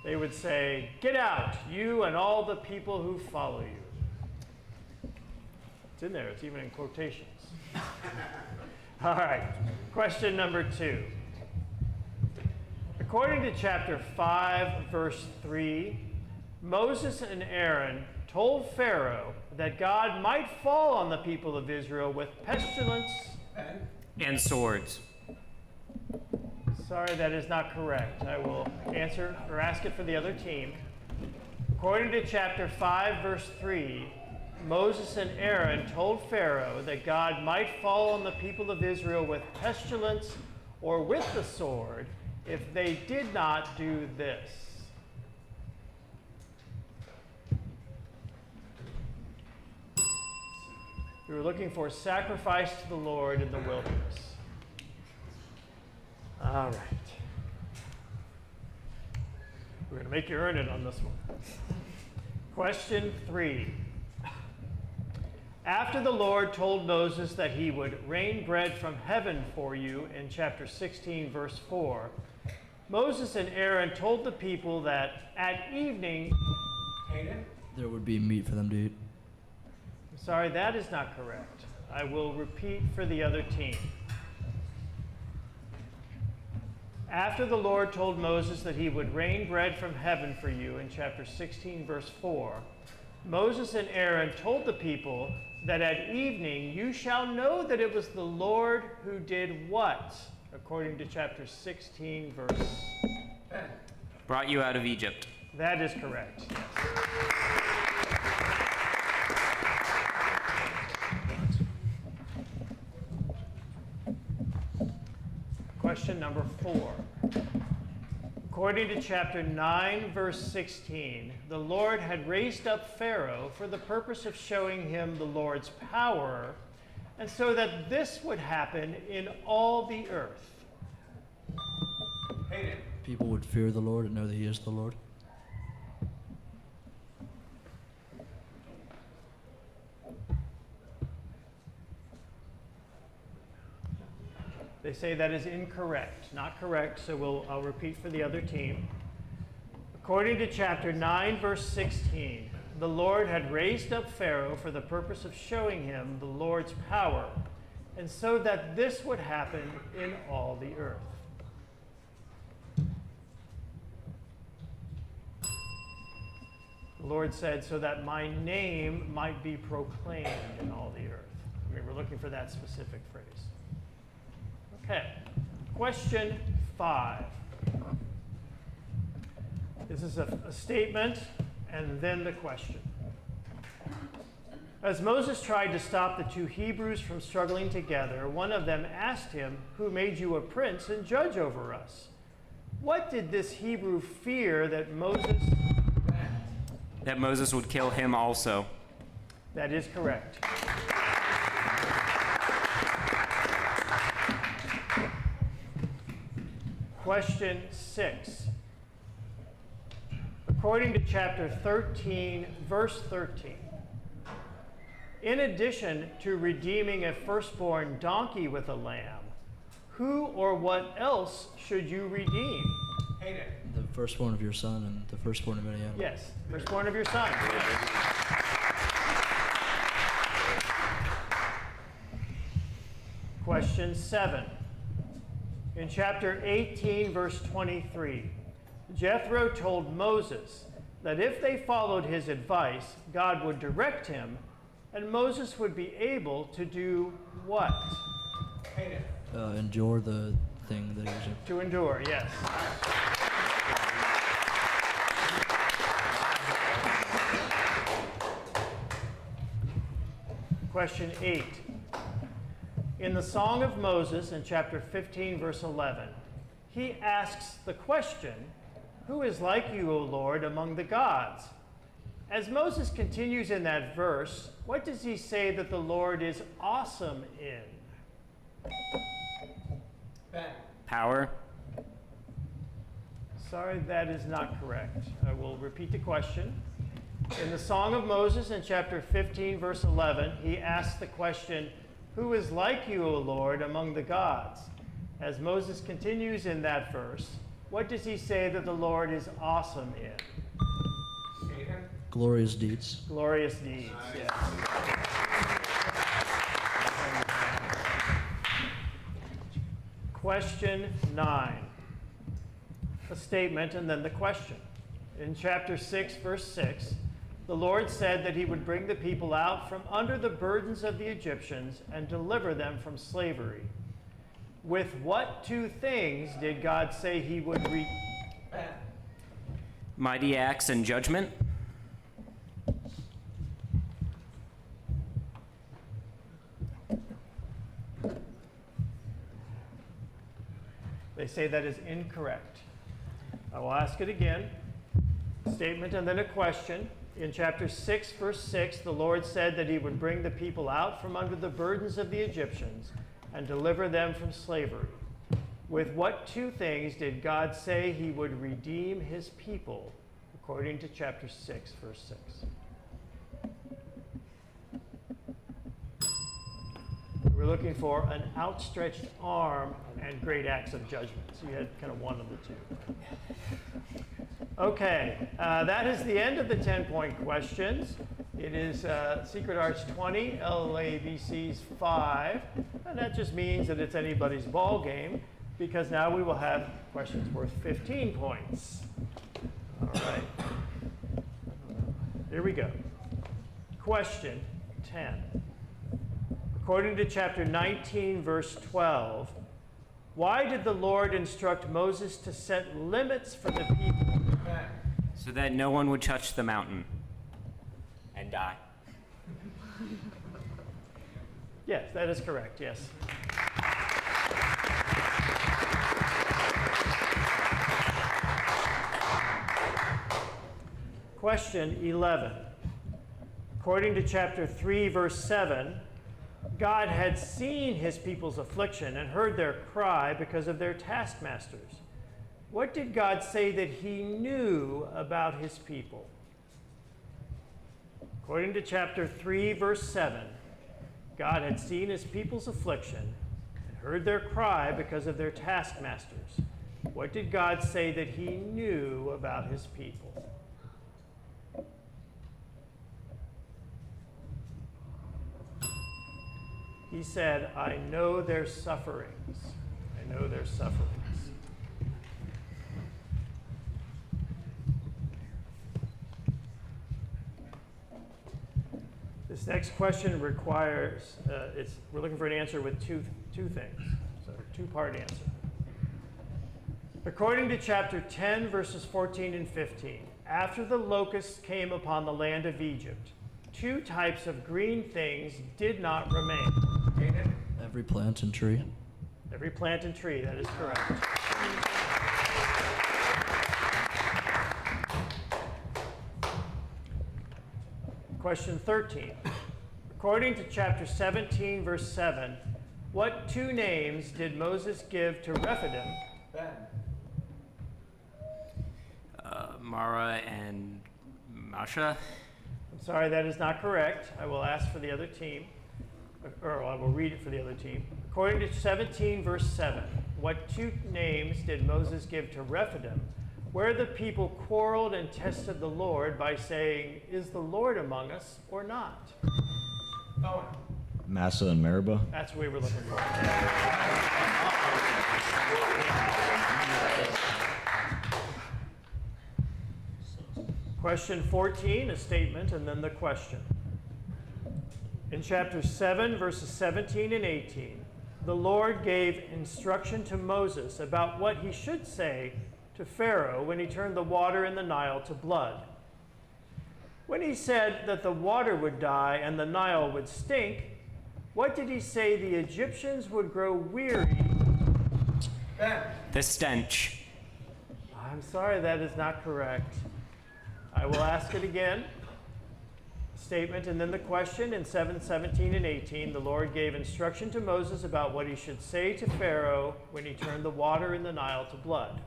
They would say, "Get out, you and all the people who follow you." It's in there, it's even in quotations. All right, question number 2. According to chapter 5, verse 3, Moses and Aaron told Pharaoh that God might fall on the people of Israel with pestilence
and swords.
Sorry, that is not correct. I will answer or ask it for the other team. According to chapter 5, verse 3, Moses and Aaron told Pharaoh that God might fall on the people of Israel with pestilence or with the sword if they did not do this. We were looking for sacrifice to the Lord in the wilderness. All right. We're going to make you earn it on this one. Question 3. After the Lord told Moses that he would rain bread from heaven for you in chapter 16, verse 4, Moses and Aaron told the people that at evening,
there would be meat for them to eat.
sorry, that is not correct. I will repeat for the other team. After the Lord told Moses that he would rain bread from heaven for you in chapter 16, verse 4, Moses and Aaron told the people that at evening you shall know that it was the Lord who did what? According to chapter 16, verse 10.
Brought you out of Egypt.
That is correct. Question number 4. According to chapter 9, verse 16, the Lord had raised up Pharaoh for the purpose of showing him the Lord's power, and so that this would happen in all the earth.
People would fear the Lord and know that he is the Lord.
They say that is incorrect, not correct, so I'll repeat for the other team. According to chapter 9, verse 16, the Lord had raised up Pharaoh for the purpose of showing him the Lord's power, and so that this would happen in all the earth. The Lord said, so that my name might be proclaimed in all the earth. I mean, we're looking for that specific phrase. Okay, question 5. This is a statement and then the question. As Moses tried to stop the two Hebrews from struggling together, one of them asked him, "Who made you a prince and judge over us?" What did this Hebrew fear that
Moses would kill him also?
That is correct. Question 6. According to chapter 13, verse 13, in addition to redeeming a firstborn donkey with a lamb, who or what else should you redeem?
The firstborn of your son and the firstborn of any animal.
Yes, firstborn of your son. Question 7. In chapter 18, verse 23, Jethro told Moses that if they followed his advice, God would direct him, and Moses would be able to do what?
endure the thing that he was in.
To endure, yes. Question 8. In the Song of Moses in chapter 15, verse 11, he asks the question, "Who is like you, O Lord, among the gods?" As Moses continues in that verse, what does he say that the Lord is awesome in?
Power.
Sorry, that is not correct. I will repeat the question. In the Song of Moses in chapter 15, verse 11, he asks the question, "Who is like you, O Lord, among the gods?" As Moses continues in that verse, what does he say that the Lord is awesome in?
Glorious deeds.
Glorious deeds, yes. Question 9. A statement and then the question. In chapter 6, verse 6, the Lord said that he would bring the people out from under the burdens of the Egyptians and deliver them from slavery. With what two things did God say he would
Mighty acts and judgment.
They say that is incorrect. I will ask it again. Statement and then a question. In chapter 6, verse 6, the Lord said that he would bring the people out from under the burdens of the Egyptians and deliver them from slavery. With what two things did God say he would redeem his people, according to chapter 6, verse 6? We're looking for an outstretched arm and great acts of judgment. So you had kind of one of the two. Okay, that is the end of the 10-point questions. It is Secret Arts 20, LABC's 5, and that just means that it's anybody's ball game, because now we will have questions worth 15 points. All right. Here we go. Question 10. According to chapter 19, verse 12, why did the Lord instruct Moses to set limits for the people?
So that no one would touch the mountain and die.
Yes, that is correct, yes. Question 11. According to chapter 3, verse 7, God had seen his people's affliction and heard their cry because of their taskmasters. What did God say that he knew about his people? According to chapter 3, verse 7, God had seen his people's affliction and heard their cry because of their taskmasters. What did God say that he knew about his people? He said, I know their sufferings. I know their sufferings. This next question requires, we're looking for an answer with two things, so a two-part answer. According to chapter 10, verses 14 and 15, after the locusts came upon the land of Egypt, two types of green things did not remain.
Every plant and tree.
Every plant and tree, that is correct. Question 13. According to chapter 17, verse 7, what two names did Moses give to Rephidim?
Mara and Masha.
I'm sorry, that is not correct. I will ask for the other team, or I will read it for the other team. According to 17, verse 7, what two names did Moses give to Rephidim, where the people quarreled and tested the Lord by saying, is the Lord among us or not?
Massa and Meribah.
That's what we were looking for. Question 14, a statement, and then the question. In chapter 7, verses 17 and 18, the Lord gave instruction to Moses about what he should say to Pharaoh when he turned the water in the Nile to blood. When he said that the water would die and the Nile would stink, what did he say the Egyptians would grow weary?
The stench.
I'm sorry, that is not correct. I will ask it again. Statement and then the question. In 7:17 and 18, the Lord gave instruction to Moses about what he should say to Pharaoh when he turned the water in the Nile to blood.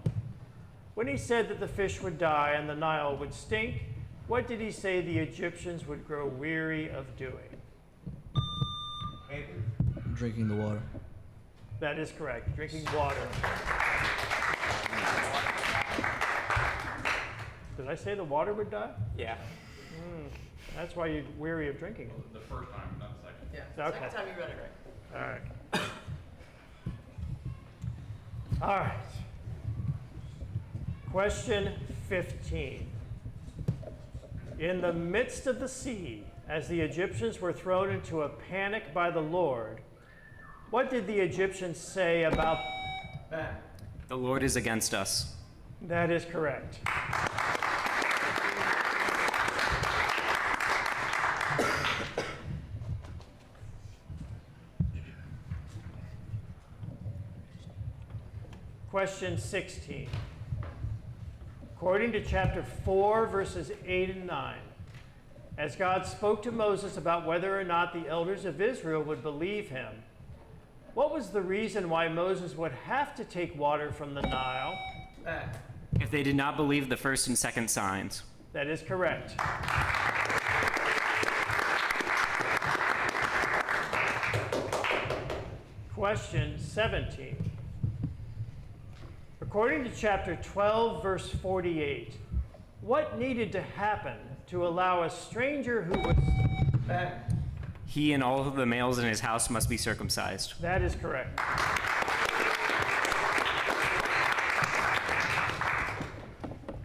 When he said that the fish would die and the Nile would stink, what did he say the Egyptians would grow weary of doing?
Drinking the water.
That is correct. Drinking water. Did I say the water would die?
Yeah.
That's why you're weary of drinking it.
The first time, not the second.
Yeah.
Okay.
Second time you read it right.
All right. All right. Question 15. In the midst of the sea, as the Egyptians were thrown into a panic by the Lord, what did the Egyptians say about that?
The Lord is against us.
That is correct. Question 16. According to chapter 4, verses 8 and 9, as God spoke to Moses about whether or not the elders of Israel would believe him, what was the reason why Moses would have to take water from the Nile?
If they did not believe the first and second signs.
That is correct. Question 17. According to chapter 12, verse 48, what needed to happen to allow a stranger who was...
He and all of the males in his house must be circumcised.
That is correct.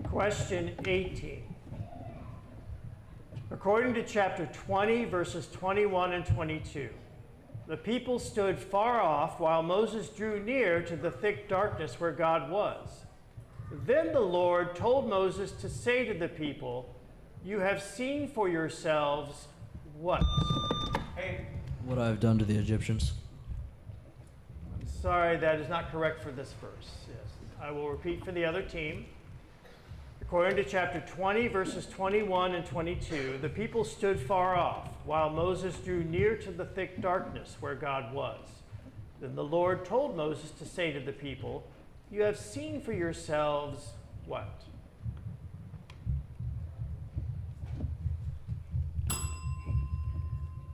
Question 18. According to chapter 20, verses 21 and 22, the people stood far off while Moses drew near to the thick darkness where God was. Then the Lord told Moses to say to the people, "You have seen for yourselves what?"
What I have done to the Egyptians.
I'm sorry, that is not correct for this verse. Yes, I will repeat for the other team. According to chapter 20, verses 21 and 22, the people stood far off while Moses drew near to the thick darkness where God was. Then the Lord told Moses to say to the people, "You have seen for yourselves what?"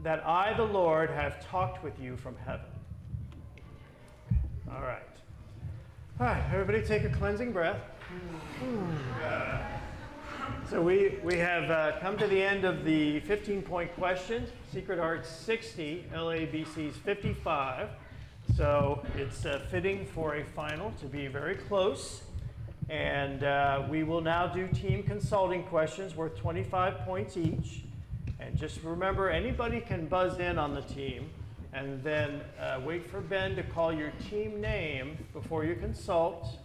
That I, the Lord, have talked with you from heaven. All right. All right, everybody take a cleansing breath. So we have come to the end of the 15-point questions. Secret Art's 60, LABC's 55. So it's fitting for a final to be very close. And we will now do team consulting questions worth 25 points each. And just remember, anybody can buzz in on the team. And then wait for Ben to call your team name before you consult.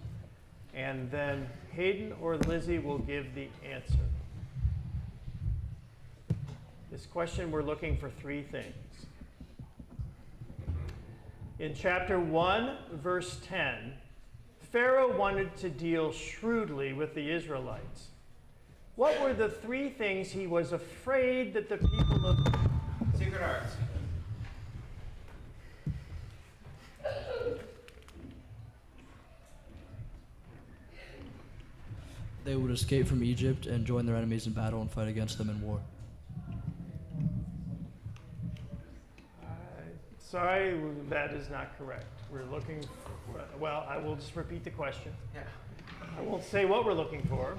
And then Hayden or Lizzie will give the answer. This question, we're looking for three things. In chapter 1, verse 10, Pharaoh wanted to deal shrewdly with the Israelites. What were the three things he was afraid that the people of...
Secret Arts.
They would escape from Egypt and join their enemies in battle and fight against them in war.
Sorry, that is not correct. We're looking for, well, I will just repeat the question.
Yeah.
I won't say what we're looking for.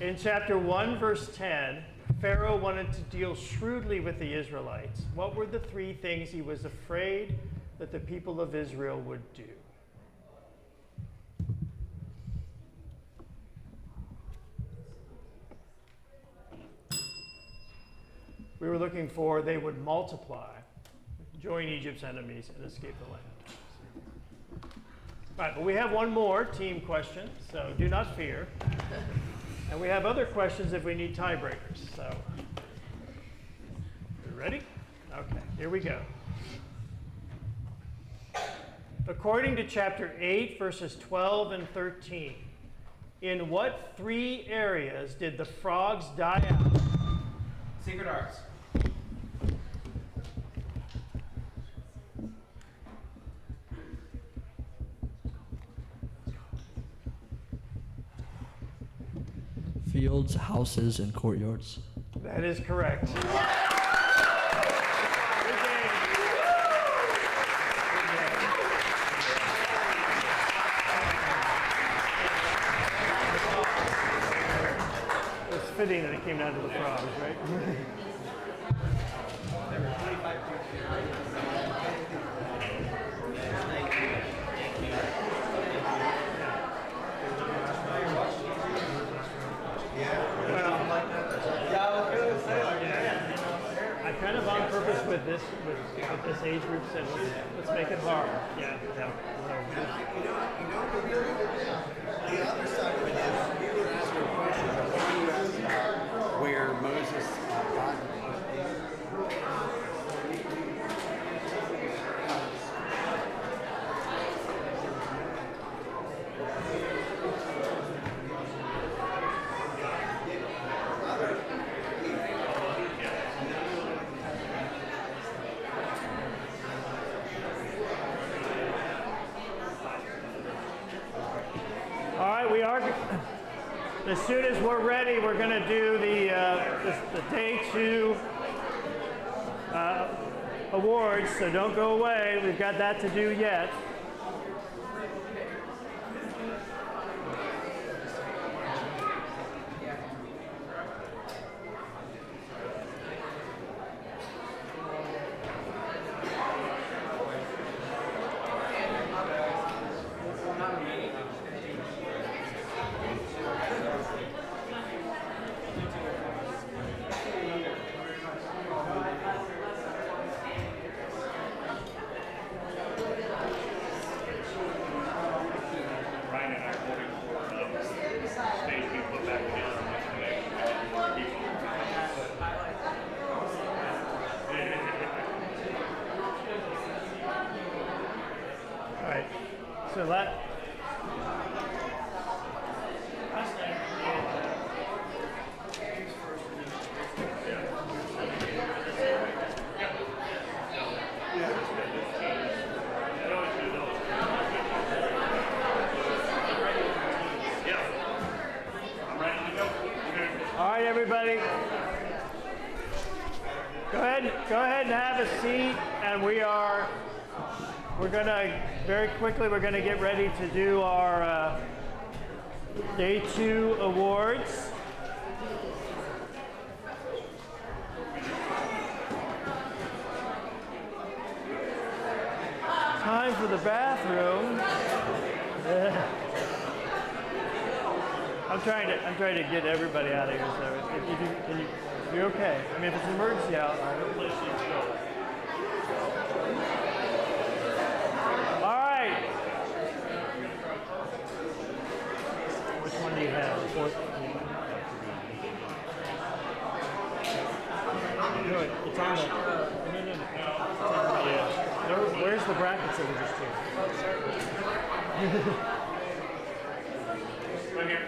In chapter 1, verse 10, Pharaoh wanted to deal shrewdly with the Israelites. What were the three things he was afraid that the people of Israel would do? We were looking for they would multiply. join Egypt's enemies and escape the land. All right, but we have one more team question, so do not fear. And we have other questions if we need tiebreakers. So, you ready? Okay, here we go. According to chapter 8, verses 12 and 13, in what 3 areas did the frogs die out?
Secret arts.
Fields, houses, and courtyards.
That is correct. It's fitting that it came down to the frogs, right? I kind of on purpose with this age group said let's make it hard. Yeah.
The other side of it is you were asking questions of what you asked where Moses got.
All right, we are. As soon as we're ready, we're going to do the day 2 awards. So don't go away. We've got that to do yet. So that. All right, everybody. Go ahead and have a seat, and we're gonna very quickly. We're gonna get ready to do our day 2 awards. Time for the bathroom. I'm trying to get everybody out of here. So if you're okay. I mean, if it's an emergency out, all right. Which one do you have? The fourth? Good. It's on the. No. Yeah. Where's the brackets that we just did? Right here.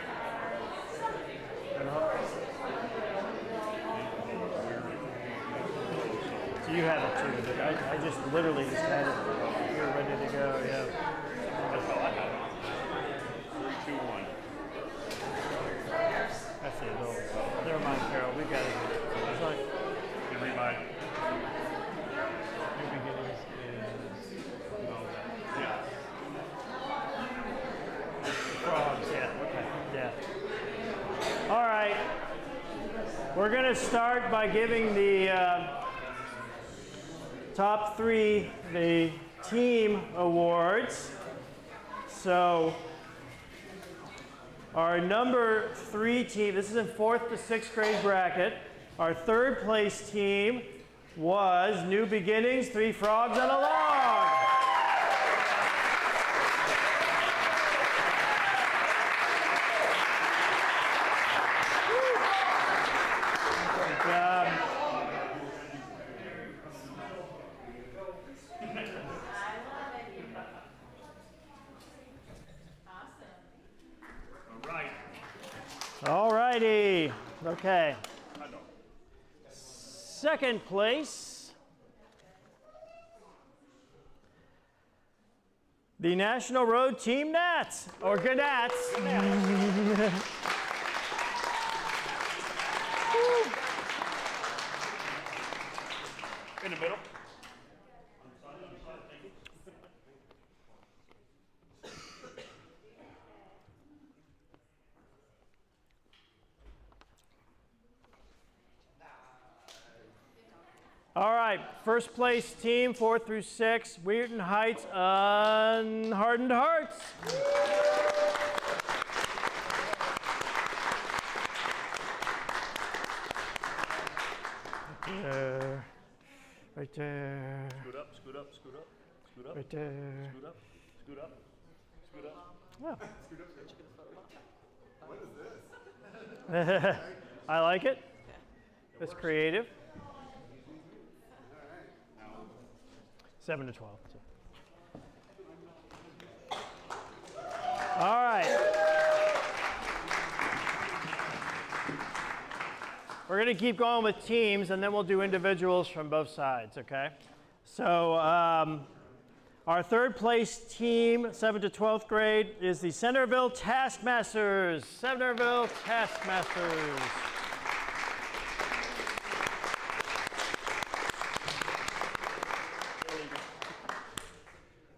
So you have it too, but I just literally just had it. You're ready to go, yeah. That's all I have. 3, 2, 1. That's the adult. Never mind, Carol. We got it. It's like. You read mine. New beginnings is. Yeah. Frogs, yeah. Okay. Yeah. All right. We're going to start by giving the top 3 the team awards. So our number 3 team, this is in 4th to 6th grade bracket. Our 3rd place team was New Beginnings, Three Frogs and a Log. Good job. All righty. Okay. Second place, the National Road Team Nats, or Gnats.
In the middle.
All right, first place team, 4 through 6, Wheaton Heights, Unhardened Hearts. Right there.
Scoot up, scoot up, scoot up, scoot up.
Right there.
Scoot up, scoot up, scoot up.
Oh.
Scoot up.
What is this?
I like it. It's creative. 7 to 12. All right. We're going to keep going with teams, and then we'll do individuals from both sides, okay? So our third place team, 7th to 12th grade, is the Centerville Taskmasters. Centerville Taskmasters.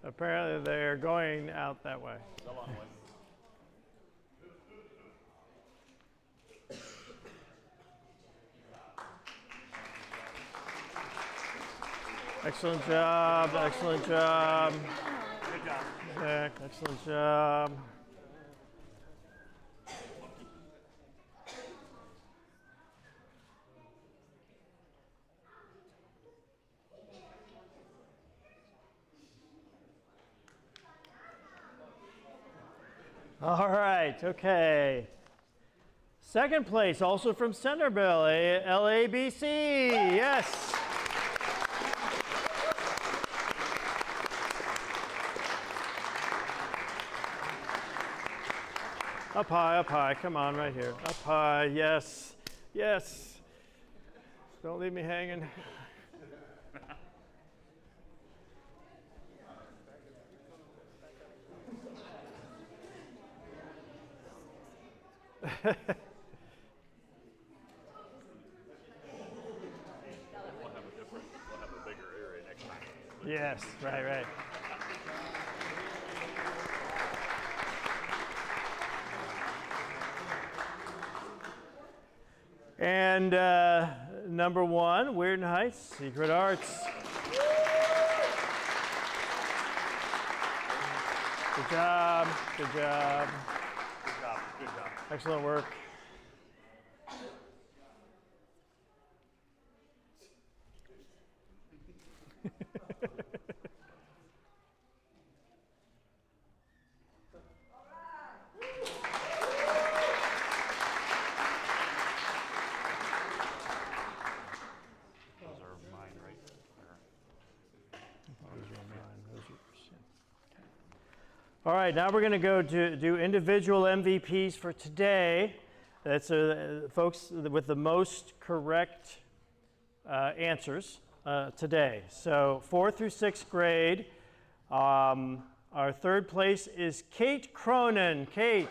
Apparently they're going out that way. Excellent job, excellent job.
Good job.
Zach, excellent job. All right, okay. Second place, also from Centerville, LABC, yes. Up high, come on, right here. Up high, yes, yes. Don't leave me hanging.
We'll have a bigger area next time.
Yes, right. And number 1, Weird Heights, Secret Arts. Good job, good job.
Good job, good job.
Excellent work.
Those are mine right there.
All right, now we're going to go to do individual MVPs for today. That's folks with the most correct answers today. So 4th through 6th grade. Our third place is Kate Cronin. Kate.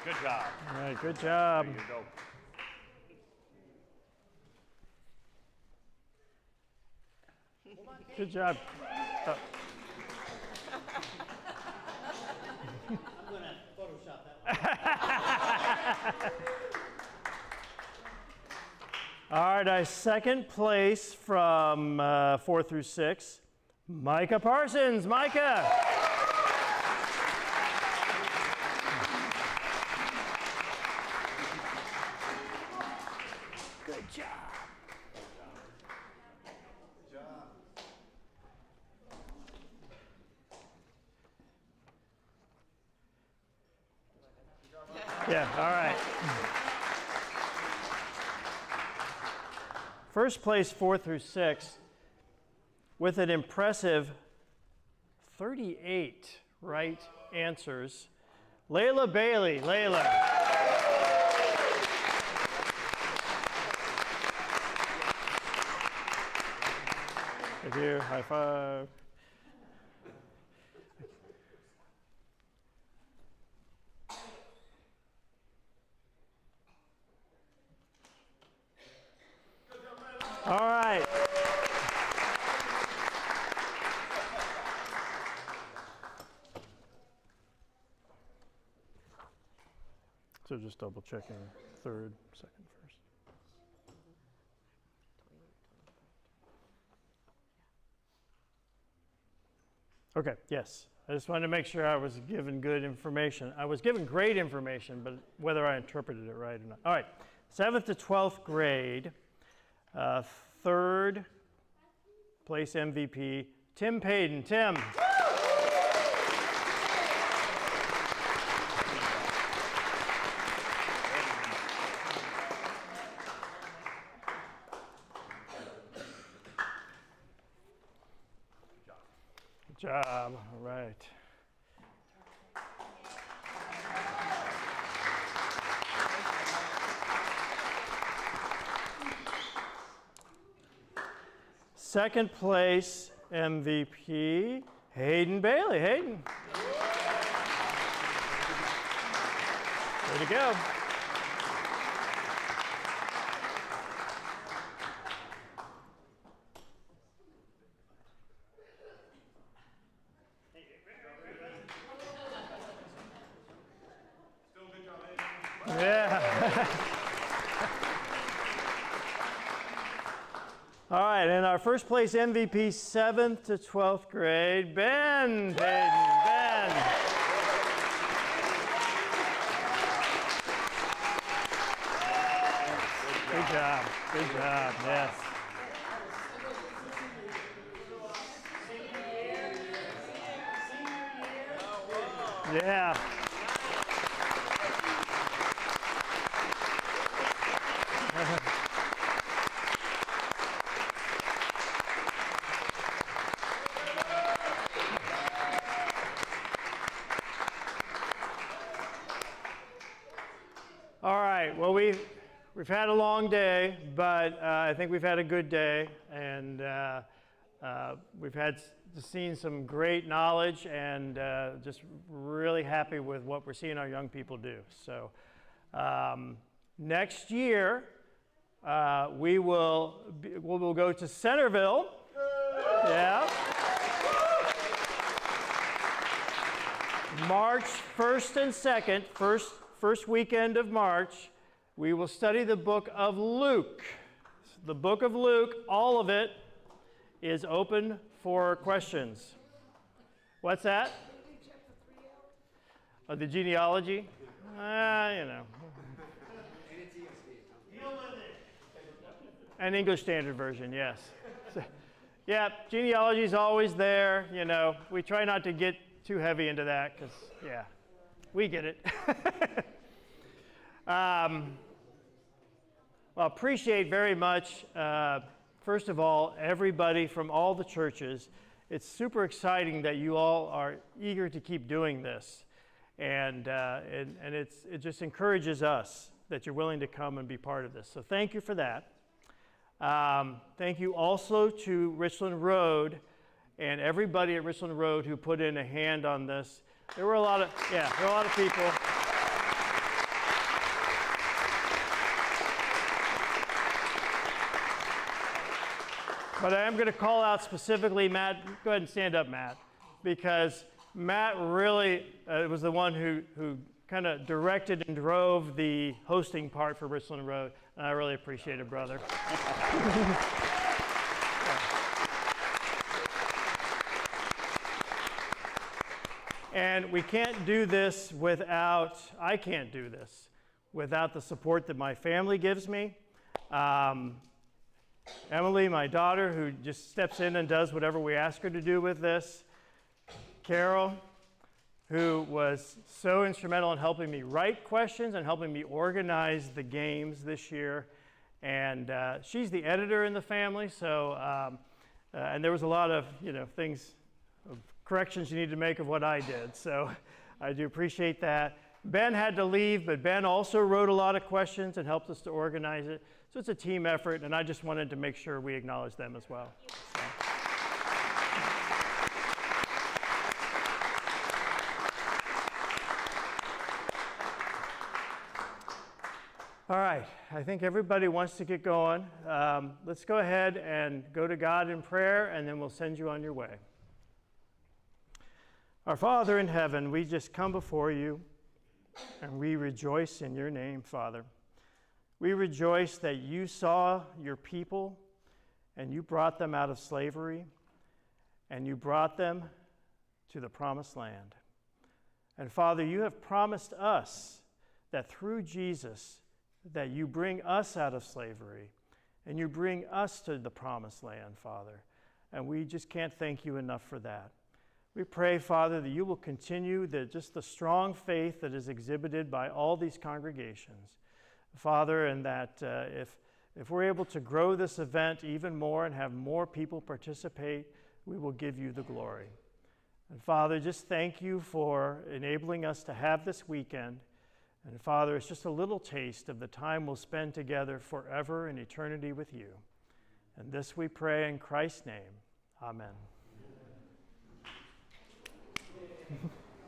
Good job.
All right, good job.
There you go.
Good job.
I'm going to Photoshop that one.
All right, our second place from 4 through 6, Micah Parsons. Micah. Good job. Yeah, all right. First place, 4 through 6, with an impressive 38 right answers. Layla Bailey. Layla. Thank you. High five. All right. So just double checking third, second, first. Okay, yes. I just wanted to make sure I was given good information. I was given great information, but whether I interpreted it right or not. All right, 7th to 12th grade, third place MVP, Tim Payton. Tim. Good job. All right. Second place MVP, Hayden Bailey. Hayden. Way to go. Yeah. All right, and our first place MVP, 7th to 12th grade, Ben Payton. Ben. Good job. Good job. Yes. Yeah. All right, well, we've had a long day, but I think we've had a good day, and we've seen some great knowledge, and just really happy with what we're seeing our young people do. So next year, we'll go to Centerville. Yeah. March 1st and 2nd, first weekend of March, we will study the book of Luke. The book of Luke, all of it, is open for questions. What's that? Oh, the genealogy? You know. An English Standard Version, yes. So, yeah, genealogy is always there. You know, we try not to get too heavy into that because, yeah, we get it. Well, appreciate very much, first of all, everybody from all the churches. It's super exciting that you all are eager to keep doing this. And it just encourages us that you're willing to come and be part of this. So thank you for that. Thank you also to Richland Road and everybody at Richland Road who put in a hand on this. There were a lot of people. But I am going to call out specifically Matt. Go ahead and stand up, Matt, because Matt really was the one who kind of directed and drove the hosting part for Richland Road, and I really appreciate it, brother. And we can't do this I can't do this without the support that my family gives me. Emily, my daughter, who just steps in and does whatever we ask her to do with this. Carol, who was so instrumental in helping me write questions and helping me organize the games this year. And she's the editor in the family, so, and there was a lot of, things, corrections you need to make of what I did. So I do appreciate that. Ben had to leave, but Ben also wrote a lot of questions and helped us to organize it. So it's a team effort, and I just wanted to make sure we acknowledge them as well. So. All right, I think everybody wants to get going. Let's go ahead and go to God in prayer, and then we'll send you on your way. Our Father in heaven, we just come before you, and we rejoice in your name, Father. We rejoice that you saw your people, and you brought them out of slavery, and you brought them to the promised land. And Father, you have promised us that through Jesus, that you bring us out of slavery and you bring us to the promised land, Father. And we just can't thank you enough for that. We pray, Father, that you will continue just the strong faith that is exhibited by all these congregations, Father, and that if we're able to grow this event even more and have more people participate, we will give you the glory. And Father, just thank you for enabling us to have this weekend. And Father, it's just a little taste of the time we'll spend together forever in eternity with you. And this we pray in Christ's name. Amen.